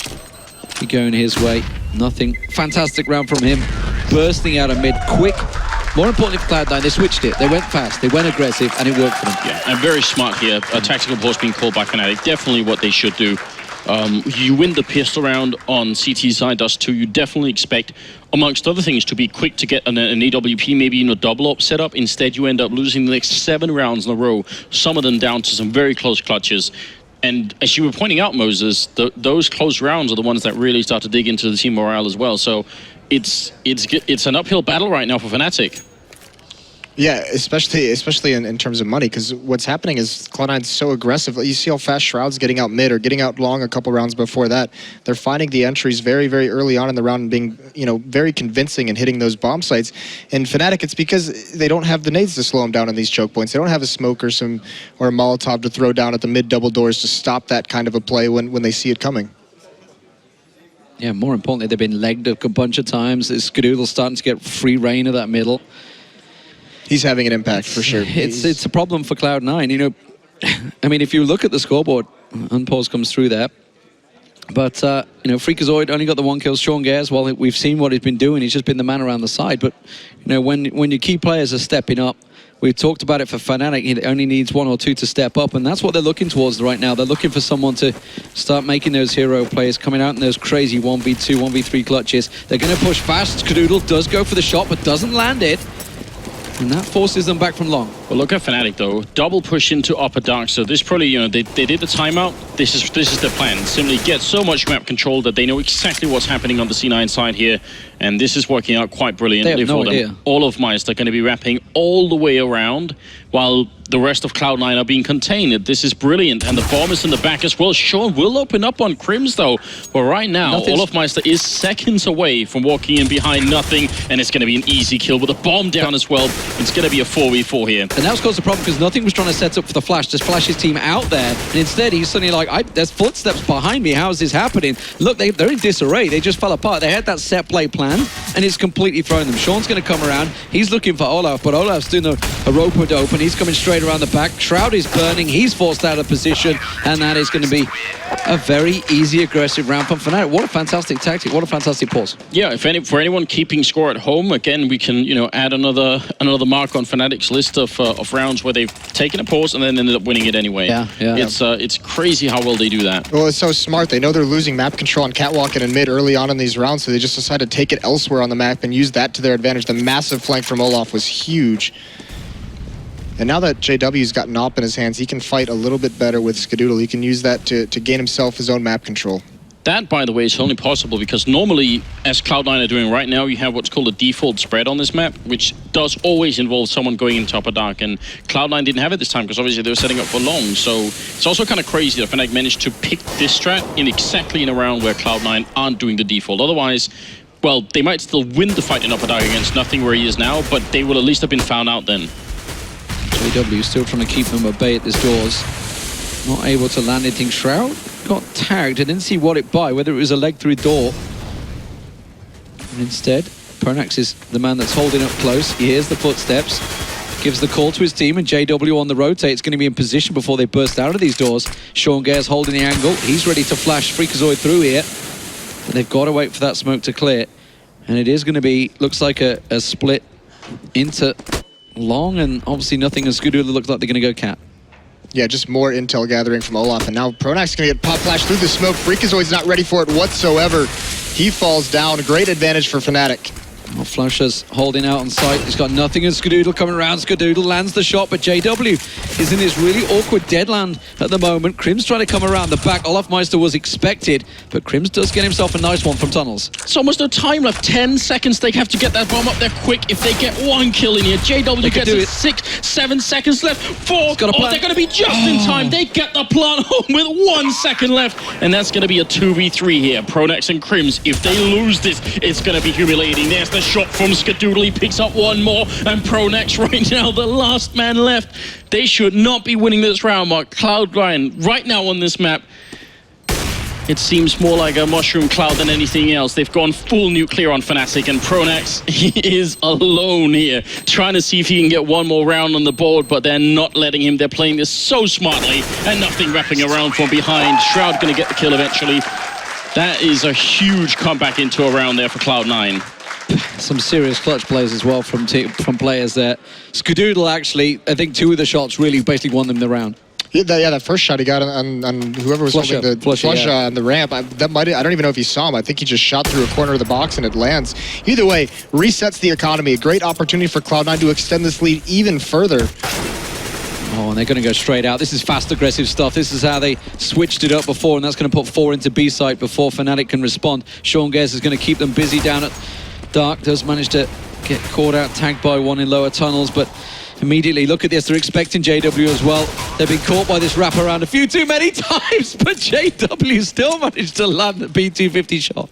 be going his way. Nothing. Fantastic round from him. Bursting out of mid, quick. More importantly for Cloud9, they switched it. They went fast, they went aggressive, and it worked for them. Yeah, and very smart here. A tactical pause being called by Fnatic. Definitely what they should do. You win the pistol round on CT side, Dust 2. You definitely expect, amongst other things, to be quick to get an AWP, maybe in a double up setup. Instead, you end up losing the next 7 rounds in a row, some of them down to some very close clutches. And as you were pointing out, Moses, those close rounds are the ones that really start to dig into the team morale as well. So it's an uphill battle right now for Fnatic. Yeah, especially in terms of money, because what's happening is Cloud9's so aggressive. You see how fast Shroud's getting out mid or getting out long a couple rounds before that. They're finding the entries very, very early on in the round and being, very convincing and hitting those bomb sites. And Fnatic, it's because they don't have the nades to slow them down in these choke points. They don't have a smoke or a Molotov to throw down at the mid double doors to stop that kind of a play when they see it coming. Yeah, more importantly, they've been legged a bunch of times. SHROOOOOD's starting to get free reign of that middle. He's having an impact for sure. It's a problem for Cloud9. I mean, if you look at the scoreboard, Unpause comes through there. But, Freakazoid only got the 1 kill. Sean Gares, well, we've seen what he's been doing. He's just been the man around the side. But, when your key players are stepping up, we've talked about it for Fnatic. He only needs 1 or 2 to step up, and that's what they're looking towards right now. They're looking for someone to start making those hero plays, coming out in those crazy 1v2, 1v3 clutches. They're going to push fast. SHROOOOOD does go for the shot, but doesn't land it. And that forces them back from long. Well, look at Fnatic though. Double push into Upper Dark. So this probably, they did the timeout. This is their plan. Simply get so much map control that they know exactly what's happening on the C9 side here. And this is working out quite brilliantly for them. All of Meister are going to be wrapping all the way around while the rest of Cloud9 are being contained. This is brilliant. And the bomb is in the back as well. Sean will open up on Krims though. But right now, Olofmeister is seconds away from walking in behind nothing. And it's going to be an easy kill with a bomb down as well. It's going to be a 4v4 here. And that's caused the problem because Nothing was trying to set up for the flash, just flash his team out there. And instead, he's suddenly like, there's footsteps behind me. How is this happening? Look, they're in disarray. They just fell apart. They had that set play plan, and it's completely thrown them. Sean's going to come around. He's looking for Olaf, but Olaf's doing a rope-a-dope, and he's coming straight around the back. Shroud is burning. He's forced out of position, and that is going to be a very easy, aggressive round from Fnatic. What a fantastic tactic. What a fantastic pause. Yeah, for anyone keeping score at home, again, we can add another mark on Fnatic's list of rounds where they've taken a pause and then ended up winning it anyway. Yeah. It's crazy how well they do that. Well, it's so smart. They know they're losing map control on catwalk and in mid early on in these rounds, so they just decide to take it elsewhere on the map and use that to their advantage. The massive flank from Olaf was huge. And now that JW's got Nop in his hands, he can fight a little bit better with SHROOOOOD. He can use that to gain himself his own map control. That, by the way, is only possible because normally, as Cloud9 are doing right now, you have what's called a default spread on this map, which does always involve someone going into Upper Dark, and Cloud9 didn't have it this time because obviously they were setting up for long. So it's also kind of crazy that Fnatic managed to pick this strat exactly in a round where Cloud9 aren't doing the default. Otherwise, well, they might still win the fight in Upper Dark against Nothing where he is now, but they will at least have been found out then. JW still trying to keep them at bay at this doors. Not able to land anything. Shroud got tagged. I didn't see what it by, whether it was a leg through door. And instead, Pronax is the man that's holding up close. He hears the footsteps, gives the call to his team, and JW on the rotate. It's going to be in position before they burst out of these doors. Sean Gare's holding the angle. He's ready to flash Freakazoid through here. But they've got to wait for that smoke to clear. And it is going to be, looks like a split into long, and obviously nothing as good. It looks like they're going to go cat. Yeah, just more intel gathering from Olaf, and now Pronax going to get pop flash through the smoke. Freakazoid's not ready for it whatsoever. He falls down. Great advantage for Fnatic. Well, Flusher's holding out on sight. He's got nothing, and Skadoodle coming around. Skadoodle lands the shot, but JW is in this really awkward deadland at the moment. Krim's trying to come around the back. Olafmeister was expected, but Krims does get himself a nice one from tunnels. It's almost no time left. 10 seconds. They have to get that bomb up there quick. If they get one kill in here, JW gets it. 6, 7 seconds left. 4. They're going to be just in time. They get the plant home with 1 second left, and that's going to be a 2v3 here. Pronax and Krims. If they lose this, it's going to be humiliating. There's the shot from Skadoodle. He picks up one more, and Pronax right now, the last man left. They should not be winning this round, Mark. Cloud9 right now on this map, it seems more like a mushroom cloud than anything else. They've gone full nuclear on Fnatic, and Pronax, he is alone here, trying to see if he can get one more round on the board, but they're not letting him. They're playing this so smartly, and nothing wrapping around from behind. Shroud going to get the kill eventually. That is a huge comeback into a round there for Cloud9. Some serious clutch plays as well from players there. Skadoodle actually, I think 2 of the shots really basically won them the round. Yeah, that first shot he got on whoever was holding the flush on the ramp. I don't even know if he saw him. I think he just shot through a corner of the box and it lands. Either way, resets the economy. A great opportunity for Cloud9 to extend this lead even further. Oh, and they're going to go straight out. This is fast, aggressive stuff. This is how they switched it up before, and that's going to put 4 into B site before Fnatic can respond. Sean Gares is going to keep them busy down at Dark. Does manage to get caught out, tagged by one in lower tunnels, but immediately, look at this, they're expecting JW as well. They've been caught by this wraparound a few too many times, but JW still managed to land the B250 shot.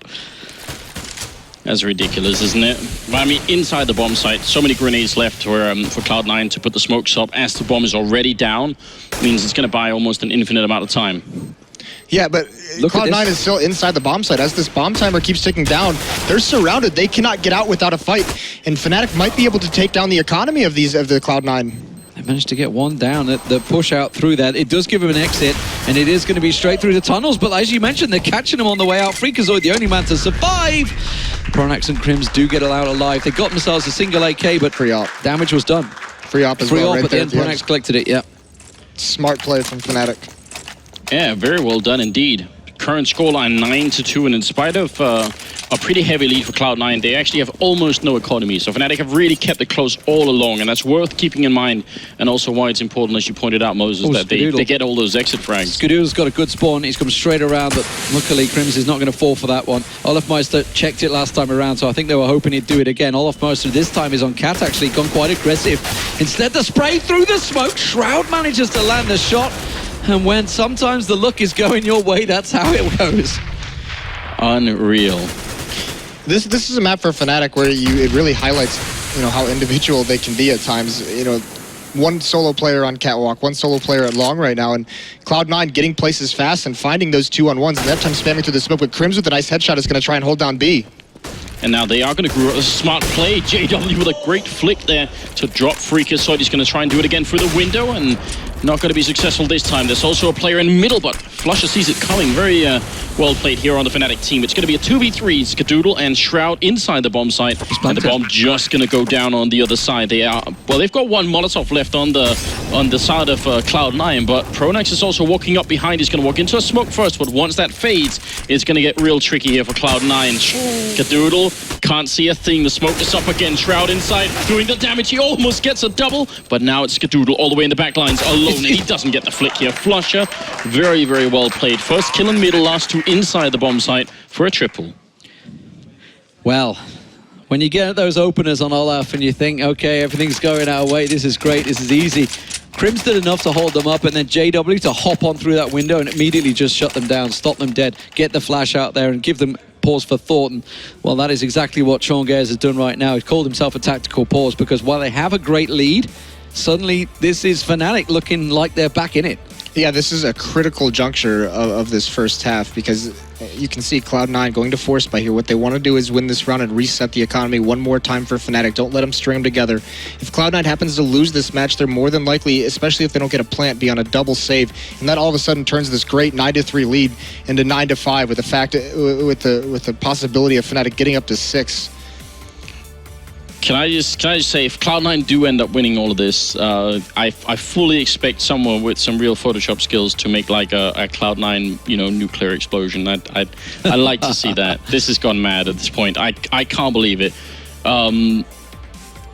That's ridiculous, isn't it? Well, I mean, inside the bomb site, so many grenades left for Cloud9 to put the smokes up as the bomb is already down. Means it's going to buy almost an infinite amount of time. Yeah, but Cloud9 is still inside the bomb site. As this bomb timer keeps ticking down, they're surrounded. They cannot get out without a fight. And Fnatic might be able to take down the economy of the Cloud9. They managed to get one down, the push out through that. It does give him an exit, and it is going to be straight through the tunnels. But as you mentioned, they're catching him on the way out. Freakazoid, the only man to survive. Pronax and Krims do get out alive. They got themselves a single AK, but damage was done. Free op as well. Free op, but then Pronax collected it, yeah. Smart play from Fnatic. Yeah, very well done indeed. Current scoreline 9-2, and in spite of a pretty heavy lead for Cloud9, they actually have almost no economy. So Fnatic have really kept it close all along, and that's worth keeping in mind, and also why it's important, as you pointed out, Moses, that they get all those exit frags. Skadoodle's got a good spawn. He's come straight around, but luckily Krims is not going to fall for that one. Olafmeister checked it last time around, so I think they were hoping he'd do it again. Olafmeister this time is on Cat, actually, gone quite aggressive. Instead, the spray through the smoke. Shroud manages to land the shot. And when sometimes the luck is going your way, that's how it goes. Unreal. This is a map for Fnatic where it really highlights, how individual they can be at times. One solo player on Catwalk, one solo player at Long right now, and Cloud9 getting places fast and finding those 2-on-1s, and that time spamming through the smoke. But Krims with a nice headshot is going to try and hold down B. And now they are going to grow a smart play. JW with a great flick there to drop Freakazoid. He's going to try and do it again through the window, and not going to be successful this time. There's also a player in middle, but Flusher sees it coming. Very well played here on the Fnatic team. It's going to be a 2v3. Skadoodle and Shroud inside the bomb site, and the bomb just going to go down on the other side. They've got one Molotov left on the side of Cloud9, but Pronax is also walking up behind. He's going to walk into a smoke first, but once that fades, it's going to get real tricky here for Cloud9. Skadoodle can't see a thing. The smoke is up again. Shroud inside doing the damage. He almost gets a double, but now it's Skadoodle all the way in the back lines alone. And he doesn't get the flick here. Flusher, very, very well played. First kill in middle, last 2 inside the bomb site for a triple. Well, when you get those openers on Olaf and you think, okay, everything's going our way, this is great, this is easy. Krims did enough to hold them up, and then JW to hop on through that window and immediately just shut them down, stop them dead, get the flash out there and give them pause for thought. And well, that is exactly what Sean Gares has done right now. He's called himself a tactical pause, because while they have a great lead, suddenly this is Fnatic looking like they're back in it. Yeah, this is a critical juncture of this first half because you can see Cloud9 going to force by here. What they want to do is win this round and reset the economy one more time for Fnatic. Don't let them string them together. If Cloud9 happens to lose this match, they're more than likely, especially if they don't get a plant, be on a double save, and that all of a sudden turns this great 9-3 lead into 9-5 with the possibility of Fnatic getting up to 6. Can I just say, if Cloud9 do end up winning all of this, I fully expect someone with some real Photoshop skills to make like a Cloud9, nuclear explosion. I'd like to see that. This has gone mad at this point. I can't believe it. I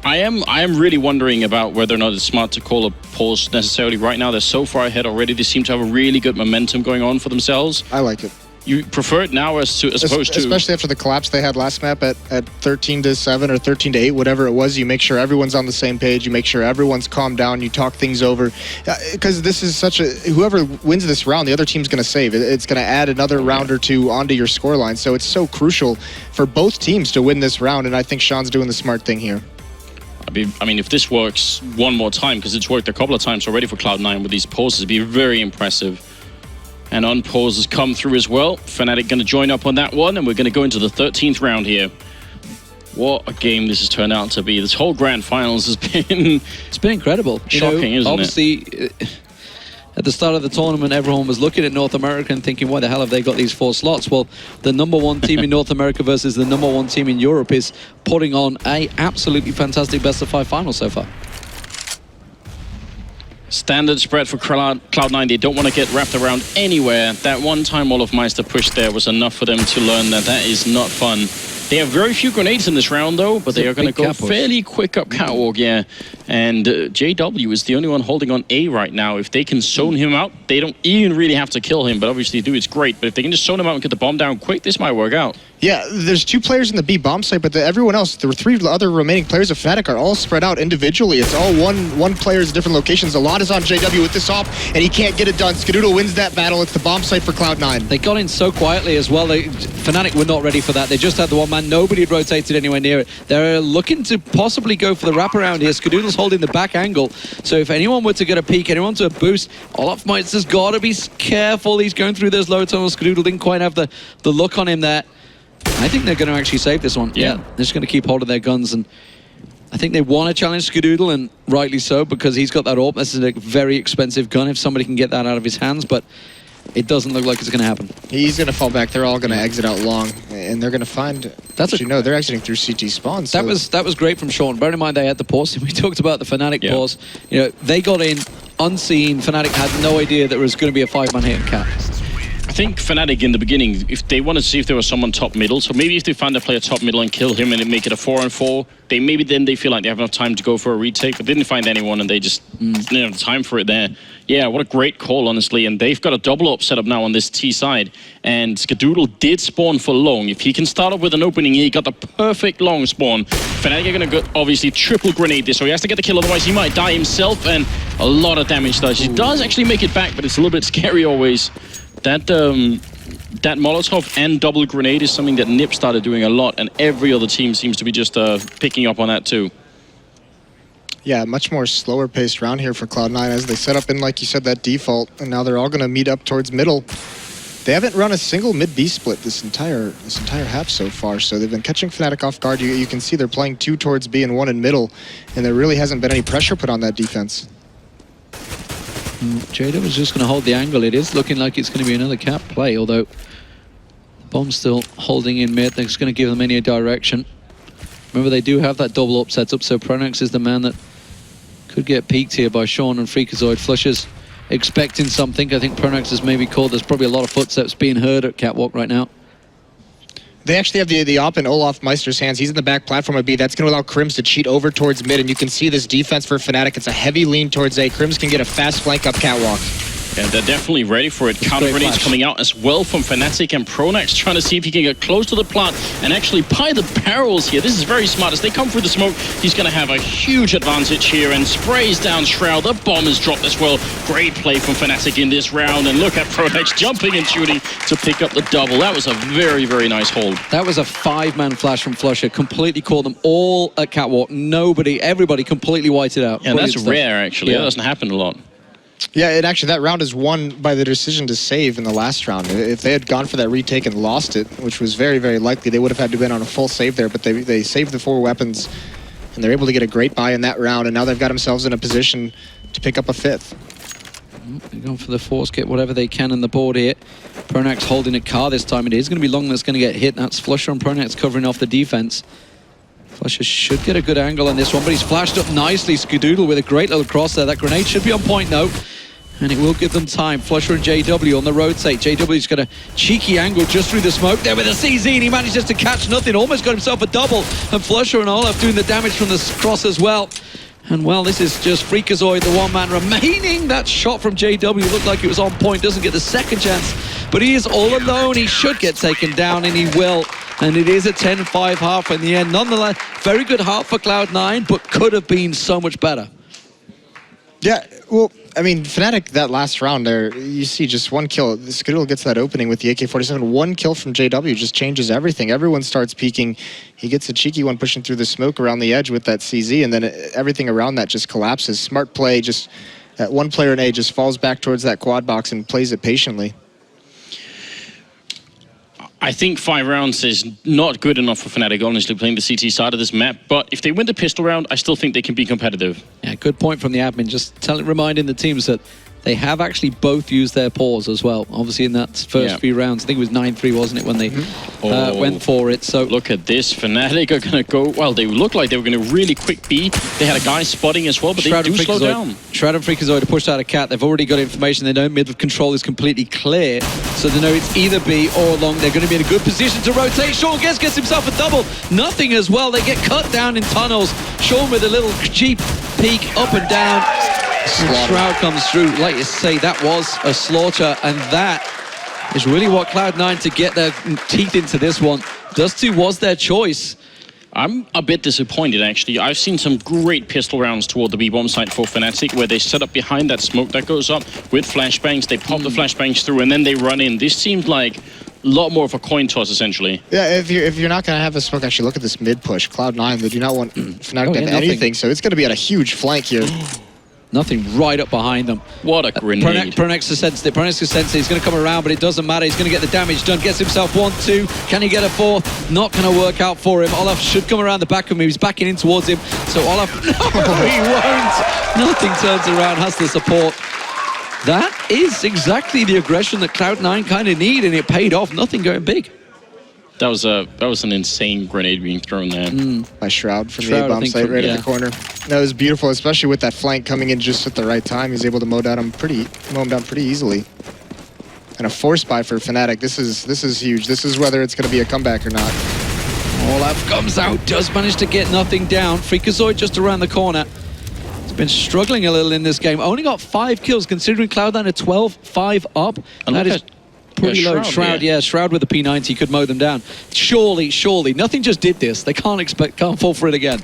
am really wondering about whether or not it's smart to call a pause necessarily right now. They're so far ahead already. They seem to have a really good momentum going on for themselves. I like it. You prefer it now as opposed to... Especially after the collapse they had last map at 13-7 or 13-8, whatever it was. You make sure everyone's on the same page. You make sure everyone's calmed down. You talk things over. Because this is such a... Whoever wins this round, the other team's going to save. It's going to add another round or two onto your scoreline. So it's so crucial for both teams to win this round, and I think Sean's doing the smart thing here. I mean, if this works one more time, because it's worked a couple of times already for Cloud9 with these pauses, it'd be very impressive. And unpause has come through as well. Fnatic going to join up on that one, and we're going to go into the 13th round here. What a game this has turned out to be. This whole grand finals has been... It's been incredible. Shocking, isn't it? Obviously, at the start of the tournament, everyone was looking at North America and thinking, why the hell have they got these 4 slots? Well, the #1 team in North America versus the #1 team in Europe is putting on a absolutely fantastic best-of-5 final so far. Standard spread for Cloud9. They don't want to get wrapped around anywhere. That one time Olofmeister push there was enough for them to learn that that is not fun. They have very few grenades in this round, though, but they are going to go fairly quick up catwalk, yeah. And JW is the only one holding on A right now. If they can zone him out, they don't even really have to kill him, but obviously do, it's great. But if they can just zone him out and get the bomb down quick, this might work out. Yeah, there's 2 players in the B bomb site, but everyone else, there were 3 other remaining players of Fnatic are all spread out individually. It's all one player's different locations. A lot is on JW with this op, and he can't get it done. SHROOOOOD wins that battle. It's the bomb site for Cloud9. They got in so quietly as well. Fnatic were not ready for that. They just had the one man. Nobody had rotated anywhere near it. They're looking to possibly go for the wraparound here. SHROOOOOD's holding the back angle. So if anyone were to get a peek, anyone to boost, Olofmeister's got to be careful. He's going through those low tunnels. SHROOOOOD didn't quite have the look on him there. I think they're going to actually save this one. Yeah, they're just going to keep hold of their guns, and I think they want to challenge SHROOOOOD, and rightly so, because he's got that AWP. This is a very expensive gun if somebody can get that out of his hands, but it doesn't look like it's going to happen. He's going to fall back. They're all going to exit out long, and they're going to find... they're exiting through CT spawns. So. That was great from Sean. Bear in mind they had the pause. We talked about the Fnatic pause. They got in unseen. Fnatic had no idea there was going to be a 5-man hit cap. I think Fnatic in the beginning, if they wanted to see if there was someone top middle, so maybe if they found a player top middle and kill him and make it a 4-on-4, then they feel like they have enough time to go for a retake, but they didn't find anyone and they just didn't have time for it there. Yeah, what a great call, honestly, and they've got a double up set up now on this T side, and SHROOOOOD did spawn for long. If he can start up with an opening, he got the perfect long spawn. Fnatic are going to obviously triple grenade this, so he has to get the kill, otherwise he might die himself, and a lot of damage does. He does actually make it back, but it's a little bit scary always. That Molotov and double grenade is something that NiP started doing a lot, and every other team seems to be just picking up on that too. Yeah, much more slower paced round here for Cloud9 as they set up in, like you said, that default, and now they're all going to meet up towards middle. They haven't run a single mid-B split this entire half so far, so they've been catching Fnatic off guard. You can see they're playing 2 towards B and 1 in middle, and there really hasn't been any pressure put on that defense. Jada was just going to hold the angle. It is looking like it's going to be another cap play, although Bomb's still holding in mid. They're just going to give them any direction. Remember, they do have that double up setup, so Pronax is the man that could get peeked here by Sean and Freakazoid. Flushes expecting something. I think Pronax has maybe called. There's probably a lot of footsteps being heard at catwalk right now. They actually have the op in Olofmeister's hands. He's in the back platform of B. That's going to allow Crims to cheat over towards mid, and you can see this defense for Fnatic. It's a heavy lean towards A. Crims can get a fast flank up catwalk. Yeah, they're definitely ready for it. Counter grenades coming out as well from Fnatic, and Pronax trying to see if he can get close to the plant and actually buy the barrels here. This is very smart. As they come through the smoke, he's going to have a huge advantage here and sprays down Shroud. The bomb is dropped as well. Great play from Fnatic in this round, and look at Pronax jumping and shooting to pick up the double. That was a very, very nice hold. That was a 5-man flash from Flusher. Completely caught them all at catwalk. Everybody completely whited out. Yeah, that's rare, actually. Yeah. That doesn't happen a lot. Yeah, and actually that round is won by the decision to save in the last round. If they had gone for that retake and lost it, which was very, very likely, they would have had to been on a full save there, but they saved the 4 weapons, and they're able to get a great buy in that round, and now they've got themselves in a position to pick up a 5th. They're going for the force, get whatever they can on the board here. Pronax holding a car this time. It is going to be Long that's going to get hit. That's Flusher and Pronax covering off the defense. Flusher should get a good angle on this one, but he's flashed up nicely. Skadoodle with a great little cross there. That grenade should be on point though, and it will give them time. Flusher and JW on the rotate. JW's got a cheeky angle just through the smoke there with a CZ, and he manages to catch nothing. Almost got himself a double, and Flusher and Olaf doing the damage from the cross as well. And well, this is just Freakazoid, the one man remaining. That shot from JW looked like it was on point. Doesn't get the second chance, but he is all alone. He should get taken down, and he will. And it is a 10-5 half in the end. Nonetheless, very good half for Cloud9, but could have been so much better. Yeah, well, I mean, Fnatic, that last round there, you see just one kill. Skadoodle gets that opening with the AK-47. One kill from JW just changes everything. Everyone starts peeking. He gets a cheeky one pushing through the smoke around the edge with that CZ, and then everything around that just collapses. Smart play, just that one player in A just falls back towards that quad box and plays it patiently. I think 5 rounds is not good enough for Fnatic, honestly, playing the CT side of this map. But if they win the pistol round, I still think they can be competitive. Yeah, good point from the admin. Just reminding the teams that they have actually both used their paws as well. Obviously, in that first few rounds, I think it was 9-3, wasn't it, when they went for it? So look at this. Fnatic are going to go. Well, they look like they were going to really quick B. They had a guy spotting as well, but they do slow down. Shroud and Freakazoid are pushed out a cat. They've already got information. They know mid control is completely clear, so they know it's either B or Long. They're going to be in a good position to rotate. Sean gets himself a double. Nothing as well. They get cut down in tunnels. Sean with a little cheap peek up and down. Shroud comes through. Like you say, that was a slaughter, and that is really what Cloud9 to get their teeth into this one. Dust2 was their choice. I'm a bit disappointed, actually. I've seen some great pistol rounds toward the B-bomb site for Fnatic, where they set up behind that smoke that goes up with flashbangs. They pop the flashbangs through, and then they run in. This seems like a lot more of a coin toss, essentially. Yeah, if you're not going to have the smoke, actually look at this mid push. Cloud9, they do not want Fnatic to have anything, so it's going to be on a huge flank here. Nothing right up behind them. What a grenade. Pronax has sensed it. Pronax has sensed it. He's going to come around, but it doesn't matter. He's going to get the damage done. Gets himself 1-2. Can he get a 4th? Not going to work out for him. Olaf should come around the back of him. He's backing in towards him. So Olaf, no, he won't. Nothing turns around, has the support. That is exactly the aggression that Cloud9 kind of need, and it paid off. Nothing going big. That was an insane grenade being thrown there. By Shroud from the A-bomb site right in the corner. That was beautiful, especially with that flank coming in just at the right time. He's able to mow him down pretty easily. And a force buy for Fnatic. This is huge. This is whether it's going to be a comeback or not. Olaf comes out, does manage to get nothing down. Freakazoid just around the corner. He's been struggling a little in this game. Only got 5 kills, considering Cloud9 are 12-5 up. And that is pretty low. Shroud, yeah, Shroud with the P90 could mow them down. Surely, nothing just did this. They can't fall for it again.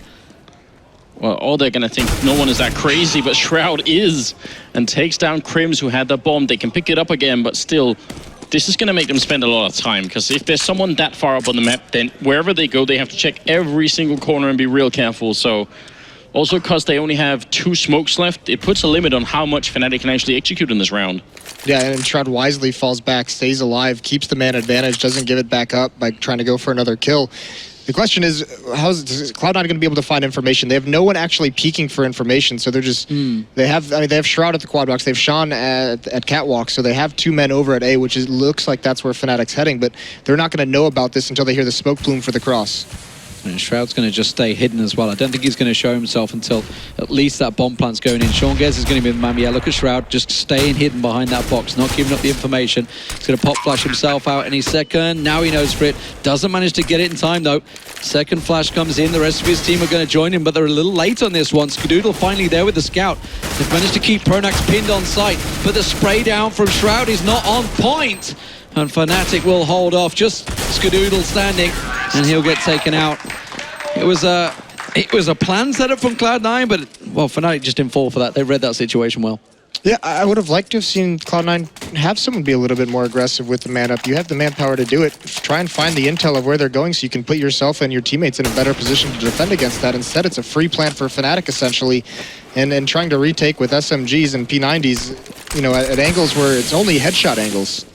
Well, or they're going to think no one is that crazy, but Shroud is, and takes down Crims, who had the bomb. They can pick it up again, but still, this is going to make them spend a lot of time, because if there's someone that far up on the map, then wherever they go, they have to check every single corner and be real careful. So, also because they only have 2 smokes left, it puts a limit on how much Fnatic can actually execute in this round. Yeah, and Shroud wisely falls back, stays alive, keeps the man advantage, doesn't give it back up by trying to go for another kill. The question is Cloud9 going to be able to find information? They have no one actually peeking for information, so they're just they have Shroud at the quad box, they have Sean at Catwalk, so they have 2 men over at A, which looks like that's where Fnatic's heading, but they're not going to know about this until they hear the smoke plume for the cross. And Shroud's going to just stay hidden as well. I don't think he's going to show himself until at least that bomb plant's going in. Sean Gez is going to be with Mami. Yeah, look at Shroud just staying hidden behind that box, not giving up the information. He's going to pop flash himself out any second. Now he knows for it. Doesn't manage to get it in time though. Second flash comes in. The rest of his team are going to join him, but they're a little late on this one. Skadoodle finally there with the scout. They've managed to keep Pronax pinned on site, but the spray down from Shroud is not on point. And Fnatic will hold off. Just Skadoodle standing, and he'll get taken out. It was a plan setup from Cloud9, but well, Fnatic just didn't fall for that. They read that situation well. Yeah, I would have liked to have seen Cloud9 have someone be a little bit more aggressive with the man up. You have the manpower to do it. Try and find the intel of where they're going so you can put yourself and your teammates in a better position to defend against that. Instead, it's a free plant for Fnatic, essentially, and trying to retake with SMGs and P90s, you know, at angles where it's only headshot angles.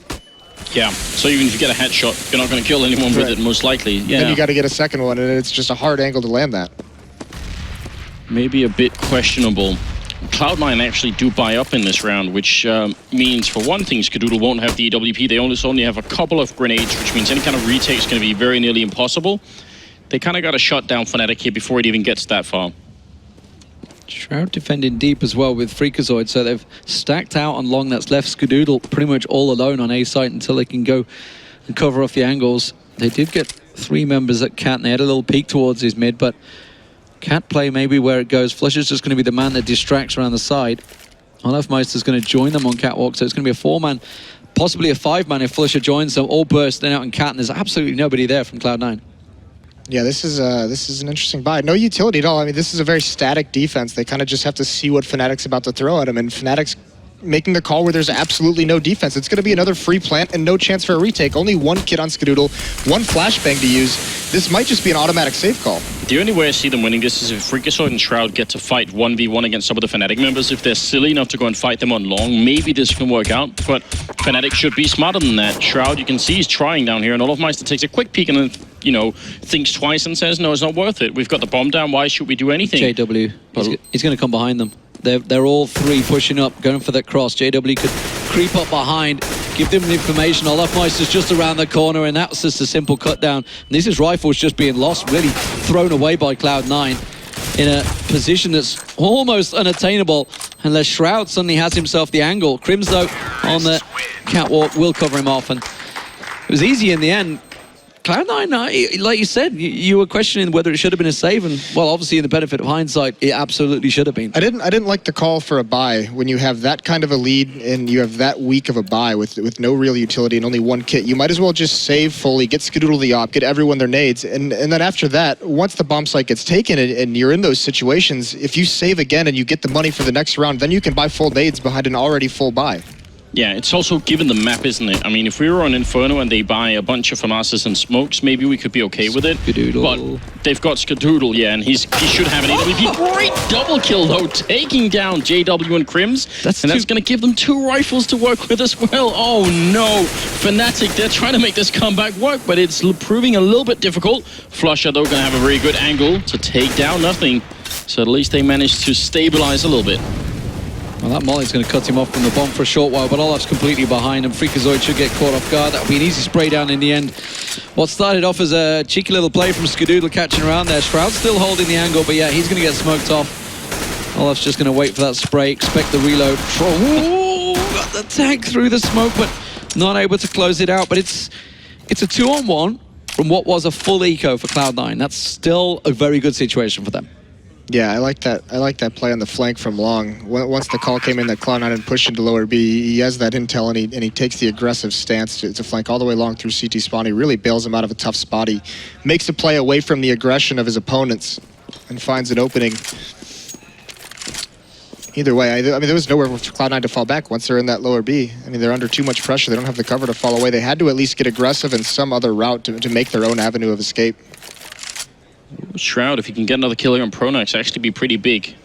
Yeah, so even if you get a headshot, you're not going to kill anyone with it, most likely. Yeah. Then you got to get a second one, and it's just a hard angle to land that. Maybe a bit questionable. Cloud9 actually do buy up in this round, which means, for one thing, SHROOOOOD won't have the EWP. They only have a couple of grenades, which means any kind of retake is going to be very nearly impossible. They kind of got to shut down Fnatic here before it even gets that far. Shroud defending deep as well with Freakazoid, so they've stacked out on long. That's left SHROOOOOD pretty much all alone on A site until they can go and cover off the angles. They did get 3 members at Cat, and they had a little peek towards his mid, but Cat play maybe where it goes. Flusher's just going to be the man that distracts around the side. Olafmeister's going to join them on Catwalk, so it's going to be a 4-man, possibly a 5-man if Flusher joins them, all bursting out in Cat, and there's absolutely nobody there from Cloud9. Yeah, this is an interesting buy. No utility at all. I mean, this is a very static defense. They kind of just have to see what Fnatic's about to throw at them, and Fnatic's making the call where there's absolutely no defense. It's going to be another free plant and no chance for a retake. Only 1 kit on SHROOOOOD, 1 flashbang to use. This might just be an automatic save call. The only way I see them winning this is if Freakazoid and Shroud get to fight 1v1 against some of the Fnatic members. If they're silly enough to go and fight them on long, maybe this can work out, but Fnatic should be smarter than that. Shroud, you can see he's trying down here, and Olafmeister takes a quick peek and then, you know, thinks twice and says, no, it's not worth it. We've got the bomb down, why should we do anything? JW, he's going to come behind them. They're all 3 pushing up, going for that cross. JW could creep up behind, give them the information. Olafmeister's just around the corner, and that's just a simple cut down. And this is Rifles just being lost, really thrown away by Cloud9 in a position that's almost unattainable unless Shroud suddenly has himself the angle. Crims, though, on the catwalk will cover him off, and it was easy in the end. Cloud9, like you said, you were questioning whether it should have been a save, and well, obviously in the benefit of hindsight, it absolutely should have been. I didn't like the call for a buy when you have that kind of a lead and you have that weak of a buy with no real utility and only 1 kit. You might as well just save fully, get SHROOOOOOD the op, get everyone their nades, and then after that, once the bomb site gets taken and you're in those situations, if you save again and you get the money for the next round, then you can buy full nades behind an already full buy. Yeah, it's also given the map, isn't it? I mean, if we were on Inferno and they buy a bunch of FAMASas and smokes, maybe we could be okay with it. But they've got SHROOOOOOD, yeah, and he should have an AWP. Great double kill, though, taking down JW and Crims. That's going to give them 2 rifles to work with as well. Oh, no. Fnatic, they're trying to make this comeback work, but it's proving a little bit difficult. Flusher, though, going to have a very good angle to take down nothing. So at least they managed to stabilize a little bit. Well, that molly's going to cut him off from the bomb for a short while, but Olaf's completely behind him. Freakazoid should get caught off guard. That'll be an easy spray down in the end. What started off as a cheeky little play from SHROOOOOOD catching around there. Shroud's still holding the angle, but yeah, he's going to get smoked off. Olaf's just going to wait for that spray, expect the reload. Ooh, got the tank through the smoke, but not able to close it out. But it's a 2-on-1 from what was a full eco for Cloud9. That's still a very good situation for them. Yeah, I like that play on the flank from long. Once the call came in that Cloud9 and pushed into lower B, he has that intel and he takes the aggressive stance to flank all the way long through CT spawn. He really bails him out of a tough spot. He makes a play away from the aggression of his opponents and finds an opening. Either way, I mean, there was nowhere for Cloud9 to fall back once they're in that lower B. I mean, they're under too much pressure. They don't have the cover to fall away. They had to at least get aggressive in some other route to make their own avenue of escape. Shroud, if you can get another kill here on Pronax, actually be pretty big.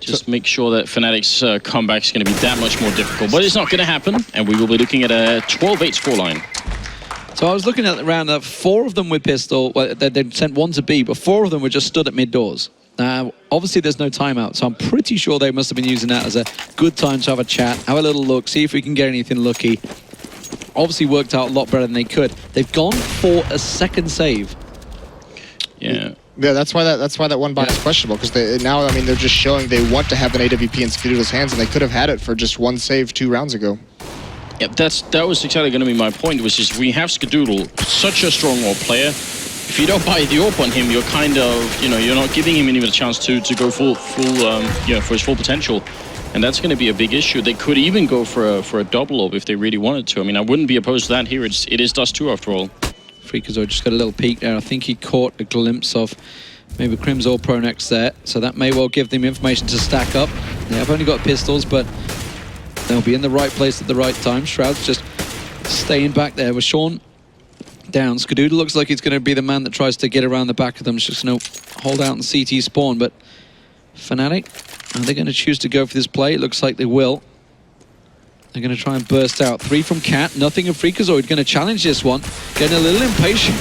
Just make sure that Fnatic's comeback is going to be that much more difficult. But it's not going to happen, and we will be looking at a 12-8 scoreline. So I was looking at around 4 of them with pistol. Well, they sent 1 to B, but 4 of them were just stood at mid doors. Obviously, there's no timeout, so I'm pretty sure they must have been using that as a good time to have a chat, have a little look, see if we can get anything lucky. Obviously worked out a lot better than they could. They've gone for a second save. Yeah. Yeah, that's why that 1 buy is questionable, because now, I mean, they're just showing they want to have an AWP in SHROOOOOOD's hands, and they could have had it for just 1 save 2 rounds ago. Yeah, that was exactly going to be my point, which is we have SHROOOOOOD, such a strong AWP player. If you don't buy the AWP on him, you're kind of, you know, you're not giving him even a chance to go full for his full potential. And that's going to be a big issue. They could even go for a double AWP if they really wanted to. I mean, I wouldn't be opposed to that here. It is Dust 2 after all. Freakazoid just got a little peek there. I think he caught a glimpse of maybe Crims or Pronax there, so that may well give them information to stack up. They have only got pistols, but they'll be in the right place at the right time. Shroud's just staying back there with Sean down. Skadoodle looks like he's going to be the man that tries to get around the back of them. It's just going to hold out and CT spawn, but Fnatic, are they going to choose to go for this play? It looks like they will. They're going to try and burst out. 3 from Cat, nothing of Freakazoid. Going to challenge this one. Getting a little impatient.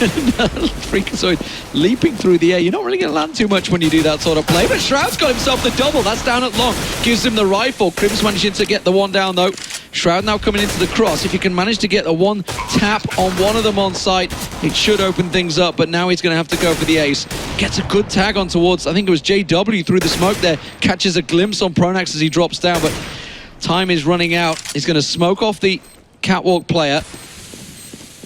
Freakazoid leaping through the air. You're not really going to land too much when you do that sort of play. But Shroud's got himself the double. That's down at long. Gives him the rifle. Crim's managing to get the one down though. Shroud now coming into the cross. If you can manage to get a one tap on one of them on site, it should open things up. But now he's going to have to go for the ace. Gets a good tag on towards, I think it was JW through the smoke there. Catches a glimpse on Pronax as he drops down. But time is running out. He's going to smoke off the catwalk player.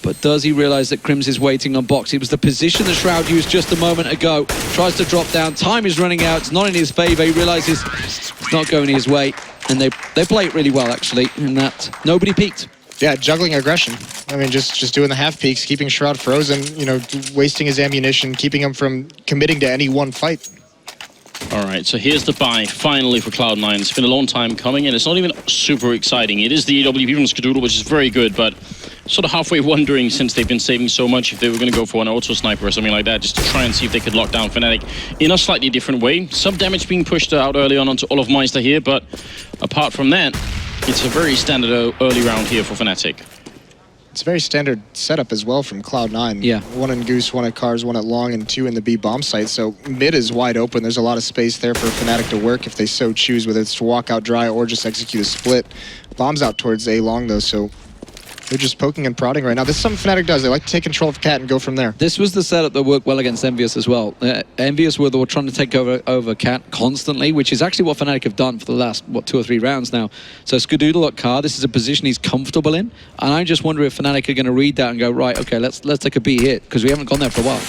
But does he realize that Crims is waiting on box? It was the position that Shroud used just a moment ago. Tries to drop down. Time is running out. It's not in his favor. He realizes it's not going his way. And they play it really well, actually, in that nobody peeked. Yeah, juggling aggression. I mean, just doing the half peaks, keeping Shroud frozen, you know, wasting his ammunition, keeping him from committing to any one fight. All right, so here's the buy, finally, for Cloud9. It's been a long time coming, and it's not even super exciting. It is the AWP from Skadoodle, which is very good, but sort of halfway wondering, since they've been saving so much, if they were going to go for an auto sniper or something like that, just to try and see if they could lock down Fnatic in a slightly different way. Some damage being pushed out early on onto Olaf Meister here, but apart from that, it's a very standard early round here for Fnatic. It's a very standard setup as well from Cloud9. Yeah. 1 in Goose, 1 at Cars, 1 at Long, and 2 in the B bomb site. So mid is wide open. There's a lot of space there for Fnatic to work if they so choose, whether it's to walk out dry or just execute a split. Bombs out towards A Long though, so they're just poking and prodding right now. This is something Fnatic does. They like to take control of Cat and go from there. This was the setup that worked well against Envious as well. Envious were trying to take over Cat constantly, which is actually what Fnatic have done for the last, 2 or 3 rounds now. So Skadoodle at Car, this is a position he's comfortable in. And I just wonder if Fnatic are going to read that and go, right, okay, let's take a B hit, because we haven't gone there for a while.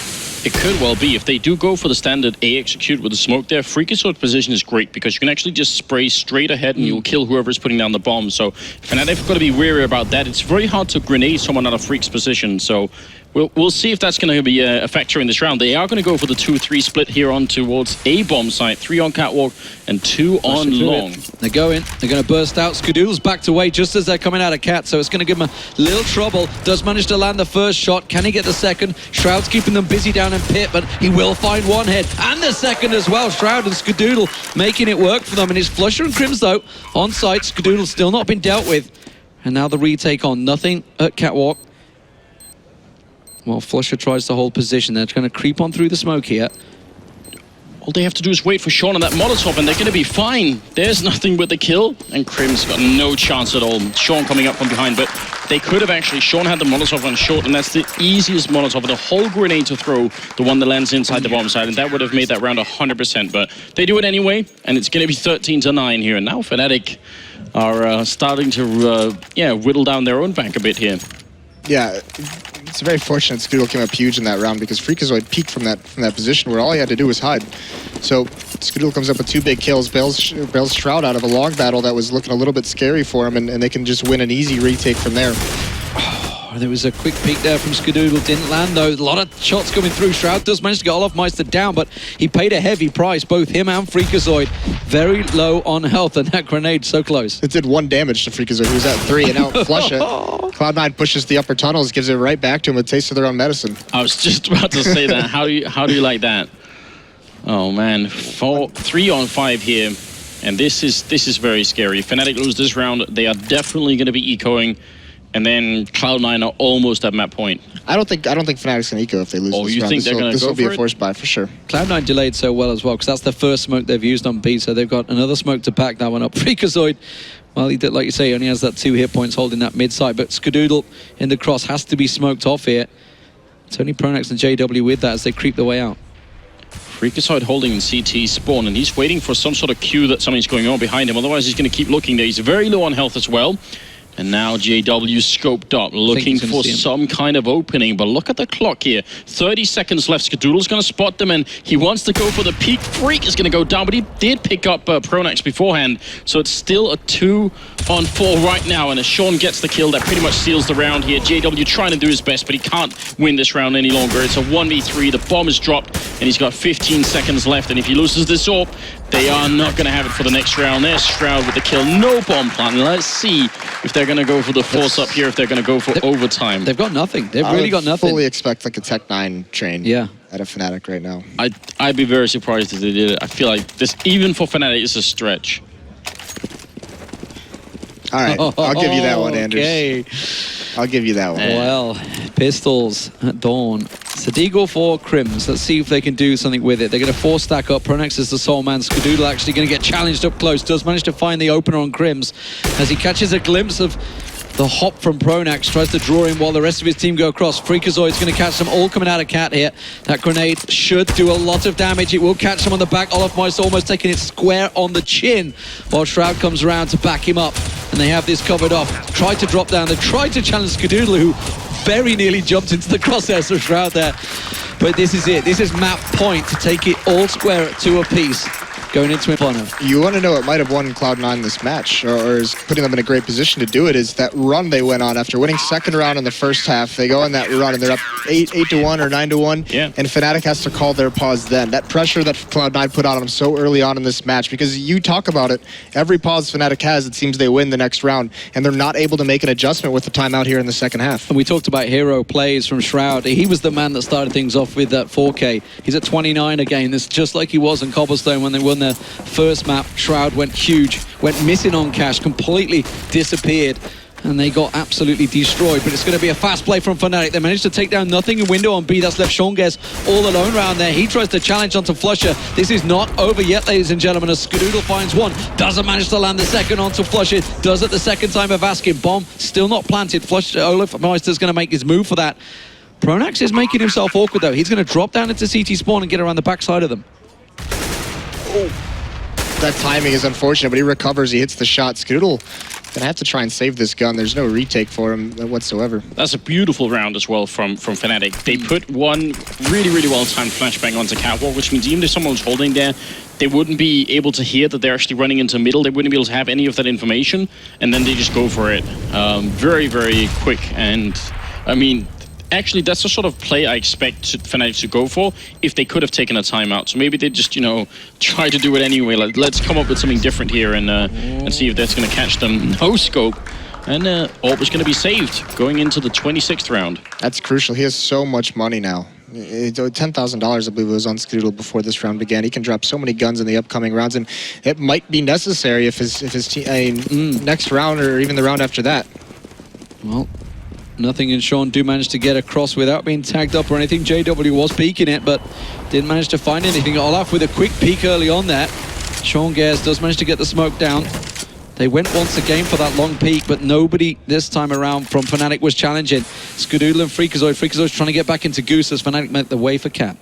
It could well be. If they do go for the standard A execute with the smoke there, Freakazoid's position is great because you can actually just spray straight ahead and you'll kill whoever's putting down the bomb. So Fnatic have got to be wary about that. It's very hard to grenade someone out of Freak's position. So we'll see if that's going to be a factor in this round. They are going to go for the 2-3 split here on towards A bomb site. 3 on catwalk and 2 on long. They're going to burst out. Skadoodle's backed away just as they're coming out of Cat, so it's going to give him a little trouble. Does manage to land the first shot. Can he get the second? Shroud's keeping them busy down in pit, but he will find one head and the second as well. Shroud and Skadoodle making it work for them, and it's Flusher and Crims though on site. Skadoodle's still not been dealt with, and now the retake on. Nothing at catwalk. Well, Flusher tries to hold position. They're going to creep on through the smoke here. All they have to do is wait for Sean on that Molotov and they're going to be fine. There's nothing but the kill, and Crim's got no chance at all. Sean coming up from behind, but they could have actually. Sean had the Molotov on short, and that's the easiest Molotov of the whole grenade to throw, the one that lands inside the bomb side, and that would have made that round 100%. But they do it anyway, and it's going to be 13-9 here. And now Fnatic are starting to, whittle down their own bank a bit here. Yeah, it's very fortunate Skadoodle came up huge in that round because Freakazoid peeked from that position where all he had to do was hide. So Skadoodle comes up with 2 big kills, bails Shroud out of a long battle that was looking a little bit scary for him, and they can just win an easy retake from there. There was a quick peek there from Skadoodle, didn't land though. A lot of shots coming through. Shroud does manage to get Olaf Meister down, but he paid a heavy price, both him and Freakazoid. Very low on health, and that grenade so close. It did 1 damage to Freakazoid, who's at 3, and now Flush it. Cloud9 pushes the upper tunnels, gives it right back to him, a taste of their own medicine. I was just about to say that. How do you like that? Oh man, 3 on 5 here, and this is very scary. If Fnatic lose this round, they are definitely going to be ecoing. And then Cloud9 are almost at map point. I don't think Fnatic's going to eco if they lose this round. You think they're going to go for it? This will be a forced buy for sure. Cloud9 delayed so well as well, because that's the first smoke they've used on B, so they've got another smoke to back that one up. Freakazoid, well, he did, like you say, he only has that 2 hit points holding that mid side, but Skadoodle in the cross has to be smoked off here. It's only Pronax and JW with that as they creep their way out. Freakazoid holding in CT spawn, and he's waiting for some sort of cue that something's going on behind him, otherwise he's going to keep looking there. He's very low on health as well. And now JW scoped up, looking for some kind of opening. But look at the clock here. 30 seconds left. Skadoodle's going to spot them, and he wants to go for the peak. Freak is going to go down, but he did pick up Pronax beforehand. So it's still a 2-on-4 right now. And as Sean gets the kill, that pretty much seals the round here. JW trying to do his best, but he can't win this round any longer. It's a 1v3. The bomb is dropped, and he's got 15 seconds left. And if he loses this AWP, they are not going to have it for the next round. There's Shroud with the kill. No bomb plan. Let's see if they're going to go for the force up here, if they're going to go for overtime. They've got nothing. They've really got nothing. I fully expect like a Tech9 train at a Fnatic right now. I'd be very surprised if they did it. I feel like this, even for Fnatic, is a stretch. All right, I'll give you that one, Anders. Okay. I'll give you that one. Well, pistols at dawn. Sadigo for Crims. Let's see if they can do something with it. They're going to 4-stack up. Pronax is the sole man. Skadoodle actually going to get challenged up close. Does manage to find the opener on Crims as he catches a glimpse of the hop from Pronax. Tries to draw him while the rest of his team go across. Freakazoid's going to catch them all coming out of Cat here. That grenade should do a lot of damage. It will catch them on the back. Olofmeister almost taking it square on the chin while Shroud comes around to back him up. And they have this covered off. Tried to drop down. They tried to challenge Skadoodle, who very nearly jumped into the crosshairs of Shroud there. But this is it. This is map point to take it all square at 2 apiece. Going into Inferno. You want to know what might have won Cloud9 this match, or is putting them in a great position to do it, is that run they went on after winning second round in the first half. They go on that run and they're up 8-1 or 9-1, and Fnatic has to call their pause then. That pressure that Cloud9 put on them so early on in this match, because you talk about it, every pause Fnatic has, it seems they win the next round, and they're not able to make an adjustment with the timeout here in the second half. And we talked about hero plays from Shroud. He was the man that started things off with that 4K. He's at 29 again. This just like he was in Cobblestone when they won their first map. Shroud went huge, went missing on cash, completely disappeared, and they got absolutely destroyed. But it's going to be a fast play from Fnatic. They managed to take down nothing in window on B. That's left Shonges all alone around there. He tries to challenge onto Flusher. This is not over yet, ladies and gentlemen, as Skadoodle finds one. Doesn't manage to land the second onto Flusher. Does it the second time of asking. Bomb still not planted. Flusher, Olofmeister's going to make his move for that. Pronax is making himself awkward though. He's going to drop down into CT spawn and get around the backside of them. Oh. That timing is unfortunate, but he recovers, he hits the shot. Skadoodle gonna have to try and save this gun. There's no retake for him whatsoever. That's a beautiful round as well from Fnatic. They put one really, really well-timed flashbang onto Catwalk, which means even if someone was holding there, they wouldn't be able to hear that they're actually running into middle. They wouldn't be able to have any of that information, and then they just go for it. Very, very quick, and I mean, actually, that's the sort of play I expect Fnatic to go for if they could have taken a timeout. So maybe they just, you know, try to do it anyway. Like, let's come up with something different here and see if that's going to catch them. No scope. And AWP is going to be saved going into the 26th round. That's crucial. He has so much money now. $10,000, I believe, was on Skadoodle before this round began. He can drop so many guns in the upcoming rounds, and it might be necessary if his team, next round or even the round after that. Well, nothing in Sean do manage to get across without being tagged up or anything. JW was peeking it, but didn't manage to find anything. Olaf with a quick peek early on there. Sean Gares does manage to get the smoke down. They went once again for that long peek, but nobody this time around from Fnatic was challenging. Skadoodle and Freakazoid. Freakazoid's trying to get back into Goose as Fnatic make the way for Cat.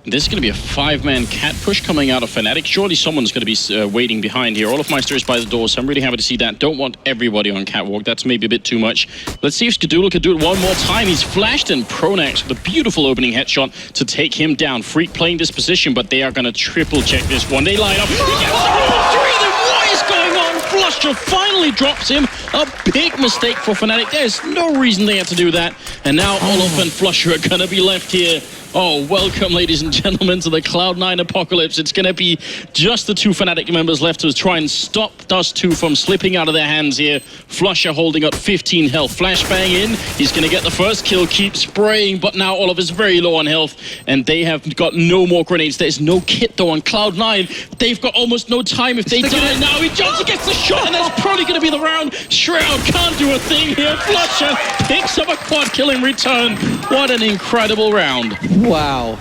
This is going to be a 5-man Cat push coming out of Fnatic. Surely someone's going to be waiting behind here. Olofmeister is by the door, so I'm really happy to see that. Don't want everybody on Catwalk. That's maybe a bit too much. Let's see if Skadoodle can do it one more time. He's flashed, and Pronax with a beautiful opening headshot to take him down. Freak playing this position, but they are going to triple check this one. They line up. He gets what is going on? Flusher finally drops him. A big mistake for Fnatic. There's no reason they had to do that. And now Olof and Flusher are going to be left here. Oh, welcome, ladies and gentlemen, to the Cloud9 apocalypse. It's going to be just the 2 Fnatic members left to try and stop Dust2 from slipping out of their hands here. Flusher holding up 15 health. Flashbang in. He's going to get the first kill. Keep spraying, but now Olaf is very low on health, and they have got no more grenades. There's no kit, though, on Cloud9. They've got almost no time. If they die now, he jumps and gets the shot, and that's probably going to be the round. Shroud can't do a thing here. Flusher picks up a quad kill in return. What an incredible round. Wow.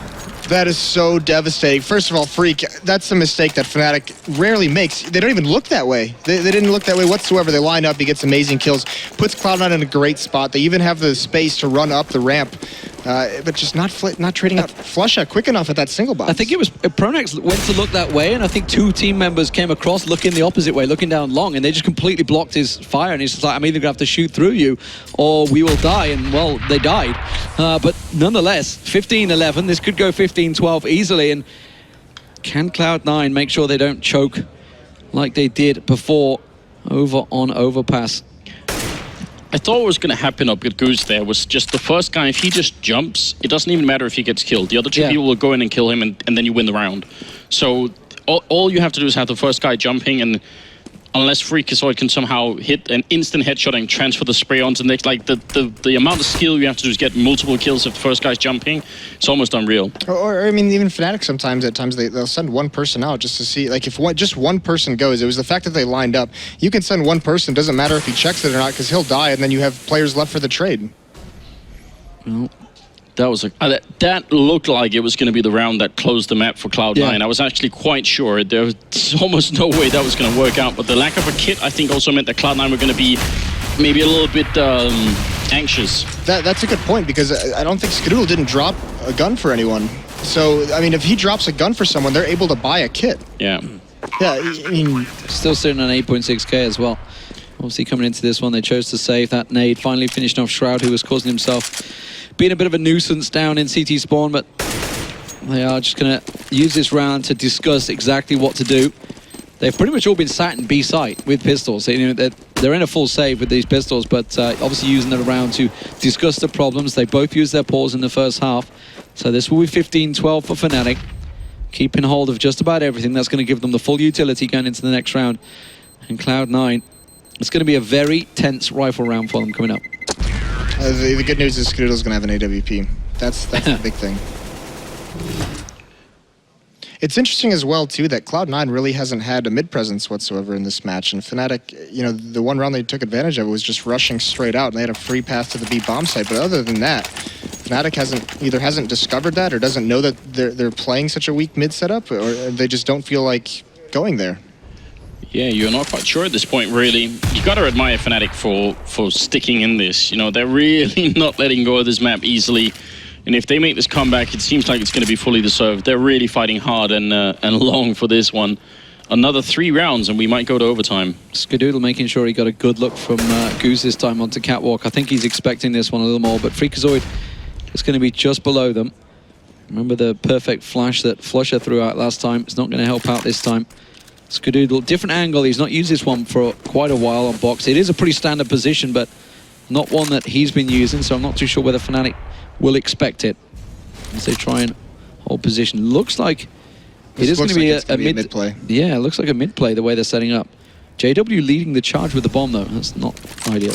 That is so devastating. First of all, Freak, that's a mistake that Fnatic rarely makes. They don't even look that way. They didn't look that way whatsoever. They line up, he gets amazing kills, puts Cloud9 in a great spot. They even have the space to run up the ramp but just not trading out Flusha quick enough at that single box. I think it was Pronex went to look that way, and I think 2 team members came across looking the opposite way, looking down long, and they just completely blocked his fire. And he's just like, I'm either gonna have to shoot through you, or we will die. And well, they died. But nonetheless, 15-11. This could go 15-12 easily. And can Cloud9 make sure they don't choke like they did before over on Overpass? I thought what was going to happen up with Goose there was just the first guy, if he just jumps, it doesn't even matter if he gets killed. The other 2 people will go in and kill him, and then you win the round. So all you have to do is have the first guy jumping, and unless Freakazoid can somehow hit an instant headshot and transfer the spray onto the next, like the amount of skill you have to do is get multiple kills if the first guy's jumping. It's almost unreal. Or I mean, even Fnatic sometimes, at times, they'll send one person out just to see, like if just one person goes, it was the fact that they lined up. You can send one person, doesn't matter if he checks it or not, because he'll die, and then you have players left for the trade. Well, that was that looked like it was going to be the round that closed the map for Cloud9. I was actually quite sure there was almost no way that was going to work out, but the lack of a kit, I think, also meant that Cloud9 were going to be maybe a little bit anxious. That's a good point, because I don't think SHROOOOOD didn't drop a gun for anyone. So, I mean, if he drops a gun for someone, they're able to buy a kit. Yeah. Yeah, I mean... Still sitting on 8.6k as well. Obviously coming into this one, they chose to save that nade. Finally finishing off Shroud, who was causing himself being a bit of a nuisance down in CT spawn, but they are just going to use this round to discuss exactly what to do. They've pretty much all been sat in B site with pistols. You know, they're in a full save with these pistols, but obviously using it around to discuss the problems. They both used their pause in the first half. So this will be 15-12 for Fnatic. Keeping hold of just about everything. That's going to give them the full utility going into the next round. And Cloud9, it's going to be a very tense rifle round for them coming up. The good news is SHROOOOOD's going to have an AWP. That's the big thing. It's interesting as well, too, that Cloud9 really hasn't had a mid-presence whatsoever in this match. And Fnatic, you know, the one round they took advantage of was just rushing straight out, and they had a free path to the B bomb site. But other than that, Fnatic hasn't discovered that, or doesn't know that they're playing such a weak mid setup, or they just don't feel like going there. Yeah, you're not quite sure at this point, really. You got to admire Fnatic for sticking in this. You know, they're really not letting go of this map easily. And if they make this comeback, it seems like it's going to be fully deserved. They're really fighting hard and long for this one. Another 3 rounds, and we might go to overtime. SHROOOOOD making sure he got a good look from Goose this time onto Catwalk. I think he's expecting this one a little more, but Freakazoid is going to be just below them. Remember the perfect flash that Flusha threw out last time? It's not going to help out this time. SHROOOOOD, different angle. He's not used this one for quite a while on box. It is a pretty standard position, but not one that he's been using, so I'm not too sure whether Fnatic will expect it as they try and hold position. Looks like it is going to be a mid play. Yeah, it looks like a mid play the way they're setting up. JW leading the charge with the bomb, though. That's not ideal.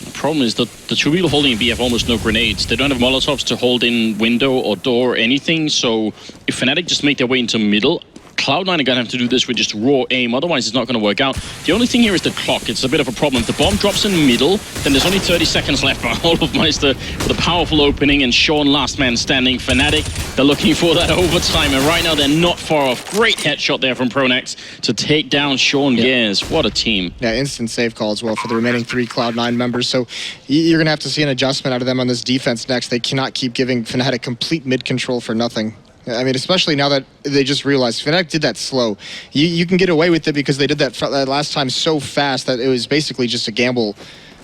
The problem is that the 2 people holding B have almost no grenades. They don't have Molotovs to hold in window or door or anything, so if Fnatic just make their way into middle, Cloud9 are going to have to do this with just raw aim, otherwise it's not going to work out. The only thing here is the clock. It's a bit of a problem. If the bomb drops in middle, then there's only 30 seconds left by Holophmeister with a powerful opening, and Sean last man standing. Fnatic, they're looking for that overtime, and right now they're not far off. Great headshot there from Pronex to take down Sean Gears. What a team. Yeah, instant save call as well for the remaining 3 Cloud9 members, so you're going to have to see an adjustment out of them on this defense next. They cannot keep giving Fnatic complete mid-control for nothing. I mean, especially now that they just realized Fnatic did that slow. You can get away with it because they did that last time so fast that it was basically just a gamble.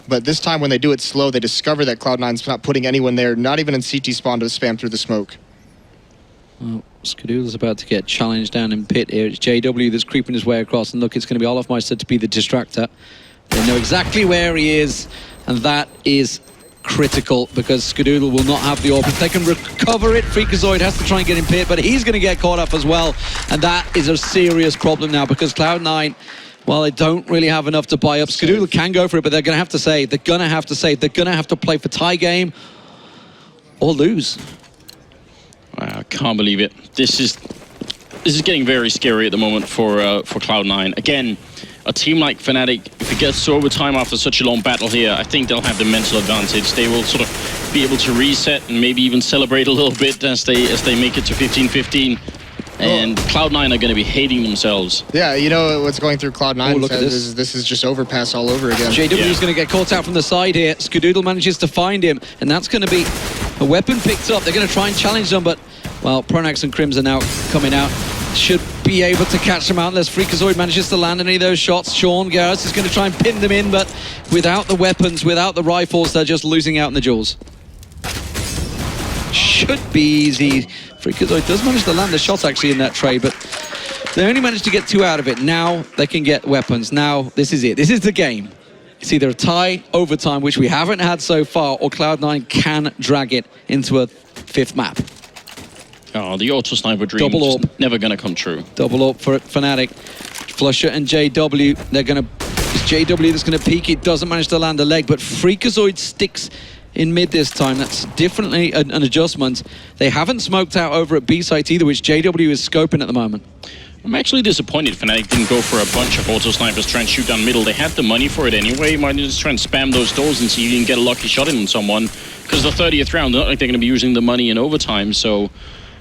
But this time when they do it slow, they discover that Cloud9's not putting anyone there, not even in CT spawn, to spam through the smoke. Well, SHROOOOOD's about to get challenged down in pit here. It's JW that's creeping his way across, and look, it's going to be Holophmeister to be the distractor. They know exactly where he is, and that is critical because SHROOOOOD will not have the orb. If they can recover it, Freakazoid has to try and get in pit, but he's going to get caught up as well, and that is a serious problem now because Cloud9, well, they don't really have enough to buy up. SHROOOOOD can go for it, but they're going to have to save. They're going to have to save. They're going to have to play for tie game or lose. Wow, I can't believe it. This is getting very scary at the moment for Cloud9. Again, a team like Fnatic, if it gets to overtime after such a long battle here, I think they'll have the mental advantage. They will sort of be able to reset and maybe even celebrate a little bit as they make it to 15-15. And Cloud9 are going to be hating themselves. Yeah, you know what's going through Cloud9? Oh, look at this. This is just Overpass all over again. JW is going to get caught out from the side here. Skadoodle manages to find him, and that's going to be a weapon picked up. They're going to try and challenge them, but, well, Pronax and Crims are now coming out. Should be able to catch them out unless Freakazoid manages to land any of those shots. Sean Garrett is going to try and pin them in, but without the weapons, without the rifles, they're just losing out in the duels. Should be easy. Freakazoid does manage to land the shot actually in that trade, but they only managed to get 2 out of it. Now they can get weapons. Now this is it. This is the game. It's either a tie, overtime, which we haven't had so far, or Cloud9 can drag it into a 5th map. Oh, the auto sniper dream Double is never going to come true. Double up for Fnatic. Flusher and JW, they're going to... It's JW that's going to peek. It doesn't manage to land a leg, but Freakazoid sticks in mid this time. That's definitely an adjustment. They haven't smoked out over at B site either, which JW is scoping at the moment. I'm actually disappointed Fnatic didn't go for a bunch of auto snipers trying to shoot down middle. They had the money for it anyway. Might just try and spam those doors and see if you can get a lucky shot in on someone. Because the 30th round, not like they're going to be using the money in overtime, so...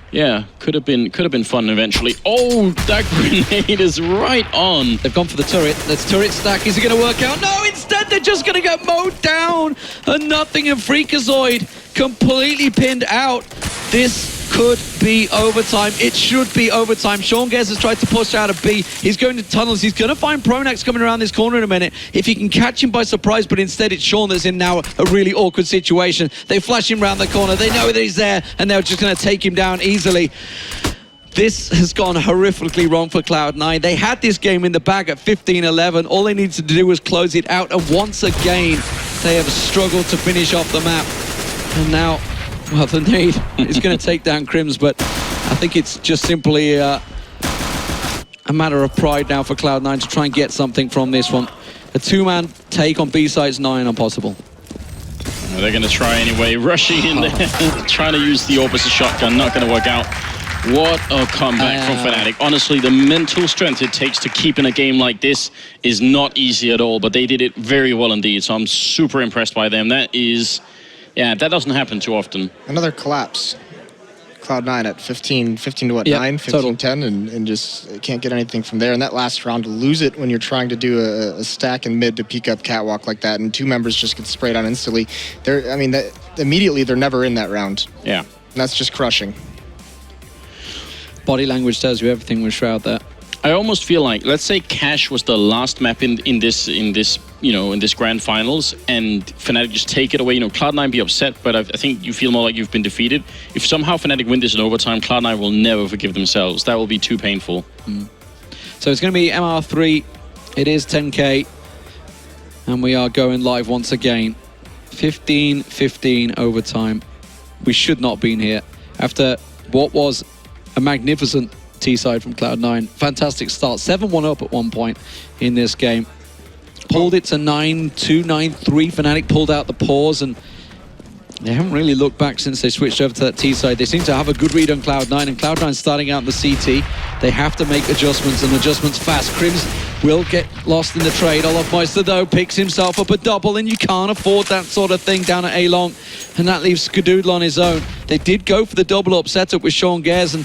Yeah, could have been fun eventually. Oh, that grenade is right on. They've gone for the turret. This turret stack, is it going to work out? No, instead they're just going to get mowed down. And nothing, and Freakazoid completely pinned out. This could be overtime. It should be overtime. Sean Gez has tried to push out of B. He's going to tunnels. He's going to find Pronax coming around this corner in a minute. If he can catch him by surprise, but instead it's Sean that's in now a really awkward situation. They flash him around the corner. They know that he's there, and they're just going to take him down easily. This has gone horrifically wrong for Cloud9. They had this game in the bag at 15-11. All they needed to do was close it out, and once again, they have struggled to finish off the map. And now, well, the nade is going to take down Crims, but I think it's just simply a matter of pride now for Cloud9 to try and get something from this one. A 2-man take on B-side's 9 impossible. They're going to try anyway, rushing in there, trying to use the opposite shotgun, not going to work out. What a comeback from Fnatic. Honestly, the mental strength it takes to keep in a game like this is not easy at all, but they did it very well indeed, so I'm super impressed by them. That is... Yeah, that doesn't happen too often. Another collapse. Cloud9 at 15 to what, yep, 9, 15-10, and just can't get anything from there. And that last round, to lose it when you're trying to do a stack in mid to peek up catwalk like that, and 2 members just get sprayed on instantly. I mean, immediately they're never in that round. Yeah. And that's just crushing. Body language tells you everything with Shroud there. I almost feel like, let's say Cash was the last map in this grand finals, and Fnatic just take it away. You know, Cloud9 be upset, but I think you feel more like you've been defeated. If somehow Fnatic win this in overtime, Cloud9 will never forgive themselves. That will be too painful. So it's going to be MR3. It is 10K, and we are going live once again. 15-15 overtime. We should not have been here after what was a magnificent T-side from Cloud9. Fantastic start. 7-1 up at one point in this game. Pulled it to 9-2, 9-3. Fnatic pulled out the pause, and they haven't really looked back since they switched over to that T-side. They seem to have a good read on Cloud9, and Cloud9 starting out in the CT. They have to make adjustments, and adjustments fast. Crims will get lost in the trade. Olofmeister, though, picks himself up a double, and you can't afford that sort of thing down at A-Long, and that leaves Skadoodle on his own. They did go for the double up setup with Sean Gez, and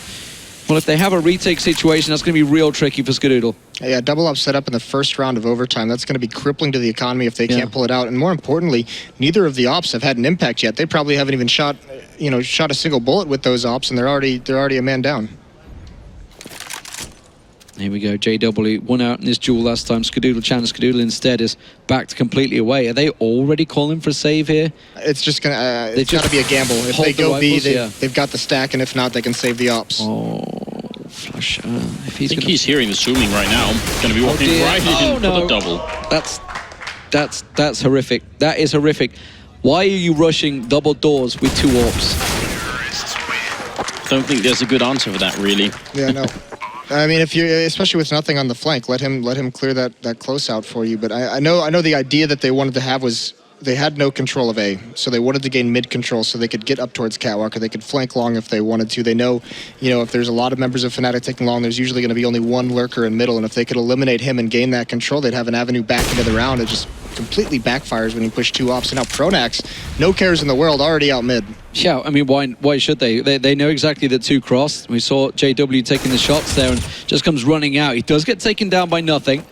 well, if they have a retake situation, that's going to be real tricky for Skadoodle. Yeah, double up set up in the first round of overtime. That's going to be crippling to the economy if they can't pull it out. And more importantly, neither of the ops have had an impact yet. They probably haven't even shot a single bullet with those ops, and they're already a man down. Here we go. JW won out in this duel last time. Skadoodle instead is backed completely away. Are they already calling for a save here? It's just gonna. It's got to be a gamble. If they go B, they've got the stack, and if not, they can save the ops. Oh, Flush. If he's he's hearing the zooming right now. Going to be walking right in for the double. That's horrific. That is horrific. Why are you rushing double doors with 2 AWPs? I don't think there's a good answer for that, really. Yeah, no. I mean, if you, especially with nothing on the flank, let him clear that close out for you. But I know the idea that they wanted to have was they had no control of A, so they wanted to gain mid control so they could get up towards catwalk, or they could flank long if they wanted to. They know, if there's a lot of members of Fnatic taking long, there's usually going to be only one lurker in middle, and if they could eliminate him and gain that control, they'd have an avenue back into the round. It just completely backfires when you push 2 ops. And now Pronax, no cares in the world, already out mid. Yeah, I mean, why should they? They know exactly that 2 crossed. We saw JW taking the shots there and just comes running out. He does get taken down by nothing.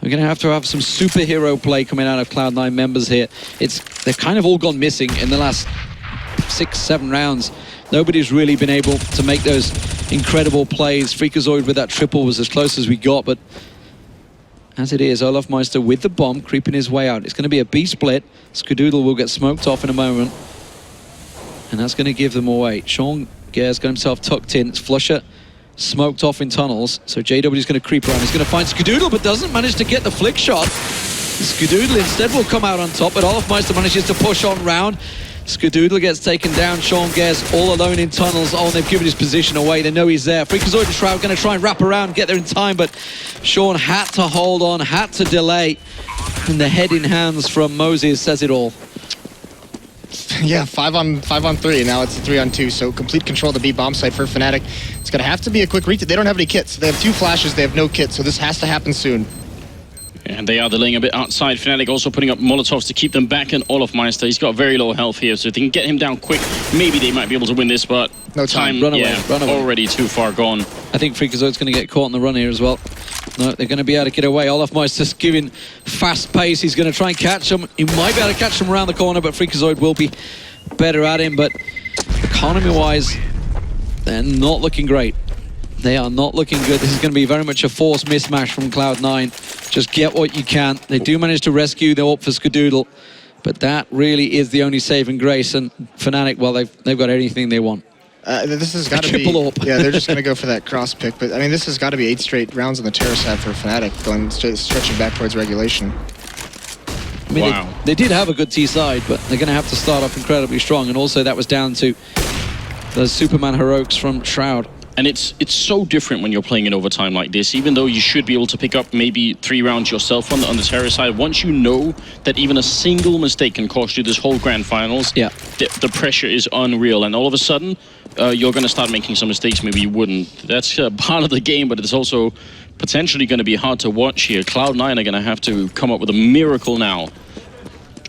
We're going to have some superhero play coming out of Cloud9 members here. They've kind of all gone missing in the last 6-7 rounds. Nobody's really been able to make those incredible plays. Freakazoid with that triple was as close as we got, but as it is, Olofmeister with the bomb creeping his way out. It's going to be a B split. SHROOOOOD will get smoked off in a moment, and that's going to give them away. Sean Gare's got himself tucked in. It's Flusher smoked off in tunnels, so JW's going to creep around. He's going to find SHROOOOOD, but doesn't manage to get the flick shot. SHROOOOOOD instead will come out on top, but Olofmeister manages to push on round. SHROOOOOOD gets taken down. Sean Gare's all alone in tunnels. Oh, and they've given his position away. They know he's there. Freakazoid and Shroud going to try and wrap around, get there in time, but Sean had to hold on, had to delay. And the head in hands from Moses says it all. Yeah, 5 on 3. Now it's a 3 on 2. So complete control of the B bomb site for Fnatic. It's going to have to be a quick retake. They don't have any kits. They have 2 flashes. They have no kits. So this has to happen soon. And they are delaying a bit outside. Fnatic also putting up Molotovs to keep them back, and Olofmeister, he's got very low health here, so if they can get him down quick, maybe they might be able to win this, but no time. Run away. Already too far gone. I think Freakazoid's going to get caught on the run here as well. No, they're going to be able to get away. Olofmeister's giving fast pace. He's going to try and catch him. He might be able to catch him around the corner, but Freakazoid will be better at him. But economy-wise, they're not looking great. They are not looking good. This is going to be very much a forced mismatch from Cloud9. Just get what you can. They do manage to rescue the AWP for SHROOOOOOD, but that really is the only saving grace. And Fnatic, well, they've got anything they want. This has got to be triple AWP. Yeah, they're just going to go for that cross pick. But I mean, this has got to be 8 straight rounds on the terror side for Fnatic, going stretching back towards regulation. I mean, they did have a good T side, but they're going to have to start off incredibly strong. And also, that was down to the Superman heroics from Shroud. And it's so different when you're playing in overtime like this, even though you should be able to pick up maybe 3 rounds yourself on the terror side. Once you know that even a single mistake can cost you this whole grand finals, the pressure is unreal. And all of a sudden, you're going to start making some mistakes maybe you wouldn't. That's part of the game, but it's also potentially going to be hard to watch here. Cloud9 are going to have to come up with a miracle now.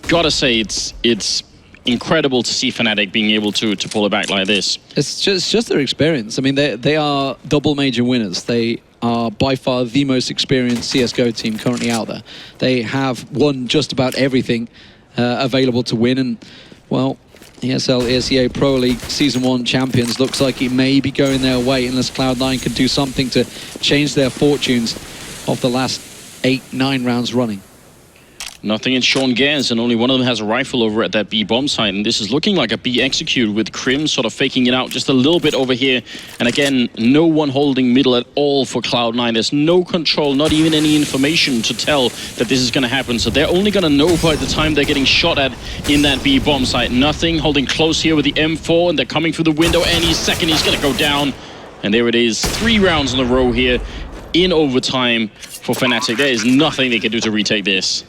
Gotta say, it's incredible to see Fnatic being able to pull it back like this. It's just their experience. I mean, they are double major winners. They are by far the most experienced CSGO team currently out there. They have won just about everything available to win, and well, ESL Pro League Season 1 champions looks like it may be going their way unless Cloud9 can do something to change their fortunes of the last 8-9 rounds running. Nothing in Sean Gare's, and only one of them has a rifle over at that B bomb site, and this is looking like a B execute with Krim sort of faking it out just a little bit over here. And again, no one holding middle at all for Cloud9. There's no control, not even any information to tell that this is going to happen. So they're only going to know by the time they're getting shot at in that B bomb site. Nothing, holding close here with the M4, and they're coming through the window any second. He's going to go down, and there it is. 3 rounds in a row here in overtime for Fnatic. There is nothing they can do to retake this.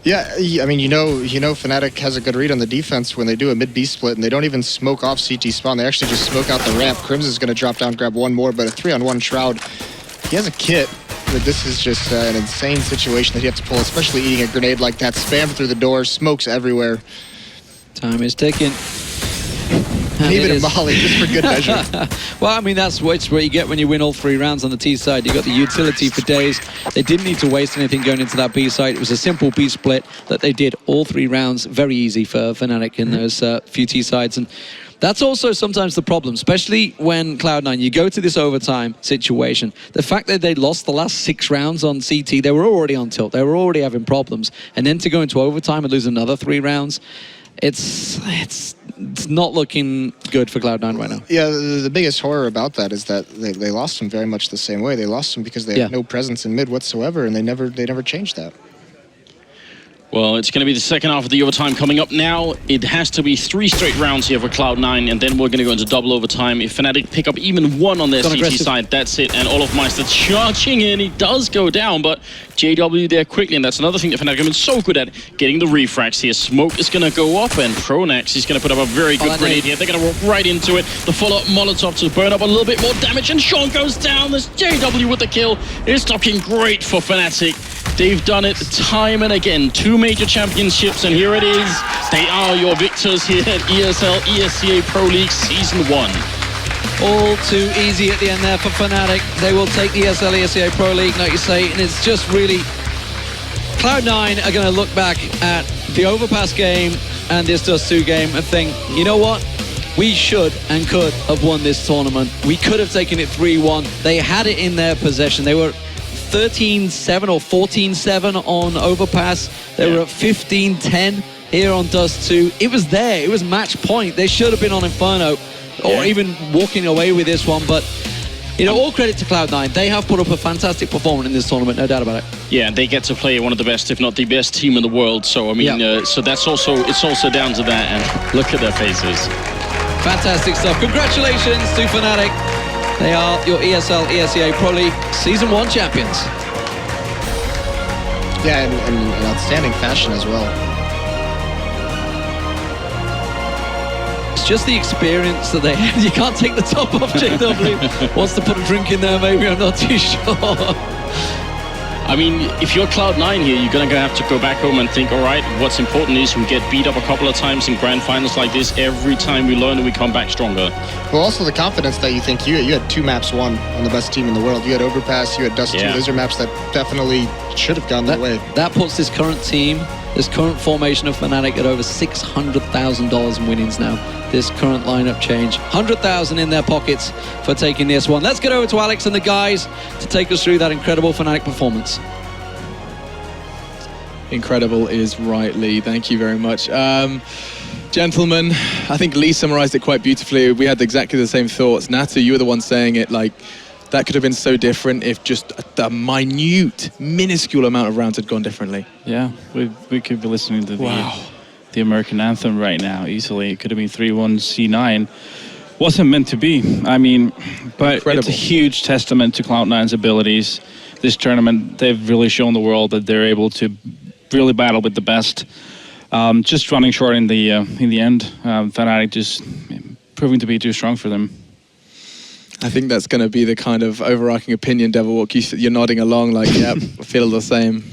Yeah, I mean, you know, Fnatic has a good read on the defense when they do a mid-B split, and they don't even smoke off CT spawn. They actually just smoke out the ramp. Crims is going to drop down, grab 1 more, but a 3-on-1 Shroud. He has a kit, but this is just an insane situation that you have to pull, especially eating a grenade like that. Spammed through the door, smokes everywhere. Time is ticking. And even a molly, just for good measure. Well, I mean, that's what you get when you win all 3 rounds on the T side. You got the utility for days. They didn't need to waste anything going into that B side. It was a simple B split that they did all 3 rounds. Very easy for Fnatic in those few T sides. And that's also sometimes the problem, especially when Cloud9, you go to this overtime situation. The fact that they lost the last 6 rounds on CT, they were already on tilt. They were already having problems. And then to go into overtime and lose another 3 rounds, it's not looking good for Cloud9 right now. Yeah, the biggest horror about that is that they lost him very much the same way. They lost him because they had no presence in mid whatsoever, and they never changed that. Well, it's going to be the second half of the overtime coming up now. It has to be 3 straight rounds here for Cloud9, and then we're going to go into double overtime. If Fnatic pick up even 1 on their CT side, that's it. And Olofmeister charging in. He does go down, but JW there quickly, and that's another thing that Fnatic have been so good at, getting the refracts here. Smoke is going to go up, and Pronax is going to put up a very good grenade here. They're going to walk right into it. The follow-up Molotov to burn up a little bit more damage, and Sean goes down. There's JW with the kill. It's looking great for Fnatic. They've done it time and again. 2 major championships, and here it is. They are your victors here at ESL ESCA Pro League Season 1. All too easy at the end there for Fnatic. They will take the ESL ESCA Pro League, like you say, and it's just really... Cloud9 are going to look back at the Overpass game and this Dust 2 game and think, you know what? We should and could have won this tournament. We could have taken it 3-1. They had it in their possession. They were 13-7 or 14-7 on Overpass. They were at 15-10 here on Dust 2. It was there. It was match point. They should have been on Inferno or even walking away with this one. But, you know, all credit to Cloud9. They have put up a fantastic performance in this tournament, no doubt about it. Yeah, and they get to play one of the best, if not the best team in the world. So, I mean, so that's also, it's also down to that. And look at their faces. Fantastic stuff. Congratulations to Fnatic. They are your ESL ESCA Pro League Season 1 champions. Yeah, and in outstanding fashion as well. It's just the experience that they have. You can't take the top off. JW wants to put a drink in there, maybe. I'm not too sure. I mean, if you're Cloud9 here, you're going to have to go back home and think, all right, what's important is we get beat up a couple of times in grand finals like this. Every time we learn, we come back stronger. Well, also the confidence that you think you had 2 maps won on the best team in the world. You had Overpass, you had Dust 2. Those are maps that definitely should have gone their way. That puts this current team, this current formation of Fnatic at over $600,000 in winnings now. This current lineup change. 100,000 in their pockets for taking this one. Let's get over to Alex and the guys to take us through that incredible Fnatic performance. Incredible is right, Lee. Thank you very much. Gentlemen, I think Lee summarized it quite beautifully. We had exactly the same thoughts. Natu, you were the one saying it, like, that could have been so different if just a minuscule amount of rounds had gone differently. Yeah, we could be listening to the American anthem right now easily. It could have been 3-1 C9. Wasn't meant to be. I mean, but Incredible. It's a huge testament to Cloud9's abilities. This tournament, they've really shown the world that they're able to really battle with the best. Just running short in the end. Fnatic just proving to be too strong for them. I think that's going to be the kind of overarching opinion, Devilwalk. You're nodding along like, yep, I feel the same.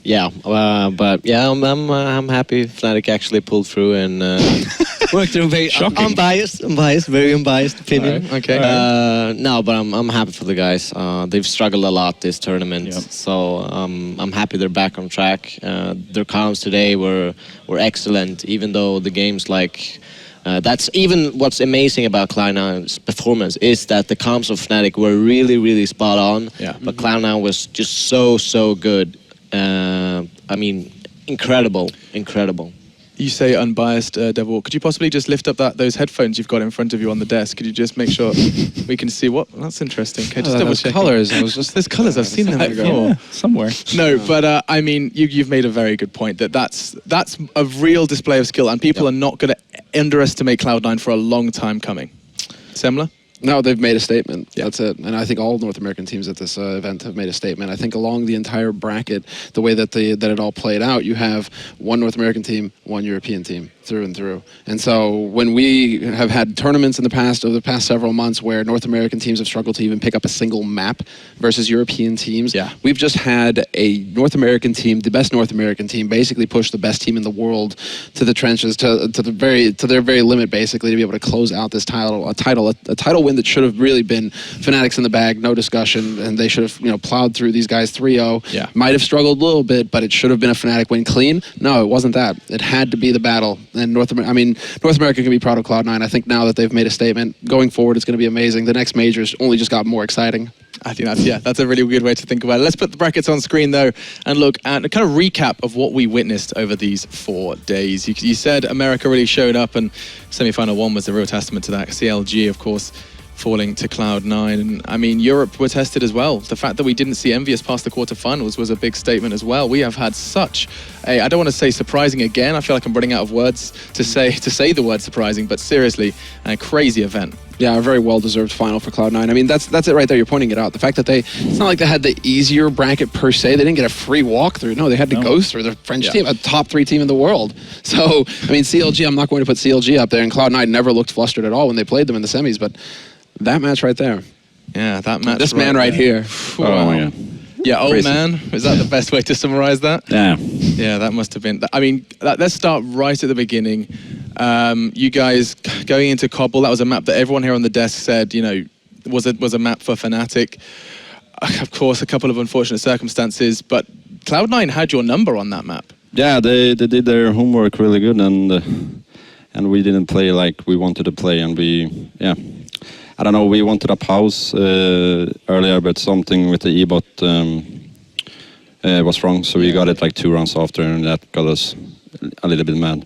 Yeah, but yeah, I'm happy Fnatic actually pulled through and worked through very unbiased, very unbiased opinion. Right, okay. No, but I'm happy for the guys. They've struggled a lot this tournament, so I'm happy they're back on track. Their comms today were excellent, even though the games like. That's even what's amazing about Cloud9's performance is that the comms of Fnatic were really spot on. Yeah. But Cloud9 was just so good. I mean, incredible. You say unbiased, Devil. Could you possibly just lift up those headphones you've got in front of you on the desk? Could you just make sure we can see what? That's interesting. Okay, just double check. Colors. There's colors. I've seen them before. Yeah, somewhere. No, but I mean, you've made a very good point that's a real display of skill, and people are not going to underestimate Cloud9 for a long time coming. Semler? No, they've made a statement. That's it. And I think all North American teams at this event have made a statement. I think along the entire bracket, the way that it all played out, you have one North American team, one European team, through and through. And so when we have had tournaments in the past, over the past several months, where North American teams have struggled to even pick up a single map versus European teams, we've just had a North American team, the best North American team, basically push the best team in the world to the trenches, to their very limit, basically, to be able to close out this title, a title win that should have really been Fnatic's in the bag, no discussion, and they should have plowed through these guys 3-0. Yeah. Might have struggled a little bit, but it should have been a Fnatic win clean. No, it wasn't that. It had to be the battle. And North America can be proud of Cloud9. I think now that they've made a statement, going forward, it's going to be amazing. The next majors only just got more exciting. I think that's a really good way to think about it. Let's put the brackets on screen though and look at a kind of recap of what we witnessed over these 4 days. You said America really showed up, and semi-final 1 was a real testament to that. CLG, of course, falling to Cloud9. And I mean, Europe were tested as well. The fact that we didn't see Envious past the quarterfinals was a big statement as well. We have had such a, I don't want to say surprising again, I feel like I'm running out of words to say the word surprising, but seriously, a crazy event. Yeah, a very well-deserved final for Cloud9. I mean, that's it right there. You're pointing it out. The fact that it's not like they had the easier bracket per se. They didn't get a free walkthrough. No, they had to go through the French team, a top 3 team in the world. So, I mean, CLG, I'm not going to put CLG up there, and Cloud9 never looked flustered at all when they played them in the semis, but that match right there. Yeah, that match. This man right here. Oh, yeah. Yeah, old man. Is that the best way to summarize that? Yeah. Yeah, that must have been. I mean, let's start right at the beginning. You guys going into Cobble, that was a map that everyone here on the desk said, you know, was a map for Fnatic. Of course, a couple of unfortunate circumstances, but Cloud9 had your number on that map. Yeah, they did their homework really good, and we didn't play like we wanted to play, and I don't know, we wanted a pause earlier, but something with the E-bot was wrong, so we got it like 2 rounds after, and that got us a little bit mad.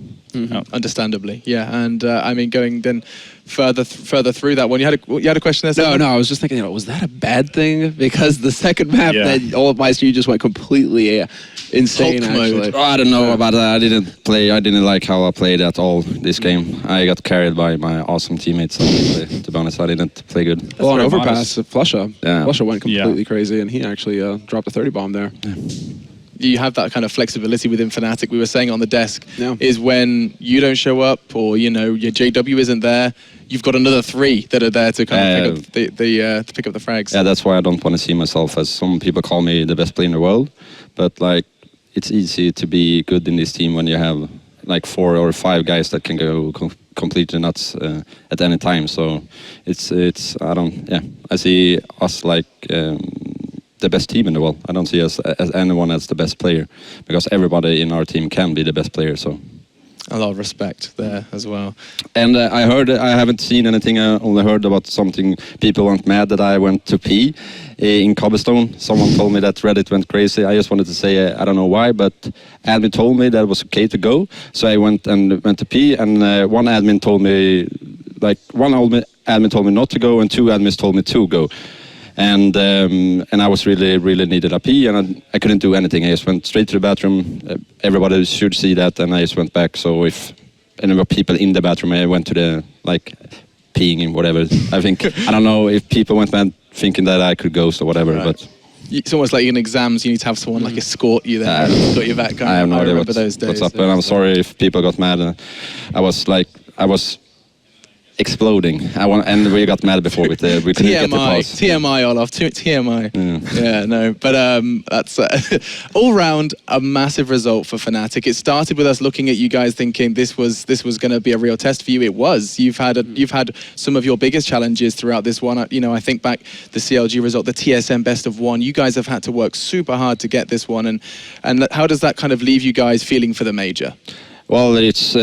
Understandably, yeah. And I mean, going then further through that one, you had a question there? No, I was just thinking, you know, was that a bad thing? Because the second map, that all of Meister, you just went completely insane. Actually, I don't know about that. I didn't like how I played at all this game. I got carried by my awesome teammates. To be honest, I didn't play good. Well, on Overpass, Flusha went completely crazy, and he actually dropped a 30 bomb there. Yeah. You have that kind of flexibility within Fnatic. We were saying on the desk is when you don't show up, or you know your JW isn't there, you've got another 3 that are there to kind of pick up to pick up the frags. Yeah, that's why I don't want to see myself as some people call me the best player in the world, but like it's easy to be good in this team when you have like 4 or 5 guys that can go completely nuts at any time. So I see us like. The best team in the world. I don't see us as anyone as the best player, because everybody in our team can be the best player. So a lot of respect there as well. And I haven't seen anything. I only heard about something. People went mad that I went to pee in Cobblestone. Someone told me that Reddit went crazy. I just wanted to say I don't know why, but admin told me that it was okay to go. So I went to pee, and one admin told me not to go, and 2 admins told me to go. And I was really needed a pee, and I couldn't do anything. I just went straight to the bathroom. Everybody should see that, and I just went back. So if there were people in the bathroom, I went to the peeing and whatever. I don't know if people went mad thinking that I could ghost or whatever, but it's almost like in exams you need to have someone like escort you there, got your back. I have no idea those days. What's up, and I'm sorry if people got mad. I was exploding. And we got mad before we couldn't get the pass. TMI, Olaf. TMI. Yeah, no. But that's all round a massive result for Fnatic. It started with us looking at you guys thinking this was going to be a real test for you. It was. You've had some of your biggest challenges throughout this one. You know, I think back the CLG result, the TSM best of 1. You guys have had to work super hard to get this one. And how does that kind of leave you guys feeling for the major? Well, it's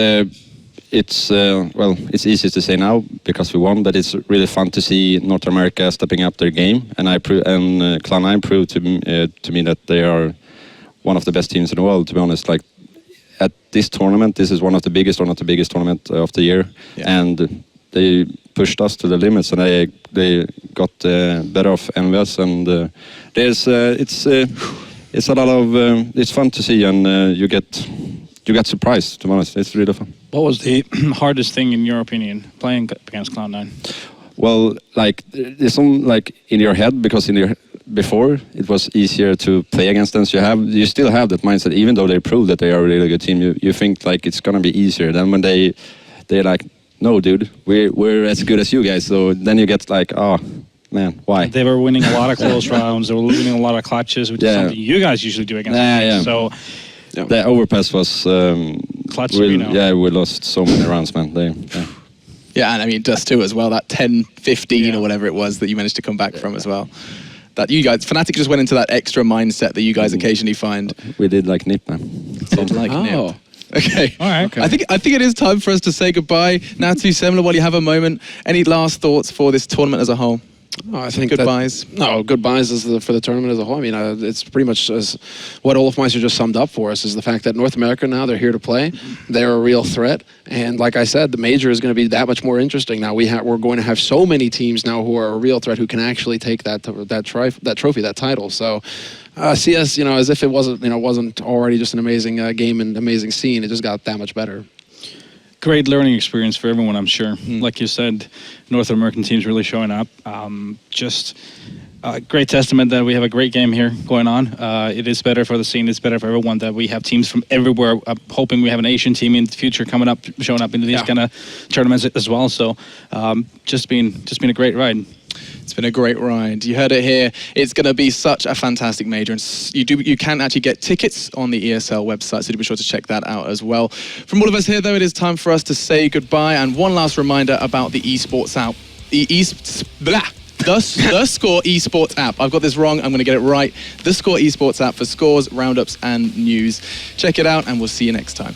easy to say now because we won, but it's really fun to see North America stepping up their game, and Cloud9 proved to me that they are one of the best teams in the world. To be honest, like at this tournament, this is one of the biggest, or not the biggest tournament of the year, and they pushed us to the limits, and they got better off MVS, and it's a lot of it's fun to see, and you get surprised. To be honest, it's really fun. What was the hardest thing, in your opinion, playing against Cloud9? Well, like there's some like in your head, because before it was easier to play against them. So you still have that mindset, even though they proved that they are a really good team. You think like it's gonna be easier. Then when they're like, no, dude, we're as good as you guys. So then you get like, oh man, why? They were winning a lot of close rounds. They were winning a lot of clutches, which is something you guys usually do against them. So. The Overpass was clutch. We lost so many rounds, man. Yeah, and I mean Dust too as well. That 10-15 or whatever it was that you managed to come back from as well. That you guys, Fnatic just went into that extra mindset that you guys occasionally find. We did like Nip, man. Nip. Okay. All right. Okay. I think it is time for us to say goodbye. Now to Semler, while you have a moment, any last thoughts for this tournament as a whole? Oh, I think goodbyes. Goodbyes for the tournament as a whole. I mean, it's pretty much as what Olaf Meister just summed up for us, is the fact that North America now, they're here to play. They're a real threat, and like I said, the major is going to be that much more interesting. Now we're going to have so many teams now who are a real threat, who can actually take that trophy, that title. So CS, as if it wasn't already just an amazing game and amazing scene, it just got that much better. Great learning experience for everyone, I'm sure. Like you said, North American teams really showing up. Just a great testament that we have a great game here going on. It is better for the scene. It's better for everyone that we have teams from everywhere. I'm hoping we have an Asian team in the future coming up, showing up into these kind of tournaments as well. So just been a great ride. It's been a great ride. You heard it here. It's going to be such a fantastic major, and you can actually get tickets on the ESL website, so do be sure to check that out as well. From all of us here, though, it is time for us to say goodbye, and one last reminder about the esports app. The Score esports app. I've got this wrong. I'm going to get it right. The Score esports app for scores, roundups, and news. Check it out, and we'll see you next time.